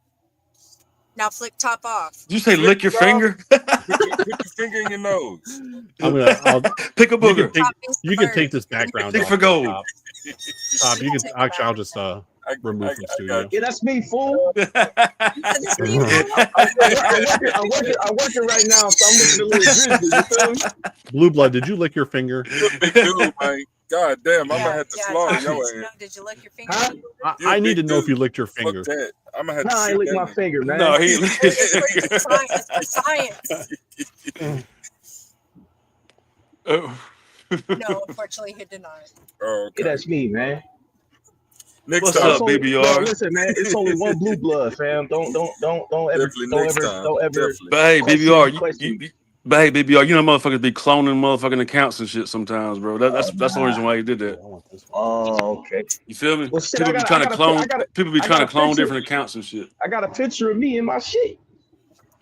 Speaker 4: Now flick top off.
Speaker 6: Did you say lick your finger?
Speaker 1: Put your finger in your nose.
Speaker 3: I'll
Speaker 6: Pick a
Speaker 3: you
Speaker 6: booger.
Speaker 3: you can take this background
Speaker 6: Dig
Speaker 3: off.
Speaker 6: for gold.
Speaker 3: Top, you can actually. I'll just remove from studio.
Speaker 7: Yeah, that's me, fool.
Speaker 4: That's me, fool.
Speaker 7: I'm working right now, so I'm looking a little grizzly. You feel me?
Speaker 3: Blue blood, did you lick your finger?
Speaker 1: You're a big dude, man. God damn, I'm gonna have to slaughter
Speaker 4: Tom
Speaker 1: your
Speaker 4: needs to
Speaker 1: ass.
Speaker 4: know, did you lick your finger?
Speaker 7: Huh?
Speaker 1: You're a
Speaker 3: I need
Speaker 1: big
Speaker 3: to know if
Speaker 1: dude.
Speaker 3: you licked your
Speaker 1: Fuck
Speaker 3: finger.
Speaker 1: that. I'm gonna have to
Speaker 7: Nah, I ain't
Speaker 1: shoot
Speaker 7: lick
Speaker 1: that
Speaker 7: my
Speaker 1: nigga.
Speaker 7: finger, man.
Speaker 6: No, he.
Speaker 4: It's for science.
Speaker 6: Oh.
Speaker 4: No, unfortunately, he did not.
Speaker 1: Oh,
Speaker 7: Yeah,
Speaker 1: okay.
Speaker 7: that's me, man.
Speaker 1: Next
Speaker 6: What's
Speaker 1: time.
Speaker 6: up,
Speaker 7: No,
Speaker 6: BBR?
Speaker 7: listen, man. It's only one blue blood, fam. Don't ever,
Speaker 1: Definitely next time. Definitely.
Speaker 6: But hey,
Speaker 7: question
Speaker 6: BBR, but hey, BBR, you know motherfuckers be cloning motherfucking accounts and shit sometimes, bro. That's the only reason why he did that.
Speaker 7: Oh, okay.
Speaker 6: You feel me?
Speaker 7: Well, shit,
Speaker 6: People be trying to clone. People be
Speaker 7: I
Speaker 6: trying
Speaker 7: got
Speaker 6: to clone
Speaker 7: a picture.
Speaker 6: different accounts and shit.
Speaker 7: I got a picture of me in my shit.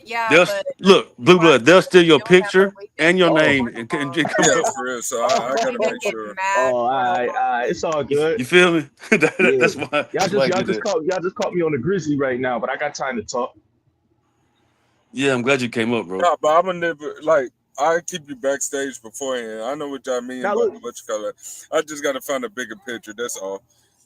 Speaker 4: Yeah,
Speaker 6: They'll
Speaker 4: but
Speaker 6: look, blue blood. They'll steal your
Speaker 4: doing that,
Speaker 6: picture
Speaker 4: but we
Speaker 6: and your
Speaker 7: Oh.
Speaker 6: name and come
Speaker 1: Yeah,
Speaker 6: up.
Speaker 1: for real. So I gotta
Speaker 4: we didn't
Speaker 1: make
Speaker 4: get
Speaker 1: sure.
Speaker 4: mad.
Speaker 7: Oh, all right. It's all good.
Speaker 6: You feel me?
Speaker 7: Yeah.
Speaker 6: That's why. That's why he did that.
Speaker 7: Y'all just caught me on the grizzly right now, but I got time to talk.
Speaker 6: Yeah, I'm glad you came up, bro.
Speaker 1: Nah, but I'm gonna never like. I keep you backstage beforehand. I know what y'all mean.
Speaker 7: Now,
Speaker 1: But
Speaker 7: look.
Speaker 1: what you call it? I just gotta find a bigger picture. That's all.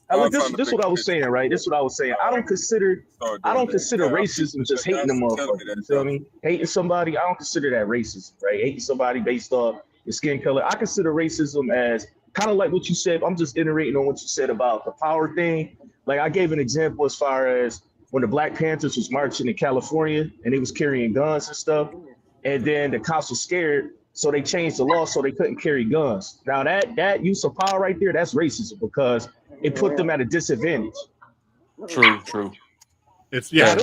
Speaker 7: Now, look,
Speaker 1: I'll find a
Speaker 7: this
Speaker 1: bigger
Speaker 7: what I was
Speaker 1: picture.
Speaker 7: saying, right? This is what I was saying. I don't consider
Speaker 1: Start doing that. Yeah,
Speaker 7: racism just hating the
Speaker 1: y'all telling me
Speaker 7: motherfucker.
Speaker 1: that
Speaker 7: You feel
Speaker 1: stuff.
Speaker 7: me? Hating somebody, I don't consider that racism, right? Hating somebody based off your skin color. I consider racism as kind of like what you said. I'm just iterating on what you said about the power thing. Like I gave an example as far as when the Black Panthers was marching in California and they was carrying guns and stuff, and then the cops were scared, so they changed the law so they couldn't carry guns. Now that use of power right there, that's racism because it put them at a disadvantage.
Speaker 6: True.
Speaker 3: It's
Speaker 7: Now,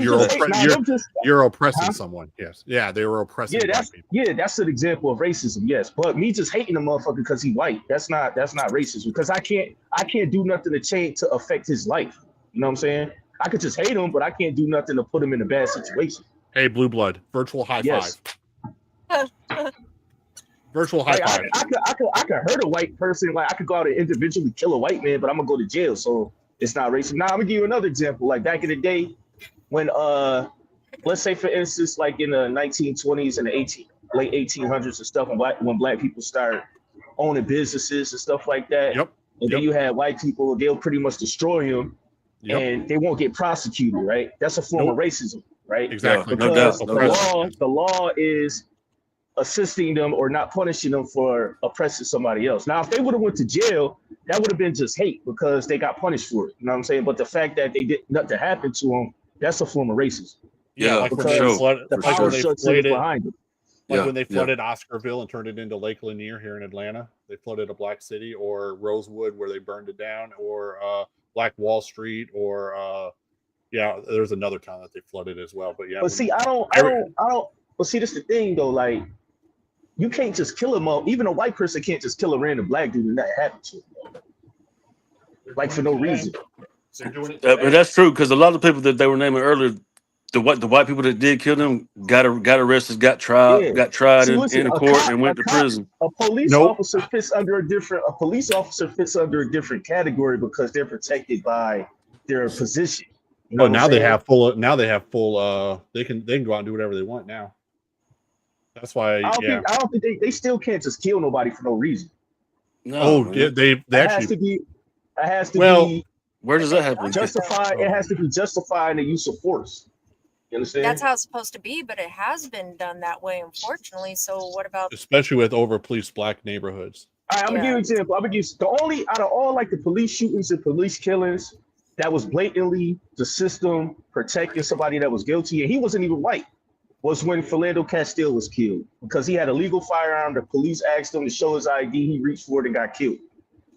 Speaker 3: you're oppressing
Speaker 7: Huh?
Speaker 3: someone. Yes. Yeah, they were oppressing black people.
Speaker 7: that's an example of racism, yes. But me just hating the motherfucker because he white, that's not racism. Because I can't do nothing to change to affect his life. You know what I'm saying? I could just hate him, but I can't do nothing to put him in a bad situation.
Speaker 3: Hey, blue blood, virtual high
Speaker 7: Yes.
Speaker 3: five. Virtual high
Speaker 7: Like,
Speaker 3: five.
Speaker 7: I could hurt a white person. Like I could go out and individually kill a white man, but I'm gonna go to jail, so it's not racist. Now I'm gonna give you another example. Like back in the day, when let's say for instance, like in the 1920s and the late 1800s and stuff, when black people started owning businesses and stuff like that.
Speaker 3: Yep.
Speaker 7: And then you had white people, they'll pretty much destroy them, and they won't get prosecuted, right? That's a form of racism, right?
Speaker 3: Exactly.
Speaker 6: No
Speaker 7: Because
Speaker 6: doubt. No doubt.
Speaker 7: the law is assisting them or not punishing them for oppressing somebody else. Now, if they would have went to jail, that would have been just hate because they got punished for it. You know what I'm saying? But the fact that they did nothing happen to them, that's a form of racism.
Speaker 6: Yeah,
Speaker 3: like when
Speaker 6: for
Speaker 3: they
Speaker 6: sure.
Speaker 3: flooded,
Speaker 7: The
Speaker 3: like
Speaker 7: power
Speaker 3: when they
Speaker 7: structure is
Speaker 3: flooded,
Speaker 7: behind it.
Speaker 3: like when they flooded Oscarville and turned it into Lake Lanier here in Atlanta. They flooded a black city, or Rosewood where they burned it down, or Black Wall Street, or there's another town that they flooded as well. But yeah,
Speaker 7: But see, I don't. But see, that's the thing though. Like, you can't just kill him up. Even a white person can't just kill a random black dude and that happened to him. Like for no reason.
Speaker 6: But that's true because a lot of people that they were naming earlier, the white people that did kill them got arrested, got tried
Speaker 7: See, listen,
Speaker 6: in
Speaker 7: a
Speaker 6: court
Speaker 7: cop-
Speaker 6: and went to prison.
Speaker 7: A police
Speaker 3: Nope.
Speaker 7: officer fits under a different category because they're protected by their position. You know
Speaker 3: Well,
Speaker 7: what
Speaker 3: now
Speaker 7: I'm
Speaker 3: they
Speaker 7: saying?
Speaker 3: have full. Now they have full. They can go out and do whatever they want now. That's why.
Speaker 7: I don't think they still can't just kill nobody for no reason.
Speaker 6: No,
Speaker 3: yeah, they
Speaker 7: It
Speaker 3: actually.
Speaker 7: has to
Speaker 3: Well,
Speaker 7: be
Speaker 6: where does that happen?
Speaker 7: justified. It has to be justified in the use of force. You understand?
Speaker 4: That's how it's supposed to be, but it has been done that way, unfortunately. So what about
Speaker 3: Especially with over policed black neighborhoods.
Speaker 7: All right, I'm gonna give you
Speaker 4: Yeah.
Speaker 7: an example. I'm gonna give you the only out of all like the police shootings and police killings that was blatantly the system protecting somebody that was guilty, and he wasn't even white, was when Philando Castile was killed because he had a legal firearm. The police asked him to show his ID. He reached for it and got killed.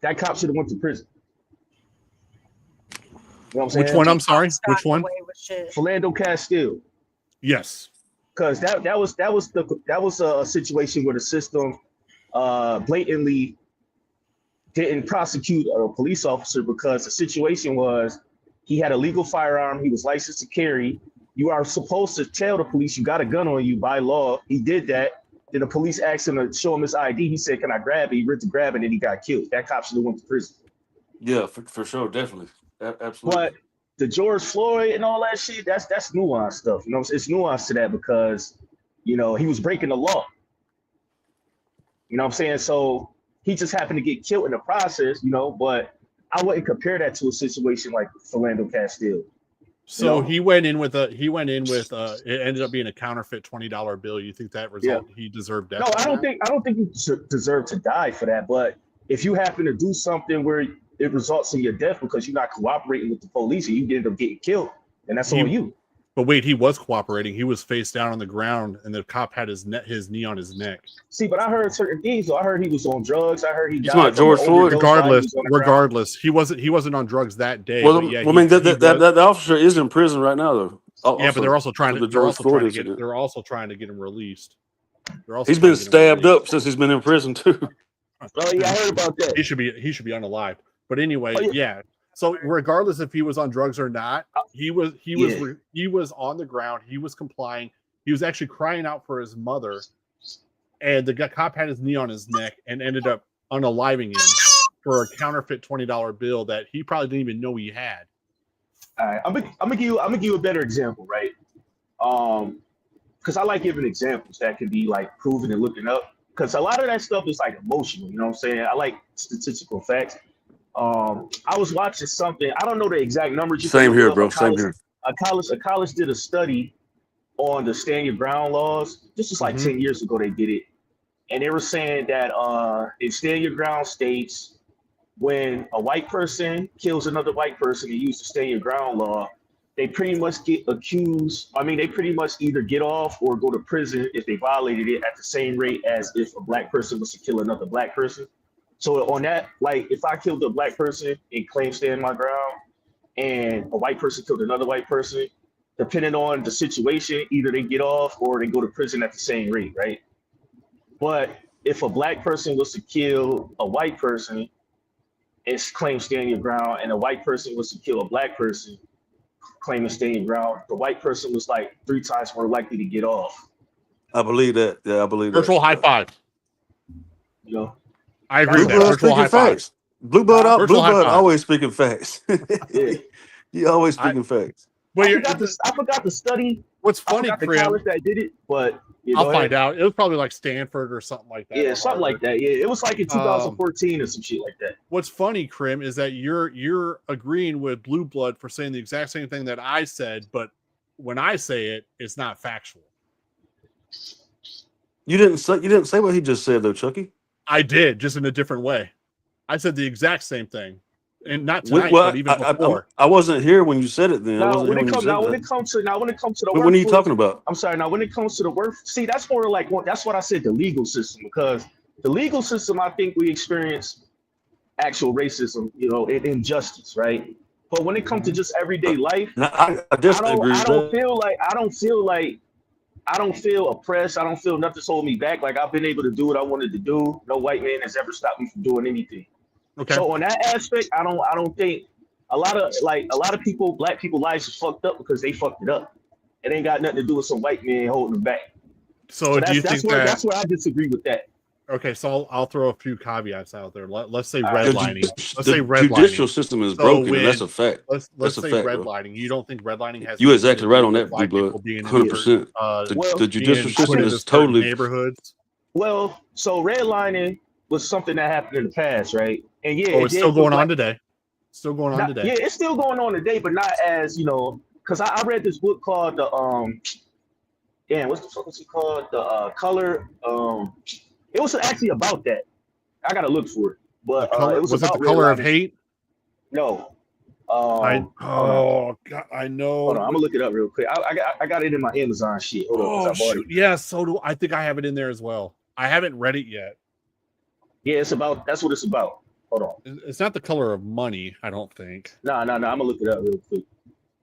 Speaker 7: That cop should have went to prison. You know what I'm saying?
Speaker 3: Which one? I'm sorry.
Speaker 4: Cops
Speaker 3: Which
Speaker 4: got
Speaker 3: one?
Speaker 4: away with shit.
Speaker 7: Philando Castile.
Speaker 3: Yes.
Speaker 7: Because that was a situation where the system blatantly didn't prosecute a police officer because the situation was he had a legal firearm, he was licensed to carry. You are supposed to tell the police you got a gun on you by law. He did that. Then the police asked him to show him his ID. He said, "Can I grab it?" He went to grab it, and he got killed. That cop should have went to prison.
Speaker 6: Yeah, for sure, definitely, absolutely.
Speaker 7: But the George Floyd and all that shit, that's nuanced stuff. You know, it's nuanced to that because, you know, he was breaking the law. You know what I'm saying? So he just happened to get killed in the process, you know, but I wouldn't compare that to a situation like Philando Castile.
Speaker 3: So
Speaker 7: You know?
Speaker 3: he went in with it ended up being a counterfeit $20 bill. You think that result he deserved death?
Speaker 7: No, I don't think you deserve to die for that. But if you happen to do something where it results in your death because you're not cooperating with the police and you end up getting killed, and that's on you.
Speaker 3: But wait, he was cooperating. He was face down on the ground, and the cop had his knee on his neck.
Speaker 7: See, but I heard certain things. So I heard he was on drugs. I heard he died.
Speaker 6: Talking about George Floyd?
Speaker 3: Regardless, he wasn't on drugs that day.
Speaker 6: Well,
Speaker 3: yeah,
Speaker 6: I mean that officer is in prison right now, though.
Speaker 3: Yeah, but they're also trying to get him released.
Speaker 6: He's been stabbed up since he's been in prison too.
Speaker 7: Oh yeah, I heard about that.
Speaker 3: He should be unalived. But anyway, yeah. So regardless if he was on drugs or not, he was on the ground. He was complying. He was actually crying out for his mother, and the cop had his knee on his neck and ended up unaliving him for a counterfeit $20 bill that he probably didn't even know he had.
Speaker 7: All right, I'm gonna give you a better example, right? Because I like giving examples that can be like proven and looking up. Because a lot of that stuff is like emotional. You know what I'm saying? I like statistical facts. I was watching something. I don't know the exact numbers.
Speaker 6: Same here, bro. Same here.
Speaker 7: A college did a study on the stand your ground laws. This was like 10 years ago they did it. And they were saying that in stand your ground states, when a white person kills another white person and use the stand your ground law, they pretty much get accused. I mean, they pretty much either get off or go to prison if they violated it at the same rate as if a black person was to kill another black person. So on that, like if I killed a black person and claimed stand my ground and a white person killed another white person, depending on the situation, either they get off or they go to prison at the same rate, right? But if a black person was to kill a white person and claim stand your ground, and a white person was to kill a black person, claiming stand your ground, the white person was like 3 times more likely to get off.
Speaker 6: I believe that. Yeah, I believe
Speaker 3: Virtual high five.
Speaker 7: You know?
Speaker 3: I agree with that.
Speaker 6: Virtual high facts. Blue blood always speaking facts.
Speaker 7: Yeah.
Speaker 6: He always speaking facts.
Speaker 3: Well,
Speaker 7: I forgot the study.
Speaker 3: What's funny,
Speaker 7: the college that did it, but
Speaker 3: I'll find out. It was probably like Stanford or something like that.
Speaker 7: Yeah, something like that. Yeah, it was like in 2014 or some shit like that.
Speaker 3: What's funny, Krim, is that you're agreeing with Blue Blood for saying the exact same thing that I said, but when I say it, it's not factual.
Speaker 6: You didn't say what he just said though, Chucky.
Speaker 3: I did, just in a different way. I said the exact same thing, and not tonight, but even before.
Speaker 6: I wasn't here when you said it. Then
Speaker 7: when it comes to the
Speaker 6: when are you talking about?
Speaker 7: I'm sorry. Now, when it comes to the work, see, that's more like that's what I said. The legal system, because the legal system, I think we experience actual racism, you know, and injustice, right? But when it comes to just everyday life,
Speaker 6: I disagree.
Speaker 7: I don't feel oppressed. I don't feel nothing's holding me back. Like I've been able to do what I wanted to do. No white man has ever stopped me from doing anything.
Speaker 3: Okay.
Speaker 7: So on that aspect, I don't think a lot of people, black people lives are fucked up because they fucked it up. It ain't got nothing to do with some white man holding them back.
Speaker 3: So do you think
Speaker 7: that's where I disagree with that.
Speaker 3: Okay, so I'll throw a few caveats out there. Let's say redlining.
Speaker 6: The judicial system is broken. And that's a fact.
Speaker 3: Let's say redlining. You don't think redlining has?
Speaker 6: You exactly right on that, Blue Blood. 100%. The judicial system is totally
Speaker 3: neighborhoods.
Speaker 7: Well, so redlining was something that happened in the past, right? And yeah,
Speaker 3: it's still going on today. Still going on today.
Speaker 7: Yeah, it's still going on today, but not as, you know, because I read this book called the what's it called? The color. It was actually about that. I gotta look for it. But
Speaker 3: color,
Speaker 7: it was
Speaker 3: it
Speaker 7: about
Speaker 3: the color of
Speaker 7: redlining.
Speaker 3: hate?
Speaker 7: No.
Speaker 3: God, I know.
Speaker 7: Hold on, I'm gonna look it up real quick. I got it in my Amazon shit. Hold on, 'cause I bought
Speaker 3: shoot.
Speaker 7: it.
Speaker 3: Yeah, so do I. Think I have it in there as well. I haven't read it yet.
Speaker 7: Yeah, that's what it's about. Hold on.
Speaker 3: It's not the color of money, I don't think.
Speaker 7: No. I'm gonna look it up real quick.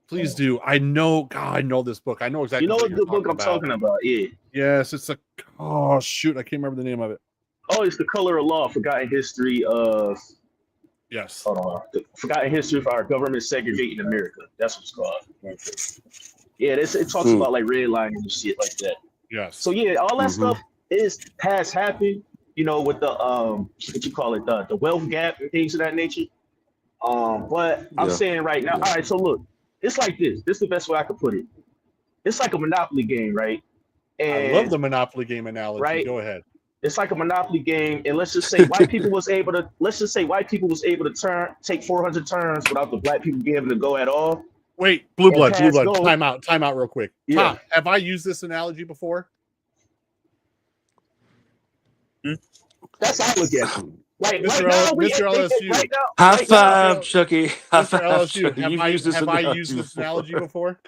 Speaker 3: Please do. I know. God, I know this book. I know exactly.
Speaker 7: You know
Speaker 3: what
Speaker 7: what
Speaker 3: you're
Speaker 7: the book I'm talking about? Yeah.
Speaker 3: Yes, it's a. Oh shoot, I can't remember the name of it.
Speaker 7: Oh, it's The Color of Law: Forgotten History of.
Speaker 3: Yes.
Speaker 7: Hold on. The Forgotten History of Our Government Segregating America. That's what it's called. Yeah, it talks about like redlining and shit like that.
Speaker 3: Yes.
Speaker 7: So yeah, all that stuff has happened. You know, with the what you call it, the wealth gap and things of that nature. But I'm saying right now, all right. So look, it's like this. This is the best way I could put it. It's like a Monopoly game, right? And,
Speaker 3: I love the Monopoly game analogy.
Speaker 7: Right?
Speaker 3: Go ahead.
Speaker 7: It's like a Monopoly game, and let's just say white people was able to take 400 turns without the black people being able to go at all.
Speaker 3: Wait, Blue Blood.
Speaker 7: Go.
Speaker 3: Time out real quick.
Speaker 7: Yeah.
Speaker 3: Have I used this analogy before?
Speaker 7: That's how I look at it. Like
Speaker 3: Mr. LSU.
Speaker 7: Right now,
Speaker 6: High five, Chucky. High
Speaker 3: Mr.
Speaker 6: five,
Speaker 3: LSU,
Speaker 6: Chucky.
Speaker 3: have I used this analogy before?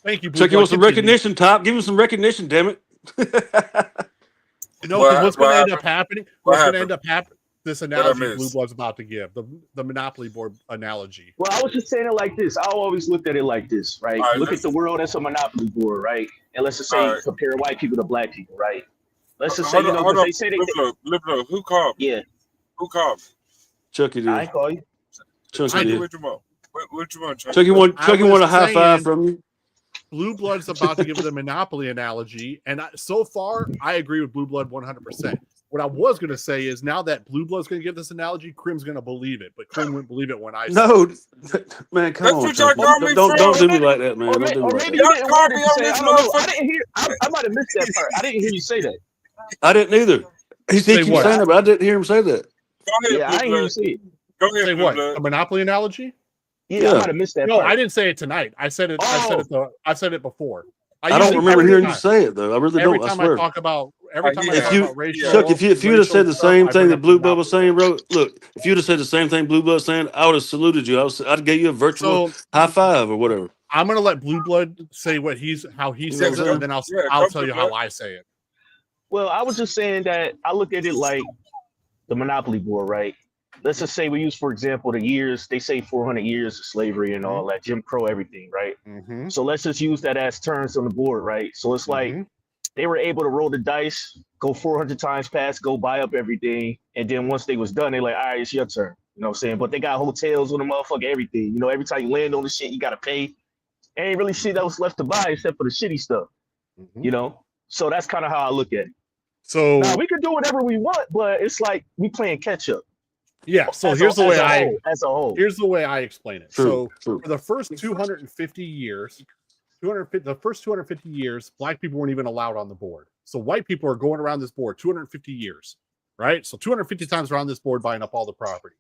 Speaker 3: Thank you, Blue
Speaker 6: Chucky
Speaker 3: Blood.
Speaker 6: wants some recognition, Top. Give him some recognition, damn it.
Speaker 3: No, what's going to end up happening? What's going to end up happening? This analogy Blue Blood's about to give, the Monopoly board analogy.
Speaker 7: Well, I was just saying it like this. I always looked at it like this, right? Look at the world as a Monopoly board, right? And let's just say compare white people to black people, right? Let's just say, they say
Speaker 1: who called?
Speaker 7: Yeah.
Speaker 1: Who called?
Speaker 6: Chucky did.
Speaker 7: I call you.
Speaker 6: Chucky did.
Speaker 1: What you want,
Speaker 6: Chucky want a high five from you.
Speaker 3: Blue Blood's about to give the Monopoly analogy, and so far, I agree with Blue Blood 100%. What I was going to say is now that Blue Blood's going to give this analogy, Crim's going to believe it, but Crim wouldn't believe it when I
Speaker 6: say it. Man, come on. Don't do me like that, man. Don't do me like
Speaker 7: that. I might have missed that part. I didn't hear you say that.
Speaker 6: I didn't either. He keeps saying that, but I didn't hear him say that.
Speaker 7: Yeah, I didn't hear you say it.
Speaker 1: Go ahead.
Speaker 3: Say what? A Monopoly analogy?
Speaker 7: Yeah, I might have missed that.
Speaker 3: No,
Speaker 7: part.
Speaker 3: I didn't say it tonight. I said it. I said it before.
Speaker 6: I don't remember hearing you say it though. I really don't. I swear.
Speaker 3: I talk about racial.
Speaker 6: Chuck, if you'd have said the same thing that Blue Blood was saying, bro. Look, if you'd have said the same thing Blue Blood was saying, I would have saluted you. I'd give you a virtual high five or whatever.
Speaker 3: I'm gonna let Blue Blood say how he says it, and then I'll tell you how I say it.
Speaker 7: Well, I was just saying that I look at it like the Monopoly board, right? Let's just say we use, for example, the years, they say 400 years of slavery and all that, Jim Crow, everything, right?
Speaker 3: Mm-hmm.
Speaker 7: So let's just use that as turns on the board, right? So it's like they were able to roll the dice, go 400 times past, go buy up everything. And then once they was done, they're like, all right, it's your turn. You know what I'm saying? But they got hotels on the motherfucker, everything. You know, every time you land on the shit, you got to pay. Ain't really shit that was left to buy except for the shitty stuff, you know? So that's kind of how I look at it.
Speaker 3: So
Speaker 7: now, we can do whatever we want, but it's like we playing catch up.
Speaker 3: Yeah, so here's the way here's the way I explain it.
Speaker 6: True.
Speaker 3: For the first 250 years, the first 250 years, black people weren't even allowed on the board. So white people are going around this board 250 years, right? So 250 times around this board buying up all the property.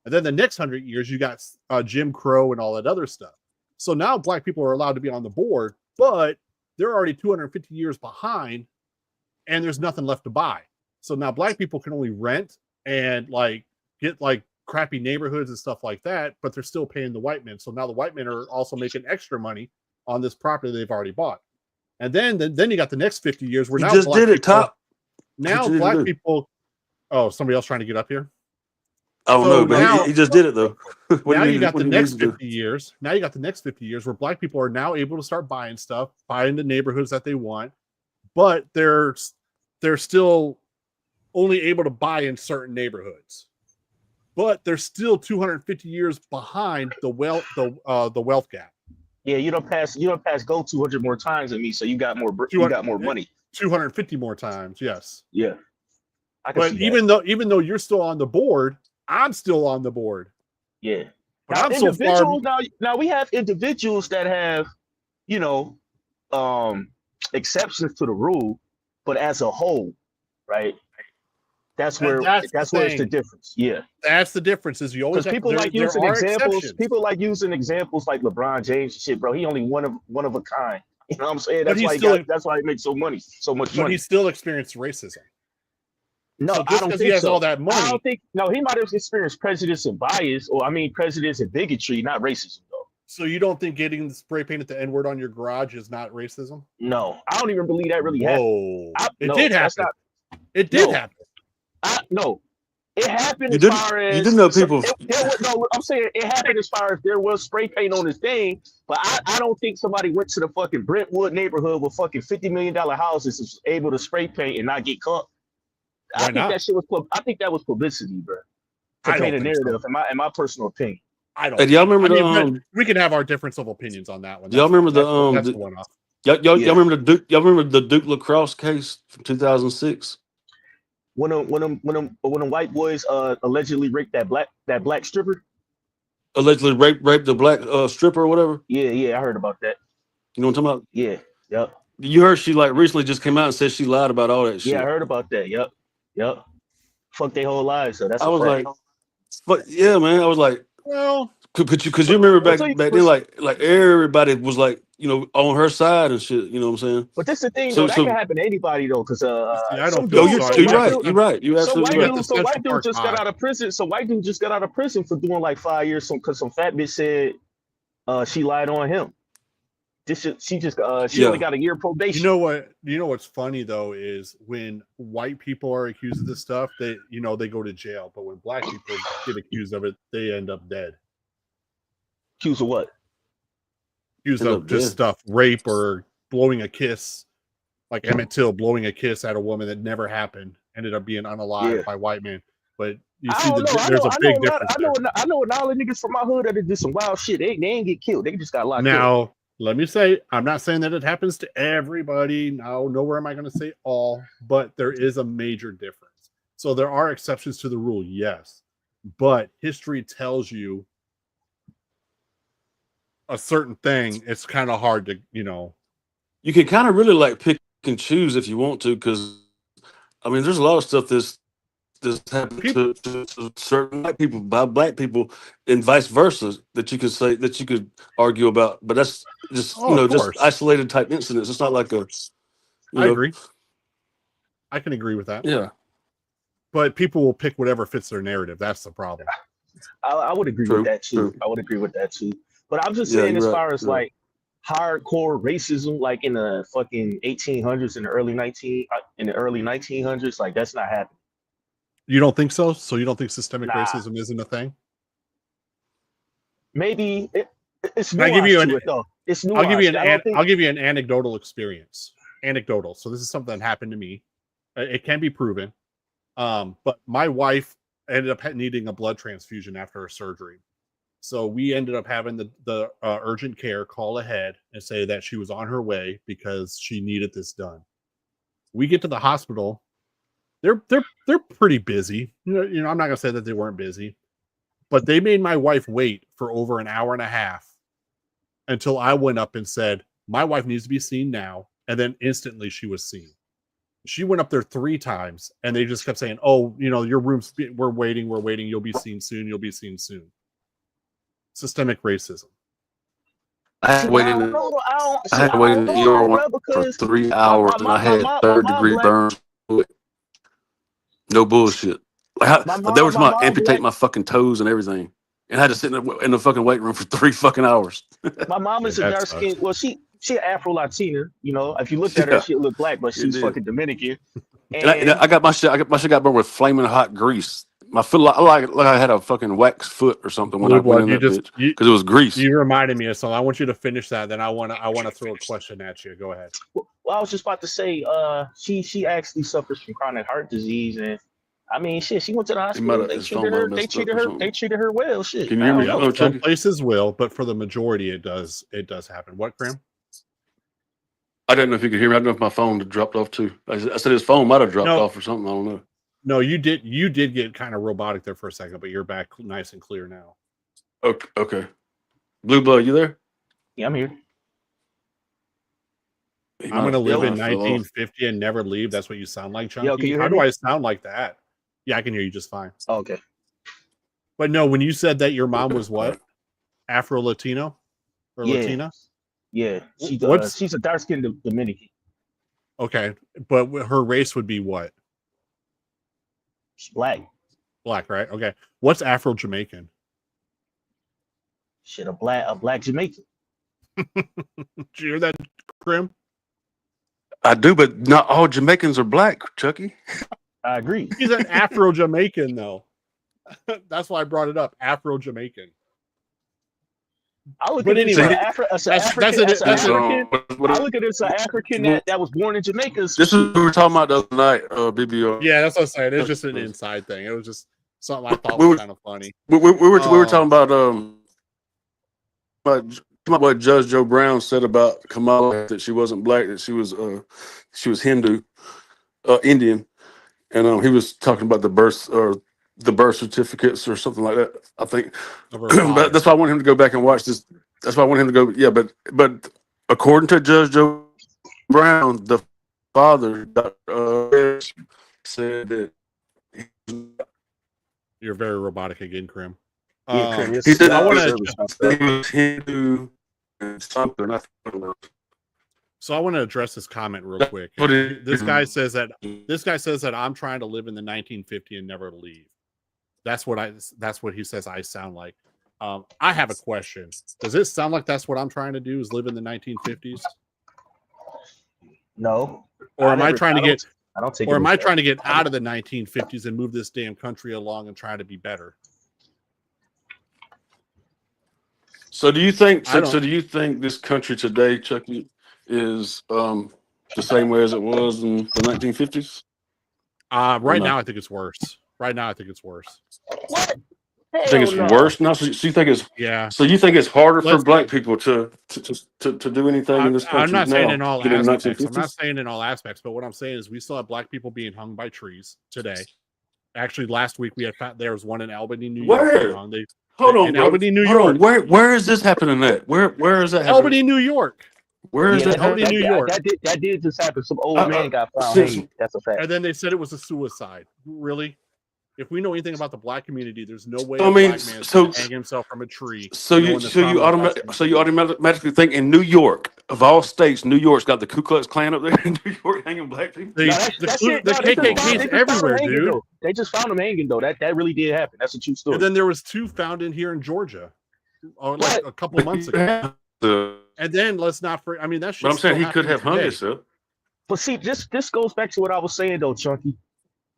Speaker 3: And then the next 100 years, you got Jim Crow and all that other stuff. So now black people are allowed to be on the board, but they're already 250 years behind and there's nothing left to buy. So now black people can only rent and get crappy neighborhoods and stuff like that, but they're still paying the white men. So now the white men are also making extra money on this property they've already bought. And then you got the next 50 years where now
Speaker 6: just did it, Top.
Speaker 3: Now black people. Oh, somebody else trying to get up here?
Speaker 6: Oh no, but he just did it though.
Speaker 3: Now you got the next 50 years. Now you got the next 50 years where black people are now able to start buying stuff, buying the neighborhoods that they want, but they're still only able to buy in certain neighborhoods. But they're still 250 years behind the wealth gap.
Speaker 7: Yeah, you don't pass go 200 more times than me, so you got more money.
Speaker 3: 250 more times, yes.
Speaker 7: Yeah.
Speaker 3: But even though you're still on the board, I'm still on the board.
Speaker 7: Yeah.
Speaker 3: But
Speaker 7: now,
Speaker 3: I'm so far.
Speaker 7: Now we have individuals that have, exceptions to the rule, but as a whole, right? That's where it's the difference. Yeah,
Speaker 3: that's the difference. Is you always have,
Speaker 7: people like using examples. People like using examples like LeBron James and shit, bro. He only one of a kind. You know what I'm saying? That's why he makes so much money.
Speaker 3: But he still experienced racism.
Speaker 7: No,
Speaker 3: So
Speaker 7: I
Speaker 3: just
Speaker 7: don't
Speaker 3: because he
Speaker 7: think
Speaker 3: has
Speaker 7: so.
Speaker 3: all that
Speaker 7: I
Speaker 3: money,
Speaker 7: don't think. No, he might have experienced prejudice and bias, or I mean, prejudice and bigotry, not racism, though.
Speaker 3: so you don't think getting the spray painted the N-word on your garage is not racism?
Speaker 7: No, I don't even believe that really happened.
Speaker 3: Whoa. It
Speaker 7: No,
Speaker 3: did
Speaker 7: that's
Speaker 3: happen.
Speaker 7: not.
Speaker 3: It did
Speaker 7: No,
Speaker 3: happen.
Speaker 7: no. It happened
Speaker 6: You
Speaker 7: as
Speaker 6: didn't
Speaker 7: far
Speaker 6: you
Speaker 7: as
Speaker 6: didn't know people.
Speaker 7: no. I'm saying it happened as far as there was spray paint on his thing, but I don't think somebody went to the fucking Brentwood neighborhood with fucking $50 million houses and was able to spray paint and not get caught.
Speaker 3: Why
Speaker 7: I think
Speaker 3: not?
Speaker 7: that shit was. I think that was publicity, bro. To
Speaker 3: I
Speaker 7: paint
Speaker 3: don't
Speaker 7: a
Speaker 3: think so.
Speaker 7: narrative, in my personal opinion.
Speaker 3: I don't.
Speaker 6: Hey, do y'all remember
Speaker 3: I mean,
Speaker 6: the
Speaker 3: but we can have our difference of opinions on that one.
Speaker 6: Do y'all
Speaker 3: That's
Speaker 6: remember
Speaker 3: fine. That's the one off.
Speaker 6: y'all
Speaker 7: Yeah.
Speaker 6: remember the Duke? Y'all remember the Duke lacrosse case from 2006?
Speaker 7: When them white boys allegedly raped that black stripper.
Speaker 6: Allegedly raped the black stripper or whatever.
Speaker 7: Yeah, I heard about that.
Speaker 6: You know what I'm talking about?
Speaker 7: Yeah, yep.
Speaker 6: You heard she like recently just came out and said she lied about all that shit.
Speaker 7: Yeah, I heard about that. Yep. Fuck their whole lives. So that's.
Speaker 6: I
Speaker 7: a
Speaker 6: was
Speaker 7: fact.
Speaker 6: like, but yeah, man. I was like,
Speaker 3: Well,
Speaker 6: because you remember back
Speaker 7: So
Speaker 6: then, like everybody was like, you know, on her side and shit. You know what I'm saying?
Speaker 7: But that's the thing,
Speaker 6: So
Speaker 7: though. That can happen to anybody, though, because
Speaker 3: see, I
Speaker 7: some
Speaker 3: don't feel
Speaker 7: dude,
Speaker 3: sorry.
Speaker 6: you're right. You're right. You're
Speaker 7: some
Speaker 6: absolutely
Speaker 7: white
Speaker 6: right.
Speaker 7: dude, just got out of prison. Some white dude just got out of prison for doing like 5 years. Because some fat bitch said she lied on him. She only got a year probation.
Speaker 3: You know what? You know what's funny though is when white people are accused of this stuff, they go to jail. But when black people get accused of it, they end up dead.
Speaker 7: Accused of what?
Speaker 3: Accused of just stuff, rape or blowing a kiss, like Emmett Till blowing a kiss at a woman that never happened, ended up being unalived by white men. But you see, there's a big difference.
Speaker 7: I know all the niggas from my hood that did some wild shit. They ain't get killed. They just got locked up.
Speaker 3: Now, let me say, I'm not saying that it happens to everybody. No, nowhere am I going to say all, but there is a major difference. So there are exceptions to the rule, yes. But history tells you a certain thing. It's kind of hard to,
Speaker 6: You can kind of really like pick and choose if you want to, because I mean, there's a lot of stuff this happened to certain white people by black people, and vice versa, that you could argue about. But that's just just isolated type incidents. It's not like a.
Speaker 3: I agree. I can agree with that.
Speaker 6: Yeah.
Speaker 3: But people will pick whatever fits their narrative. That's the problem.
Speaker 7: I would agree with that too. I would agree with that too. But I'm just saying, as far as like hardcore racism, like in the fucking 1800s and the early 1900s, like that's not happening.
Speaker 3: You don't think so? So you don't think systemic racism isn't a thing?
Speaker 7: Maybe it's
Speaker 3: I'll give you an,
Speaker 7: It's
Speaker 3: I'll give you an anecdotal experience. Anecdotal. So this is something that happened to me. It can be proven. But my wife ended up needing a blood transfusion after her surgery. So we ended up having the urgent care call ahead and say that she was on her way because she needed this done. We get to the hospital. They're pretty busy. You know, I'm not gonna say that they weren't busy, but they made my wife wait for over an hour and a half until I went up and said, my wife needs to be seen now. And then instantly she was seen. She went up there 3 times and they just kept saying, oh, your room's, we're waiting. You'll be seen soon. Systemic racism.
Speaker 6: I had waited in the ER for 3 hours and I had third-degree burns. No bullshit. Like they were trying to amputate my fucking toes and everything, and I had to sit in the fucking waiting room for 3 fucking hours.
Speaker 7: My mom is a dark skin. Well, she Afro Latina. If you looked at her, she looked black, but she's fucking Dominican.
Speaker 6: And I got my shit. My shit got burned with flaming hot grease. My foot like I had a fucking wax foot or something when I went in that bitch because it was grease.
Speaker 3: You reminded me of something. I want you to finish that. Then I want to throw a question at you. Go ahead.
Speaker 7: Well, I was just about to say, she actually suffers from chronic heart disease, and I mean, shit, she went to the hospital. They treated her well. Shit.
Speaker 6: Can you hear me?
Speaker 3: Some places will, but for the majority, it does happen. What, Cram?
Speaker 6: I didn't know if you could hear me. I don't know if my phone dropped off too. I said his phone might have dropped off or something. I don't know.
Speaker 3: No, you did get kind of robotic there for a second, but you're back nice and clear now.
Speaker 6: Okay. Blue Blood, you there?
Speaker 7: Yeah, I'm here.
Speaker 3: I'm going to live in 1950 and never leave. That's what you sound like, Chunky. How do I sound like that? Yeah, I can hear you just fine.
Speaker 7: Oh, okay.
Speaker 3: But no, when you said that your mom was what? Afro-Latino? Or Latina?
Speaker 7: Yeah. She's a dark-skinned Dominican.
Speaker 3: Okay. But her race would be what?
Speaker 7: It's black.
Speaker 3: Black, right? Okay. What's Afro Jamaican?
Speaker 7: Shit, a black Jamaican.
Speaker 3: Did you hear that, Krim?
Speaker 6: I do, but not all Jamaicans are black, Chucky.
Speaker 7: I agree.
Speaker 3: He's an Afro Jamaican, though. That's why I brought it up. Afro Jamaican.
Speaker 7: I look
Speaker 3: But
Speaker 7: at it
Speaker 3: anyway,
Speaker 7: as an African. I look at it as an African that was born in Jamaica.
Speaker 6: This is what we were talking about the other night, BBO.
Speaker 3: Yeah, that's what I'm saying. It's just an inside thing. It was just something I thought
Speaker 6: We
Speaker 3: was
Speaker 6: were-
Speaker 3: kind of funny.
Speaker 6: We were talking about what Judge Joe Brown said about Kamala, that she wasn't black, that she was Hindu, Indian, and he was talking about the birth certificates or something like that, I think. But that's why I wanted him to go back and watch this. That's why I wanted him to go. Yeah, but according to Judge Joe Brown, the father said that
Speaker 3: You're very robotic again, Krim.
Speaker 7: Yeah, Krim,
Speaker 6: he said
Speaker 3: I wanna-
Speaker 6: he was Hindu and something.
Speaker 3: So I want to address this comment real quick.
Speaker 6: Put it-
Speaker 3: This guy says that I'm trying to live in the 1950 and never leave. That's what he says I sound like. I have a question. Does it sound like that's what I'm trying to do, is live in the 1950s?
Speaker 7: No.
Speaker 3: Or am I trying to get
Speaker 7: I don't take
Speaker 3: or
Speaker 7: it
Speaker 3: am
Speaker 7: as
Speaker 3: I
Speaker 7: that.
Speaker 3: trying to get out of the 1950s and move this damn country along and try to be better?
Speaker 6: So do you think?
Speaker 3: I don't-
Speaker 6: So do you think this country today, Chucky, is the same way as it was in the 1950s?
Speaker 3: Right
Speaker 6: no?
Speaker 3: now, I think it's worse. Right now, I think it's worse.
Speaker 7: What?
Speaker 6: You think it's
Speaker 7: Hell no.
Speaker 6: worse now? So you think it's
Speaker 3: Yeah.
Speaker 6: so you think it's harder for
Speaker 3: Let's-
Speaker 6: black people to do anything in this country?
Speaker 3: I'm not saying
Speaker 6: now
Speaker 3: in all
Speaker 6: than in
Speaker 3: aspects. I'm
Speaker 6: 1950s?
Speaker 3: not saying in all aspects, but what I'm saying is we still have black people being hung by trees today. Actually, last week we had there was one in Albany, New York.
Speaker 6: Where?
Speaker 3: being hung.
Speaker 6: Hold on,
Speaker 3: in
Speaker 6: bro.
Speaker 3: Albany, New
Speaker 6: Hold on.
Speaker 3: York.
Speaker 6: Where is this happening at? Where is that happening?
Speaker 3: Albany, New York.
Speaker 6: Where is
Speaker 7: Yeah,
Speaker 6: that
Speaker 3: Albany,
Speaker 6: happening?
Speaker 3: New York.
Speaker 7: That did just happen. Some old man got found
Speaker 6: since-
Speaker 7: hanged. That's a fact.
Speaker 3: And then they said it was a suicide. Really? If we know anything about the black community, there's no way
Speaker 6: I
Speaker 3: a
Speaker 6: mean,
Speaker 3: black man
Speaker 6: so-
Speaker 3: can hang himself from a tree.
Speaker 6: So you automatically think in New York, of all states, New York's got the Ku Klux Klan up there in New York hanging black people.
Speaker 3: The KKK is everywhere, dude.
Speaker 7: They just found him hanging though. That really did happen. That's a true story.
Speaker 3: And then there was 2 found in here in Georgia, like a couple months ago. And then let's not forget. I mean, that's.
Speaker 6: But I'm saying he could have hung himself.
Speaker 7: But see, this goes back to what I was saying though, Chunky.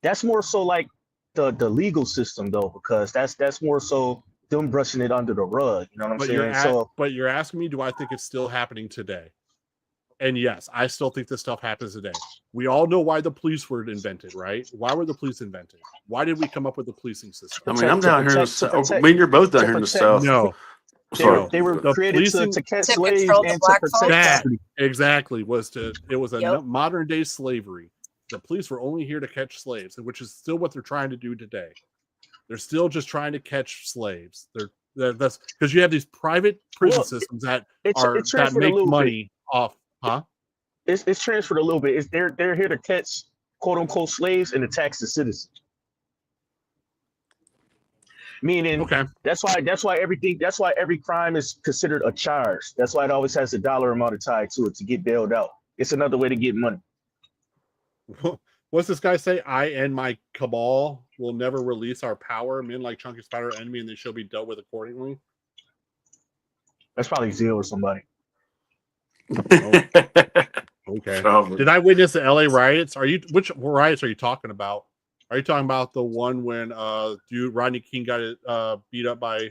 Speaker 7: That's more so like the legal system though, because that's more so them brushing it under the rug. You know what I'm saying?
Speaker 3: But you're asking me, do I think it's still happening today? And yes, I still think this stuff happens today. We all know why the police were invented, right? Why were the police invented? Why did we come up with the policing system?
Speaker 6: I mean, I'm down here in the South. I mean, you're both down here in the South.
Speaker 3: No.
Speaker 7: They were created to catch slaves
Speaker 4: control the
Speaker 7: and to
Speaker 4: black
Speaker 7: protect
Speaker 4: folks.
Speaker 7: property.
Speaker 3: Exactly. It was a
Speaker 4: Yep.
Speaker 3: modern day slavery. The police were only here to catch slaves, which is still what they're trying to do today. They're still just trying to catch slaves. That's because you have these private prison systems that make money off. Huh?
Speaker 7: It's transferred a little bit. They're here to catch quote unquote slaves and to tax the citizens. Meaning,
Speaker 3: okay,
Speaker 7: that's why every crime is considered a charge. That's why it always has a dollar amount tied to it to get bailed out. It's another way to get money.
Speaker 3: What's this guy say? I and my cabal will never release our power. Men like Chunky Spider enemy, and they shall be dealt with accordingly.
Speaker 7: That's probably Zeal or somebody.
Speaker 3: Oh, okay.
Speaker 6: Probably.
Speaker 3: Did I witness the LA riots? Which riots are you talking about? Are you talking about the one when Rodney King got beat up by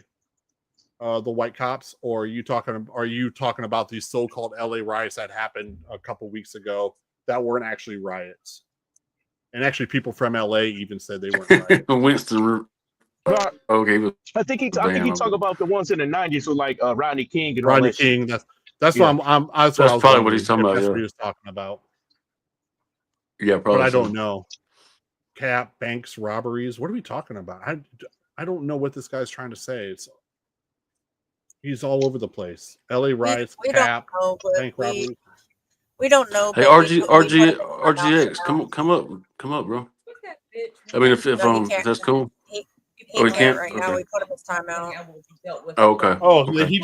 Speaker 3: the white cops, or are you talking about these so-called LA riots that happened a couple weeks ago that weren't actually riots? And actually, people from LA even said they weren't riots.
Speaker 6: Winston. Okay.
Speaker 7: I think he talked about the ones in the 90s with like Rodney King and
Speaker 3: Rodney King. That's
Speaker 6: yeah.
Speaker 3: what that's
Speaker 6: probably what he's talking about.
Speaker 3: That's
Speaker 6: Yeah.
Speaker 3: what he was talking about.
Speaker 6: Yeah, probably.
Speaker 3: But I don't know. Cap, banks, robberies. What are we talking about? I don't know what this guy's trying to say. He's all over the place. LA riots,
Speaker 4: we
Speaker 3: Cap,
Speaker 4: don't know, but
Speaker 3: bank robberies.
Speaker 4: we don't know.
Speaker 6: Hey,
Speaker 4: but
Speaker 6: RGX, come up, bro. I mean, if that's cool.
Speaker 4: He
Speaker 6: he can't?
Speaker 4: right now.
Speaker 6: Okay.
Speaker 4: We put him his timeout.
Speaker 6: Oh, okay.
Speaker 3: Oh,
Speaker 6: Okay.
Speaker 3: he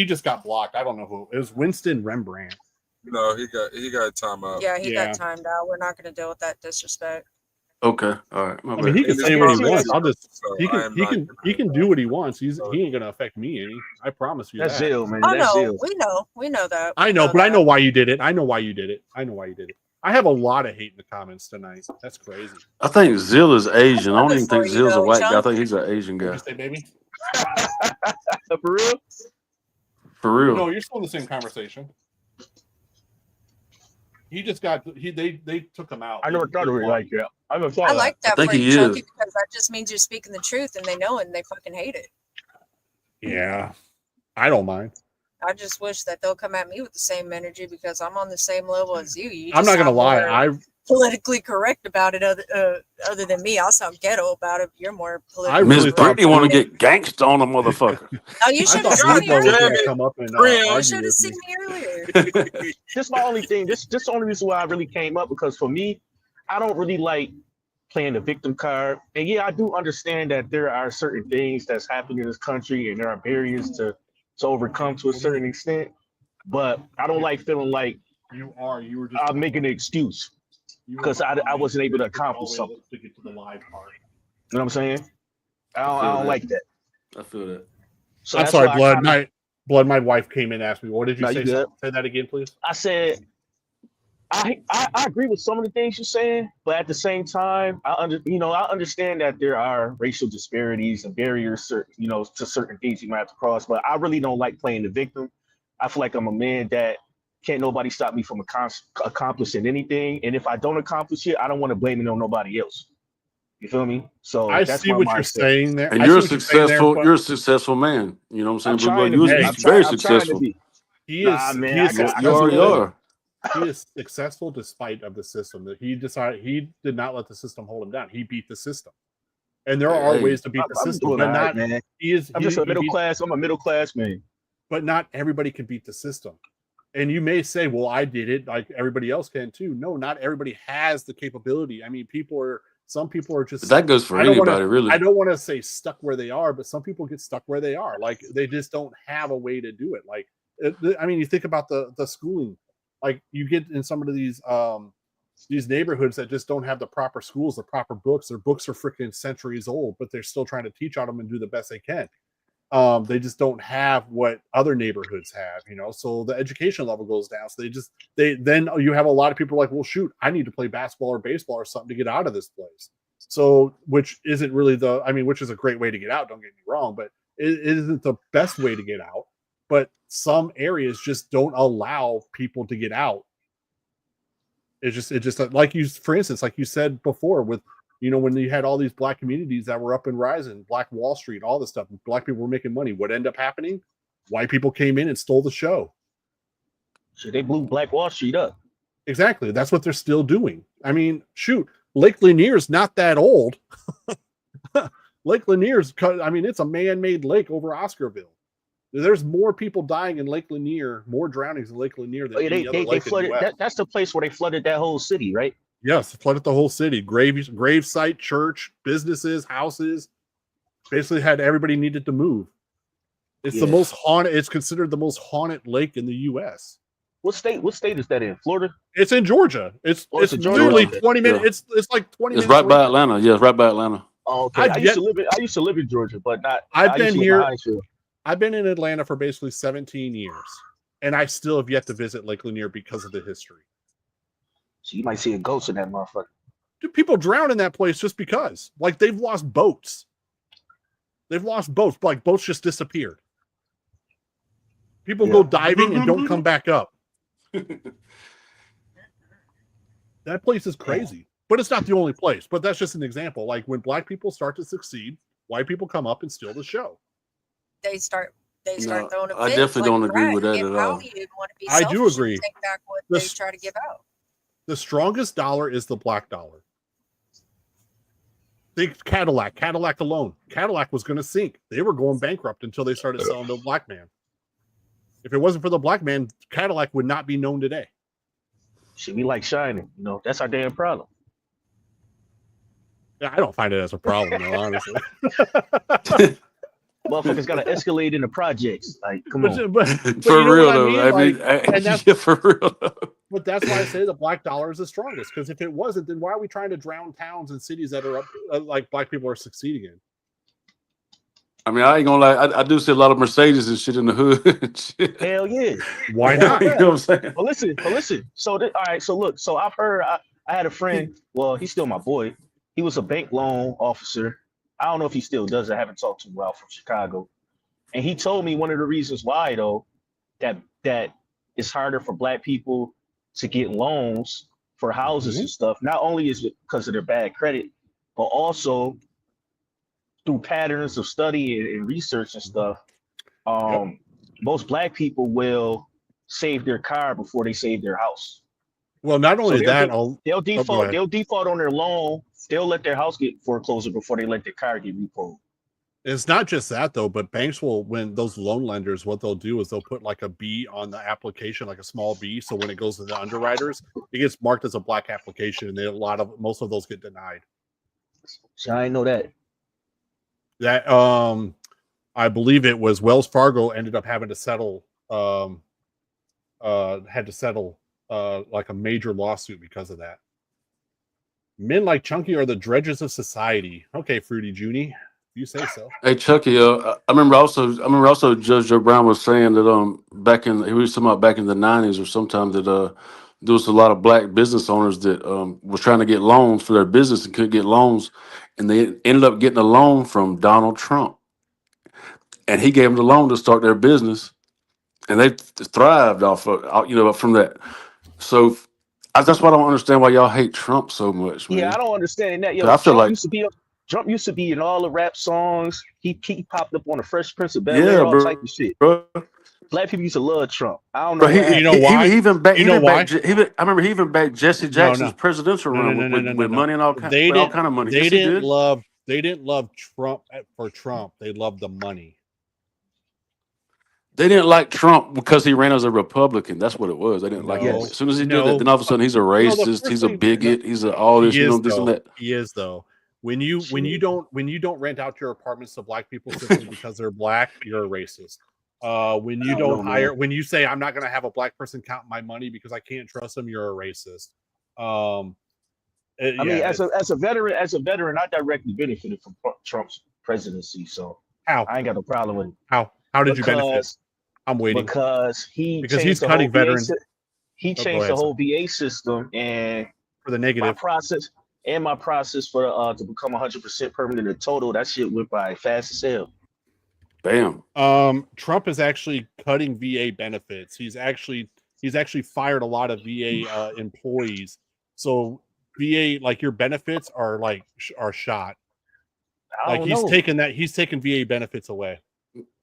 Speaker 3: just got blocked. I don't know who. It was Winston Rembrandt.
Speaker 1: No, he got time out.
Speaker 4: Yeah, he got timed out. We're not going to deal with that disrespect.
Speaker 6: Okay, all right, my
Speaker 3: I mean, he
Speaker 6: bad.
Speaker 3: can
Speaker 1: And it's
Speaker 3: say what he
Speaker 1: probably
Speaker 3: wants. I'll
Speaker 1: zero,
Speaker 3: just
Speaker 1: so
Speaker 3: he
Speaker 1: I
Speaker 3: can
Speaker 1: am
Speaker 3: he
Speaker 1: not.
Speaker 3: can he can do what he wants. He ain't gonna affect me any. I promise you
Speaker 7: That's
Speaker 3: that.
Speaker 7: Zill, man.
Speaker 4: Oh
Speaker 7: That's
Speaker 4: no,
Speaker 7: Zill.
Speaker 4: we know that.
Speaker 3: I
Speaker 4: We
Speaker 3: know, but I know
Speaker 4: that.
Speaker 3: why you did it. I know why you did it. I have a lot of hate in the comments tonight. That's crazy.
Speaker 6: I think Zill is Asian. I
Speaker 4: Love
Speaker 6: don't
Speaker 4: it
Speaker 6: even
Speaker 4: for
Speaker 6: think
Speaker 4: you
Speaker 6: Zill's a
Speaker 4: though,
Speaker 6: white guy. I
Speaker 4: Chunk.
Speaker 6: think he's an Asian
Speaker 3: What'd
Speaker 6: guy.
Speaker 3: you say, baby?
Speaker 7: For real?
Speaker 6: For real.
Speaker 3: No, you're still in the same conversation. He just got they took him out.
Speaker 7: I never thought of it like that. I never thought
Speaker 4: I
Speaker 7: of that.
Speaker 4: like
Speaker 6: I
Speaker 4: that
Speaker 6: think
Speaker 4: for you,
Speaker 6: he
Speaker 4: Chunky,
Speaker 6: is.
Speaker 4: because that just means you're speaking the truth and they know it and they fucking hate it.
Speaker 3: Yeah, I don't mind.
Speaker 4: I just wish that they'll come at me with the same energy because I'm on the same level as you. You just
Speaker 3: I'm not gonna
Speaker 4: sound
Speaker 3: lie.
Speaker 4: more politically correct about it. Other than me, I'll sound ghetto about it. You're more
Speaker 3: I
Speaker 4: politically
Speaker 6: Miss
Speaker 3: really thought
Speaker 6: Brittany want to
Speaker 3: Blue,
Speaker 6: get gangsta on a motherfucker.
Speaker 4: Oh, you
Speaker 3: I
Speaker 4: should have
Speaker 3: thought
Speaker 4: seen
Speaker 3: Blue
Speaker 4: me
Speaker 3: Boy was
Speaker 1: Damn
Speaker 3: gonna
Speaker 4: earlier.
Speaker 1: it,
Speaker 3: come up and
Speaker 1: Prim.
Speaker 4: You
Speaker 3: argue
Speaker 4: should have
Speaker 3: with
Speaker 4: seen
Speaker 3: me.
Speaker 4: me earlier.
Speaker 7: This my only thing. This the only reason why I really came up, because for me, I don't really like playing the victim card. And yeah, I do understand that there are certain things that's happening in this country and there are barriers to overcome to a certain extent. But I don't like feeling like
Speaker 3: You were just
Speaker 7: I'm making an excuse because I wasn't able to accomplish something.
Speaker 3: to get to the live part.
Speaker 7: You know what I'm saying? I don't like that.
Speaker 6: I feel that.
Speaker 7: So
Speaker 3: I'm
Speaker 7: that's
Speaker 3: sorry,
Speaker 7: why
Speaker 3: Blood. My wife came in and asked me, "What did you
Speaker 7: No,
Speaker 3: say?
Speaker 7: you good.
Speaker 3: Say that again, please."
Speaker 7: I said I agree with some of the things you're saying, but at the same time, I understand that there are racial disparities and barriers, to certain things you might have to cross. But I really don't like playing the victim. I feel like I'm a man that can't nobody stop me from accomplishing anything, and if I don't accomplish it, I don't want to blame it on nobody else. You feel me? So
Speaker 3: I
Speaker 7: that's
Speaker 3: see
Speaker 7: my
Speaker 3: what you're
Speaker 7: mindset.
Speaker 3: saying there.
Speaker 6: And
Speaker 3: I
Speaker 6: you're
Speaker 3: see
Speaker 6: a
Speaker 3: what you're saying there,
Speaker 6: successful.
Speaker 3: but
Speaker 6: You're a successful man. You know what I'm
Speaker 7: I'm
Speaker 6: saying, Blue Blood?
Speaker 7: trying to be.
Speaker 6: You're very
Speaker 7: I'm trying to
Speaker 6: successful.
Speaker 7: be.
Speaker 3: he
Speaker 7: Nah,
Speaker 3: is
Speaker 7: man,
Speaker 3: he is
Speaker 6: You already
Speaker 3: successful.
Speaker 6: are.
Speaker 3: He is successful despite of the system. That he decided he did not let the system hold him down. He beat the system, and there are ways to beat the
Speaker 7: I'm
Speaker 3: system,
Speaker 7: doing
Speaker 3: but
Speaker 7: all right,
Speaker 3: not
Speaker 7: man.
Speaker 3: he is.
Speaker 7: I'm
Speaker 3: he,
Speaker 7: just a
Speaker 3: he
Speaker 7: middle
Speaker 3: beat,
Speaker 7: class. I'm a middle class man.
Speaker 3: but not everybody can beat the system. And you may say, "Well, I did it like everybody else can too." No, not everybody has the capability. I mean, some people are just.
Speaker 6: But that goes for
Speaker 3: I don't
Speaker 6: anybody, really.
Speaker 3: want to say stuck where they are, but some people get stuck where they are. Like they just don't have a way to do it. Like, I mean, you think about the schooling. Like you get in some of these neighborhoods that just don't have the proper schools, the proper books. Their books are freaking centuries old, but they're still trying to teach on them and do the best they can. They just don't have what other neighborhoods have, so the education level goes down. So then you have a lot of people like, well, shoot, I need to play basketball or baseball or something to get out of this place. So, which isn't really which is a great way to get out, don't get me wrong, but it isn't the best way to get out. But some areas just don't allow people to get out. It just like you, for instance, like you said before, with when you had all these black communities that were up and rising, Black Wall Street, all this stuff, black people were making money. What ended up happening? White people came in and stole the show.
Speaker 7: So they blew Black Wall Street up.
Speaker 3: Exactly. That's what they're still doing. I mean, shoot, Lake Lanier's not that old. Lake Lanier's, it's a man-made lake over Oscarville. There's more people dying in Lake Lanier, more drownings in Lake Lanier than any other lake
Speaker 7: flooded.
Speaker 3: in the US.
Speaker 7: That's the place where they flooded that whole city, right?
Speaker 3: Yes, flooded the whole city. Grave site, church, businesses, houses. Basically had everybody needed to move. It's the most haunted. It's considered the most haunted lake in the U.S.
Speaker 7: What state is that in? Florida?
Speaker 3: It's in Georgia. It's literally 20 minutes.
Speaker 6: Yeah.
Speaker 3: It's like 20 minutes.
Speaker 6: It's right by Atlanta. Yeah, it's right by Atlanta.
Speaker 7: Oh, okay. I used to live in Georgia, but not.
Speaker 3: I've been here. I've been in Atlanta for basically 17 years, and I still have yet to visit Lake Lanier because of the history.
Speaker 7: So you might see a ghost in that motherfucker.
Speaker 3: Dude, people drown in that place just because. Like, they've lost boats. Like, boats just disappeared. People go diving and don't come back up. That place is crazy. But it's not the only place. But that's just an example. Like, when black people start to succeed, white people come up and steal the show.
Speaker 4: They start throwing a fit.
Speaker 6: I definitely don't agree with that at all.
Speaker 3: I do agree.
Speaker 4: Take back what they try to give out.
Speaker 3: The strongest dollar is the black dollar. Think Cadillac. Cadillac alone. Cadillac was going to sink. They were going bankrupt until they started selling to a black man. If it wasn't for the black man, Cadillac would not be known today.
Speaker 7: Should be like shining. That's our damn problem.
Speaker 3: I don't find it as a problem, though, honestly.
Speaker 7: Motherfuckers gotta escalate in the projects. Like, come
Speaker 3: but,
Speaker 7: on.
Speaker 3: but
Speaker 6: For
Speaker 3: you know
Speaker 6: real
Speaker 3: what I
Speaker 6: though.
Speaker 3: mean?
Speaker 6: I
Speaker 3: Like,
Speaker 6: mean,
Speaker 3: and that's
Speaker 6: yeah, for real.
Speaker 3: but that's why I say the black dollar is the strongest. Because if it wasn't, then why are we trying to drown towns and cities that are up, like black people are succeeding in?
Speaker 6: I mean, I ain't gonna lie. I do see a lot of Mercedes and shit in the hood. Shit.
Speaker 7: Hell yeah.
Speaker 3: Why
Speaker 7: Hell
Speaker 3: not?
Speaker 6: You
Speaker 7: yeah.
Speaker 6: know what I'm saying?
Speaker 7: But listen. So all right. So look. So I've heard. I had a friend. Well, he's still my boy. He was a bank loan officer. I don't know if he still does. I haven't talked to him well from Chicago. And he told me one of the reasons why though that it's harder for black people to get loans for houses and stuff. Not only is it because of their bad credit, but also through patterns of study and research and stuff. Most black people will save their car before they save their house.
Speaker 3: Well, not
Speaker 7: So
Speaker 3: only that,
Speaker 7: they'll
Speaker 3: go
Speaker 7: default.
Speaker 3: ahead.
Speaker 7: They'll default on their loan. They'll let their house get foreclosed before they let their car get repoed.
Speaker 3: It's not just that though, but banks will, when those loan lenders, what they'll do is they'll put like a B on the application, like a small B. So when it goes to the underwriters, it gets marked as a black application, and most of those get denied.
Speaker 7: So I didn't know that.
Speaker 3: That I believe it was Wells Fargo ended up having to settle, like a major lawsuit because of that. Men like Chunky are the dredges of society. Okay, Fruity Junie. You say so.
Speaker 6: Hey Chucky, I remember also Judge Joe Brown was saying that he was talking about back in the 90s or sometime that there was a lot of black business owners that was trying to get loans for their business and couldn't get loans, and they ended up getting a loan from Donald Trump, and he gave them the loan to start their business, and they thrived off of, from that. So that's why I don't understand why y'all hate Trump so much, man.
Speaker 7: Yeah, I don't understand that.
Speaker 6: 'Cause
Speaker 7: Yo,
Speaker 6: I feel like
Speaker 7: Trump used to be in all the rap songs. He popped up on the Fresh Prince of Bel
Speaker 6: yeah,
Speaker 7: Air, all
Speaker 6: bro.
Speaker 7: type of shit. Black people used to love Trump. I don't know
Speaker 6: But
Speaker 7: what happened.
Speaker 3: You know why?
Speaker 6: he even back.
Speaker 3: You
Speaker 6: He
Speaker 3: know
Speaker 6: even
Speaker 3: why?
Speaker 6: back. I remember he even backed Jesse Jackson's presidential run with money and all kind of money.
Speaker 3: They
Speaker 6: Yes, he did.
Speaker 3: They didn't love Trump for Trump. They loved the money.
Speaker 6: They didn't like Trump because he ran as a Republican. That's what it was. They didn't like him.
Speaker 7: Yes.
Speaker 6: As soon as he did that, then all of a sudden he's a
Speaker 3: The
Speaker 6: racist.
Speaker 3: first
Speaker 6: He's a
Speaker 3: thing,
Speaker 6: bigot. He's all this.
Speaker 3: he is
Speaker 6: This and
Speaker 3: though.
Speaker 6: that.
Speaker 3: He is though. When you don't rent out your apartments to black people simply because they're black, you're a racist. When you don't hire, when you say I'm not going to have a black person count my money because I can't trust them, you're a racist.
Speaker 7: I mean, as a veteran, I directly benefited from Trump's presidency, so
Speaker 3: how
Speaker 7: I ain't got no problem with it.
Speaker 3: How did you benefit? I'm waiting
Speaker 7: because
Speaker 3: he's cutting veterans.
Speaker 7: He changed the whole VA system, and
Speaker 3: for the negative
Speaker 7: my process for to become 100% permanent and total. That shit went by fast as hell.
Speaker 6: Bam.
Speaker 3: Trump is actually cutting VA benefits. He's actually fired a lot of VA employees. So VA, like, your benefits are shot. Like he's taking VA benefits away.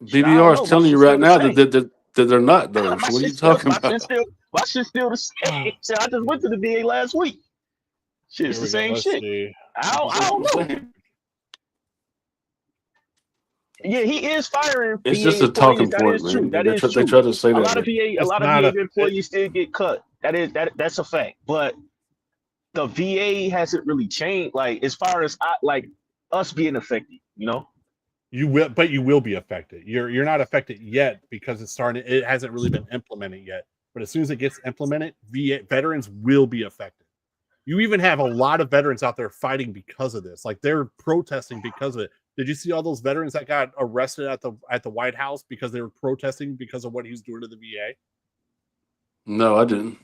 Speaker 6: BBR is telling you right now that they're not though. So what are you talking about?
Speaker 7: My shit's still the same. So I just went to the VA last week. Shit's the same shit. I don't know. Yeah, he is firing.
Speaker 6: It's
Speaker 7: VA
Speaker 6: just a talking
Speaker 7: employees.
Speaker 6: point, man.
Speaker 7: That is true.
Speaker 6: They try to say
Speaker 7: a
Speaker 6: that.
Speaker 7: Lot of VA employees still get cut. That's a fact. But the VA hasn't really changed. Like, as far as us being affected, you know.
Speaker 3: You will be affected. You're not affected yet because it hasn't really been implemented yet. But as soon as it gets implemented, veterans will be affected. You even have a lot of veterans out there fighting because of this. Like, they're protesting because of it. Did you see all those veterans that got arrested at the White House because they were protesting because of what he was doing to the VA?
Speaker 6: No, I didn't.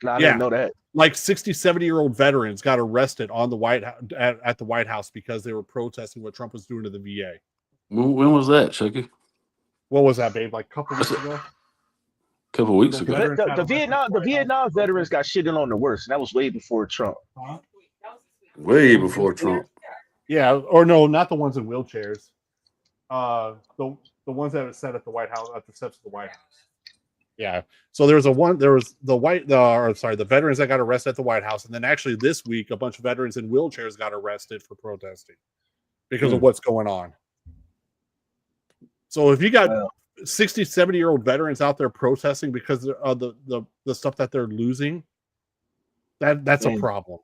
Speaker 7: I didn't know that.
Speaker 3: Like 60, 70-year-old veterans got arrested on the at the White House because they were protesting what Trump was doing to the VA.
Speaker 6: When was that, Chucky?
Speaker 3: What was that, babe? Like a couple weeks ago?
Speaker 6: Couple weeks ago.
Speaker 7: The Vietnam veterans got shitted on the worst, and that was way before Trump.
Speaker 6: Way before Trump.
Speaker 3: Yeah, or no, not the ones in wheelchairs. The ones that are set at the White House, at the steps of the White House. Yeah. So there was the veterans that got arrested at the White House, and then actually this week a bunch of veterans in wheelchairs got arrested for protesting because of what's going on. So if you got 60, 70-year-old veterans out there protesting because of the stuff that they're losing, that's a problem.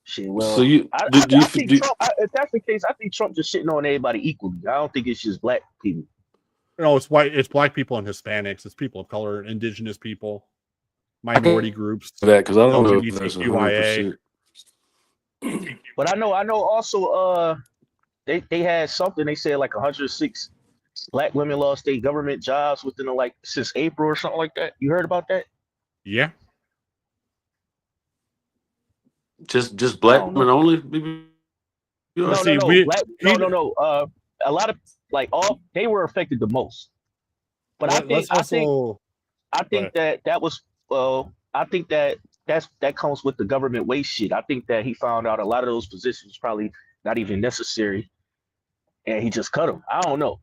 Speaker 7: Shit, well,
Speaker 6: So you
Speaker 7: I,
Speaker 6: do,
Speaker 7: I,
Speaker 6: do you
Speaker 7: I think
Speaker 6: do,
Speaker 7: Trump. If that's the case, I think Trump just shitting on everybody equally. I don't think it's just black people.
Speaker 3: No, it's white. It's black people and Hispanics. It's people of color, indigenous people,
Speaker 6: I
Speaker 3: minority
Speaker 6: can
Speaker 3: groups,
Speaker 6: that because I don't know if that's
Speaker 3: LGBTQIA.
Speaker 6: 100%.
Speaker 7: But I know also they had something. They said like 106 black women lost state government jobs within like since April or something like that. You heard about that?
Speaker 3: Yeah.
Speaker 6: Just
Speaker 7: I
Speaker 6: black
Speaker 7: don't
Speaker 6: women
Speaker 7: know.
Speaker 6: only. Maybe
Speaker 7: No,
Speaker 3: See,
Speaker 7: black. No. A lot of like all they were affected the most. But
Speaker 3: let's also
Speaker 7: I think that was I think that comes with the government waste shit. I think that he found out a lot of those positions probably not even necessary, and he just cut them. I don't know.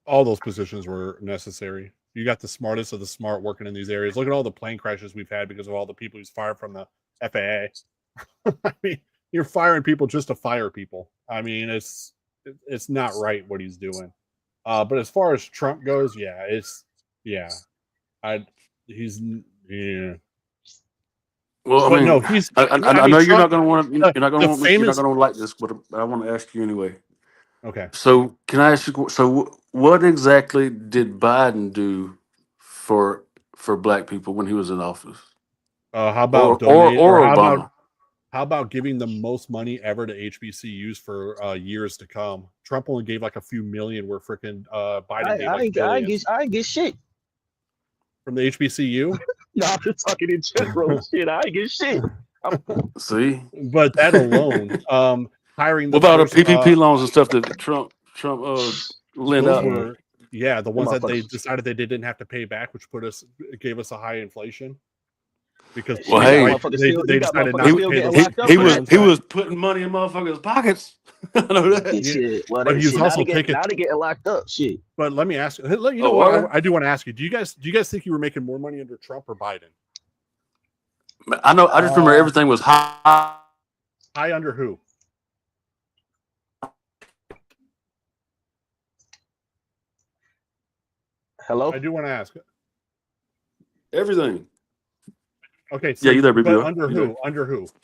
Speaker 3: all those positions were necessary. You got the smartest of the smart working in these areas. Look at all the plane crashes we've had because of all the people who's fired from the FAA. I mean, you're firing people just to fire people. I mean, it's not right what he's doing. But as far as Trump goes, yeah. Yeah.
Speaker 6: Well, I
Speaker 3: But
Speaker 6: mean,
Speaker 3: no, he's.
Speaker 6: I know you're
Speaker 3: Trump.
Speaker 6: not going to want to. You're not going to
Speaker 3: The
Speaker 6: want me. You're not
Speaker 3: famous.
Speaker 6: going to like this, but I want to ask you anyway.
Speaker 3: Okay.
Speaker 6: So, can I ask you? So, what exactly did Biden do for black people when he was in office,
Speaker 3: How about donate, or
Speaker 6: or Obama?
Speaker 3: how about giving the most money ever to HBCUs for years to come? Trump only gave like a few million, where freaking Biden gave like billions
Speaker 7: I ain't get shit.
Speaker 3: from the HBCU.
Speaker 7: No, I'm just talking in general. Shit, I ain't get shit.
Speaker 6: See,
Speaker 3: But that alone, hiring the
Speaker 6: what about the
Speaker 3: first,
Speaker 6: PPP loans and stuff that Trump lent
Speaker 3: those
Speaker 6: out?
Speaker 3: were, yeah, the ones that they
Speaker 7: Motherfuckers.
Speaker 3: decided they didn't have to pay back, which gave us a high inflation because
Speaker 6: Well,
Speaker 7: You got
Speaker 6: hey,
Speaker 7: motherfuckers still,
Speaker 3: they decided
Speaker 7: motherfuckers
Speaker 3: not to
Speaker 7: still
Speaker 3: pay
Speaker 7: getting
Speaker 3: those
Speaker 7: locked up
Speaker 6: he
Speaker 7: for
Speaker 6: was
Speaker 7: that.
Speaker 3: plans back.
Speaker 6: putting money in motherfuckers' pockets. I know that.
Speaker 3: Yeah.
Speaker 7: Shit. Well,
Speaker 3: But he was
Speaker 7: shit.
Speaker 3: also taking.
Speaker 7: Now they getting locked up. Shit.
Speaker 3: But let me ask you. You know
Speaker 6: Oh,
Speaker 3: what?
Speaker 6: are
Speaker 3: I do want to ask you. Do you guys think you were making more money under Trump or Biden?
Speaker 6: I know. I just remember everything was high.
Speaker 3: High under who?
Speaker 7: Hello.
Speaker 3: I do want to ask.
Speaker 6: Everything.
Speaker 3: Okay, so
Speaker 6: Yeah, you there,
Speaker 3: but
Speaker 6: BBO?
Speaker 3: under
Speaker 6: You
Speaker 3: who?
Speaker 6: there?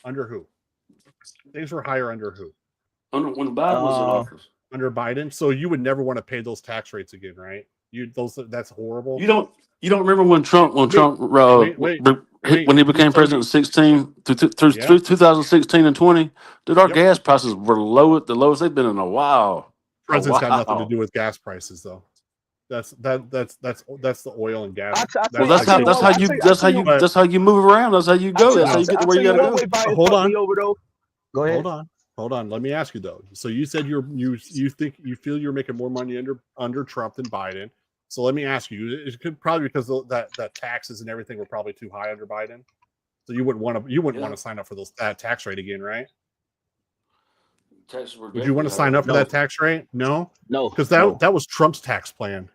Speaker 3: Under who? Things were higher under who?
Speaker 6: When Biden was in office.
Speaker 3: Under Biden. So you would never want to pay those tax rates again, right? That's horrible.
Speaker 6: You don't remember when Trump
Speaker 3: Wait.
Speaker 6: when he became president in 16 through 2016 and 20, dude, our gas prices were the lowest they've been in a while.
Speaker 3: President's got nothing to do with gas prices, though. That's the oil and gas.
Speaker 6: Well, that's how you move around. That's how you go. That's how you get to where you gotta go.
Speaker 7: Hold on. Over, though. Go ahead.
Speaker 3: Hold on. Let me ask you though. So you said you feel you're making more money under Trump than Biden. So let me ask you. It could probably because that taxes and everything were probably too high under Biden. So you wouldn't want to sign up for that tax rate again, right? Would you want to sign up for that tax rate? No, because that was Trump's tax plan.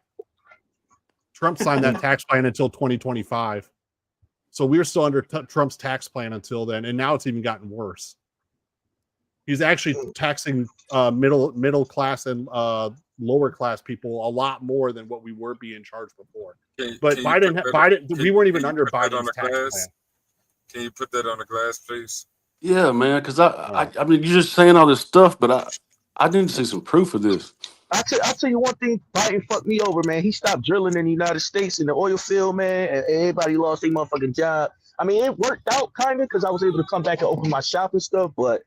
Speaker 3: Trump signed that tax plan until 2025. So we're still under Trump's tax plan until then, and now it's even gotten worse. He's actually taxing middle class and lower class people a lot more than what we were being charged before. But Biden, we weren't even under Biden's tax plan.
Speaker 1: Can you put that on the glass, please?
Speaker 6: Yeah, man. Because I mean, you're just saying all this stuff, but I need to see some proof of this.
Speaker 7: I'll tell you one thing. Biden fucked me over, man. He stopped drilling in the United States in the oil field, man, and everybody lost their motherfucking job. I mean, it worked out kind of because I was able to come back and open my shop and stuff, but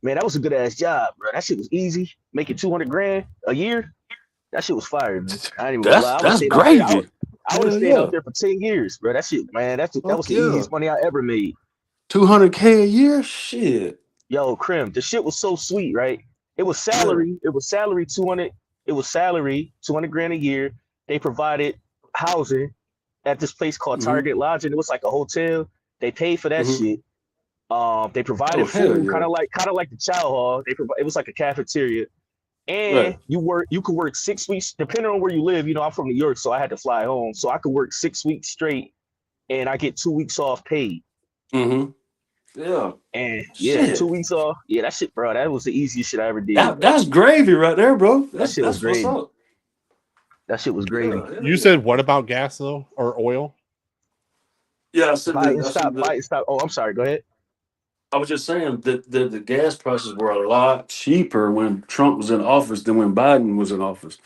Speaker 7: man, that was a good ass job, bro. That shit was easy. Making $200,000 a year. That shit was fire, man. I ain't even lie.
Speaker 6: That's gravy.
Speaker 7: I would have stayed out there for 10 years, bro. That shit, man. That was the easiest money I ever made.
Speaker 6: $200K a year, shit.
Speaker 7: Yo, Krim, the shit was so sweet, right? It was salary. Yeah. It was salary 200. It was salary $200,000 a year. They provided housing at this place called Target Lodging. It was like a hotel. They paid for that shit. They provided food, kind of like the chow hall. It was like a cafeteria, and you could work 6 weeks depending on where you live. You know, I'm from New York, so I had to fly home, so I could work 6 weeks straight, and I get 2 weeks off paid.
Speaker 6: Yeah,
Speaker 7: and 2 weeks off. Yeah, that shit, bro. That was the easiest shit I ever did.
Speaker 6: That's gravy right there, bro.
Speaker 7: That shit was gravy. That shit was gravy.
Speaker 3: You said what about gas though, or oil?
Speaker 6: Yeah, I said
Speaker 7: stop. Oh, I'm sorry. Go ahead.
Speaker 6: I was just saying that the gas prices were a lot cheaper when Trump was in office than when Biden was in office.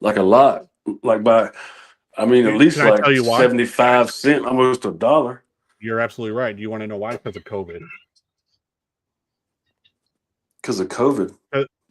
Speaker 6: Like a lot. Like by, I mean, at
Speaker 3: Can
Speaker 6: least
Speaker 3: I tell
Speaker 6: like
Speaker 3: you why?
Speaker 6: 75 cents, almost $1.
Speaker 3: You're absolutely right. Do you want to know why? Because of COVID.
Speaker 6: Because of COVID.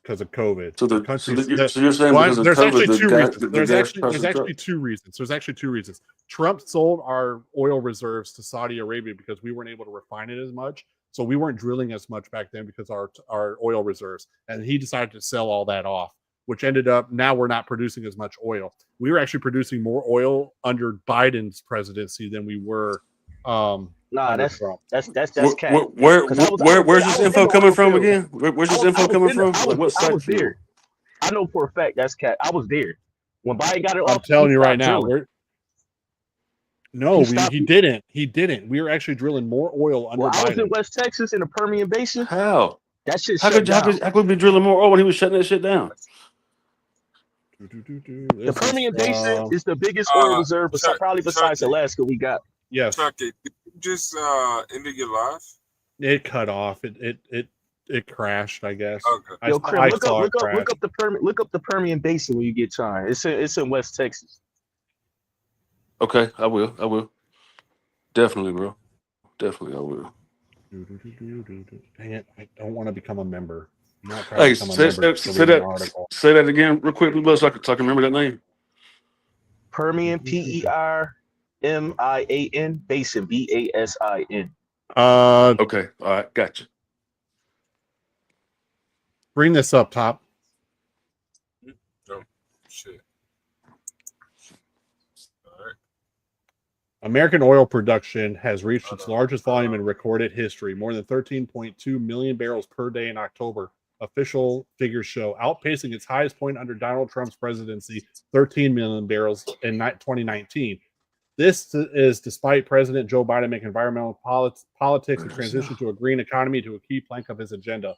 Speaker 3: Because of COVID.
Speaker 6: So
Speaker 3: The
Speaker 6: the so
Speaker 3: country's
Speaker 6: the, so you're saying
Speaker 3: well,
Speaker 6: because of
Speaker 3: there's
Speaker 6: COVID
Speaker 3: actually two reasons.
Speaker 6: the gas
Speaker 3: There's
Speaker 6: prices
Speaker 3: actually
Speaker 6: dropped.
Speaker 3: two reasons. There's actually two reasons. Trump sold our oil reserves to Saudi Arabia because we weren't able to refine it as much. So we weren't drilling as much back then because our oil reserves. And he decided to sell all that off, which ended up now we're not producing as much oil. We were actually producing more oil under Biden's presidency than we were
Speaker 7: Nah,
Speaker 3: under Trump.
Speaker 7: that's cat. Because
Speaker 6: Where's
Speaker 7: I
Speaker 6: this
Speaker 7: was in
Speaker 6: info
Speaker 7: the
Speaker 6: coming
Speaker 7: oil
Speaker 6: from
Speaker 7: field.
Speaker 6: again? Where's this info coming from? Like what
Speaker 7: I
Speaker 6: site
Speaker 7: was
Speaker 6: you on?
Speaker 7: there. I know for a fact that's cat. I was there when Biden got in
Speaker 3: I'm
Speaker 7: office.
Speaker 3: telling
Speaker 7: We
Speaker 3: you right
Speaker 7: stopped
Speaker 3: now,
Speaker 7: drilling.
Speaker 3: he didn't. He didn't. We were actually drilling more oil under
Speaker 7: Well, I was
Speaker 3: Biden.
Speaker 7: in West Texas in the Permian Basin.
Speaker 6: How?
Speaker 7: That shit
Speaker 6: How
Speaker 7: shut
Speaker 6: could
Speaker 7: down.
Speaker 6: we be drilling more oil when he was shutting that shit down?
Speaker 7: The Permian Basin is the biggest oil reserve, probably besides
Speaker 1: Chucky,
Speaker 7: Alaska. We got.
Speaker 3: Yes,
Speaker 1: Chucky, did you just ended your live?
Speaker 3: it cut off. It crashed. I guess.
Speaker 1: Okay.
Speaker 7: Yo, Krim, look
Speaker 3: crash.
Speaker 7: up the Permian Basin when you get time. It's in West Texas.
Speaker 6: Okay, I will. Definitely, bro. Definitely, I will.
Speaker 3: Dang it! I don't want to become a member. I'm not trying
Speaker 6: Hey,
Speaker 3: to become a member.
Speaker 6: say that again real quick, so I can remember that name.
Speaker 7: Permian, PERMIAN, Basin, BASIN.
Speaker 6: Okay, all right, gotcha.
Speaker 3: Bring this up, Top.
Speaker 1: Oh, shit. All right.
Speaker 3: American oil production has reached its largest volume in recorded history, more than 13.2 million barrels per day in October. Official figures show, outpacing its highest point under Donald Trump's presidency, 13 million barrels in 2019. This is despite President Joe Biden making environmental politics and transition to a green economy to a key plank of his agenda.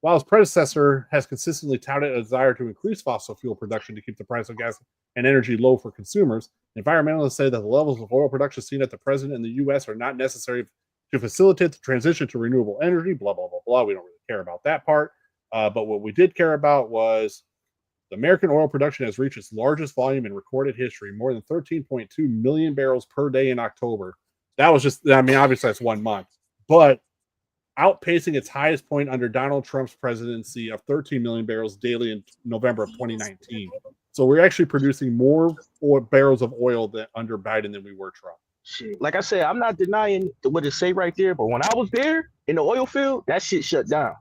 Speaker 3: While his predecessor has consistently touted a desire to increase fossil fuel production to keep the price of gas and energy low for consumers, environmentalists say that the levels of oil production seen at the president in the U.S. are not necessary to facilitate the transition to renewable energy, blah, blah, blah, blah. We don't really care about that part. But what we did care about was the American oil production has reached its largest volume in recorded history, more than 13.2 million barrels per day in October. That was just, I mean, obviously that's 1 month, but outpacing its highest point under Donald Trump's presidency of 13 million barrels daily in November of 2019. So we're actually producing more barrels of oil under Biden than we were Trump.
Speaker 7: Shit. Like I said, I'm not denying what it say right there, but when I was there in the oil field, that shit shut down.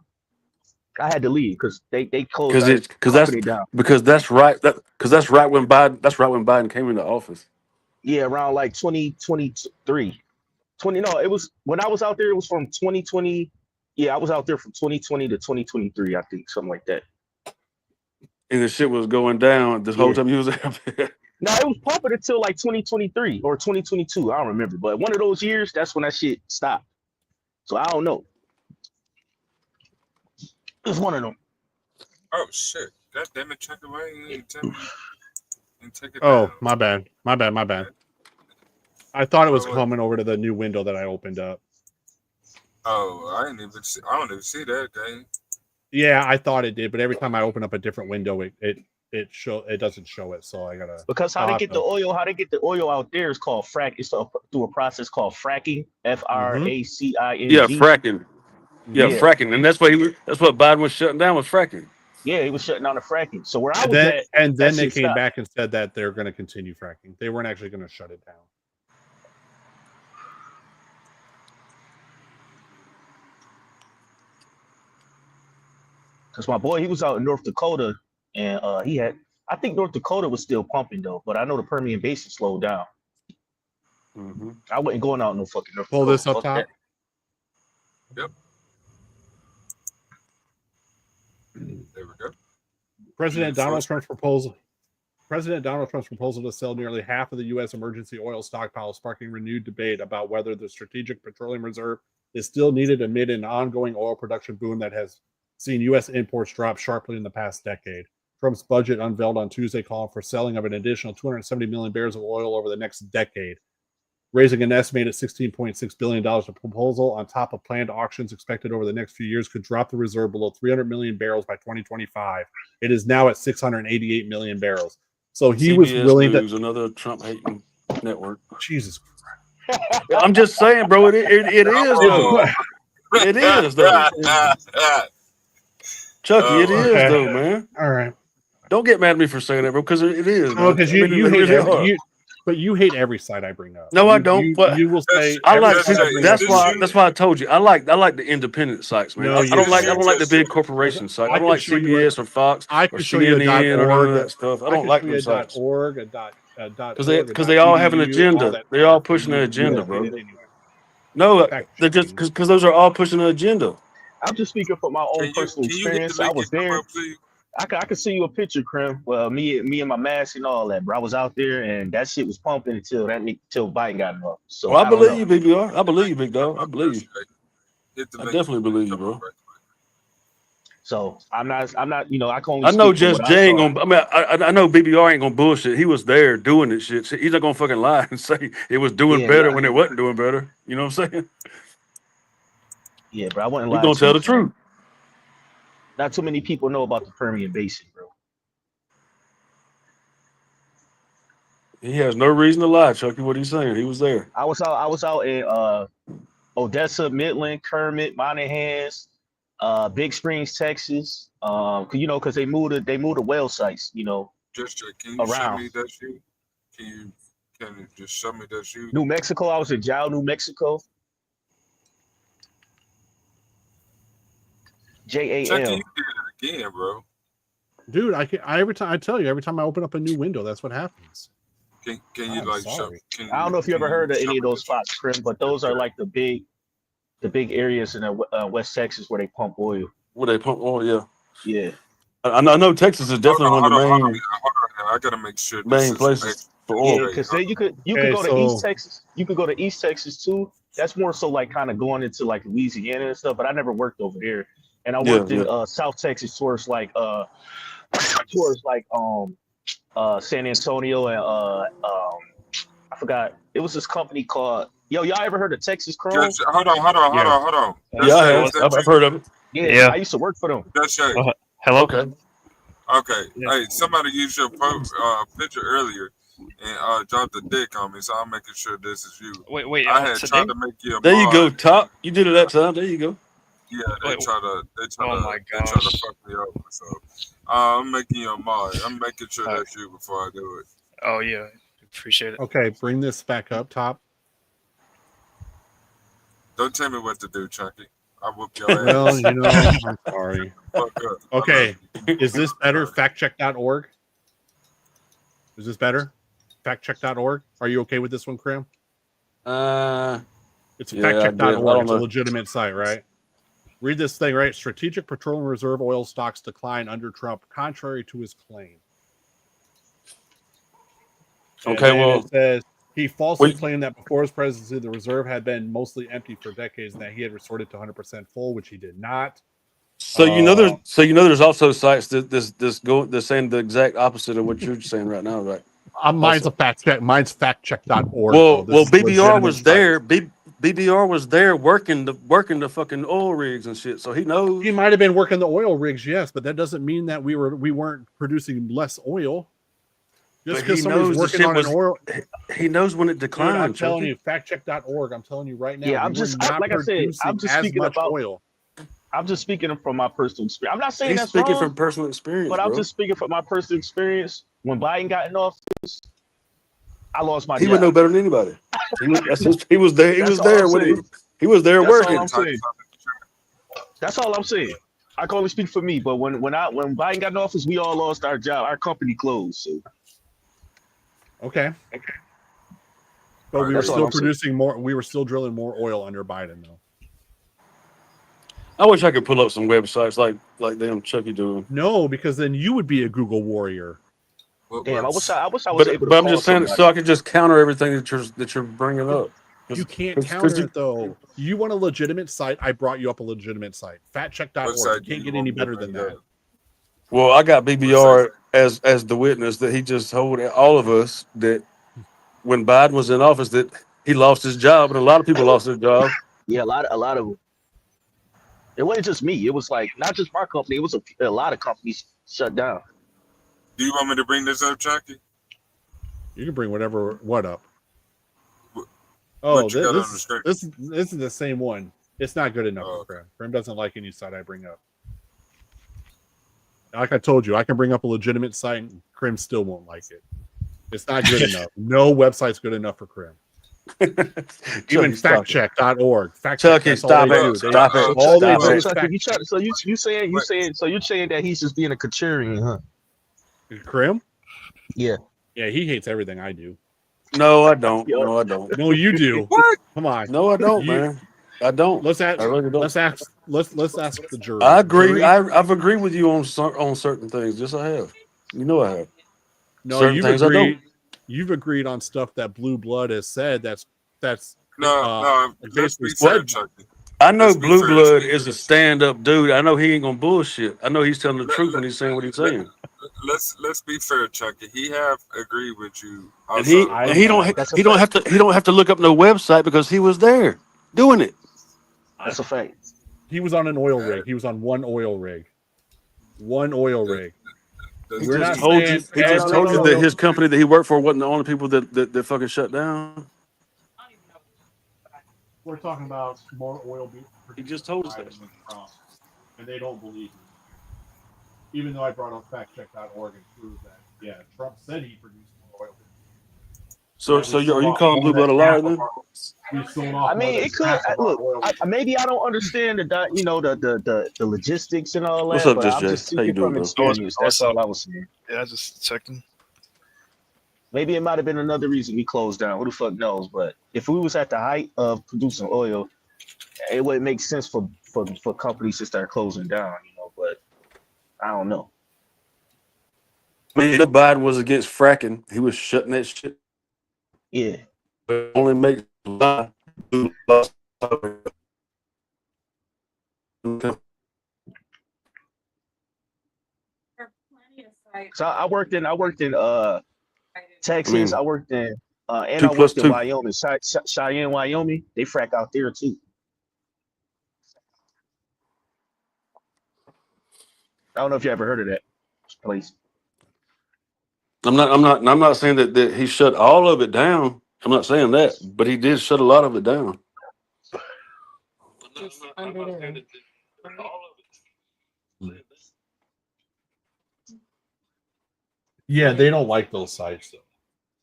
Speaker 7: I had to leave because they closed down.
Speaker 6: Because that's right when Biden came into office.
Speaker 7: Yeah, around like 2023. It was when I was out there, it was from 2020. Yeah, I was out there from 2020 to 2023, I think, something like that.
Speaker 6: And the shit was going down this whole time he was out there.
Speaker 7: No, it was pumping until like 2023 or 2022. I don't remember, but one of those years, that's when that shit stopped. So I don't know. It's one of them.
Speaker 1: Oh shit! God damn it, check away and take it
Speaker 3: Oh,
Speaker 1: down.
Speaker 3: my bad. I thought it was coming over to the new window that I opened up.
Speaker 1: Oh, I don't even see that game.
Speaker 3: Yeah, I thought it did, but every time I open up a different window, it doesn't show it. So I gotta.
Speaker 7: Because how they get the oil out there is called frack. It's through a process called fracking. FRACING.
Speaker 6: Yeah, fracking. Yeah, fracking, and that's what Biden was shutting down was fracking.
Speaker 7: Yeah, he was shutting down the fracking. So where I was at,
Speaker 3: and then they came back and said that they're going to continue fracking. They weren't actually going to shut it down.
Speaker 7: Because my boy, he was out in North Dakota, and I think North Dakota was still pumping though, but I know the Permian Basin slowed down.
Speaker 6: Mm-hmm.
Speaker 7: I wasn't going out no fucking North Dakota.
Speaker 3: Pull this up top.
Speaker 1: Yep. There we go.
Speaker 3: President Donald Trump's proposal to sell nearly half of the U.S. emergency oil stockpile is sparking renewed debate about whether the strategic petroleum reserve is still needed amid an ongoing oil production boom that has seen U.S. imports drop sharply in the past decade. Trump's budget unveiled on Tuesday called for selling of an additional 270 million barrels of oil over the next decade. raising an estimated $16.6 billion of proposal on top of planned auctions expected over the next few years could drop the reserve below 300 million barrels by 2025. It is now at 688 million barrels. So he
Speaker 6: CBS
Speaker 3: was willing
Speaker 6: News,
Speaker 3: to.
Speaker 6: another Trump-hating network.
Speaker 3: Jesus.
Speaker 6: I'm just saying, bro. It is though. It is though. Chucky, it is
Speaker 3: Okay.
Speaker 6: though, man.
Speaker 3: All right.
Speaker 6: Don't get mad at me for saying that, bro, because it is.
Speaker 3: No,
Speaker 6: Man.
Speaker 3: because
Speaker 6: I mean,
Speaker 3: you
Speaker 6: they
Speaker 3: hate
Speaker 6: really are.
Speaker 3: but you hate every side I bring up.
Speaker 6: No, I don't. But
Speaker 3: you will say
Speaker 6: I
Speaker 3: every
Speaker 6: like.
Speaker 3: side I bring
Speaker 6: That's
Speaker 3: up.
Speaker 6: why. That's why I told you. I like the independent sites, man.
Speaker 3: No,
Speaker 6: I don't like.
Speaker 3: you
Speaker 6: I don't like the big
Speaker 3: don't.
Speaker 6: corporation sites. I
Speaker 3: I
Speaker 6: don't
Speaker 3: could
Speaker 6: like
Speaker 3: show you
Speaker 6: CBS or Fox
Speaker 3: I
Speaker 6: or
Speaker 3: could show you a
Speaker 6: CNN or none
Speaker 3: .org.
Speaker 6: of that stuff. I don't
Speaker 3: could
Speaker 6: like
Speaker 3: show
Speaker 6: them
Speaker 3: you
Speaker 6: sites
Speaker 3: .org, a
Speaker 6: because
Speaker 3: .org,
Speaker 6: they all have an
Speaker 3: .edu, all
Speaker 6: agenda.
Speaker 3: that
Speaker 6: They're all
Speaker 3: stuff.
Speaker 6: pushing an agenda,
Speaker 7: Yeah.
Speaker 6: bro.
Speaker 3: Anyway,
Speaker 6: No,
Speaker 3: fact
Speaker 6: they're just
Speaker 3: checking.
Speaker 6: because those are all pushing an agenda.
Speaker 7: I'm just speaking from my own personal
Speaker 1: Can you hit the
Speaker 7: experience. I
Speaker 1: link
Speaker 7: was
Speaker 1: and come
Speaker 7: there.
Speaker 1: up, please?
Speaker 7: I can see you a picture, Krim. Well, me and my mask and all that, bro. I was out there and that shit was pumping until Biden got involved. So
Speaker 6: Well, I
Speaker 7: I don't know.
Speaker 6: believe you, BBR. I believe you, big dog. I believe you.
Speaker 1: Hit the
Speaker 6: I
Speaker 1: link.
Speaker 6: definitely believe you,
Speaker 1: Come
Speaker 6: bro.
Speaker 1: on, right.
Speaker 7: So I'm not. I can only
Speaker 6: I know
Speaker 7: speak from
Speaker 6: Just
Speaker 7: what I
Speaker 6: Jay ain't
Speaker 7: saw.
Speaker 6: gonna. I mean, I know BBR ain't gonna bullshit. He was there doing this shit. So he's not gonna fucking lie and say it was doing
Speaker 7: Yeah,
Speaker 6: better when it wasn't doing better. You know what I'm saying?
Speaker 7: yeah, bro. I wouldn't
Speaker 6: He's
Speaker 7: lie
Speaker 6: gonna
Speaker 7: to
Speaker 6: tell
Speaker 7: you.
Speaker 6: the truth.
Speaker 7: Not too many people know about the Permian Basin, bro.
Speaker 6: He has no reason to lie, Chucky. What he's saying, he was there.
Speaker 7: I was out in Odessa, Midland, Kermit, Monahans, Big Springs, Texas. Because they moved the well sites,
Speaker 1: Just check. Can you show
Speaker 7: around.
Speaker 1: me that you? Can you just show me that you?
Speaker 7: New Mexico. I was in Jal, New Mexico.
Speaker 1: Chucky,
Speaker 7: JAL.
Speaker 1: you did it again, bro.
Speaker 3: Dude, every time I open up a new window, that's what happens.
Speaker 1: Can you
Speaker 3: I'm
Speaker 1: like show?
Speaker 3: sorry.
Speaker 1: Can
Speaker 7: I don't know if you ever heard of
Speaker 1: show
Speaker 7: any
Speaker 1: me
Speaker 7: of those
Speaker 1: that you-
Speaker 7: spots, Krim, but those are like the big areas in West Texas where they pump oil.
Speaker 6: Where they pump oil, yeah.
Speaker 7: Yeah.
Speaker 6: I know Texas is definitely one of the
Speaker 1: Hold on.
Speaker 6: main
Speaker 1: I gotta make sure this is
Speaker 6: places for
Speaker 7: Yeah,
Speaker 6: oil.
Speaker 7: because then you could
Speaker 3: Okay,
Speaker 7: go to
Speaker 3: so-
Speaker 7: East Texas. You could go to East Texas too. That's more so like kind of going into like Louisiana and stuff. But I never worked over there, and I worked in South Texas towards like San Antonio and I forgot. It was this company called y'all ever heard of Texas Chrome?
Speaker 1: Just, hold on.
Speaker 6: Yeah, I have. I've heard of it.
Speaker 7: Yeah, I used to work for them.
Speaker 1: That's right.
Speaker 8: Hello.
Speaker 1: Okay. Hey, somebody used your picture earlier and dropped a dick on me, so I'm making sure this is you.
Speaker 8: Wait.
Speaker 1: I had tried to make you a
Speaker 6: There you go,
Speaker 1: mod.
Speaker 6: Top. You did it that time. There you go.
Speaker 1: Yeah, they try to
Speaker 8: my
Speaker 1: fuck me over. So I'm making you a mod. I'm making sure that's you before I do it.
Speaker 8: Oh yeah, appreciate it.
Speaker 3: Okay, bring this back up top.
Speaker 1: Don't tell me what to do, Chunky. I whoop your ass.
Speaker 3: Well, I'm sorry.
Speaker 1: Fuck up.
Speaker 3: Okay, is this better? Factcheck.org. Is this better? Factcheck.org. Are you okay with this one, Krim? It's factcheck.org. It's a legitimate site, right? Read this thing, right? Strategic Petroleum Reserve oil stocks decline under Trump, contrary to his claim.
Speaker 6: Okay, well,
Speaker 3: it says he falsely claimed that before his presidency, the reserve had been mostly empty for decades, and that he had resorted to 100% full, which he did not.
Speaker 6: So there's also sites that saying the exact opposite of what you're saying right now, right?
Speaker 3: Mine's a fact check. Mine's factcheck.org.
Speaker 6: Well, BBR was there. BBR was there working the fucking oil rigs and shit, so he knows.
Speaker 3: He might have been working the oil rigs, yes, but that doesn't mean that we weren't producing less oil. Just because somebody's working on an oil,
Speaker 6: he knows when it declines.
Speaker 3: I'm telling you, factcheck.org. I'm telling you right now.
Speaker 7: Yeah, I'm just speaking about
Speaker 3: oil.
Speaker 7: I'm just speaking from my personal experience. I'm not saying
Speaker 6: He's
Speaker 7: that's
Speaker 6: speaking
Speaker 7: wrong,
Speaker 6: from personal experience,
Speaker 7: but I'm just speaking from my personal experience. When Biden got in office, I lost my job.
Speaker 6: He would know better than anybody. He was there. He was there when he was there working.
Speaker 7: That's all I'm saying. I can only speak for me, but when Biden got in office, we all lost our job. Our company closed. So.
Speaker 3: Okay. But we were still producing more. We were still drilling more oil under Biden, though.
Speaker 6: I wish I could pull up some websites like damn Chucky doing.
Speaker 3: No, because then you would be a Google warrior.
Speaker 7: Damn, I wish I was able to.
Speaker 6: But I'm just saying, so I could just counter everything that you're bringing up.
Speaker 3: You can't counter it though. You want a legitimate site? I brought you up a legitimate site. Factcheck.org. You can't get any better than that.
Speaker 6: Well, I got BBR as the witness that he just told all of us that when Biden was in office that he lost his job, and a lot of people lost their job.
Speaker 7: Yeah, a lot of it wasn't just me. It was like not just my company. It was a lot of companies shut down.
Speaker 1: Do you want me to bring this up, Chucky?
Speaker 3: You can bring what up.
Speaker 1: What,
Speaker 3: Oh,
Speaker 1: what you got on the screen?
Speaker 3: this is the same one. It's not good enough
Speaker 1: Oh,
Speaker 3: for Krim. Krim doesn't like any site I bring up. Like I told you, I can bring up a legitimate site and Krim still won't like it. It's not good enough. No website's good enough for Krim. Even factcheck.org.
Speaker 6: Chucky, stop it. Stop it.
Speaker 3: All they
Speaker 6: Stop
Speaker 3: do
Speaker 6: it.
Speaker 3: is
Speaker 7: Chucky, you saying that he's just being a contrarian, huh?
Speaker 3: Krim?
Speaker 7: Yeah.
Speaker 3: Yeah, he hates everything I do.
Speaker 6: No, I don't. No, I don't.
Speaker 3: No, you do.
Speaker 1: What?
Speaker 3: Come on.
Speaker 6: No, I don't, man. I don't.
Speaker 3: Let's ask.
Speaker 6: I really don't.
Speaker 3: Let's ask the jury.
Speaker 6: I agree.
Speaker 3: Jury?
Speaker 6: I've agreed with you on certain things. Yes, I have. You know I have.
Speaker 3: No,
Speaker 6: Certain
Speaker 3: you've
Speaker 6: things I
Speaker 3: agreed.
Speaker 6: don't.
Speaker 3: You've agreed on stuff that Blue Blood has said. That's
Speaker 1: No, let's
Speaker 3: basically
Speaker 1: be fair,
Speaker 3: said.
Speaker 1: Chucky.
Speaker 6: I know
Speaker 1: Let's be
Speaker 6: Blue
Speaker 1: fair.
Speaker 6: Blood is a stand-up dude. I know he ain't gonna bullshit. I know he's telling the truth when he's saying what he's saying.
Speaker 1: Let's be fair, Chucky. He have agreed with you
Speaker 6: And he
Speaker 1: outside of
Speaker 6: and he don't have to look up no website because he was there doing it.
Speaker 7: That's a fact.
Speaker 3: He was on an oil rig. He was on one oil rig. One oil rig.
Speaker 1: That's
Speaker 3: We're
Speaker 1: just-
Speaker 3: not saying
Speaker 6: He just told you that his company that he worked for wasn't the only people that fucking shut down.
Speaker 3: We're talking about more oil being
Speaker 6: He just told us that.
Speaker 3: and they don't believe me. Even though I brought up factcheck.org and proved that, yeah, Trump said he produced more oil.
Speaker 6: So are you calling Blue Blood a liar then?
Speaker 7: I mean, it could look. Maybe I don't understand the logistics and all
Speaker 6: What's
Speaker 7: that,
Speaker 6: up,
Speaker 7: but
Speaker 6: Just
Speaker 7: I'm
Speaker 6: Jay?
Speaker 7: just
Speaker 6: How you
Speaker 7: speaking
Speaker 6: doing,
Speaker 7: from
Speaker 6: bro?
Speaker 7: experience. That's all I was saying.
Speaker 8: Yeah, I just checked him.
Speaker 7: Maybe it might have been another reason we closed down. Who the fuck knows? But if we was at the height of producing oil, it would make sense for companies to start closing down. But I don't know.
Speaker 6: I mean, if Biden was against fracking, he was shutting that shit.
Speaker 7: Yeah.
Speaker 6: But it only makes
Speaker 7: So I worked in Texas. I worked in and
Speaker 6: 2
Speaker 7: I
Speaker 6: plus
Speaker 7: worked in
Speaker 6: 2.
Speaker 7: Wyoming, Cheyenne, Wyoming. They frack out there too. I don't know if you ever heard of that place.
Speaker 6: I'm not saying that he shut all of it down. I'm not saying that, but he did shut a lot of it down.
Speaker 3: Yeah, they don't like those sites though.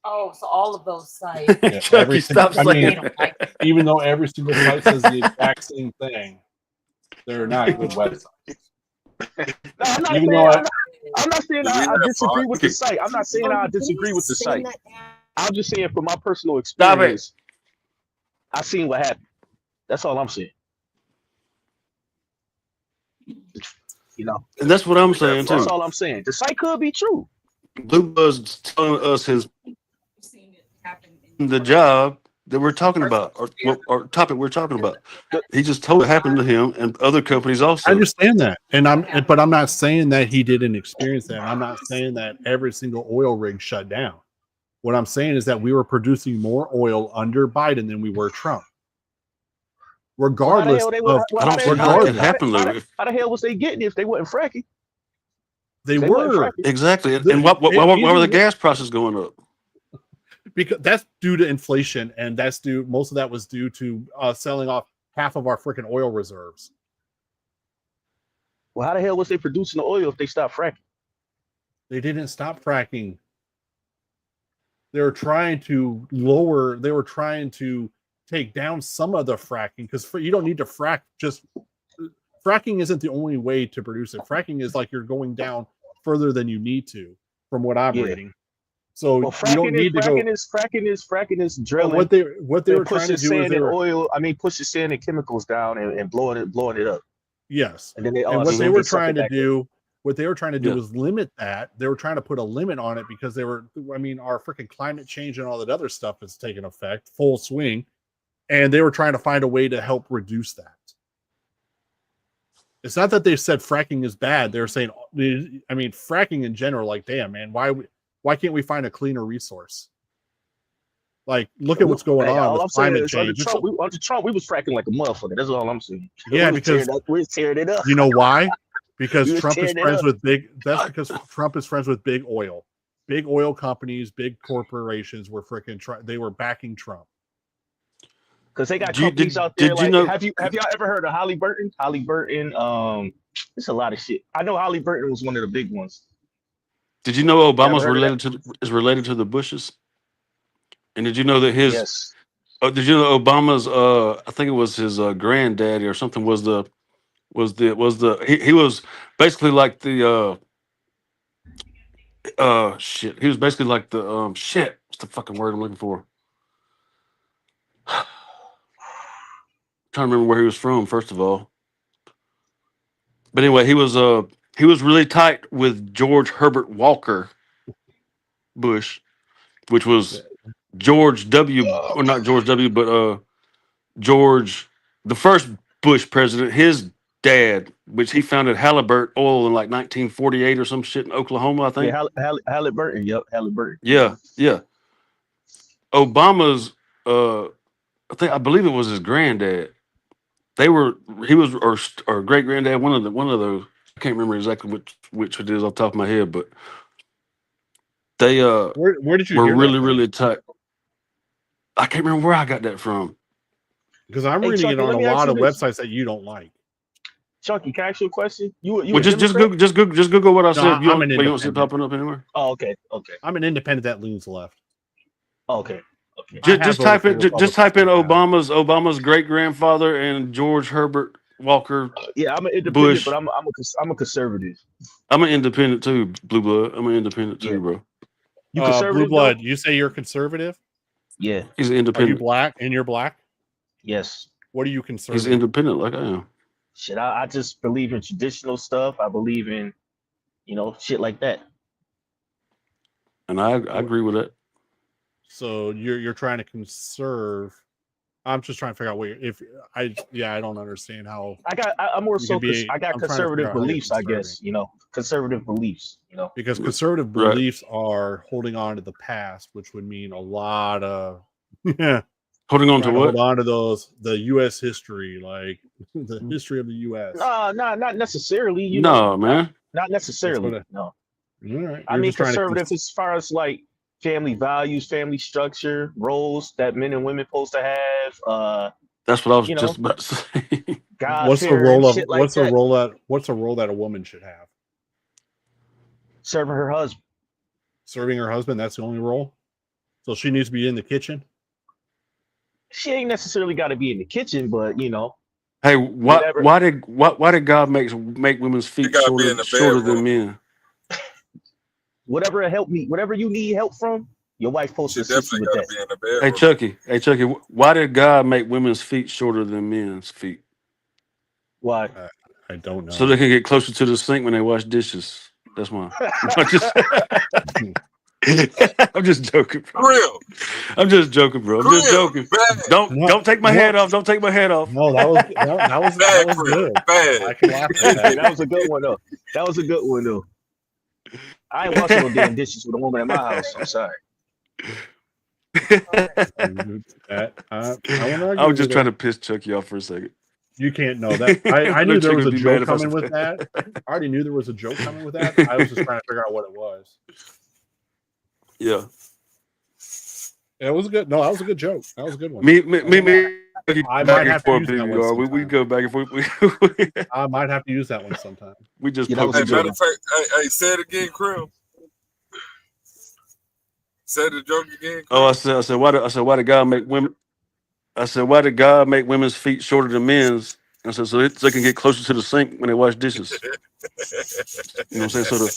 Speaker 9: Oh, so all of those sites.
Speaker 3: Yeah,
Speaker 6: Chucky, stop
Speaker 3: I mean,
Speaker 6: saying
Speaker 9: that.
Speaker 3: even though every single site says the exact same thing, they're not good websites.
Speaker 7: No, I'm not saying I disagree with the
Speaker 6: Okay.
Speaker 7: site. I'm not saying I disagree with the site. I'm just saying from my personal
Speaker 6: Stop it.
Speaker 7: experience, I seen what happened. That's all I'm saying.
Speaker 6: And that's what I'm saying
Speaker 7: That's
Speaker 6: too.
Speaker 7: all I'm saying. The site could be true.
Speaker 6: Blue Bud's telling us the job that we're talking about, or topic we're talking about. He just told it happened to him and other companies also.
Speaker 3: I understand that, but I'm not saying that he didn't experience that. And I'm not saying that every single oil rig shut down. What I'm saying is that we were producing more oil under Biden than we were Trump. Regardless
Speaker 7: How the hell was they getting it if they wasn't fracking?
Speaker 3: They were
Speaker 6: exactly. And why were the gas prices going up?
Speaker 3: Because that's due to inflation, and most of that was due to selling off half of our freaking oil reserves.
Speaker 7: Well, how the hell was they producing the oil if they stopped fracking?
Speaker 3: They didn't stop fracking. They were trying to take down some of the fracking, because you don't need to frack. Fracking isn't the only way to produce it. Fracking is like you're going down further than you need to, from what I'm reading. So you don't need to go.
Speaker 7: Fracking is drilling.
Speaker 3: What they were trying to do is
Speaker 7: pushing sand and chemicals down and blowing it up.
Speaker 3: Yes.
Speaker 7: And then
Speaker 3: what they were trying to do was limit that. They were trying to put a limit on it because our freaking climate change and all that other stuff is taking effect, full swing. And they were trying to find a way to help reduce that. It's not that they said fracking is bad. They're saying, fracking in general, like, damn, man, why can't we find a cleaner resource? Like, look at what's going
Speaker 7: Hey,
Speaker 3: on
Speaker 7: all
Speaker 3: with
Speaker 7: I'm saying
Speaker 3: climate
Speaker 7: is under
Speaker 3: change.
Speaker 7: Trump, we was fracking like a motherfucker. That's all I'm saying.
Speaker 3: Yeah,
Speaker 7: we
Speaker 3: because
Speaker 7: was tearing it up.
Speaker 3: you know why? Because
Speaker 7: We was
Speaker 3: Trump is
Speaker 7: tearing it
Speaker 3: friends
Speaker 7: up.
Speaker 3: with that's because Trump is friends with big oil. Big oil companies, big corporations were they were backing Trump.
Speaker 7: Because they got
Speaker 6: Did you-
Speaker 7: companies out
Speaker 6: did
Speaker 7: there
Speaker 6: you
Speaker 7: like
Speaker 6: know-
Speaker 7: have y'all ever heard of Halliburton? Halliburton, it's a lot of shit. I know Halliburton was one of the big ones.
Speaker 6: Did you know Obama's
Speaker 7: heard of
Speaker 6: related to the Bushes? And did you know that his
Speaker 7: Yes.
Speaker 6: did you know Obama's I think it was his granddaddy or something was he was basically like the shit. He was basically like the shit. What's the fucking word I'm looking for? Trying to remember where he was from, first of all. But anyway, he was really tight with George Herbert Walker Bush, which was George W. or not George W. but George, the first Bush president, his dad, which he founded Halliburton Oil in like 1948 or some shit in Oklahoma, I think.
Speaker 7: Yeah, Halliburton. Yep, Halliburton.
Speaker 6: Yeah. Obama's, I believe it was his granddad. He was or great granddad, one of those. I can't remember exactly which it is off the top of my head, but they
Speaker 3: Where did you
Speaker 6: were
Speaker 3: hear
Speaker 6: really
Speaker 3: that?
Speaker 6: really tight. I can't remember where I got that from.
Speaker 3: Because I'm
Speaker 7: Hey,
Speaker 3: reading
Speaker 7: Chucky,
Speaker 3: it on
Speaker 7: let
Speaker 3: a
Speaker 7: me ask
Speaker 3: lot
Speaker 7: you
Speaker 3: of
Speaker 7: this.
Speaker 3: websites that you don't like.
Speaker 7: Chunky, can I ask you a question? You
Speaker 6: Well,
Speaker 7: a
Speaker 6: just
Speaker 7: Democrat?
Speaker 6: Google what I said.
Speaker 3: I'm an
Speaker 6: You don't see it
Speaker 3: independent.
Speaker 6: popping up anywhere.
Speaker 7: Oh, okay.
Speaker 3: I'm an independent that leans left.
Speaker 7: Okay.
Speaker 3: I have
Speaker 6: Just
Speaker 3: voted
Speaker 6: type
Speaker 3: for
Speaker 6: in just
Speaker 3: Republicans
Speaker 6: type in
Speaker 3: in the past.
Speaker 6: Obama's great grandfather and George Herbert Walker
Speaker 7: Yeah, I'm an independent,
Speaker 6: Bush.
Speaker 7: but I'm a conservative.
Speaker 6: I'm an independent too, Blue Blood. I'm an independent too,
Speaker 7: Yeah.
Speaker 6: bro.
Speaker 7: You
Speaker 3: Blue
Speaker 7: conservative,
Speaker 3: blood.
Speaker 7: though?
Speaker 3: You say you're conservative?
Speaker 7: Yeah.
Speaker 6: He's an
Speaker 3: Are you
Speaker 6: independent.
Speaker 3: black? And you're black?
Speaker 7: Yes.
Speaker 3: What are you
Speaker 6: He's
Speaker 3: conservative?
Speaker 6: independent like I am.
Speaker 7: Shit, I just believe in traditional stuff. I believe in, shit like that.
Speaker 6: And I agree with that.
Speaker 3: So you're trying to conserve. I'm just trying to figure out I don't understand how
Speaker 7: I'm more
Speaker 3: you
Speaker 7: so
Speaker 3: could be.
Speaker 7: I got
Speaker 3: I'm trying to figure
Speaker 7: conservative
Speaker 3: out how you're
Speaker 7: beliefs, I
Speaker 3: conserving.
Speaker 7: guess. Conservative beliefs.
Speaker 3: Because conservative
Speaker 6: Right.
Speaker 3: beliefs are holding on to the past, which would mean a lot of
Speaker 6: Holding on to what?
Speaker 3: hold on to the U.S. history, like the history of the U.S.
Speaker 7: No, not necessarily.
Speaker 6: No, man.
Speaker 7: Not necessarily. No.
Speaker 3: All right.
Speaker 7: I mean, conservative as far as like family values, family structure, roles that men and women supposed to have.
Speaker 6: That's what I was just about to say.
Speaker 3: What's the role of
Speaker 7: shit like
Speaker 3: what's a
Speaker 7: that.
Speaker 3: role that a woman should have?
Speaker 7: Serving her husband.
Speaker 3: Serving her husband, that's the only role. So she needs to be in the kitchen.
Speaker 7: She ain't necessarily got to be in the kitchen, but
Speaker 6: Hey, why did God make women's feet
Speaker 1: gotta be in the
Speaker 6: shorter
Speaker 1: bedroom.
Speaker 6: than men?
Speaker 7: whatever you need help from, your wife supposed
Speaker 1: She
Speaker 7: to assist you
Speaker 1: definitely
Speaker 7: with
Speaker 1: gotta
Speaker 7: that.
Speaker 1: be in the bedroom.
Speaker 6: Hey Chucky, why did God make women's feet shorter than men's feet?
Speaker 7: Why?
Speaker 3: I don't know.
Speaker 6: So they can get closer to the sink when they wash dishes. That's why. I'm just joking, bro.
Speaker 1: Real.
Speaker 6: I'm just joking, bro. I'm just joking.
Speaker 1: Bad.
Speaker 6: Don't take my head off. Don't take my head off.
Speaker 3: No, that was good.
Speaker 1: Bad.
Speaker 3: I can laugh at that.
Speaker 7: That was a good one though. I ain't washing no damn dishes with a woman at my house. I'm sorry.
Speaker 6: I was just trying to piss Chucky off for a second.
Speaker 3: You can't know that. I knew there was a joke coming with that. I already knew there was a joke coming with that. I was just trying to figure out what it was.
Speaker 6: Yeah.
Speaker 3: It was good. No, that was a good joke. That was a good one.
Speaker 6: Me.
Speaker 3: I might have to use that one sometime.
Speaker 6: We go back and forth.
Speaker 3: I might have to use that one sometime.
Speaker 6: We just
Speaker 1: Hey, matter of fact, hey, say it again, Krill. Say the joke again. Krill.
Speaker 6: Oh, I said, why did God make women? I said, why did God make women's feet shorter than men's? I said, so they can get closer to the sink when they wash dishes. You know what I'm saying?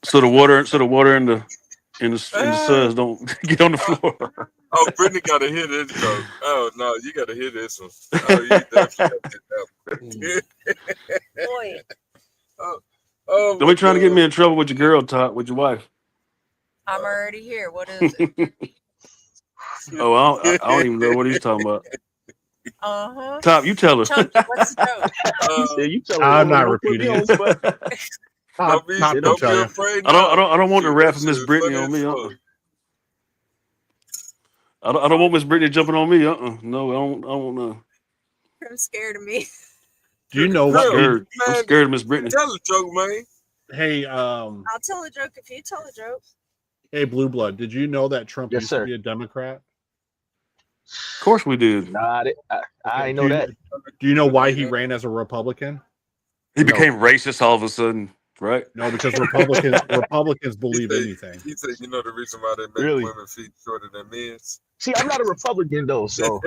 Speaker 6: So the water in the suds don't get on the floor.
Speaker 1: Oh, Brittany gotta hear this joke. Oh no, you gotta hear this one. Oh, you definitely gotta hear that one.
Speaker 4: Boy,
Speaker 1: Oh,
Speaker 6: Don't be trying to get me in trouble with your girl talk with your wife.
Speaker 4: I'm already here. What is it?
Speaker 6: Oh, I don't even know what he's talking about. Top, you tell her.
Speaker 4: Chunky, what's the joke?
Speaker 3: I'm not repeating it.
Speaker 1: Don't be afraid.
Speaker 6: I don't want the rap of Miss Brittany on me. I don't want Miss Brittany jumping on me. No, I don't know.
Speaker 4: I'm scared of me.
Speaker 3: Do you know
Speaker 6: I'm
Speaker 3: what?
Speaker 6: scared. I'm
Speaker 1: Man,
Speaker 6: scared of Miss Brittany.
Speaker 1: tell a joke, man.
Speaker 3: Hey,
Speaker 4: I'll tell a joke if you tell a joke.
Speaker 3: hey, Blue Blood. Did you know that Trump
Speaker 7: Yes,
Speaker 3: used
Speaker 7: sir.
Speaker 3: to be a Democrat?
Speaker 6: Of course we did.
Speaker 7: Nah, I ain't know that.
Speaker 3: Do you know why he ran as a Republican?
Speaker 6: He
Speaker 3: No.
Speaker 6: became racist all of a sudden, right?
Speaker 3: No, because Republicans believe
Speaker 1: He
Speaker 3: anything.
Speaker 1: He said, you know the reason why they make
Speaker 7: Really?
Speaker 1: women feet shorter than men's?
Speaker 7: See, I'm not a Republican though, so.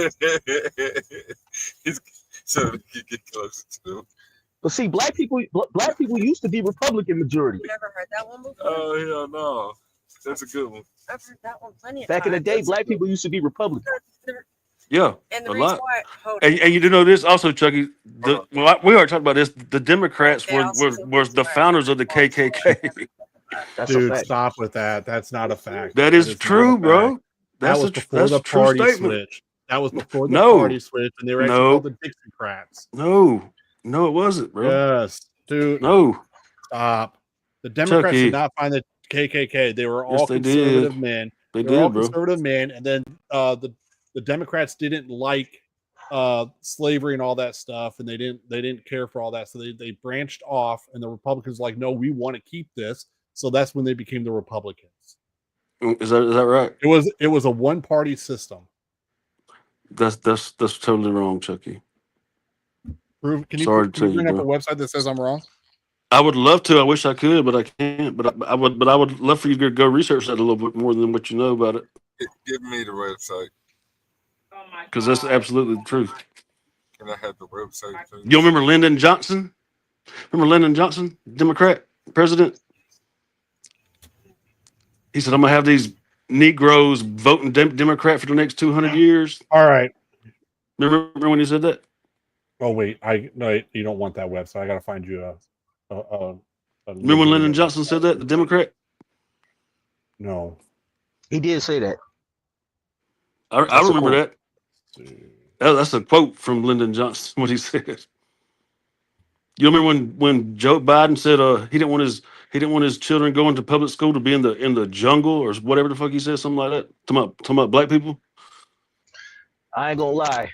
Speaker 1: So they can get closer to them.
Speaker 7: But see, black people used to be Republican majority.
Speaker 4: Never heard that one before.
Speaker 1: Oh hell no, that's a good one.
Speaker 4: I've heard that one plenty of
Speaker 7: Back in
Speaker 4: times.
Speaker 7: the day, black people used to be Republican.
Speaker 6: Yeah,
Speaker 4: And the
Speaker 6: a
Speaker 4: reason
Speaker 6: lot.
Speaker 4: why, hold
Speaker 6: And you do know this also, Chucky.
Speaker 1: Hold
Speaker 6: We already talked about this. The Democrats
Speaker 4: They also took
Speaker 6: were
Speaker 4: his
Speaker 6: the
Speaker 4: wife.
Speaker 6: founders of the KKK.
Speaker 7: That's a
Speaker 3: Dude,
Speaker 7: fact.
Speaker 3: stop with that. That's not a fact.
Speaker 6: That is
Speaker 3: not
Speaker 6: true,
Speaker 3: a fact.
Speaker 6: bro.
Speaker 3: That was before the
Speaker 6: that's a true
Speaker 3: party
Speaker 6: statement.
Speaker 3: switch. That was before the
Speaker 6: No.
Speaker 3: party switch, and they were actually
Speaker 6: No.
Speaker 3: called the Dixiecrats.
Speaker 6: No, it wasn't, bro.
Speaker 3: Yes, dude.
Speaker 6: No,
Speaker 3: Stop. The Democrats
Speaker 6: Chucky.
Speaker 3: did not find the KKK. They were all
Speaker 6: Yes, they
Speaker 3: conservative
Speaker 6: did.
Speaker 3: men.
Speaker 6: They
Speaker 3: They were all
Speaker 6: did, bro.
Speaker 3: conservative men, and then the Democrats didn't like slavery and all that stuff, and they didn't care for all that, so they branched off, and the Republicans were like, no, we want to keep this. So that's when they became the Republicans.
Speaker 6: Is that right?
Speaker 3: It was a one party system.
Speaker 6: That's totally wrong, Chucky.
Speaker 3: Can you
Speaker 6: Sorry to
Speaker 3: bring
Speaker 6: you,
Speaker 3: up a
Speaker 6: bro.
Speaker 3: website that says I'm wrong?
Speaker 6: I would love to. I wish I could, but I can't. But I would love for you to go research that a little bit more than what you know about it,
Speaker 1: Give me the website.
Speaker 6: because that's absolutely the truth.
Speaker 1: Can I have the website, please?
Speaker 6: You remember Lyndon Johnson? Remember Lyndon Johnson, Democrat president? He said, "I'm gonna have these Negroes voting Democrat for the next 200 years."
Speaker 3: All right.
Speaker 6: Remember when he said that?
Speaker 3: Oh wait, no, you don't want that website. I gotta find you a
Speaker 6: Remember when Lyndon
Speaker 3: legitimate
Speaker 6: Johnson said that? The Democrat?
Speaker 3: No.
Speaker 7: He did say that.
Speaker 6: I
Speaker 7: That's a
Speaker 6: remember
Speaker 7: quote.
Speaker 6: that. That's a quote from Lyndon Johnson. What he said. You remember when Joe Biden said he didn't want his children going to public school to be in the jungle or whatever the fuck he said, something like that. Talking about black people.
Speaker 7: I ain't gonna lie.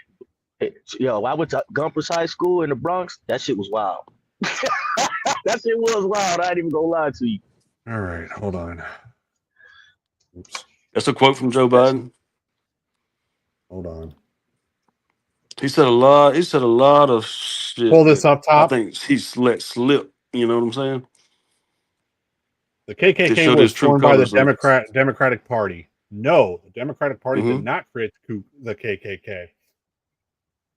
Speaker 7: Yo, I went to Gumpers High School in the Bronx. That shit was wild. That shit was wild. I ain't even gonna lie to you.
Speaker 3: All right, hold on. Oops.
Speaker 6: That's a quote from Joe Biden.
Speaker 3: Hold on.
Speaker 6: He said a lot of shit.
Speaker 3: Pull this up top.
Speaker 6: I think he's let slip. You know what I'm saying?
Speaker 3: The
Speaker 6: They
Speaker 3: KKK
Speaker 6: showed
Speaker 3: was
Speaker 6: his true
Speaker 3: formed by the
Speaker 6: colors.
Speaker 3: Democratic Party. No, the Democratic Party
Speaker 6: Mhm.
Speaker 3: did not create the KKK.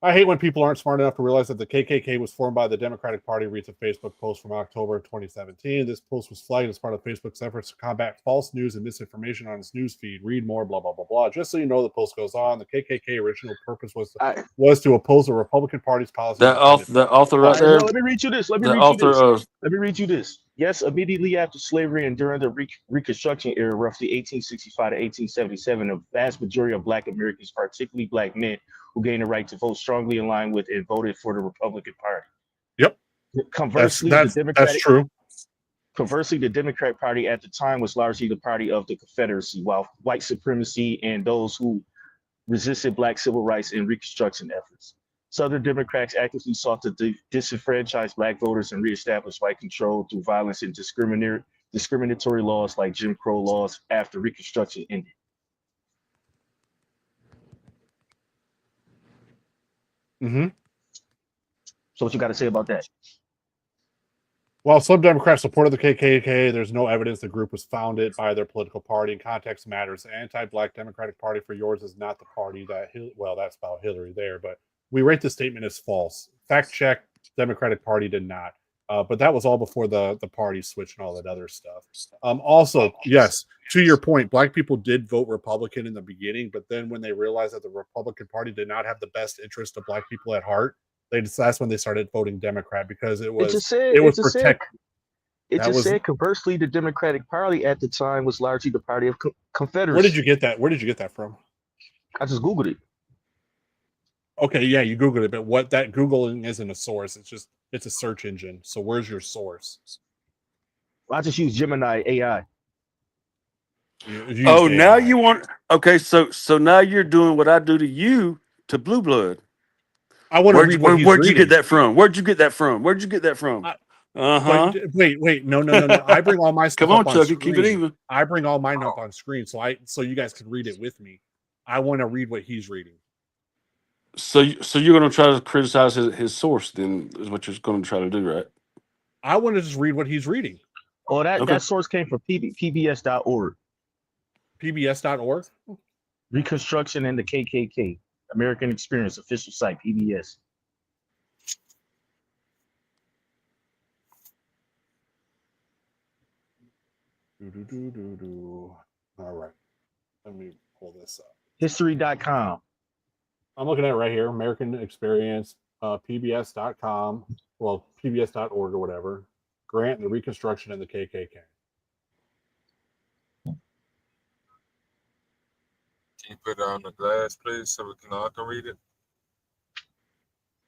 Speaker 3: I hate when people aren't smart enough to realize that the KKK was formed by the Democratic Party, reads a Facebook post from October 2017. This post was flagged as part of Facebook's efforts to combat false news and misinformation on its news feed. Read more, blah, blah, blah, blah. Just so you know, the post goes on. The KKK original purpose was to oppose the Republican Party's policy.
Speaker 6: That author right there.
Speaker 7: No, let me read you this. Let me read you this. Yes, immediately after slavery and during the Reconstruction era, roughly 1865 to 1877, a vast majority of Black Americans, particularly Black men, who gained the right to vote strongly in line with and voted for the Republican Party.
Speaker 3: Yep.
Speaker 7: Conversely,
Speaker 3: that's true.
Speaker 7: Conversely, the Democratic Party at the time was largely the party of the Confederacy, while white supremacy and those who resisted Black civil rights and Reconstruction efforts. Southern Democrats actively sought to disenfranchise Black voters and reestablish white control through violence and discriminatory laws like Jim Crow laws after Reconstruction ended.
Speaker 3: Mm-hmm.
Speaker 7: So what you got to say about that?
Speaker 3: While some Democrats supported the KKK, there's no evidence the group was founded by their political party. In context matters. The anti-Black Democratic Party for yours is not the party that, that's about Hillary there, but we rate the statement as false. Fact check, Democratic Party did not. But that was all before the party switch and all that other stuff. Also, yes, to your point, Black people did vote Republican in the beginning, but then when they realized that the Republican Party did not have the best interest of Black people at heart, that's when they started voting Democrat, because it was protected.
Speaker 7: It just said conversely, the Democratic Party at the time was largely the party of Confederacy.
Speaker 3: Where did you get that? Where did you get that from?
Speaker 7: I just Googled it.
Speaker 3: Okay, yeah, you Googled it, but what that Googling isn't a source. It's a search engine. So where's your source?
Speaker 7: I just use Gemini AI.
Speaker 3: Use Dave
Speaker 6: now
Speaker 3: and I.
Speaker 6: you want okay, so now you're doing what I do to you to Blue Blood.
Speaker 3: I want to read what he's
Speaker 6: Where'd you get
Speaker 3: reading.
Speaker 6: that from? Where'd you get that from? Where'd you get that from?
Speaker 3: But wait, no. I bring all my stuff
Speaker 6: Come on,
Speaker 3: up on
Speaker 6: Chucky, keep it
Speaker 3: screen.
Speaker 6: even.
Speaker 3: I bring all mine up on screen, so you guys can read it with me. I want to read what he's reading.
Speaker 6: So you're going to try to criticize his source, then is what you're going to try to do, right?
Speaker 3: I want to just read what he's reading.
Speaker 7: Oh, that
Speaker 6: Okay.
Speaker 7: that source came from PBS.org.
Speaker 3: PBS.org.
Speaker 7: Reconstruction and the KKK. American Experience official site, PBS.
Speaker 3: All right. Let me pull this up.
Speaker 7: History.com.
Speaker 3: I'm looking at it right here. American Experience, PBS.com, well, PBS.org or whatever. Grant, the Reconstruction, and the KKK.
Speaker 1: Can you put it on the glass, please, so we can all can read it?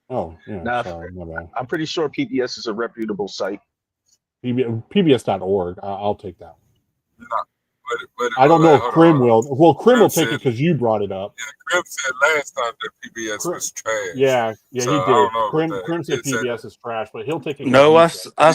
Speaker 3: Oh, yeah.
Speaker 7: Nah,
Speaker 3: Sorry, my bad.
Speaker 7: I'm pretty sure PBS is a reputable site.
Speaker 3: PBS.org. I'll take that one.
Speaker 1: No. But
Speaker 3: I don't know if Krim will. Well, Krim will
Speaker 1: Krim
Speaker 3: take it
Speaker 1: said-
Speaker 3: because you brought it up.
Speaker 1: Yeah, Krim said last time that PBS was trash.
Speaker 3: Yeah,
Speaker 1: So
Speaker 3: he
Speaker 1: I don't know
Speaker 3: did.
Speaker 1: about that.
Speaker 3: Krim said
Speaker 1: He said
Speaker 3: PBS is trash, but he'll take it.
Speaker 6: No,
Speaker 1: he said
Speaker 6: I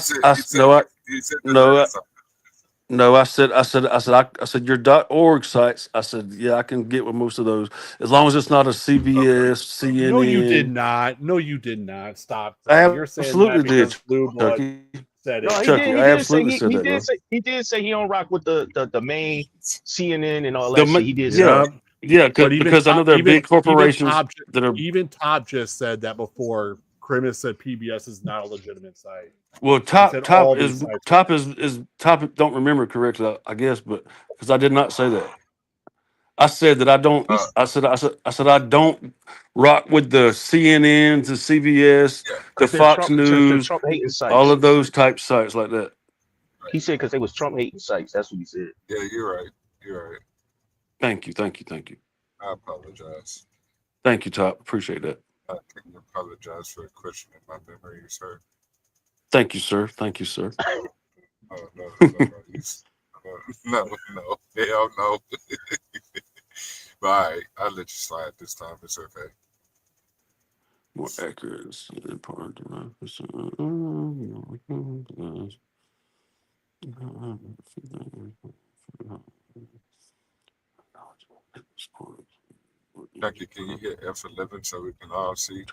Speaker 6: said your .org sites. I said, yeah, I can get with most of those as long as it's not a CBS, CNN.
Speaker 3: No, you did not. No, you did not. Stop.
Speaker 6: I
Speaker 3: You're saying
Speaker 6: absolutely
Speaker 3: that because
Speaker 6: did,
Speaker 3: Blue Blood
Speaker 6: Chucky.
Speaker 3: said it.
Speaker 7: No, he
Speaker 6: Chucky,
Speaker 7: did. He
Speaker 6: I
Speaker 7: did say
Speaker 6: absolutely
Speaker 7: he,
Speaker 6: said
Speaker 7: he
Speaker 6: that,
Speaker 7: did
Speaker 6: bro.
Speaker 7: say he did say he don't rock with the main CNN and all that
Speaker 6: The
Speaker 7: shit.
Speaker 6: ma-
Speaker 7: He did
Speaker 6: yeah.
Speaker 7: say that.
Speaker 6: Yeah,
Speaker 3: But even
Speaker 6: because I know there are big corporations that are.
Speaker 3: Even Top just said that before. Krim has said PBS is not a legitimate site.
Speaker 6: Well,
Speaker 3: said all these sites
Speaker 6: top is top. Don't remember correctly, I guess, but because I did not say that. I said that I don't. I said I don't rock with the CNNs, the CBS, the
Speaker 7: Because they're
Speaker 6: Fox
Speaker 7: Trump, because they're
Speaker 6: News,
Speaker 7: Trump hating sites.
Speaker 6: all of those type sites like that.
Speaker 7: He said because they was Trump hating sites. That's what he said.
Speaker 1: Yeah, you're right. You're right.
Speaker 6: Thank you.
Speaker 1: I apologize.
Speaker 6: Thank you, Top. Appreciate that.
Speaker 1: I can apologize for questioning my memory, sir.
Speaker 6: Thank you, sir. Thank you, sir.
Speaker 1: Oh, no. No. Hell no. But all right, I'll let you slide this time. It's okay.
Speaker 6: More accurate.
Speaker 1: Jackie, can you hit F11 so we can all see?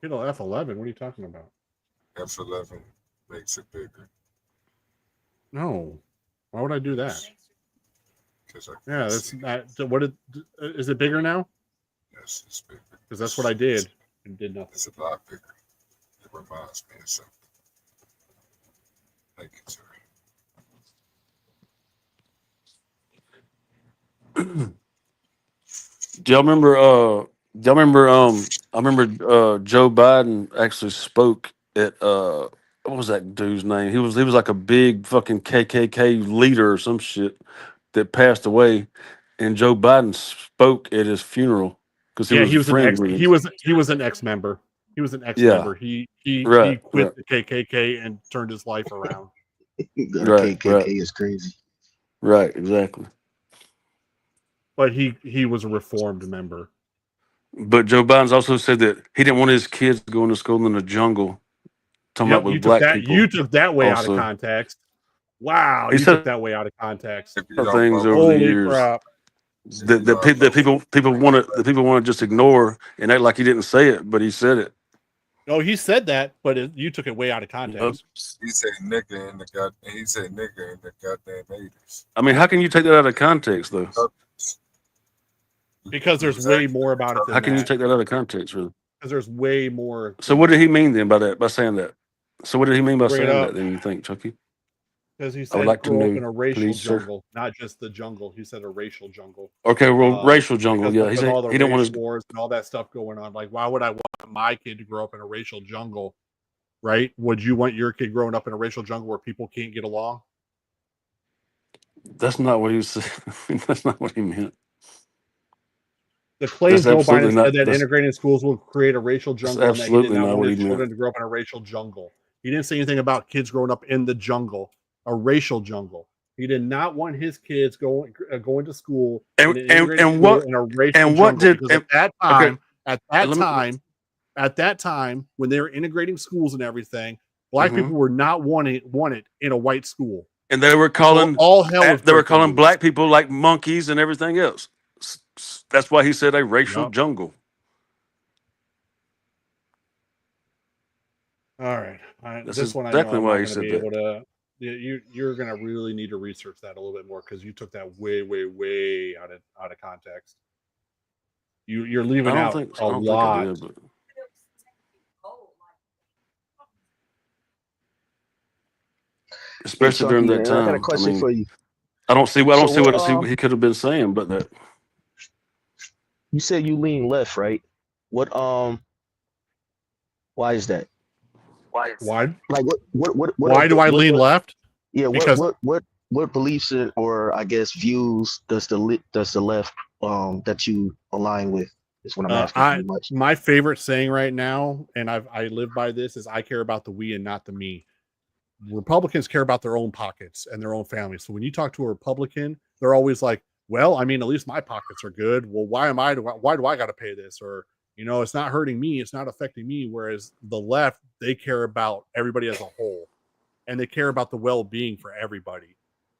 Speaker 3: Hit F11. What are you talking about?
Speaker 1: F11 makes it bigger.
Speaker 3: No. Why would I do that?
Speaker 1: Because
Speaker 3: Yeah, that's not. What is it bigger now?
Speaker 1: Yes, it's bigger.
Speaker 3: Because that's what I did and did nothing.
Speaker 1: It's a lot bigger. It reminds me of something. Thank you, sir.
Speaker 6: Do y'all remember? I remember Joe Biden actually spoke at what was that dude's name? He was like a big fucking KKK leader or some shit that passed away, and Joe Biden spoke at his funeral because
Speaker 3: Yeah, he was an ex.
Speaker 6: with him.
Speaker 3: He was an ex member. He was an ex member. He
Speaker 6: Right,
Speaker 3: quit the KKK and turned his life around.
Speaker 7: KKK is crazy.
Speaker 6: Right, exactly.
Speaker 3: But he was a reformed member.
Speaker 6: But Joe Biden's also said that he didn't want his kids going to school in the jungle. Talking about with black people.
Speaker 3: You took that way out
Speaker 6: also.
Speaker 3: of context. Wow,
Speaker 6: He
Speaker 3: you
Speaker 6: said
Speaker 3: took that way out of context.
Speaker 6: things over
Speaker 3: Holy
Speaker 6: the years
Speaker 3: crap.
Speaker 6: that people want to just ignore and act like he didn't say it, but he said it.
Speaker 3: No, he said that, but you took it way out of context.
Speaker 1: He said nigga in the goddamn 80s.
Speaker 6: I mean, how can you take that out of context, though?
Speaker 3: Because there's way more about it than
Speaker 6: how can you
Speaker 3: that.
Speaker 6: take that out of context, really?
Speaker 3: Because there's way more.
Speaker 6: So what did he mean then by saying that? So what did he mean by
Speaker 3: Bring it
Speaker 6: saying
Speaker 3: up.
Speaker 6: that then, you think, Chucky?
Speaker 3: Because he
Speaker 6: I
Speaker 3: said
Speaker 6: would like to
Speaker 3: grow up
Speaker 6: know,
Speaker 3: in a racial
Speaker 6: please, sir.
Speaker 3: jungle, not just the jungle. He said a racial jungle.
Speaker 6: Okay, well, racial jungle, yeah.
Speaker 3: With all the
Speaker 6: he didn't want
Speaker 3: race
Speaker 6: his
Speaker 3: wars and all that stuff going on. Like, why would I want my kid to grow up in a racial jungle? Right? Would you want your kid growing up in a racial jungle where people can't get along?
Speaker 6: That's not what he was saying. That's not what he meant.
Speaker 3: The claim Joe
Speaker 6: absolutely
Speaker 3: Biden
Speaker 6: not-
Speaker 3: said that
Speaker 6: that's-
Speaker 3: integrating schools will create a racial jungle and that he did
Speaker 6: absolutely
Speaker 3: not
Speaker 6: not
Speaker 3: want
Speaker 6: what
Speaker 3: his
Speaker 6: he meant.
Speaker 3: children to grow up in a racial jungle. He didn't say anything about kids growing up in the jungle, a racial jungle. He did not want his kids going to school
Speaker 6: And
Speaker 3: in an integrated
Speaker 6: and
Speaker 3: school
Speaker 6: what
Speaker 3: in a racial
Speaker 6: and what
Speaker 3: jungle
Speaker 6: did
Speaker 3: because
Speaker 6: okay?
Speaker 3: at that time when they were integrating schools and everything, black
Speaker 6: Mm-hmm.
Speaker 3: people were not wanted in a white school.
Speaker 6: And they were
Speaker 3: So
Speaker 6: calling
Speaker 3: all hell was
Speaker 6: they were
Speaker 3: breaking
Speaker 6: calling
Speaker 3: loose.
Speaker 6: black people like monkeys and everything else. That's why he said a racial
Speaker 3: Yep.
Speaker 6: jungle.
Speaker 3: All right.
Speaker 6: That's
Speaker 3: This one I know
Speaker 6: exactly
Speaker 3: I'm
Speaker 6: why
Speaker 3: not
Speaker 6: he
Speaker 3: going to
Speaker 6: said
Speaker 3: be
Speaker 6: that.
Speaker 3: able to. You're going to really need to research that a little bit more because you took that way out of context. You're leaving out a
Speaker 6: I don't
Speaker 3: lot.
Speaker 6: think I did, but especially during
Speaker 7: Chunky,
Speaker 6: that
Speaker 7: man, I got a
Speaker 6: time. I
Speaker 7: question
Speaker 6: mean,
Speaker 7: for you.
Speaker 6: I don't see
Speaker 7: So
Speaker 6: what
Speaker 7: what?
Speaker 6: he could have been saying, but that
Speaker 7: You said you lean left, right? What? Why is that?
Speaker 3: Why?
Speaker 7: Like what
Speaker 3: Why do I lean left?
Speaker 7: Yeah,
Speaker 3: Because
Speaker 7: what beliefs or I guess views does the left that you align with is what I'm asking pretty much.
Speaker 3: my favorite saying right now, and I live by this, is I care about the we and not the me. Republicans care about their own pockets and their own families. So when you talk to a Republican, they're always like, well, I mean, at least my pockets are good. Well, why do I got to pay this? Or, it's not hurting me. It's not affecting me. Whereas the left, they care about everybody as a whole and they care about the well-being for everybody.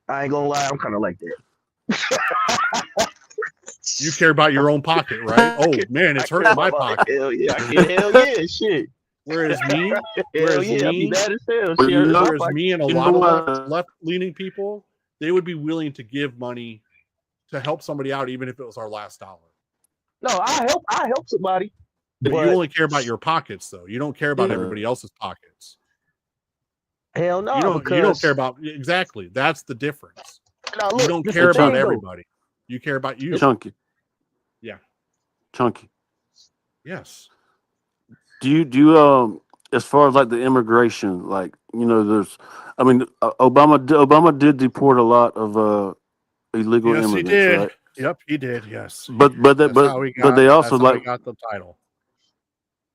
Speaker 7: I ain't gonna lie, I'm kind of like that.
Speaker 3: You care about your own pocket, right? Oh man, it's hurting my pocket.
Speaker 7: Hell yeah, hell yeah, shit.
Speaker 3: Whereas me,
Speaker 7: hell yeah, I'd be mad as hell.
Speaker 3: Whereas me and a lot of left-leaning people, they would be willing to give money to help somebody out, even if it was our last dollar.
Speaker 7: No, I help somebody.
Speaker 3: But you only care about your pockets, though. You don't care about everybody else's pockets.
Speaker 7: Hell no,
Speaker 3: you don't care about exactly. That's the difference.
Speaker 7: No, look,
Speaker 3: you don't care about
Speaker 7: thing,
Speaker 3: everybody. You care about you.
Speaker 6: Chunky.
Speaker 3: Yeah.
Speaker 6: Chunky.
Speaker 3: Yes.
Speaker 6: Do you as far as like the immigration, like there's, I mean, Obama did deport a lot of illegal
Speaker 3: yes,
Speaker 6: immigrants,
Speaker 3: he did.
Speaker 6: right?
Speaker 3: Yep, he did. Yes.
Speaker 6: But they also
Speaker 3: that's how he got the title.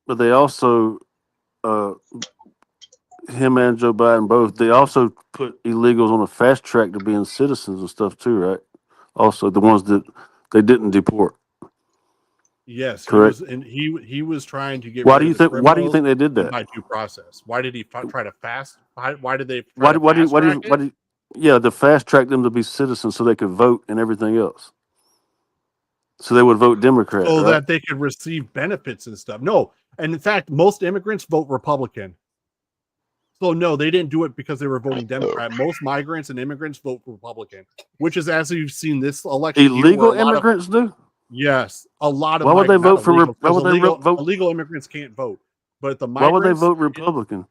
Speaker 6: But they also, him and Joe Biden both, they also put illegals on a fast track to being citizens and stuff too, right? Also, the ones that they didn't deport.
Speaker 3: Yes,
Speaker 6: correct.
Speaker 3: He was trying to get.
Speaker 6: Why
Speaker 3: rid
Speaker 6: do you
Speaker 3: of the
Speaker 6: think? Why do you think they did that?
Speaker 3: by due process? Why did he try to fast? Why did they?
Speaker 6: Why do yeah, to fast track them to be citizens so they could vote and everything else. So they would vote Democrat,
Speaker 3: so
Speaker 6: right?
Speaker 3: that they could receive benefits and stuff. No, and in fact, most immigrants vote Republican. So no, they didn't do it because they were voting Democrat. Most migrants and immigrants vote Republican, which is, as you've seen this election,
Speaker 6: illegal immigrants do.
Speaker 3: Yes, a lot of.
Speaker 6: Why would they vote for? Why would they vote?
Speaker 3: Illegal immigrants can't vote, but the migrants.
Speaker 6: Why would they vote Republican?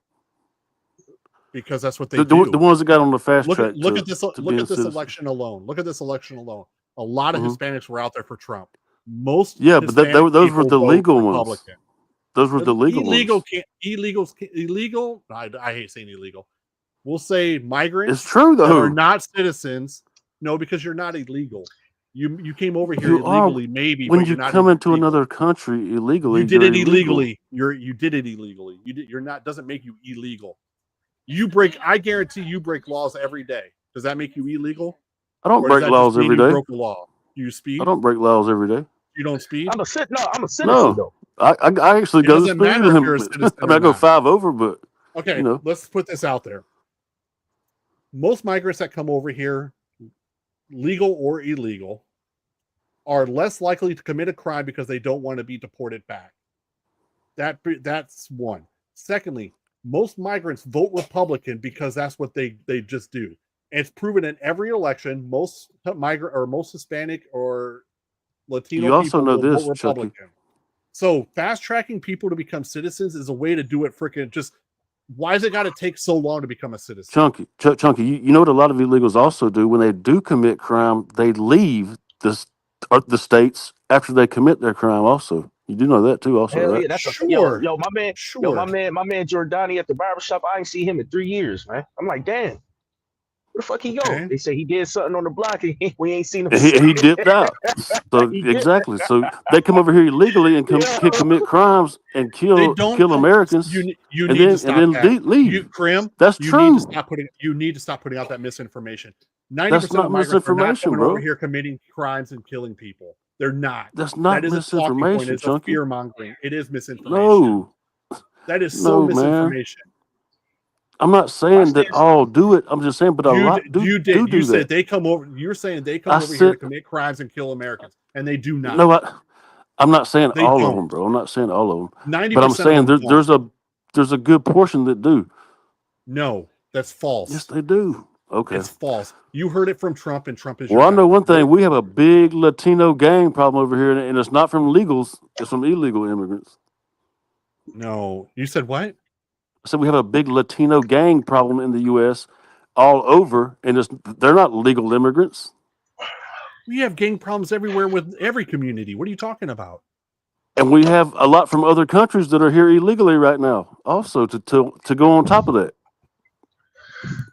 Speaker 3: Because that's what they do.
Speaker 6: The ones that got on the fast track.
Speaker 3: Look at this election alone. Look at this election alone. A lot of Hispanics were out there for Trump. Most
Speaker 6: but those were the legal ones. Those were the legal ones.
Speaker 3: Illegal. I hate saying illegal. We'll say migrants.
Speaker 6: It's true though.
Speaker 3: That are not citizens. No, because you're not illegal. You came over here illegally, maybe.
Speaker 6: When you come into another country illegally,
Speaker 3: you did it illegally. You did it illegally. You're not. Doesn't make you illegal. I guarantee you break laws every day. Does that make you illegal?
Speaker 6: I don't break laws every day.
Speaker 3: You broke the law. Do you speed?
Speaker 6: I don't break laws every day.
Speaker 3: You don't speed?
Speaker 7: I'm a citizen
Speaker 6: though. I actually go speed. I mean, I go 5 over, but
Speaker 3: okay. Let's put this out there. Most migrants that come over here, legal or illegal, are less likely to commit a crime because they don't want to be deported back. That's one. Secondly, most migrants vote Republican because that's what they just do. And it's proven in every election. Most migrant or most Hispanic or Latino
Speaker 6: you also
Speaker 3: people
Speaker 6: know
Speaker 3: will
Speaker 6: this,
Speaker 3: vote Republican.
Speaker 6: Chucky.
Speaker 3: So fast tracking people to become citizens is a way to do it. Freaking just why has it got to take so long to become a citizen?
Speaker 6: Chunky. You know what a lot of illegals also do when they do commit crime? They leave the states after they commit their crime. Also, you do know that too. Also,
Speaker 7: hell
Speaker 6: right?
Speaker 7: Yeah, that's
Speaker 3: sure.
Speaker 7: Yo, my man. Sure. Yo, my man Jordani at the barbershop. I ain't seen him in 3 years, man. I'm like, damn. Where the fuck he go?
Speaker 3: Okay.
Speaker 7: They say he did something on the block and we ain't seen him
Speaker 6: And
Speaker 7: since.
Speaker 6: he dipped out. So
Speaker 7: He dipped.
Speaker 6: exactly. So they come over here illegally and
Speaker 7: Yeah.
Speaker 6: can commit crimes and
Speaker 3: They
Speaker 6: kill
Speaker 3: don't come.
Speaker 6: Americans,
Speaker 3: You
Speaker 6: and
Speaker 3: need to
Speaker 6: then
Speaker 3: stop that.
Speaker 6: leave.
Speaker 3: Krim,
Speaker 6: That's
Speaker 3: you need to
Speaker 6: true.
Speaker 3: stop putting. You need to stop putting out that misinformation. 90%
Speaker 6: That's
Speaker 3: of
Speaker 6: not
Speaker 3: migrants are not
Speaker 6: misinformation,
Speaker 3: coming
Speaker 6: bro.
Speaker 3: over here committing crimes and killing people. They're not.
Speaker 6: That's not
Speaker 3: That is a talking point.
Speaker 6: misinformation,
Speaker 3: It's a
Speaker 6: Chunky.
Speaker 3: fear mongering. It is misinformation.
Speaker 6: No,
Speaker 3: That is so
Speaker 6: no, man.
Speaker 3: misinformation.
Speaker 6: I'm not saying that all do it. I'm just saying, but a lot do
Speaker 3: You
Speaker 6: do
Speaker 3: said
Speaker 6: that.
Speaker 3: they come over. You're saying they come
Speaker 6: I
Speaker 3: over here to
Speaker 6: said
Speaker 3: commit crimes and kill Americans, and they do not.
Speaker 6: no. I'm not saying
Speaker 3: They
Speaker 6: all of
Speaker 3: don't.
Speaker 6: them, bro. I'm not saying all of them.
Speaker 3: 90%
Speaker 6: But I'm
Speaker 3: of
Speaker 6: saying
Speaker 3: them don't.
Speaker 6: there's a good portion that do.
Speaker 3: No, that's false.
Speaker 6: Yes, they do. Okay.
Speaker 3: It's false. You heard it from Trump, and Trump is
Speaker 6: Well,
Speaker 3: your
Speaker 6: I
Speaker 3: guy.
Speaker 6: know one thing. We have a big Latino gang problem over here, and it's not from legals. It's from illegal immigrants.
Speaker 3: No, you said what?
Speaker 6: I said we have a big Latino gang problem in the U.S. all over, and they're not legal immigrants.
Speaker 3: We have gang problems everywhere with every community. What are you talking about?
Speaker 6: And we have a lot from other countries that are here illegally right now, also to go on top of that.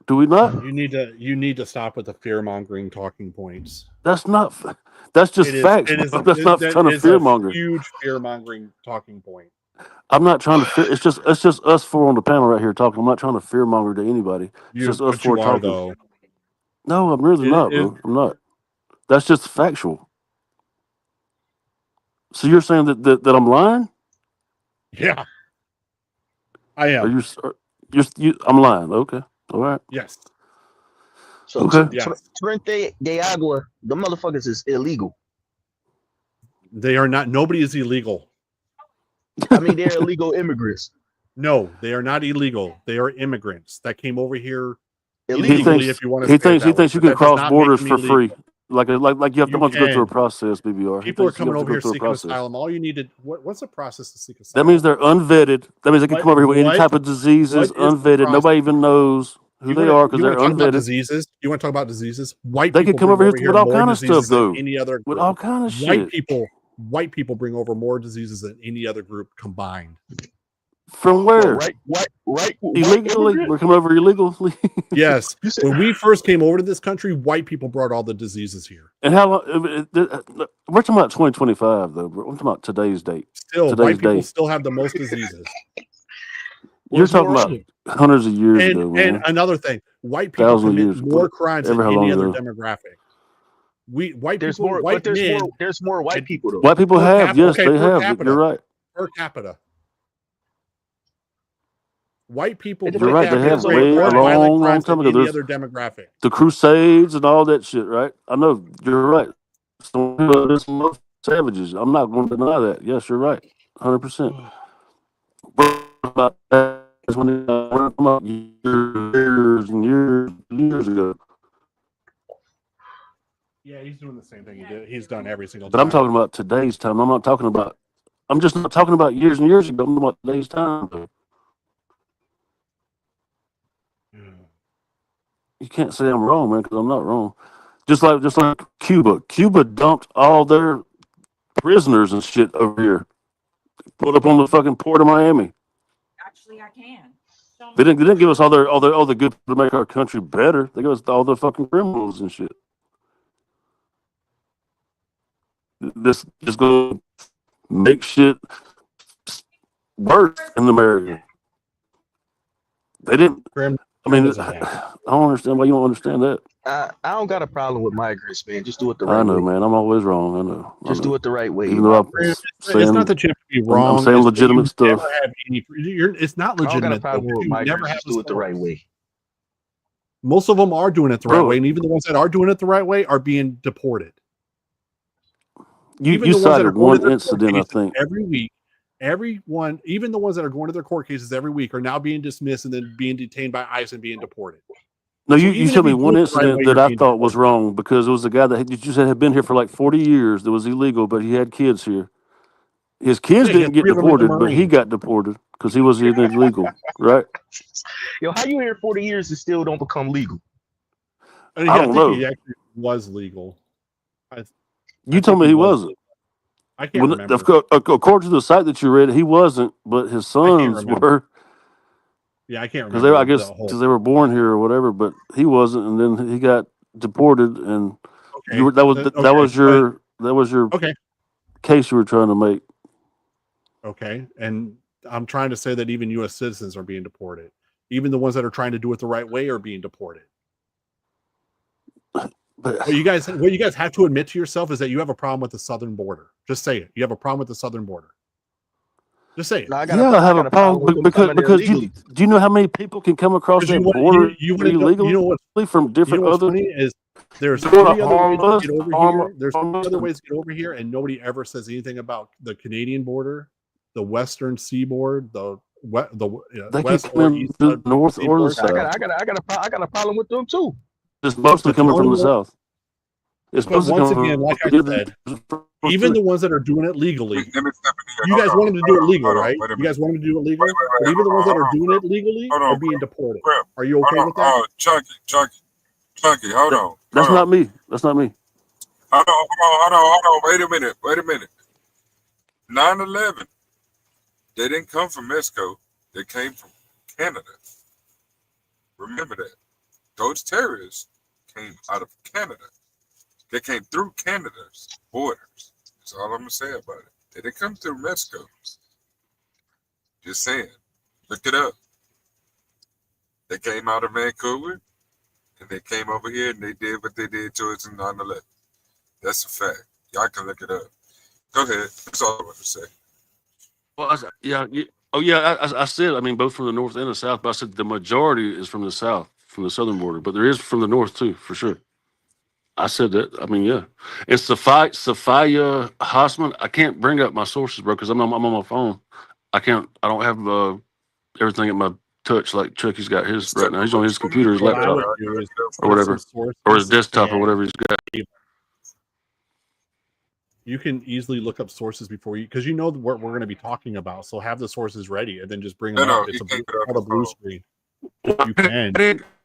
Speaker 6: Do we not?
Speaker 3: You need to stop with the fear mongering talking points.
Speaker 6: That's just facts. That's not trying to fear monger.
Speaker 3: Huge fear mongering talking point.
Speaker 6: I'm not trying to fear. It's just us four on the panel right here talking. I'm not trying to fear monger to anybody. It's just us four talking.
Speaker 3: Though.
Speaker 6: No, I'm really not, bro. I'm not. That's just factual. So you're saying that I'm lying?
Speaker 3: Yeah, I am.
Speaker 6: Are you? I'm lying. Okay. All right.
Speaker 3: Yes.
Speaker 7: So
Speaker 6: okay.
Speaker 7: Trente de Agua, the motherfuckers is illegal.
Speaker 3: They are not. Nobody is illegal.
Speaker 7: I mean, they're illegal immigrants.
Speaker 3: No, they are not illegal. They are immigrants that came over here
Speaker 7: illegally.
Speaker 3: If you want to.
Speaker 6: He thinks you can cross borders for free. Like you have to go through a process, BBR.
Speaker 3: People are coming over here seeking asylum. All you need to what's the process to seek asylum?
Speaker 6: That means they're unvetted. That means they can come over here with any type of diseases, unvetted. Nobody even knows who they are because they're unvetted.
Speaker 3: Diseases? You want to talk about diseases?
Speaker 6: They can come over here with all kind of stuff, though.
Speaker 3: Any other group.
Speaker 6: With all kind of shit.
Speaker 3: White people bring over more diseases than any other group combined.
Speaker 6: From where?
Speaker 7: Right.
Speaker 6: Illegally? We're coming over illegally?
Speaker 3: Yes. When we first came over to this country, white people brought all the diseases here.
Speaker 6: And how long? We're talking about 2025, though. We're talking about today's date.
Speaker 3: White people still have the most diseses.
Speaker 6: You're talking about hundreds of years ago, man.
Speaker 3: And another thing, white people commit more crimes than any other demographic. There's more white
Speaker 7: people, though.
Speaker 6: White people have, yes, they have. You're right.
Speaker 3: Per capita. White people,
Speaker 6: you're right. They have way a long time ago. There's
Speaker 3: other demographic.
Speaker 6: The Crusades and all that shit, right? I know you're right. There's some savages. I'm not going to deny that. Yes, you're right, 100%. But about that is when years and years ago.
Speaker 3: Yeah, he's doing the same thing he did. He's done every single time.
Speaker 6: But I'm talking about today's time. I'm just not talking about years and years ago. I'm talking about today's time, though. You can't say I'm wrong, man, because I'm not wrong. Just like Cuba. Cuba dumped all their prisoners and shit over here. Put up on the fucking port of Miami.
Speaker 9: Actually, I can.
Speaker 6: They didn't give us all the good to make our country better. They gave us all the fucking criminals and shit. This is going to make shit worse in America. They didn't. I mean, I don't understand why you don't understand that.
Speaker 7: I don't got a problem with migrants, man. Just do it the right way.
Speaker 6: I know, man. I'm always wrong. I know.
Speaker 7: Just do it the right way.
Speaker 6: Even though
Speaker 3: it's not that you have to be wrong.
Speaker 6: I'm saying legitimate stuff.
Speaker 3: It's not legitimate.
Speaker 7: I don't got a problem with migrants. Just do it the right way.
Speaker 3: Most of them are doing it the right way, and even the ones that are doing it the right way are being deported.
Speaker 6: You cited one incident, I think.
Speaker 3: Every week, everyone, even the ones that are going to their court cases every week, are now being dismissed and then being detained by ICE and being deported.
Speaker 6: No, you showed me one incident that I thought was wrong because it was a guy that you said had been here for like 40 years that was illegal, but he had kids here. His kids didn't get deported, but he got deported because he was illegal, right?
Speaker 7: Yo, how you here 40 years and still don't become legal?
Speaker 3: I don't know. He actually was legal.
Speaker 6: You told me he wasn't.
Speaker 3: I can't remember.
Speaker 6: According to the site that you read, he wasn't, but his sons were.
Speaker 3: Yeah, I can't
Speaker 6: because
Speaker 3: remember
Speaker 6: I guess
Speaker 3: the whole.
Speaker 6: because they were born here or whatever, but he wasn't, and then he got deported, and you were,
Speaker 3: Okay,
Speaker 6: that was your
Speaker 3: okay,
Speaker 6: case you were trying to make.
Speaker 3: okay, and I'm trying to say that even U.S. citizens are being deported. Even the ones that are trying to do it the right way are being deported.
Speaker 6: But
Speaker 3: What you guys have to admit to yourself is that you have a problem with the southern border. Just say it. You have a problem with the southern border. Just say it.
Speaker 7: No, I
Speaker 6: I have a problem
Speaker 7: with them
Speaker 6: because
Speaker 7: coming in
Speaker 6: because
Speaker 7: illegally.
Speaker 6: do you know how many people can come across
Speaker 3: Because
Speaker 6: that border
Speaker 3: you want to know,
Speaker 6: illegally from different
Speaker 3: what's
Speaker 6: other?
Speaker 3: funny is there's
Speaker 6: They wanna
Speaker 3: 3 other ways
Speaker 6: harm
Speaker 3: to
Speaker 6: us,
Speaker 3: get over
Speaker 6: harm
Speaker 3: here. There's 3
Speaker 6: us.
Speaker 3: other ways to get over here, and nobody ever says anything about the Canadian border, the western seaboard, the
Speaker 6: They can
Speaker 3: west
Speaker 6: come
Speaker 3: or
Speaker 6: in
Speaker 3: east
Speaker 6: the north or the
Speaker 3: seaboard.
Speaker 6: south.
Speaker 7: I got a problem with them too.
Speaker 6: It's mostly
Speaker 3: But the
Speaker 6: coming from
Speaker 3: only
Speaker 6: the
Speaker 3: one,
Speaker 6: south. It's
Speaker 3: but
Speaker 6: mostly
Speaker 3: once
Speaker 6: coming
Speaker 3: again, like I said,
Speaker 6: from
Speaker 3: even the ones that are doing it legally,
Speaker 1: Let me step in here.
Speaker 3: you guys want them to do it legal,
Speaker 1: Hold on.
Speaker 3: right?
Speaker 1: Wait a
Speaker 3: You
Speaker 1: minute.
Speaker 3: guys want them to do it
Speaker 1: Wait,
Speaker 3: legal, but even the ones that are
Speaker 1: hold
Speaker 3: doing
Speaker 1: on.
Speaker 3: it legally
Speaker 1: Hold
Speaker 3: are
Speaker 1: on,
Speaker 3: being deported.
Speaker 1: Crip.
Speaker 3: Are you okay with that?
Speaker 1: Chunky, hold on.
Speaker 6: That's not me. That's not me.
Speaker 1: Hold on. Wait a minute. 9/11. They didn't come from Mexico. They came from Canada. Remember that. Those terrorists came out of Canada. They came through Canada's borders. That's all I'm going to say about it. They didn't come through Mexico. Just saying. Look it up. They came out of Vancouver, and they came over here, and they did what they did to us in 9/11. That's a fact. Y'all can look it up. Go ahead. That's all I want to say.
Speaker 6: Well, I said, I mean, both from the north and the south, but I said the majority is from the south, from the southern border, but there is from the north too, for sure. I said that. I mean, yeah. It's Sophia Hossman. I can't bring up my sources, bro, because I'm on my phone. I don't have everything at my touch like Chucky's got his right now. He's on his computer, his
Speaker 3: What I
Speaker 6: laptop,
Speaker 3: would do is
Speaker 6: or whatever, or his desktop, or whatever he's got.
Speaker 3: You can easily look up sources before you, because you know what we're going to be talking about. So have the sources ready, and then just bring them up. It's a blue screen. You can.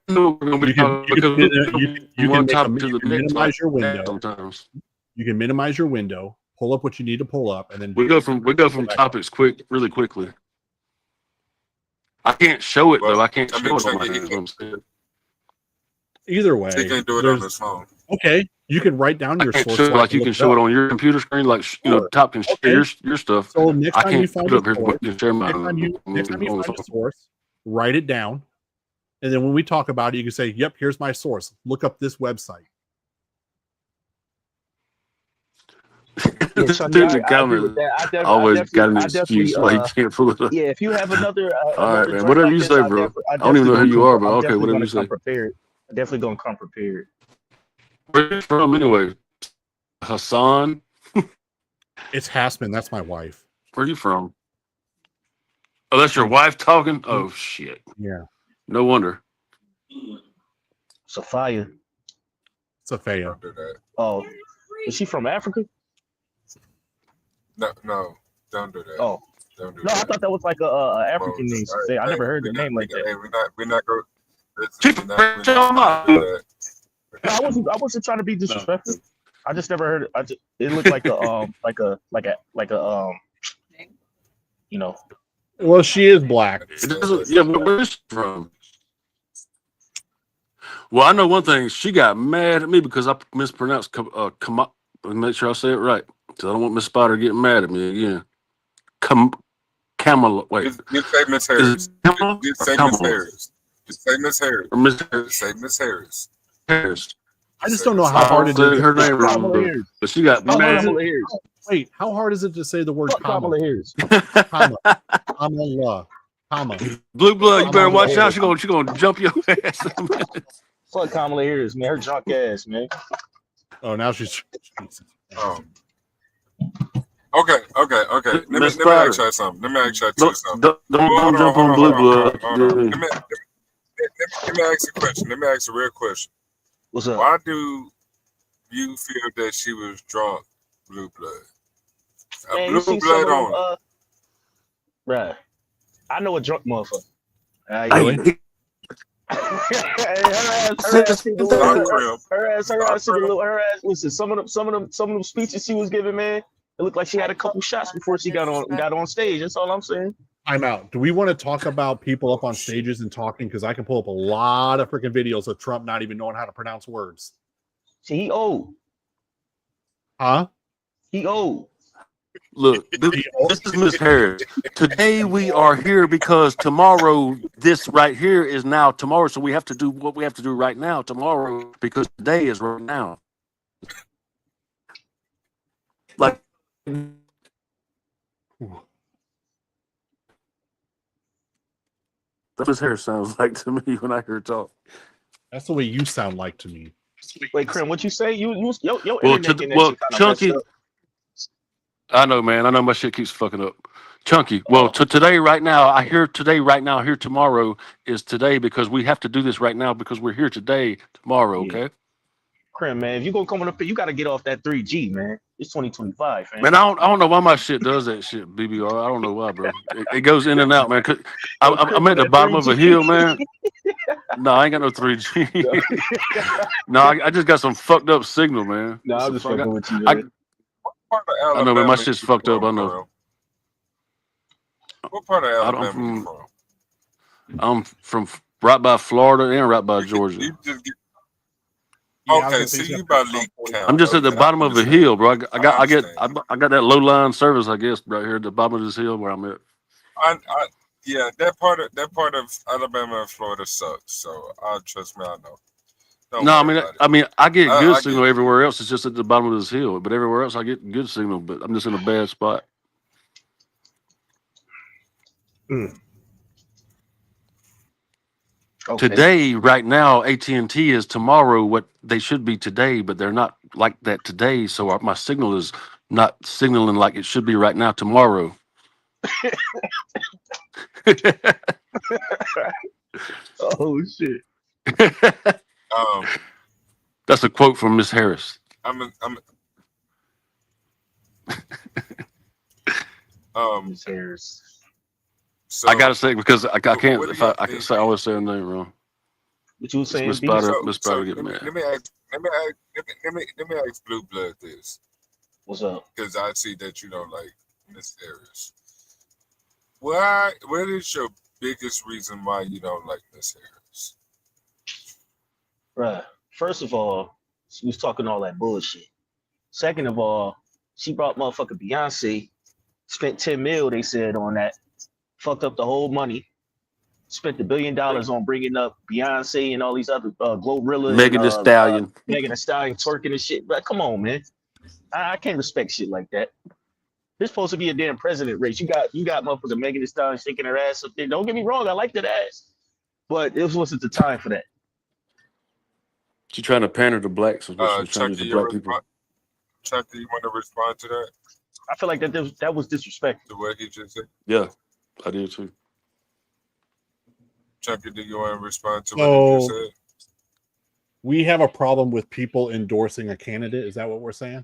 Speaker 3: You can minimize your window.
Speaker 6: Sometimes
Speaker 3: you can minimize your window, pull up what you need to pull up, and then
Speaker 6: we go from topics really quickly. I can't show it though. I can't show it on my phone.
Speaker 3: Either way,
Speaker 1: he can do it on his phone.
Speaker 3: Okay, you can write down your source
Speaker 6: like you can show it on your computer screen, like Top can share your stuff.
Speaker 3: So next time you find a source, write it down, and then when we talk about it, you can say, "Yep, here's my source. Look up this website."
Speaker 7: Yeah, Sonny, I agree with that.
Speaker 6: Always got an excuse why you can't pull it up.
Speaker 7: Yeah, if you have another,
Speaker 6: all right, man. Whatever you say, bro. I don't even know who you are, but okay, whatever you say.
Speaker 7: Prepared. I'm definitely gonna come prepared.
Speaker 6: Where are you from, anyway? Hassan.
Speaker 3: It's Hassman. That's my wife.
Speaker 6: Where are you from? Oh, that's your wife talking. Oh shit.
Speaker 3: Yeah.
Speaker 6: No wonder.
Speaker 7: Sophia. Oh, is she from Africa?
Speaker 1: No, don't do that.
Speaker 7: Oh,
Speaker 1: don't do
Speaker 7: no,
Speaker 1: that.
Speaker 7: I thought that was like a African name. I never heard a name like that.
Speaker 1: We're not going.
Speaker 7: No, I wasn't trying to be disrespectful. I just never heard it. It looked like a you know.
Speaker 3: Well, she is black.
Speaker 6: Yeah, where is she from? Well, I know one thing. She got mad at me because I mispronounced make sure I say it right. Because I don't want Miss Spider getting mad at me again. Kamala. Wait.
Speaker 1: You say Miss Harris. You say Miss Harris. Just say Miss Harris.
Speaker 6: Or Miss Harris.
Speaker 1: Say Miss Harris.
Speaker 6: Harris.
Speaker 3: I just don't know how hard it is.
Speaker 6: Her name wrong, but she got mad.
Speaker 3: Wait, how hard is it to say the word
Speaker 7: Kamala Harris?
Speaker 3: Kamala.
Speaker 6: Blue blood, you better watch out. She gonna jump your ass.
Speaker 7: Fuck Kamala Harris, man. Her drunk ass, man.
Speaker 3: Oh, now she's.
Speaker 1: Okay. Let me ask you something.
Speaker 6: Don't jump on blue blood.
Speaker 1: Let me ask a question. Let me ask a real question.
Speaker 7: What's up?
Speaker 1: Why do you feel that she was drunk, blue blood?
Speaker 7: Man,
Speaker 1: blue blood on.
Speaker 7: Right. I know a drunk motherfucker. Listen, some of them speeches she was giving, man, it looked like she had a couple shots before she got on stage. That's all I'm saying.
Speaker 3: I'm out. Do we want to talk about people up on stages and talking? Because I can pull up a lot of freaking videos of Trump not even knowing how to pronounce words.
Speaker 7: See, he old.
Speaker 3: Huh?
Speaker 7: He old.
Speaker 6: Look, this is Miss Harris. Today we are here because tomorrow, this right here is now tomorrow. So we have to do what we have to do right now tomorrow because today is right now. Like, that's what Miss Harris sounds like to me when I hear her talk.
Speaker 3: That's the way you sound like to me.
Speaker 7: Wait, Krim, what you say? Your
Speaker 6: Well,
Speaker 7: internet connection kind of messed
Speaker 6: Chunky,
Speaker 7: up.
Speaker 6: I know, man. I know my shit keeps fucking up. Chunky, well,
Speaker 7: Oh,
Speaker 6: today, right now, I hear today, right now, here tomorrow is today because we have to do this right now because we're here today, tomorrow,
Speaker 7: yeah.
Speaker 6: okay?
Speaker 7: Krim, man, if you gonna come on up here, you got to get off that 3G, man. It's 2025, man.
Speaker 6: Man, I don't know why my shit does that shit, BBR. I don't know why, bro. It goes in and out, man.
Speaker 7: Yo,
Speaker 6: I'm
Speaker 7: Krim on
Speaker 6: at the
Speaker 7: that
Speaker 6: bottom of a
Speaker 7: 3G.
Speaker 6: hill, man. No, I ain't got no 3G. No, I just got some fucked up signal, man.
Speaker 7: No,
Speaker 6: What
Speaker 7: I'm
Speaker 6: the
Speaker 7: just
Speaker 6: fuck?
Speaker 7: fucking with you,
Speaker 6: I,
Speaker 7: man.
Speaker 1: What part of
Speaker 6: I know, man. My
Speaker 1: Alabama
Speaker 6: shit's
Speaker 1: you
Speaker 6: fucked up.
Speaker 1: from,
Speaker 6: I know.
Speaker 1: bro? What part of
Speaker 6: I'm
Speaker 1: Alabama you
Speaker 6: from
Speaker 1: from?
Speaker 6: I'm from right by Florida and right by
Speaker 1: You
Speaker 6: Georgia.
Speaker 1: just get
Speaker 3: Yeah, I was
Speaker 1: okay.
Speaker 3: gonna say
Speaker 1: So
Speaker 3: he's
Speaker 1: you
Speaker 3: up
Speaker 1: by
Speaker 3: there
Speaker 1: Lee
Speaker 3: about
Speaker 1: County.
Speaker 6: I'm just at the
Speaker 1: Okay, I
Speaker 6: bottom of a
Speaker 1: understand.
Speaker 6: hill, bro.
Speaker 1: I understand.
Speaker 6: I got that low line service, I guess, right here at the bottom of this hill where I'm at.
Speaker 1: Yeah, that part of Alabama and Florida sucks. So trust me, I know. Don't
Speaker 6: No,
Speaker 1: worry about it.
Speaker 6: I get good
Speaker 1: I get
Speaker 6: signal
Speaker 1: it.
Speaker 6: everywhere else. It's just at the bottom of this hill, but everywhere else I get good signal. But I'm just in a bad spot.
Speaker 7: Okay.
Speaker 6: Today, right now, AT&T is tomorrow what they should be today, but they're not like that today. So my signal is not signaling like it should be right now tomorrow.
Speaker 7: Oh shit.
Speaker 1: Um,
Speaker 6: That's a quote from Miss Harris.
Speaker 1: I'm
Speaker 7: Miss Harris.
Speaker 1: so
Speaker 6: I gotta say because I can't
Speaker 1: what do
Speaker 6: if
Speaker 1: y'all
Speaker 6: I can
Speaker 1: think?
Speaker 6: say I always say her name wrong.
Speaker 7: What you were
Speaker 6: It's
Speaker 7: saying,
Speaker 6: Miss
Speaker 7: B?
Speaker 6: Spider.
Speaker 1: So
Speaker 6: Miss
Speaker 1: so
Speaker 6: Spider get
Speaker 1: let me
Speaker 6: mad.
Speaker 1: let me ask Blue Blood this
Speaker 7: What's up?
Speaker 1: because I see that you don't like Miss Harris. What is your biggest reason why you don't like Miss Harris?
Speaker 7: Right. First of all, she was talking all that bullshit. Second of all, she brought motherfucking Beyonce, spent 10 mil, they said, on that, fucked up the whole money, spent $1 billion on bringing up Beyonce and all these other Glorilla and
Speaker 6: Megan Thee Stallion.
Speaker 7: Megan Thee Stallion twerking and shit. But come on, man. I can't respect shit like that. This supposed to be a damn president race. You got motherfucking Megan Thee Stallion shaking her ass up there. Don't get me wrong, I like that ass. But it wasn't the time for that.
Speaker 6: She's trying to pander to blacks. So she's trying to use
Speaker 1: Chucky,
Speaker 6: the black people.
Speaker 1: Chucky, you want to respond to that?
Speaker 7: I feel like that was disrespectful.
Speaker 1: To what he just said?
Speaker 6: Yeah, I did too.
Speaker 1: Chucky, do you want to respond to what he just said?
Speaker 3: We have a problem with people endorsing a candidate. Is that what we're saying?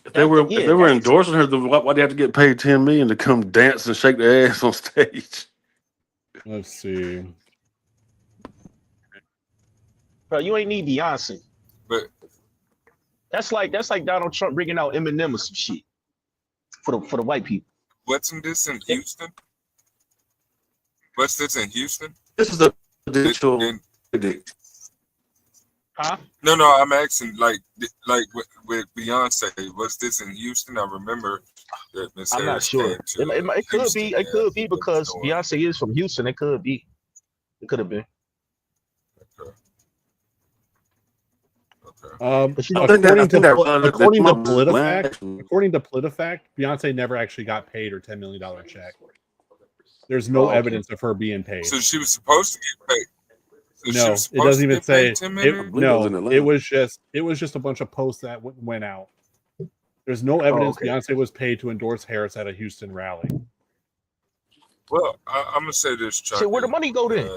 Speaker 6: If they were endorsing her, why do they have to get paid $10 million to come dance and shake their ass on stage?
Speaker 3: Let's see.
Speaker 7: Bro, you ain't need Beyonce.
Speaker 1: But
Speaker 7: that's like Donald Trump bringing out Eminem or some shit for the white people.
Speaker 1: Wasn't this in Houston? What's this in Houston?
Speaker 6: This is a presidential.
Speaker 7: Huh?
Speaker 1: No, I'm asking like with Beyonce. Was this in Houston? I remember that Miss
Speaker 7: I'm not
Speaker 1: Harris
Speaker 7: sure.
Speaker 1: came to
Speaker 7: It could
Speaker 1: Houston.
Speaker 7: be. It could be because Beyonce is from Houston. It could be. It could have been.
Speaker 1: Okay.
Speaker 3: According to PolitiFact, Beyonce never actually got paid her $10 million check. There's no evidence of her being paid.
Speaker 1: So she was supposed to get paid.
Speaker 3: No, it doesn't even say. It was just a bunch of posts that went out. There's no evidence Beyonce was paid to endorse Harris at a Houston rally.
Speaker 1: Well, I'm gonna say this, Chuck.
Speaker 7: So where the money go then?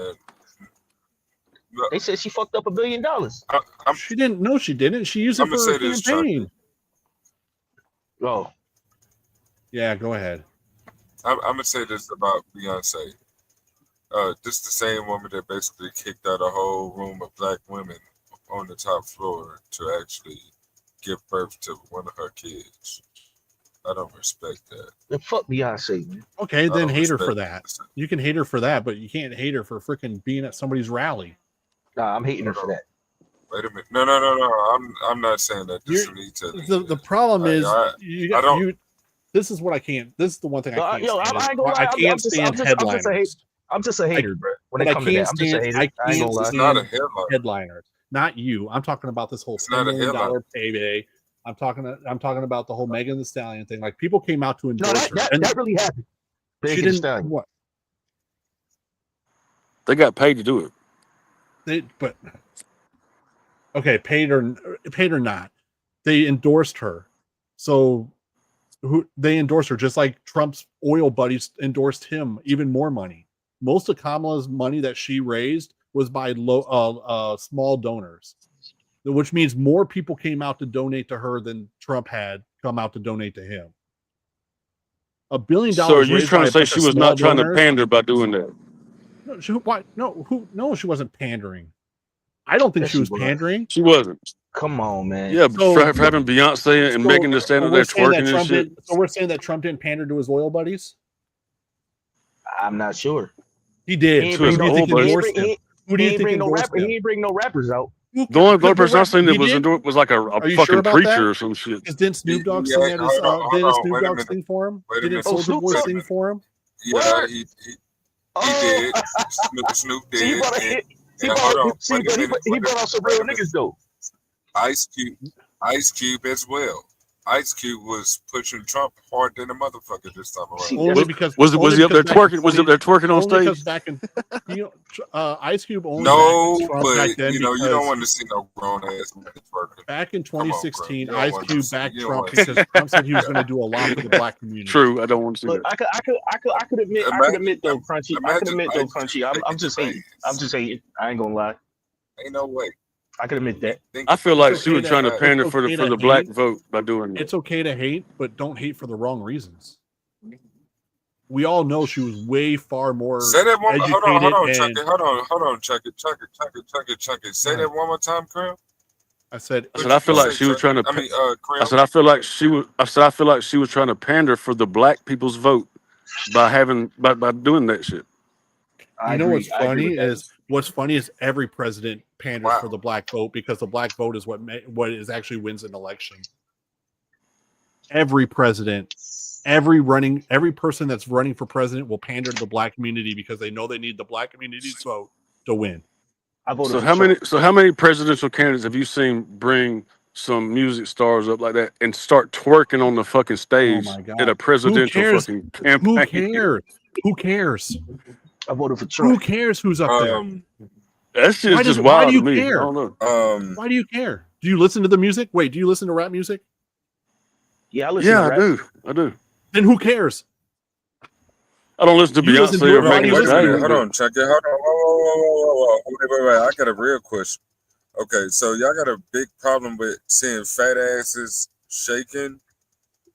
Speaker 7: They said she fucked up $1 billion.
Speaker 3: She didn't. No, she didn't. She used it for her campaign.
Speaker 7: Oh,
Speaker 3: yeah. Go ahead.
Speaker 1: I'm gonna say this about Beyonce. This is the same woman that basically kicked out a whole room of black women on the top floor to actually give birth to one of her kids. I don't respect that.
Speaker 7: Then fuck Beyonce, man.
Speaker 3: Okay, then
Speaker 1: don't
Speaker 3: hate her for
Speaker 1: respect
Speaker 3: that. You can hate her for that, but you can't hate her for freaking being at somebody's rally.
Speaker 7: Nah, I'm hating her for that.
Speaker 1: Wait a minute. No. I'm not saying that. This is me telling you.
Speaker 3: The problem is
Speaker 1: I don't.
Speaker 3: this is what I can't. This is the one thing I can't
Speaker 7: Yo,
Speaker 3: stand.
Speaker 7: I ain't gonna lie.
Speaker 3: I can't stand headliners.
Speaker 7: I'm just a hater, bro. When it
Speaker 3: But
Speaker 7: comes to that, I'm just a hater. I ain't gonna lie.
Speaker 1: It's not a headline.
Speaker 3: Headliners, not you. I'm talking about this whole $10 million payday. I'm talking about the whole Megan Thee Stallion thing. Like people came out to endorse her.
Speaker 7: That really happened.
Speaker 3: She didn't. What?
Speaker 6: They got paid to do it.
Speaker 3: Okay, paid or not, they endorsed her. So they endorsed her just like Trump's oil buddies endorsed him. Even more money. Most of Kamala's money that she raised was by small donors, which means more people came out to donate to her than Trump had come out to donate to him. $1 billion.
Speaker 6: So are you trying to say she was not trying to pander by doing that?
Speaker 3: No, she wasn't pandering. I don't think she was pandering.
Speaker 6: She wasn't.
Speaker 7: Come on, man.
Speaker 6: Yeah, for having Beyonce and Megan Thee Stallion there twerking and shit.
Speaker 3: So we're saying that Trump didn't pander to his oil buddies?
Speaker 7: I'm not sure.
Speaker 3: He did.
Speaker 7: He didn't bring no rappers out.
Speaker 6: The only person I seen that was like a fucking preacher or some shit.
Speaker 3: Didn't Snoop Dogg sing at his? Didn't Snoop Dogg sing for him? Didn't Soulja Boy sing for him?
Speaker 1: Yeah, he did. Snoop did.
Speaker 7: He brought out some real niggas though.
Speaker 1: Ice Cube as well. Ice Cube was pushing Trump hard than a motherfucker this time around.
Speaker 3: Only because
Speaker 6: was he up there twerking? Was he up there twerking on stage?
Speaker 3: Back in, Ice Cube only.
Speaker 1: No, but
Speaker 3: back then
Speaker 1: you don't want to see no grown ass man twerking.
Speaker 3: Back in 2016, Ice Cube backed Trump because Trump said he was going to do a lot for the black community.
Speaker 6: True, I don't want to see that.
Speaker 7: I could admit though, Crunchy. I'm just hating. I ain't gonna lie.
Speaker 1: Ain't no way.
Speaker 7: I can admit that.
Speaker 6: I feel like she was trying to pander for the black vote by doing that.
Speaker 3: It's okay to hate, but don't hate for the wrong reasons. We all know she was way far more
Speaker 1: Say that one.
Speaker 3: educated.
Speaker 1: Hold on, check it. Say that one more time, Cram.
Speaker 6: I said I feel like she was trying to. I said I feel like she was trying to pander for the black people's vote by doing that shit.
Speaker 3: You know what's funny is every president panders for the black vote because the black vote is what actually wins an election. Every president, every person that's running for president will pander to the black community because they know they need the black community's vote to win.
Speaker 6: So how many presidential candidates have you seen bring some music stars up like that and start twerking on the fucking stage at a presidential fucking campaign?
Speaker 3: Who cares?
Speaker 7: I voted for Trump.
Speaker 3: Who cares who's up there?
Speaker 6: That shit's just wild to me.
Speaker 3: Care?
Speaker 6: I don't know.
Speaker 3: Why do you care? Do you listen to the music? Wait, do you listen to rap music?
Speaker 7: Yeah, I listen to rap.
Speaker 6: I do.
Speaker 3: Then who cares?
Speaker 6: I don't listen to Beyonce or Megan Thee Stallion.
Speaker 1: Hold on, check it. Hold on. Whoa. Wait. I got a real question. Okay, so y'all got a big problem with seeing fat asses shaking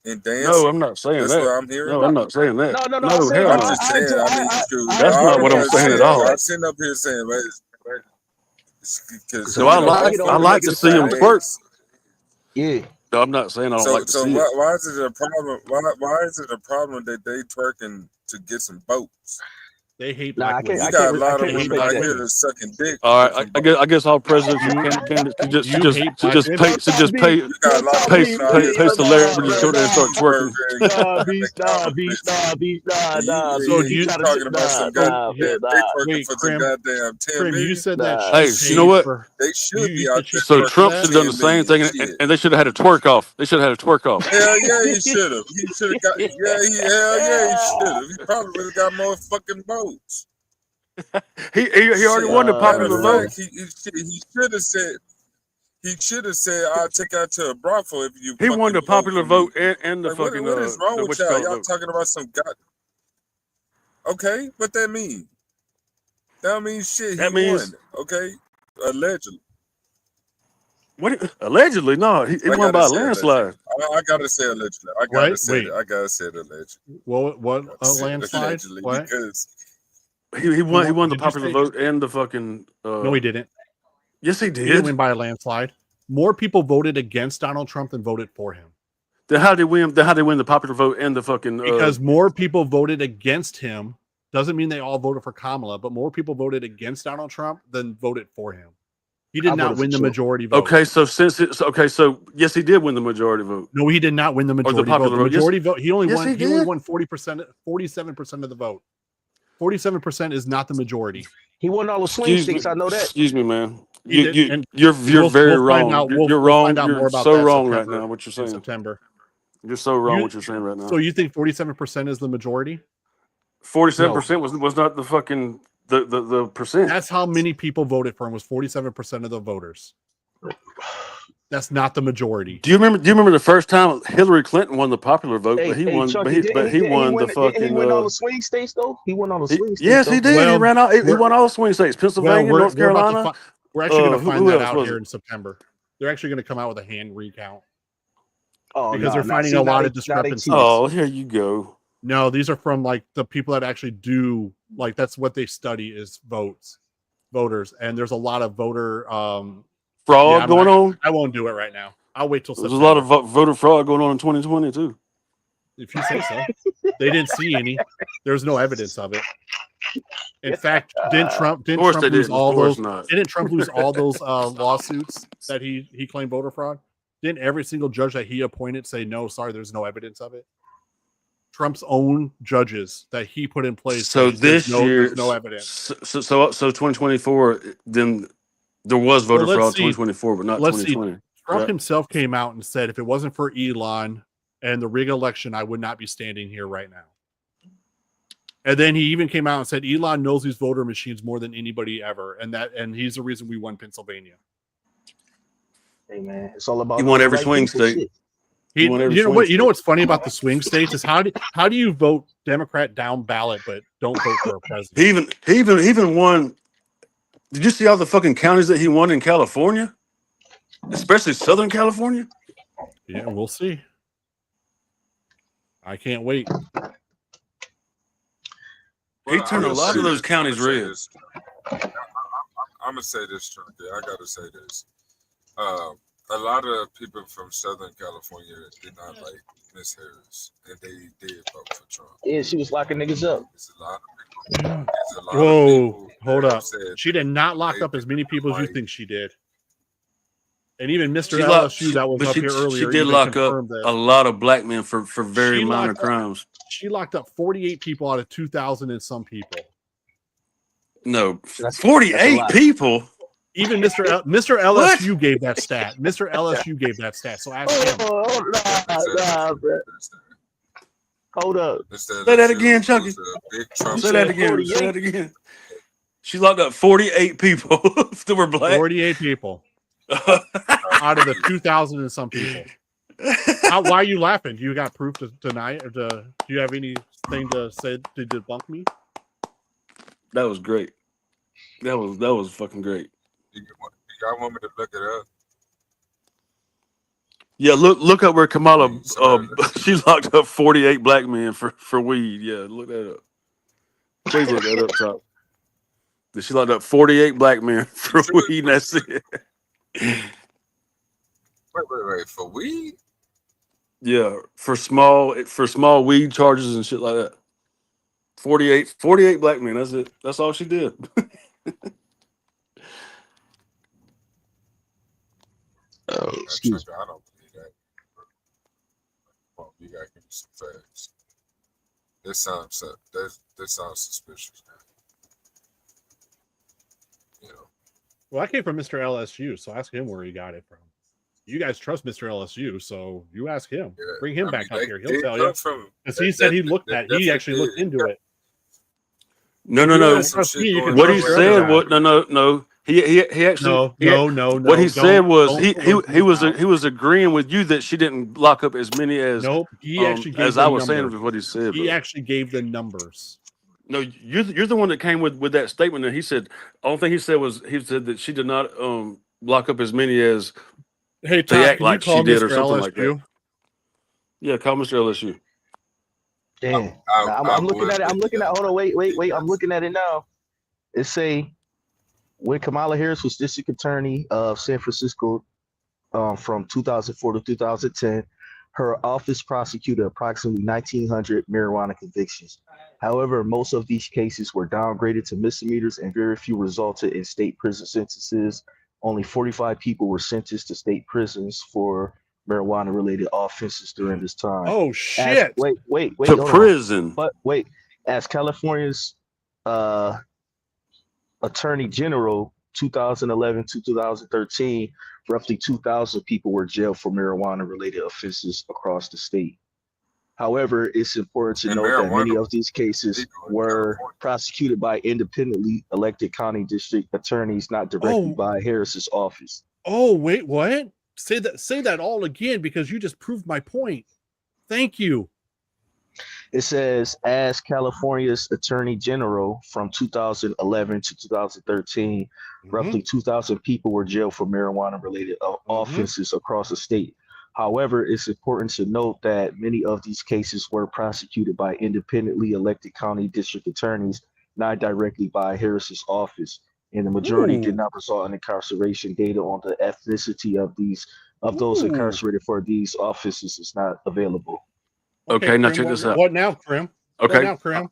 Speaker 1: and dancing?
Speaker 6: No, I'm not saying
Speaker 1: That's
Speaker 6: that.
Speaker 1: what I'm hearing.
Speaker 6: No, I'm not saying that.
Speaker 7: No.
Speaker 1: I'm just saying.
Speaker 6: That's not what I'm saying at all.
Speaker 1: I'm sitting up here saying,
Speaker 6: So I like to see them twerk.
Speaker 7: Yeah.
Speaker 6: No, I'm not saying I don't like to see it.
Speaker 1: Why is it a problem? Why is it a problem that they twerking to get some votes?
Speaker 3: They hate black
Speaker 1: women. You got a lot of women out here that's sucking dick.
Speaker 6: All right, I guess all presidents should just pay celebrities to go there and start twerking.
Speaker 7: Nah.
Speaker 1: So you talking about some goddamn? They twerking for some goddamn 10 million.
Speaker 3: You said that.
Speaker 6: Hey, you know what?
Speaker 1: They should be out there.
Speaker 6: So Trump should have done the same thing, and they should have had a twerk off.
Speaker 1: Hell yeah, he should have. He should have got. He should have. He probably would have got more fucking votes.
Speaker 6: He already won the popular vote.
Speaker 1: He should have said. He should have said, "I'll take out to a brothel if you."
Speaker 6: He won the popular vote and the fucking.
Speaker 1: What is wrong with y'all? Y'all talking about some god? Okay, what that mean? That means shit. He won. Okay, allegedly.
Speaker 6: What? Allegedly, no. He won by a landslide.
Speaker 1: I gotta say allegedly. I gotta say it allegedly.
Speaker 3: What a landslide? What?
Speaker 1: Because
Speaker 6: he won the popular vote and the fucking.
Speaker 3: No, he didn't.
Speaker 6: Yes, he did.
Speaker 3: He didn't win by a landslide. More people voted against Donald Trump than voted for him.
Speaker 6: Then how did they win? Then how did they win the popular vote and the fucking?
Speaker 3: Because more people voted against him. Doesn't mean they all voted for Kamala, but more people voted against Donald Trump than voted for him. He did
Speaker 7: I
Speaker 3: not
Speaker 7: voted
Speaker 3: win
Speaker 7: for
Speaker 3: the
Speaker 7: Trump.
Speaker 3: majority vote.
Speaker 6: okay, so so yes, he did win the majority vote.
Speaker 3: No, he did not win the majority vote.
Speaker 6: popular
Speaker 3: The
Speaker 6: vote. Yes.
Speaker 3: majority vote. He only
Speaker 6: Yes,
Speaker 3: won.
Speaker 6: he
Speaker 3: He only
Speaker 6: did.
Speaker 3: won 47% of the vote. 47% is not the majority.
Speaker 7: He won all the swing states. I know that.
Speaker 6: Excuse me, man.
Speaker 3: He did, and
Speaker 6: You're
Speaker 3: we'll
Speaker 6: very
Speaker 3: find
Speaker 6: wrong.
Speaker 3: out-
Speaker 6: You're
Speaker 3: we'll
Speaker 6: wrong.
Speaker 3: find out more
Speaker 6: You're
Speaker 3: about
Speaker 6: so
Speaker 3: that
Speaker 6: wrong right
Speaker 3: September-
Speaker 6: now. What you're
Speaker 3: in
Speaker 6: saying?
Speaker 3: September.
Speaker 6: You're so wrong. What you're saying right now.
Speaker 3: So you think 47% is the majority?
Speaker 6: 47% was not the fucking the percent.
Speaker 3: That's how many people voted for him. Was 47% of the voters. That's not the majority.
Speaker 6: Do you remember the first time Hillary Clinton won the popular vote? But he won.
Speaker 7: Chunky,
Speaker 6: But he won the fucking.
Speaker 7: Didn't he win all the swing states though? He won all the swing states.
Speaker 6: Yes, he did.
Speaker 3: Well,
Speaker 6: he ran out. He won all the swing states: Pennsylvania, North Carolina.
Speaker 3: We're actually going to find
Speaker 6: who
Speaker 3: that
Speaker 6: else
Speaker 3: out
Speaker 6: was
Speaker 3: here
Speaker 6: it?
Speaker 3: in September. They're actually going to come out with a hand recount
Speaker 7: Oh,
Speaker 3: because they're finding a lot of discrepancies.
Speaker 6: Oh, here you go.
Speaker 3: No, these are from like the people that actually do like that's what they study is voters, and there's a lot of voter
Speaker 6: Fraud going on.
Speaker 3: I won't do it right now. I'll wait till
Speaker 6: There's
Speaker 3: September.
Speaker 6: a lot of voter fraud going on in 2020 too.
Speaker 3: If you say so. They didn't see any. There's no evidence of it. In fact, didn't Trump lose all those lawsuits that he claimed voter fraud? Didn't every single judge that he appointed say no, sorry, there's no evidence of it? Trump's own judges that he put in place.
Speaker 6: So this year,
Speaker 3: there's no evidence.
Speaker 6: So 2024, then there was voter fraud 2024, but not 2020.
Speaker 3: Trump himself came out and said, if it wasn't for Elon and the rig election, I would not be standing here right now. And then he even came out and said, Elon knows these voter machines more than anybody ever, and he's the reason we won Pennsylvania.
Speaker 7: Hey man, it's all about.
Speaker 6: He won every swing state.
Speaker 3: You know what's funny about the swing states is how do you vote Democrat down ballot but don't vote for a president?
Speaker 6: He even won. Did you see all the fucking counties that he won in California? Especially Southern California?
Speaker 3: Yeah, we'll see. I can't wait.
Speaker 6: He turned a lot of those counties red.
Speaker 1: I'm gonna say this, Chunky. I gotta say this. A lot of people from Southern California did not like Miss Harris, and they did vote for Trump.
Speaker 7: Yeah, she was locking niggas up.
Speaker 1: There's a lot of people.
Speaker 3: Whoa, hold up. She did not lock up as many people as you think she did. And even Mr. LSU that was up here earlier.
Speaker 6: She did lock up a lot of black men for very minor crimes.
Speaker 3: She locked up 48 people out of 2,000 and some people.
Speaker 6: No, 48 people.
Speaker 3: Even Mr. LSU gave that stat. Mr. LSU gave that stat. So ask him.
Speaker 7: Nah, bro. Hold up.
Speaker 6: Say that again, Chucky. Say that again. Say that again. She locked up 48 people that were black.
Speaker 3: 48 people out of the 2,000 and some people. Why are you laughing? Do you got proof to deny it? Or do you have anything to say to debunk me?
Speaker 6: That was great. That was fucking great.
Speaker 1: Y'all want me to look it up?
Speaker 6: Yeah, look up where Kamala she locked up 48 black men for weed. Yeah, look that up. Please look that up top. She locked up 48 black men for weed. And that's it.
Speaker 1: Wait, for weed?
Speaker 6: Yeah, for small weed charges and shit like that. 48 black men. That's it. That's all she did.
Speaker 7: Excuse me.
Speaker 1: I don't believe that. Well, you gotta give me some facts. This sounds suspicious, man. You know.
Speaker 3: Well, I came from Mr. LSU, so ask him where he got it from. You guys trust Mr. LSU, so you ask him.
Speaker 1: Yeah.
Speaker 3: Bring him back up here. He'll tell
Speaker 1: you.
Speaker 3: Because he said he actually looked into it.
Speaker 6: No. What he said was no. He actually
Speaker 3: no.
Speaker 6: What he said was he was agreeing with you that she didn't lock up as many as
Speaker 3: he actually gave
Speaker 6: as I was saying with what he said.
Speaker 3: He actually gave the numbers.
Speaker 6: No, you're the one that came with that statement that he said. Only thing he said was that she did not lock up as many as
Speaker 3: Tom,
Speaker 6: they act
Speaker 3: can
Speaker 6: like
Speaker 3: you call
Speaker 6: she did
Speaker 3: Mr.
Speaker 6: or something
Speaker 3: LSU?
Speaker 6: like that. Yeah, call Mr. LSU.
Speaker 7: Damn. I'm looking at it. Hold on, wait. I'm looking at it now. It say when Kamala Harris was district attorney of San Francisco from 2004 to 2010, Her office prosecuted approximately 1,900 marijuana convictions. However, most of these cases were downgraded to misdemeanors and very few resulted in state prison sentences. Only 45 people were sentenced to state prisons for marijuana-related offenses during this time.
Speaker 3: Oh
Speaker 7: As
Speaker 3: shit!
Speaker 7: wait,
Speaker 6: To
Speaker 7: hold on.
Speaker 6: prison.
Speaker 7: But wait, as California's Attorney General, 2011 to 2013, roughly 2,000 people were jailed for marijuana-related offenses across the state. However, it's important to
Speaker 1: And
Speaker 7: note that many
Speaker 1: marijuana
Speaker 7: of these cases
Speaker 1: legal in
Speaker 7: were
Speaker 1: California.
Speaker 7: prosecuted by independently elected county district attorneys, not directly
Speaker 3: Oh,
Speaker 7: by Harris's office.
Speaker 3: oh, wait, what? Say that all again because you just proved my point. Thank you.
Speaker 7: It says, as California's Attorney General from 2011 to 2013, roughly 2,000 people were jailed for marijuana-related offenses across the state. However, it's important to note that many of these cases were prosecuted by independently elected county district attorneys, not directly by Harris's office, and the majority did
Speaker 3: Ooh.
Speaker 7: not result in incarceration. Data on the ethnicity of those
Speaker 3: Ooh.
Speaker 7: incarcerated for these offices is not available.
Speaker 6: Okay, now
Speaker 3: Krim,
Speaker 6: check this out.
Speaker 3: What now, Krim?
Speaker 6: Okay.
Speaker 3: What now, Krim?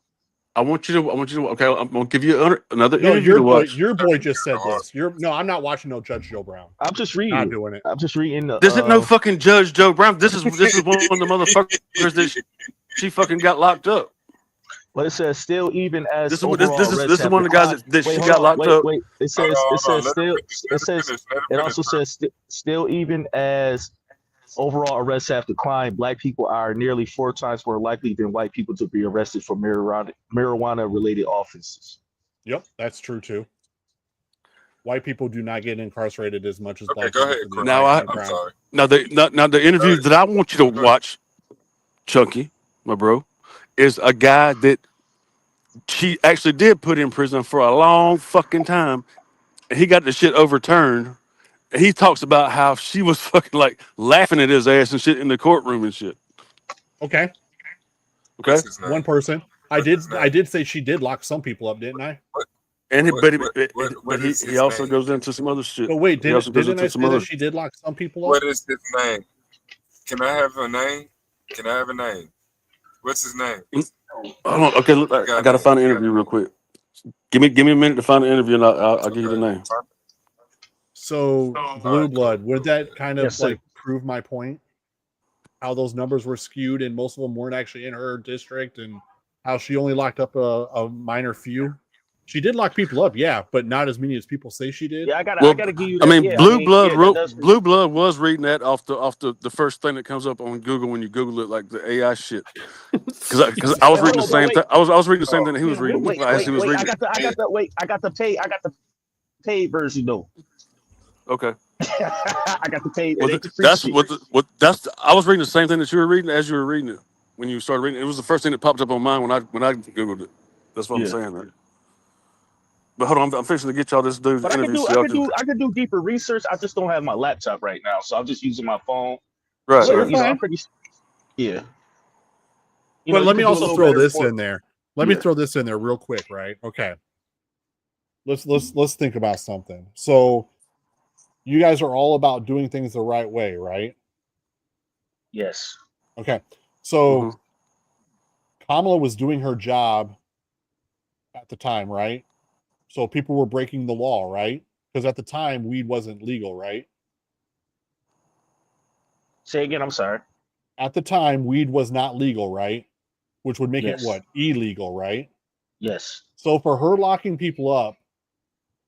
Speaker 6: I want you to. Okay, I'm gonna give you another
Speaker 3: No,
Speaker 6: interview to watch.
Speaker 3: your boy just said this. I'm not watching no Judge Joe Brown.
Speaker 7: I'm just reading.
Speaker 3: Not doing it.
Speaker 7: I'm just reading the.
Speaker 6: This is no fucking Judge Joe Brown. This is one of the motherfuckers that she fucking got locked up.
Speaker 7: But it says still, even as
Speaker 6: this is one of the guys that she got locked up.
Speaker 7: Wait. It says still. It says it also says still, even as overall arrests have declined, Black people are nearly 4 times more likely than white people to be arrested for marijuana-related offenses.
Speaker 3: Yep, that's true too. White people do not get incarcerated as much as Black
Speaker 1: go
Speaker 3: people.
Speaker 1: ahead.
Speaker 6: Now
Speaker 1: I'm sorry.
Speaker 6: Now the interview that I want you to watch, Chunky, my bro, is a guy that she actually did put in prison for a long fucking time. And he got the shit overturned. And he talks about how she was fucking like laughing at his ass and shit in the courtroom and shit.
Speaker 3: Okay. One person. I did say she did lock some people up, didn't I?
Speaker 6: And he also goes into some other shit.
Speaker 3: Oh wait, didn't I say that she did lock some people up?
Speaker 1: What is his name? Can I have a name? What's his name?
Speaker 6: Hold on. Okay, look, I gotta find an interview real quick. Give me a minute to find an interview, and I'll give you the name.
Speaker 3: So Blue Blood, would that kind of prove my point? How those numbers were skewed, and most of them weren't actually in her district, and how she only locked up a minor few. She did lock people up, yeah, but not as many as people say she did.
Speaker 7: Yeah, I gotta give you that.
Speaker 6: I mean, Blue Blood was reading that off the first thing that comes up on Google when you Google it, like the AI shit. Because I was reading the same thing. I was reading the same thing that he was reading.
Speaker 7: I got the paid version though.
Speaker 6: Okay.
Speaker 7: I got the paid.
Speaker 6: I was reading the same thing that you were reading as you were reading it when you started reading it. It was the first thing that popped up on mine when I Googled it. That's what I'm saying, right? But hold on, I'm fixing to get y'all this dude's interview.
Speaker 7: I could do deeper research. I just don't have my laptop right now, so I'm just using my phone.
Speaker 6: Right.
Speaker 7: So, I'm pretty. Yeah.
Speaker 3: But let me also throw this in there. Let me throw this in there real quick, right? Okay. Let's think about something. So, you guys are all about doing things the right way, right?
Speaker 7: Yes.
Speaker 3: Okay. So, Kamala was doing her job at the time, right? So people were breaking the law, right? Because at the time, weed wasn't legal, right?
Speaker 7: Say again, I'm sorry.
Speaker 3: At the time, weed was not legal, right? Which would make it what? Illegal, right?
Speaker 7: Yes.
Speaker 3: So for her locking people up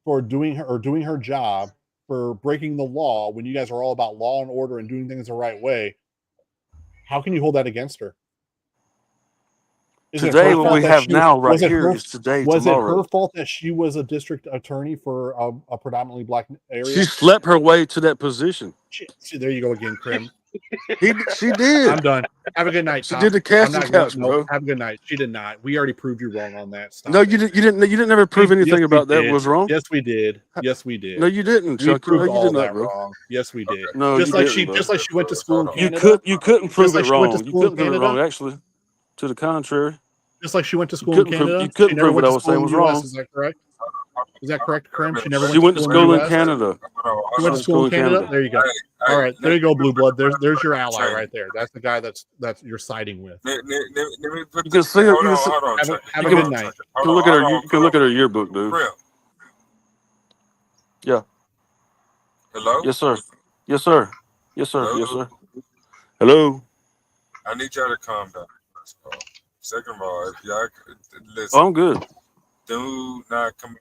Speaker 3: for doing her job, for breaking the law, when you guys are all about law and order and doing things the right way, how can you hold that against her?
Speaker 6: Today, what we have now right here is today.
Speaker 3: Was it her fault that she was a district attorney for a predominantly Black area?
Speaker 6: She slept her way to that position.
Speaker 3: See, there you go again, Krim.
Speaker 6: She did.
Speaker 3: I'm done. Have a good night.
Speaker 6: She did the casting couch, bro.
Speaker 3: Have a good night. She did not. We already proved you wrong on that.
Speaker 6: No, you didn't ever prove anything about that was wrong.
Speaker 3: Yes, we did. Yes, we did.
Speaker 6: No, you didn't.
Speaker 3: We proved all that wrong. Yes, we did.
Speaker 6: No,
Speaker 3: just like she went to school in Canada.
Speaker 6: You couldn't prove it wrong. You couldn't prove it wrong. Actually, to the contrary.
Speaker 3: Just like she went to school in Canada.
Speaker 6: You couldn't prove what I was saying was wrong.
Speaker 3: Is that correct? Is that correct, Krim? She never
Speaker 6: went to school in Canada.
Speaker 1: Hold
Speaker 3: You went to school in Canada? There you go. All right, there you go, Blue Blood. There's your ally right there. That's the guy that's you're siding with.
Speaker 1: Let me put
Speaker 6: You can
Speaker 1: this.
Speaker 6: see it.
Speaker 1: Hold on.
Speaker 3: Have a good night.
Speaker 6: You can look at her. You can look at her yearbook, dude.
Speaker 1: Real.
Speaker 6: Yeah.
Speaker 1: Hello?
Speaker 6: Yes, sir. Yes, sir. Yes, sir.
Speaker 1: Hello?
Speaker 6: Yes, sir. Hello.
Speaker 1: I need y'all to calm down. First of all. Second of all, if y'all listen,
Speaker 6: Oh, I'm good.
Speaker 1: do not come.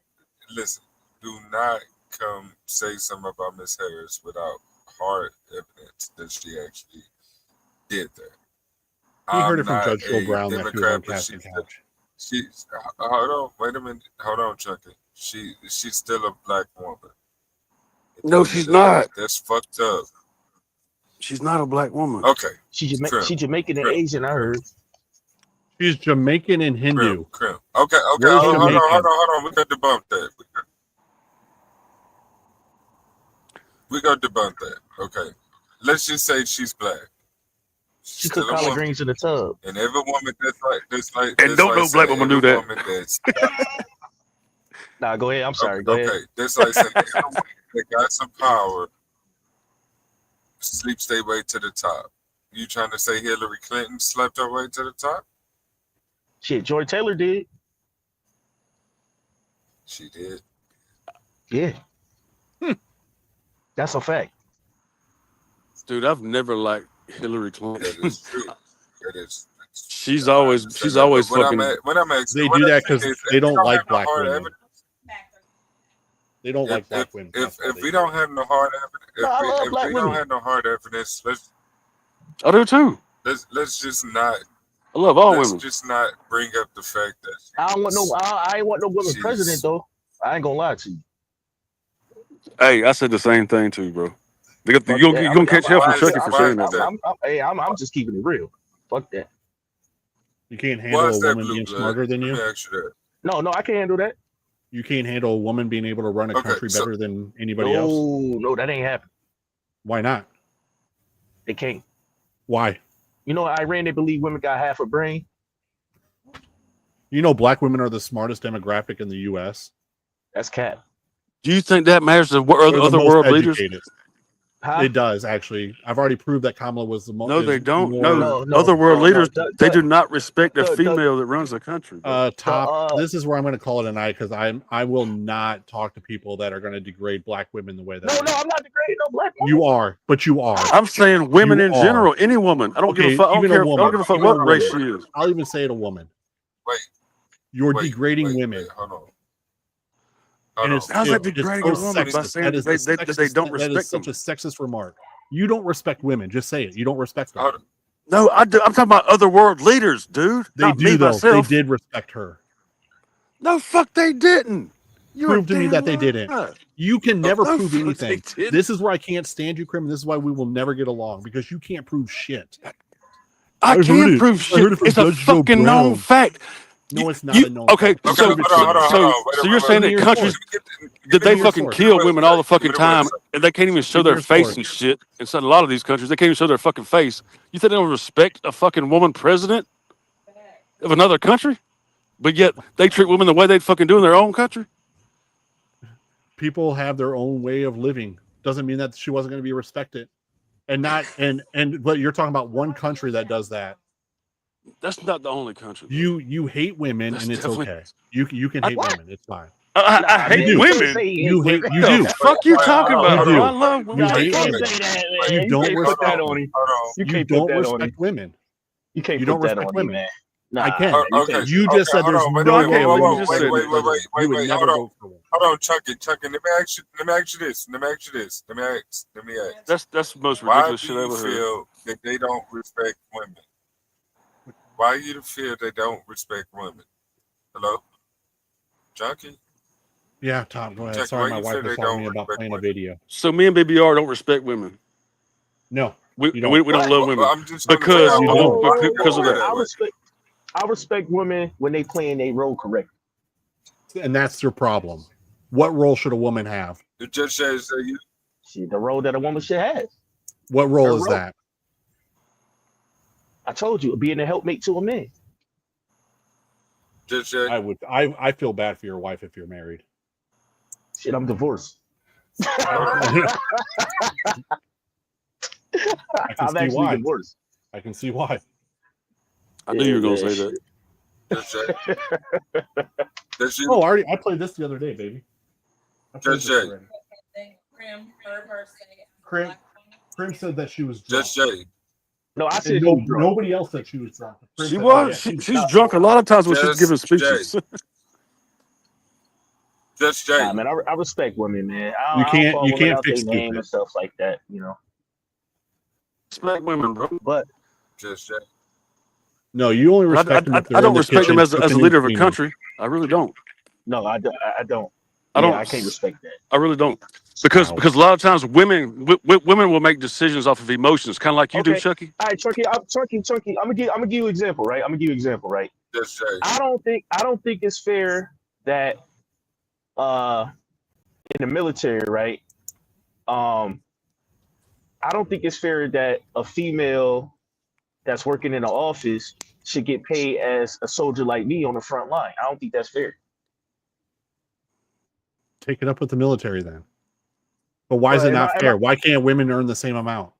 Speaker 1: Listen, do not come say something about Miss Harris without hard evidence that she actually did that.
Speaker 3: He heard
Speaker 1: I'm
Speaker 3: it from
Speaker 1: not
Speaker 3: Judge Phil
Speaker 1: a
Speaker 3: Brown that he was on
Speaker 1: Democrat, but
Speaker 3: casting couch.
Speaker 1: she's hold on, wait a minute, hold on, Chunky. She's still a black woman.
Speaker 6: No, she's not.
Speaker 1: That's fucked up.
Speaker 6: She's not a black woman.
Speaker 1: Okay,
Speaker 7: She Jamaican and Asian, I heard.
Speaker 3: She's Jamaican and Hindu.
Speaker 1: Crim. Okay.
Speaker 3: Where's
Speaker 1: Hold
Speaker 3: Jamaican?
Speaker 1: on. We got to debunk that. We got to debunk that. Okay. Let's just say she's black.
Speaker 7: She cooked collard greens in the tub.
Speaker 1: And every woman that's like
Speaker 6: And don't no black woman do that.
Speaker 7: Nah, go ahead. I'm sorry. Go ahead.
Speaker 1: Okay, that's like saying every woman that got some power sleeps their way to the top. You trying to say Hillary Clinton slept her way to the top?
Speaker 7: Shit, Joy Taylor did.
Speaker 1: She did.
Speaker 7: Yeah. That's a fact.
Speaker 6: Dude, I've never liked Hillary Clinton.
Speaker 1: That is true. That is.
Speaker 6: She's always fucking.
Speaker 3: They do that because they don't like black women. They don't like black women.
Speaker 1: If we don't have no hard evidence, if we don't have no hard evidence,
Speaker 6: I do too.
Speaker 1: Let's just not.
Speaker 6: I love all
Speaker 1: let's
Speaker 6: women.
Speaker 1: just not bring up the fact that
Speaker 7: I ain't want no woman president though. I ain't gonna lie to you.
Speaker 6: Hey, I said the same thing too, bro. You gonna catch hell from Chucky for saying that.
Speaker 7: I'm just keeping it real. Fuck that.
Speaker 3: You can't handle a woman being smarter than you.
Speaker 7: No, I can't handle that.
Speaker 3: You can't handle a woman being able to run a country better than anybody else.
Speaker 7: No, that ain't happening.
Speaker 3: Why not?
Speaker 7: They can't.
Speaker 3: Why?
Speaker 7: You know, Iran, they believe women got half a brain.
Speaker 3: You know, black women are the smartest demographic in the U.S.
Speaker 7: That's cap.
Speaker 6: Do you think that matters to other world leaders?
Speaker 7: Huh?
Speaker 3: It does, actually. I've already proved that Kamala was the most.
Speaker 6: No, they don't. No, other world leaders, they do not respect the female that runs the country.
Speaker 3: This is where I'm going to call it a night because I will not talk to people that are going to degrade black women the way that.
Speaker 7: No, I'm not degrading no black woman.
Speaker 3: You are, but you are.
Speaker 6: I'm saying women in general, any woman. I don't give a fuck. I don't give a fuck what race she is.
Speaker 3: I'll even say it a woman.
Speaker 1: Wait.
Speaker 3: You're degrading women.
Speaker 1: Hold on.
Speaker 3: And it's,
Speaker 6: how's that degrading a woman by saying that they don't respect them?
Speaker 3: That is such a sexist remark. You don't respect women. Just say it. You don't respect them.
Speaker 6: No, I do. I'm talking about other world leaders, dude.
Speaker 3: They do, though. They did respect her.
Speaker 6: No, fuck, they didn't.
Speaker 3: Prove to me that they didn't. You can never prove anything. This is where I can't stand you, Krim. This is why we will never get along, because you can't prove shit.
Speaker 6: I can't prove shit. It's a fucking known fact.
Speaker 3: No, it's not a known
Speaker 6: fact. So you're saying that countries that they fucking kill women all the fucking time and they can't even show their face and shit. Inside a lot of these countries, they can't even show their fucking face. You think they don't respect a fucking woman president of another country? But yet they treat women the way they fucking do in their own country?
Speaker 3: People have their own way of living. Doesn't mean that she wasn't going to be respected. And not but you're talking about one country that does that.
Speaker 6: That's not the only country.
Speaker 3: You hate women, and it's okay. You can hate women. It's fine.
Speaker 6: I hate women.
Speaker 3: You do.
Speaker 6: Fuck you talking about?
Speaker 3: You do.
Speaker 6: I love women.
Speaker 3: You hate women. You don't respect
Speaker 7: women.
Speaker 3: You don't respect women.
Speaker 7: You can't.
Speaker 3: You don't respect women.
Speaker 7: Man.
Speaker 3: Nah, I can. You just said there's no way.
Speaker 1: Wait. Hold on, Chucky. Let me ask you this.
Speaker 6: That's the most ridiculous shit I ever heard.
Speaker 1: Why do you feel that they don't respect women? Why you feel they don't respect women? Hello? Junkie?
Speaker 3: Yeah, Tom, go ahead. Sorry, my wife was telling me about playing a video.
Speaker 6: So me and Baby R don't respect women.
Speaker 3: No.
Speaker 6: We don't love women. Because of that.
Speaker 7: I respect women when they playing their role correctly.
Speaker 3: And that's your problem. What role should a woman have?
Speaker 1: The judge says
Speaker 7: the role that a woman should have.
Speaker 3: What role is that?
Speaker 7: I told you, being a helpmate to a man.
Speaker 3: I feel bad for your wife if you're married.
Speaker 7: Shit, I'm divorced.
Speaker 3: I can
Speaker 7: I'm
Speaker 3: see
Speaker 7: actually
Speaker 3: why.
Speaker 7: getting worse.
Speaker 3: I can see why.
Speaker 6: I knew you were gonna
Speaker 7: Yeah,
Speaker 6: say that.
Speaker 1: Just Jay. That's you.
Speaker 3: Oh, I played this the other day, baby. I played
Speaker 1: Just
Speaker 3: this
Speaker 1: Jay.
Speaker 3: already.
Speaker 9: Prim heard her say
Speaker 3: Prim said that she was drunk.
Speaker 1: Just Jay.
Speaker 7: No, I
Speaker 3: And
Speaker 7: said she was drunk.
Speaker 3: nobody else said she was drunk. Prim
Speaker 6: She
Speaker 3: said, "Oh yeah,
Speaker 6: was.
Speaker 3: she was
Speaker 6: She's
Speaker 3: drunk."
Speaker 6: drunk a lot of times when she's
Speaker 1: Just
Speaker 6: giving speeches.
Speaker 1: Just Jay.
Speaker 7: Nah, man, I respect women, man. I
Speaker 3: You
Speaker 7: don't
Speaker 3: can't-
Speaker 7: call
Speaker 3: you
Speaker 7: women
Speaker 3: can't
Speaker 7: out their
Speaker 3: fix
Speaker 7: name
Speaker 3: stupid.
Speaker 7: and stuff like that, you know.
Speaker 6: Respect women, bro.
Speaker 7: But
Speaker 1: Just Jay.
Speaker 3: No, you only
Speaker 6: But
Speaker 3: respect them if they're
Speaker 6: I
Speaker 3: in
Speaker 6: don't
Speaker 3: the
Speaker 6: respect
Speaker 3: kitchen
Speaker 6: them as a
Speaker 3: cooking
Speaker 6: leader
Speaker 3: and
Speaker 6: of a
Speaker 3: cleaning.
Speaker 6: country. I really don't.
Speaker 7: no, I don't. I don't.
Speaker 6: I
Speaker 7: Yeah,
Speaker 6: don't.
Speaker 7: I can't respect that.
Speaker 6: I really don't. Because
Speaker 3: Wow.
Speaker 6: a lot of times women will make decisions off of emotions, kind of like you do,
Speaker 7: Okay.
Speaker 6: Chucky.
Speaker 7: All right, Chunky. I'm gonna give you an example, right? I'm gonna give you an example, right?
Speaker 1: Just Jay.
Speaker 7: I don't think it's fair that in the military, right? I don't think it's fair that a female that's working in an office should get paid as a soldier like me on the front line. I don't think that's fair.
Speaker 3: Take it up with the military then. But why is it not fair? Why can't women earn the same amount?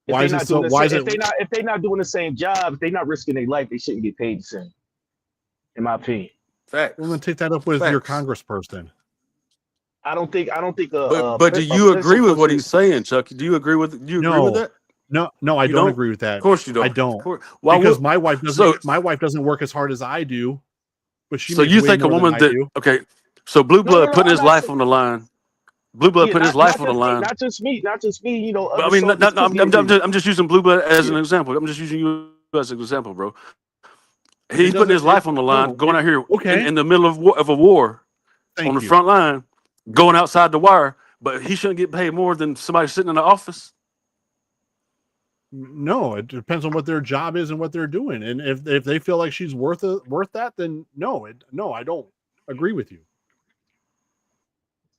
Speaker 3: Why is it so? Why is it?
Speaker 7: If they're not doing the same job, if they're not risking their life, they shouldn't get paid the same. In my opinion.
Speaker 6: Facts.
Speaker 3: Well, then take that up with your congressperson.
Speaker 7: I don't think.
Speaker 6: But do you agree with what he's saying, Chucky? Do you agree with? Do you agree with that?
Speaker 3: No, I don't agree with that.
Speaker 6: Of course you don't.
Speaker 3: I don't.
Speaker 6: Why
Speaker 3: because my wife doesn't. My wife doesn't work as hard as I do, but she.
Speaker 6: So
Speaker 3: makes
Speaker 6: you
Speaker 3: way
Speaker 6: think a
Speaker 3: more
Speaker 6: woman
Speaker 3: than I
Speaker 6: that
Speaker 3: do.
Speaker 6: okay? So Blue Blood putting his life on the line. Blue Blood putting his life on the line.
Speaker 7: Not just me. You know.
Speaker 6: I mean, I'm just using Blue Blood as an example. I'm just using you as an example, bro. He's putting his life on the line, going out here in the middle of a war on the front line, going outside the wire, but he shouldn't get paid more than somebody sitting in the office.
Speaker 3: No, it depends on what their job is and what they're doing, and if they feel like she's worth that, then no, I don't agree with you.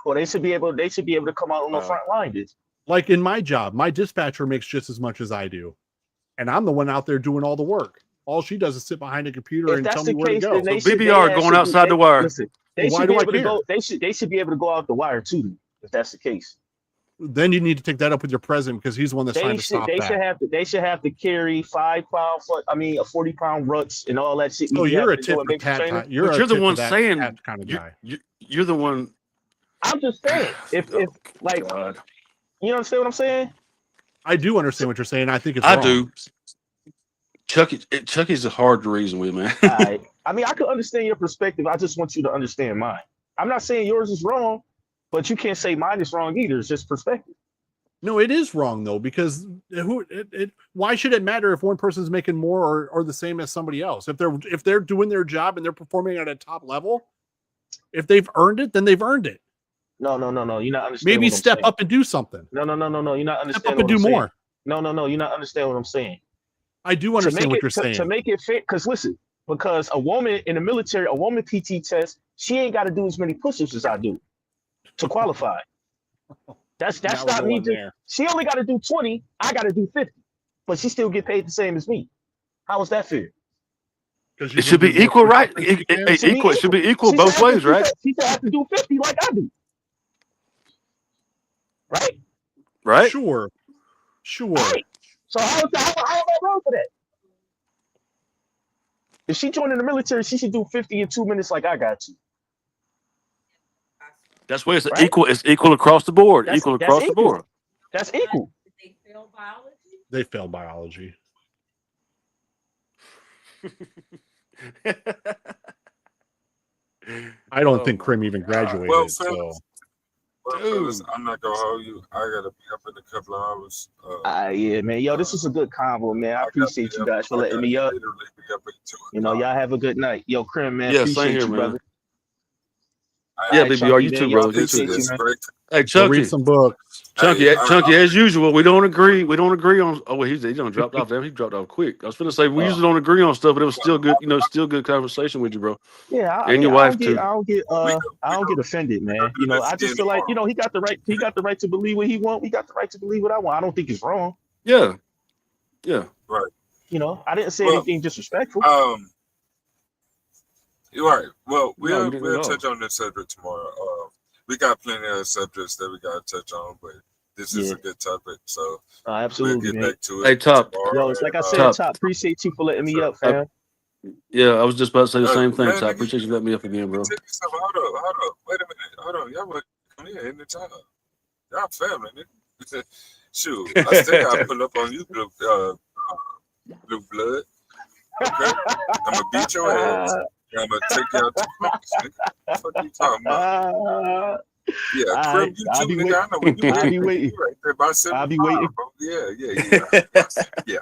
Speaker 7: Well, they should be able to come out on the front line.
Speaker 3: Like in my job, my dispatcher makes just as much as I do, and I'm the one out there doing all the work. All she does is sit behind a computer and tell me where to go.
Speaker 6: So BBR going outside the wire.
Speaker 7: Listen, why do I care? They should be able to go out the wire too, if that's the case.
Speaker 3: Then you need to take that up with your president because he's the one that's trying to stop that.
Speaker 7: They should have to carry 5-pound, a 40-pound rucks and all that shit.
Speaker 3: Oh, you're a tit for tat. You're
Speaker 6: the one saying
Speaker 3: kind of guy.
Speaker 6: You're the one.
Speaker 7: I'm just saying, if like,
Speaker 6: God.
Speaker 7: You understand what I'm saying?
Speaker 3: I do understand what you're saying. I think it's
Speaker 6: I
Speaker 3: wrong.
Speaker 6: do. Chucky's hard to reason with, man.
Speaker 7: I mean, I can understand your perspective. I just want you to understand mine. I'm not saying yours is wrong, but you can't say mine is wrong either. It's just perspective.
Speaker 3: No, it is wrong though, because why should it matter if one person's making more or the same as somebody else? If they're doing their job and they're performing at a top level, if they've earned it, then they've earned it.
Speaker 7: No. You're not understanding.
Speaker 3: Maybe step up and do something.
Speaker 7: No. You're not understanding.
Speaker 3: Step up and do more.
Speaker 7: No. You're not understanding what I'm saying.
Speaker 3: I do understand what you're saying.
Speaker 7: To make it fit, because a woman in the military, a woman PT test, she ain't got to do as many push-ups as I do to qualify. That's not me. She only got to do 20. I got to do 50, but she still get paid the same as me. How is that fair?
Speaker 6: It should be equal, right? It should be equal both ways, right?
Speaker 7: She still have to do 50 like I do. Right?
Speaker 6: Right?
Speaker 3: Sure.
Speaker 7: Right. So how am I wrong for that? If she joined in the military, she should do 50 in 2 minutes like I got to.
Speaker 6: That's why it's equal. It's equal across the board.
Speaker 7: That's
Speaker 6: the board.
Speaker 7: That's equal.
Speaker 9: They fail biology.
Speaker 3: They failed biology. I don't think Krim even graduated.
Speaker 1: Well,
Speaker 3: fellas,
Speaker 1: I'm not gonna hold you. I gotta be up in a couple of hours.
Speaker 7: Yeah, man. Yo, this was a good convo, man. I appreciate you guys for letting me up. You know, y'all have a good night. Yo, Krim, man.
Speaker 6: Yeah,
Speaker 7: appreciate
Speaker 6: same here,
Speaker 7: you,
Speaker 6: man.
Speaker 7: brother.
Speaker 6: Yeah, baby, are you too, bro? You too, Hey, Chunky,
Speaker 3: read some books.
Speaker 6: Chunky, as usual, we don't agree. We don't agree on. Oh, wait, he done dropped off. Damn, he dropped off quick. I was gonna say we usually don't agree on stuff, but it was still good. You know, still good conversation with you, bro.
Speaker 7: Yeah,
Speaker 6: and your wife too.
Speaker 7: I don't get offended, man. You know, I just feel like he got the right. He got the right to believe what he want. We got the right to believe what I want. I don't think it's wrong.
Speaker 6: Yeah.
Speaker 1: Right.
Speaker 7: You know, I didn't say anything disrespectful.
Speaker 1: You're right. Well, we'll touch on this subject tomorrow. we got plenty of subjects that we got to touch on, but this is
Speaker 7: Yeah.
Speaker 1: a good topic. So we'll
Speaker 7: Absolutely,
Speaker 1: get
Speaker 7: man.
Speaker 1: back to
Speaker 6: Hey,
Speaker 1: it
Speaker 6: Top.
Speaker 1: tomorrow.
Speaker 7: Yo, it's like I said,
Speaker 6: Top.
Speaker 7: Top. Appreciate you for letting me
Speaker 1: Sure.
Speaker 7: up, fam.
Speaker 6: Yeah, I was just about to say the same thing,
Speaker 1: Man,
Speaker 6: Top.
Speaker 1: nigga,
Speaker 6: Appreciate you letting me up again,
Speaker 1: let me
Speaker 6: bro.
Speaker 1: tell you something. Hold up. Wait a minute. Hold on. Y'all would come here anytime. Y'all family, nigga. Shoot, I still got to pull up on you, blue blood. Okay? I'm going to beat your ass. And I'm going to take you out to lunch, nigga. What you talking about? Yeah, crib you
Speaker 7: I'll
Speaker 1: too,
Speaker 7: be
Speaker 1: nigga.
Speaker 7: waiting.
Speaker 1: I know where you
Speaker 7: I'll
Speaker 1: at.
Speaker 7: be
Speaker 1: Nigga.
Speaker 7: waiting.
Speaker 1: You right there by 75,
Speaker 7: I'll be waiting.
Speaker 1: bro. Yeah. Yeah.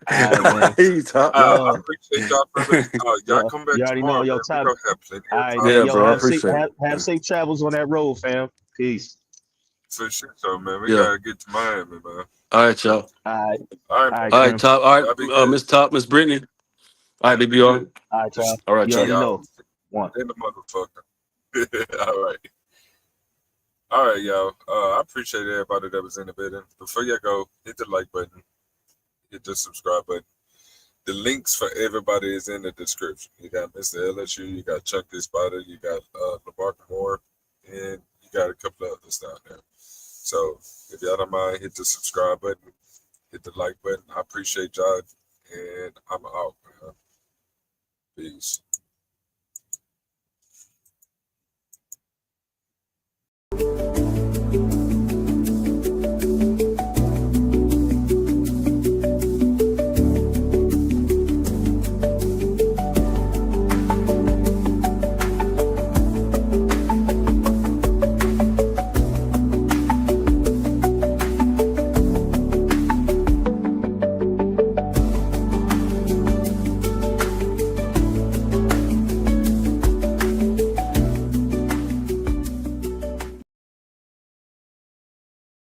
Speaker 7: All right, man.
Speaker 6: Hey, Top.
Speaker 1: I
Speaker 7: Yo,
Speaker 1: appreciate y'all, brother. Y'all
Speaker 7: yo,
Speaker 1: come back
Speaker 7: you already
Speaker 1: tomorrow,
Speaker 7: know, yo,
Speaker 1: man. We're
Speaker 7: Top.
Speaker 1: going to have plenty
Speaker 7: All
Speaker 1: of
Speaker 7: right,
Speaker 1: time.
Speaker 7: man.
Speaker 6: Yeah,
Speaker 7: Yo,
Speaker 6: bro. I
Speaker 7: have safe,
Speaker 6: appreciate it.
Speaker 7: have safe travels on that road, fam. Peace.
Speaker 1: For sure, so, man. We
Speaker 6: Yeah.
Speaker 1: got to get to Miami, man.
Speaker 6: All right, y'all.
Speaker 7: All right,
Speaker 1: All right,
Speaker 7: all right,
Speaker 6: All
Speaker 1: man.
Speaker 6: right,
Speaker 7: Crim.
Speaker 6: Top. All
Speaker 1: Y'all be
Speaker 6: right,
Speaker 1: good.
Speaker 6: Miss Top, Miss Brittany. All right, BBR.
Speaker 7: All right, y'all.
Speaker 6: All right,
Speaker 7: You
Speaker 6: y'all.
Speaker 7: already know. One.
Speaker 1: In the motherfucker. All right. All right, y'all. I appreciate everybody that was in the building. Before you go, hit the like button, hit the subscribe button. The links for everybody is in the description. You got Mr.LSU, you got chunkyspyder, you got lamark Moore, and you got a couple of others down there. So if y'all don't mind, hit the subscribe button, hit the like button. I appreciate y'all, and I'm out, man. Peace.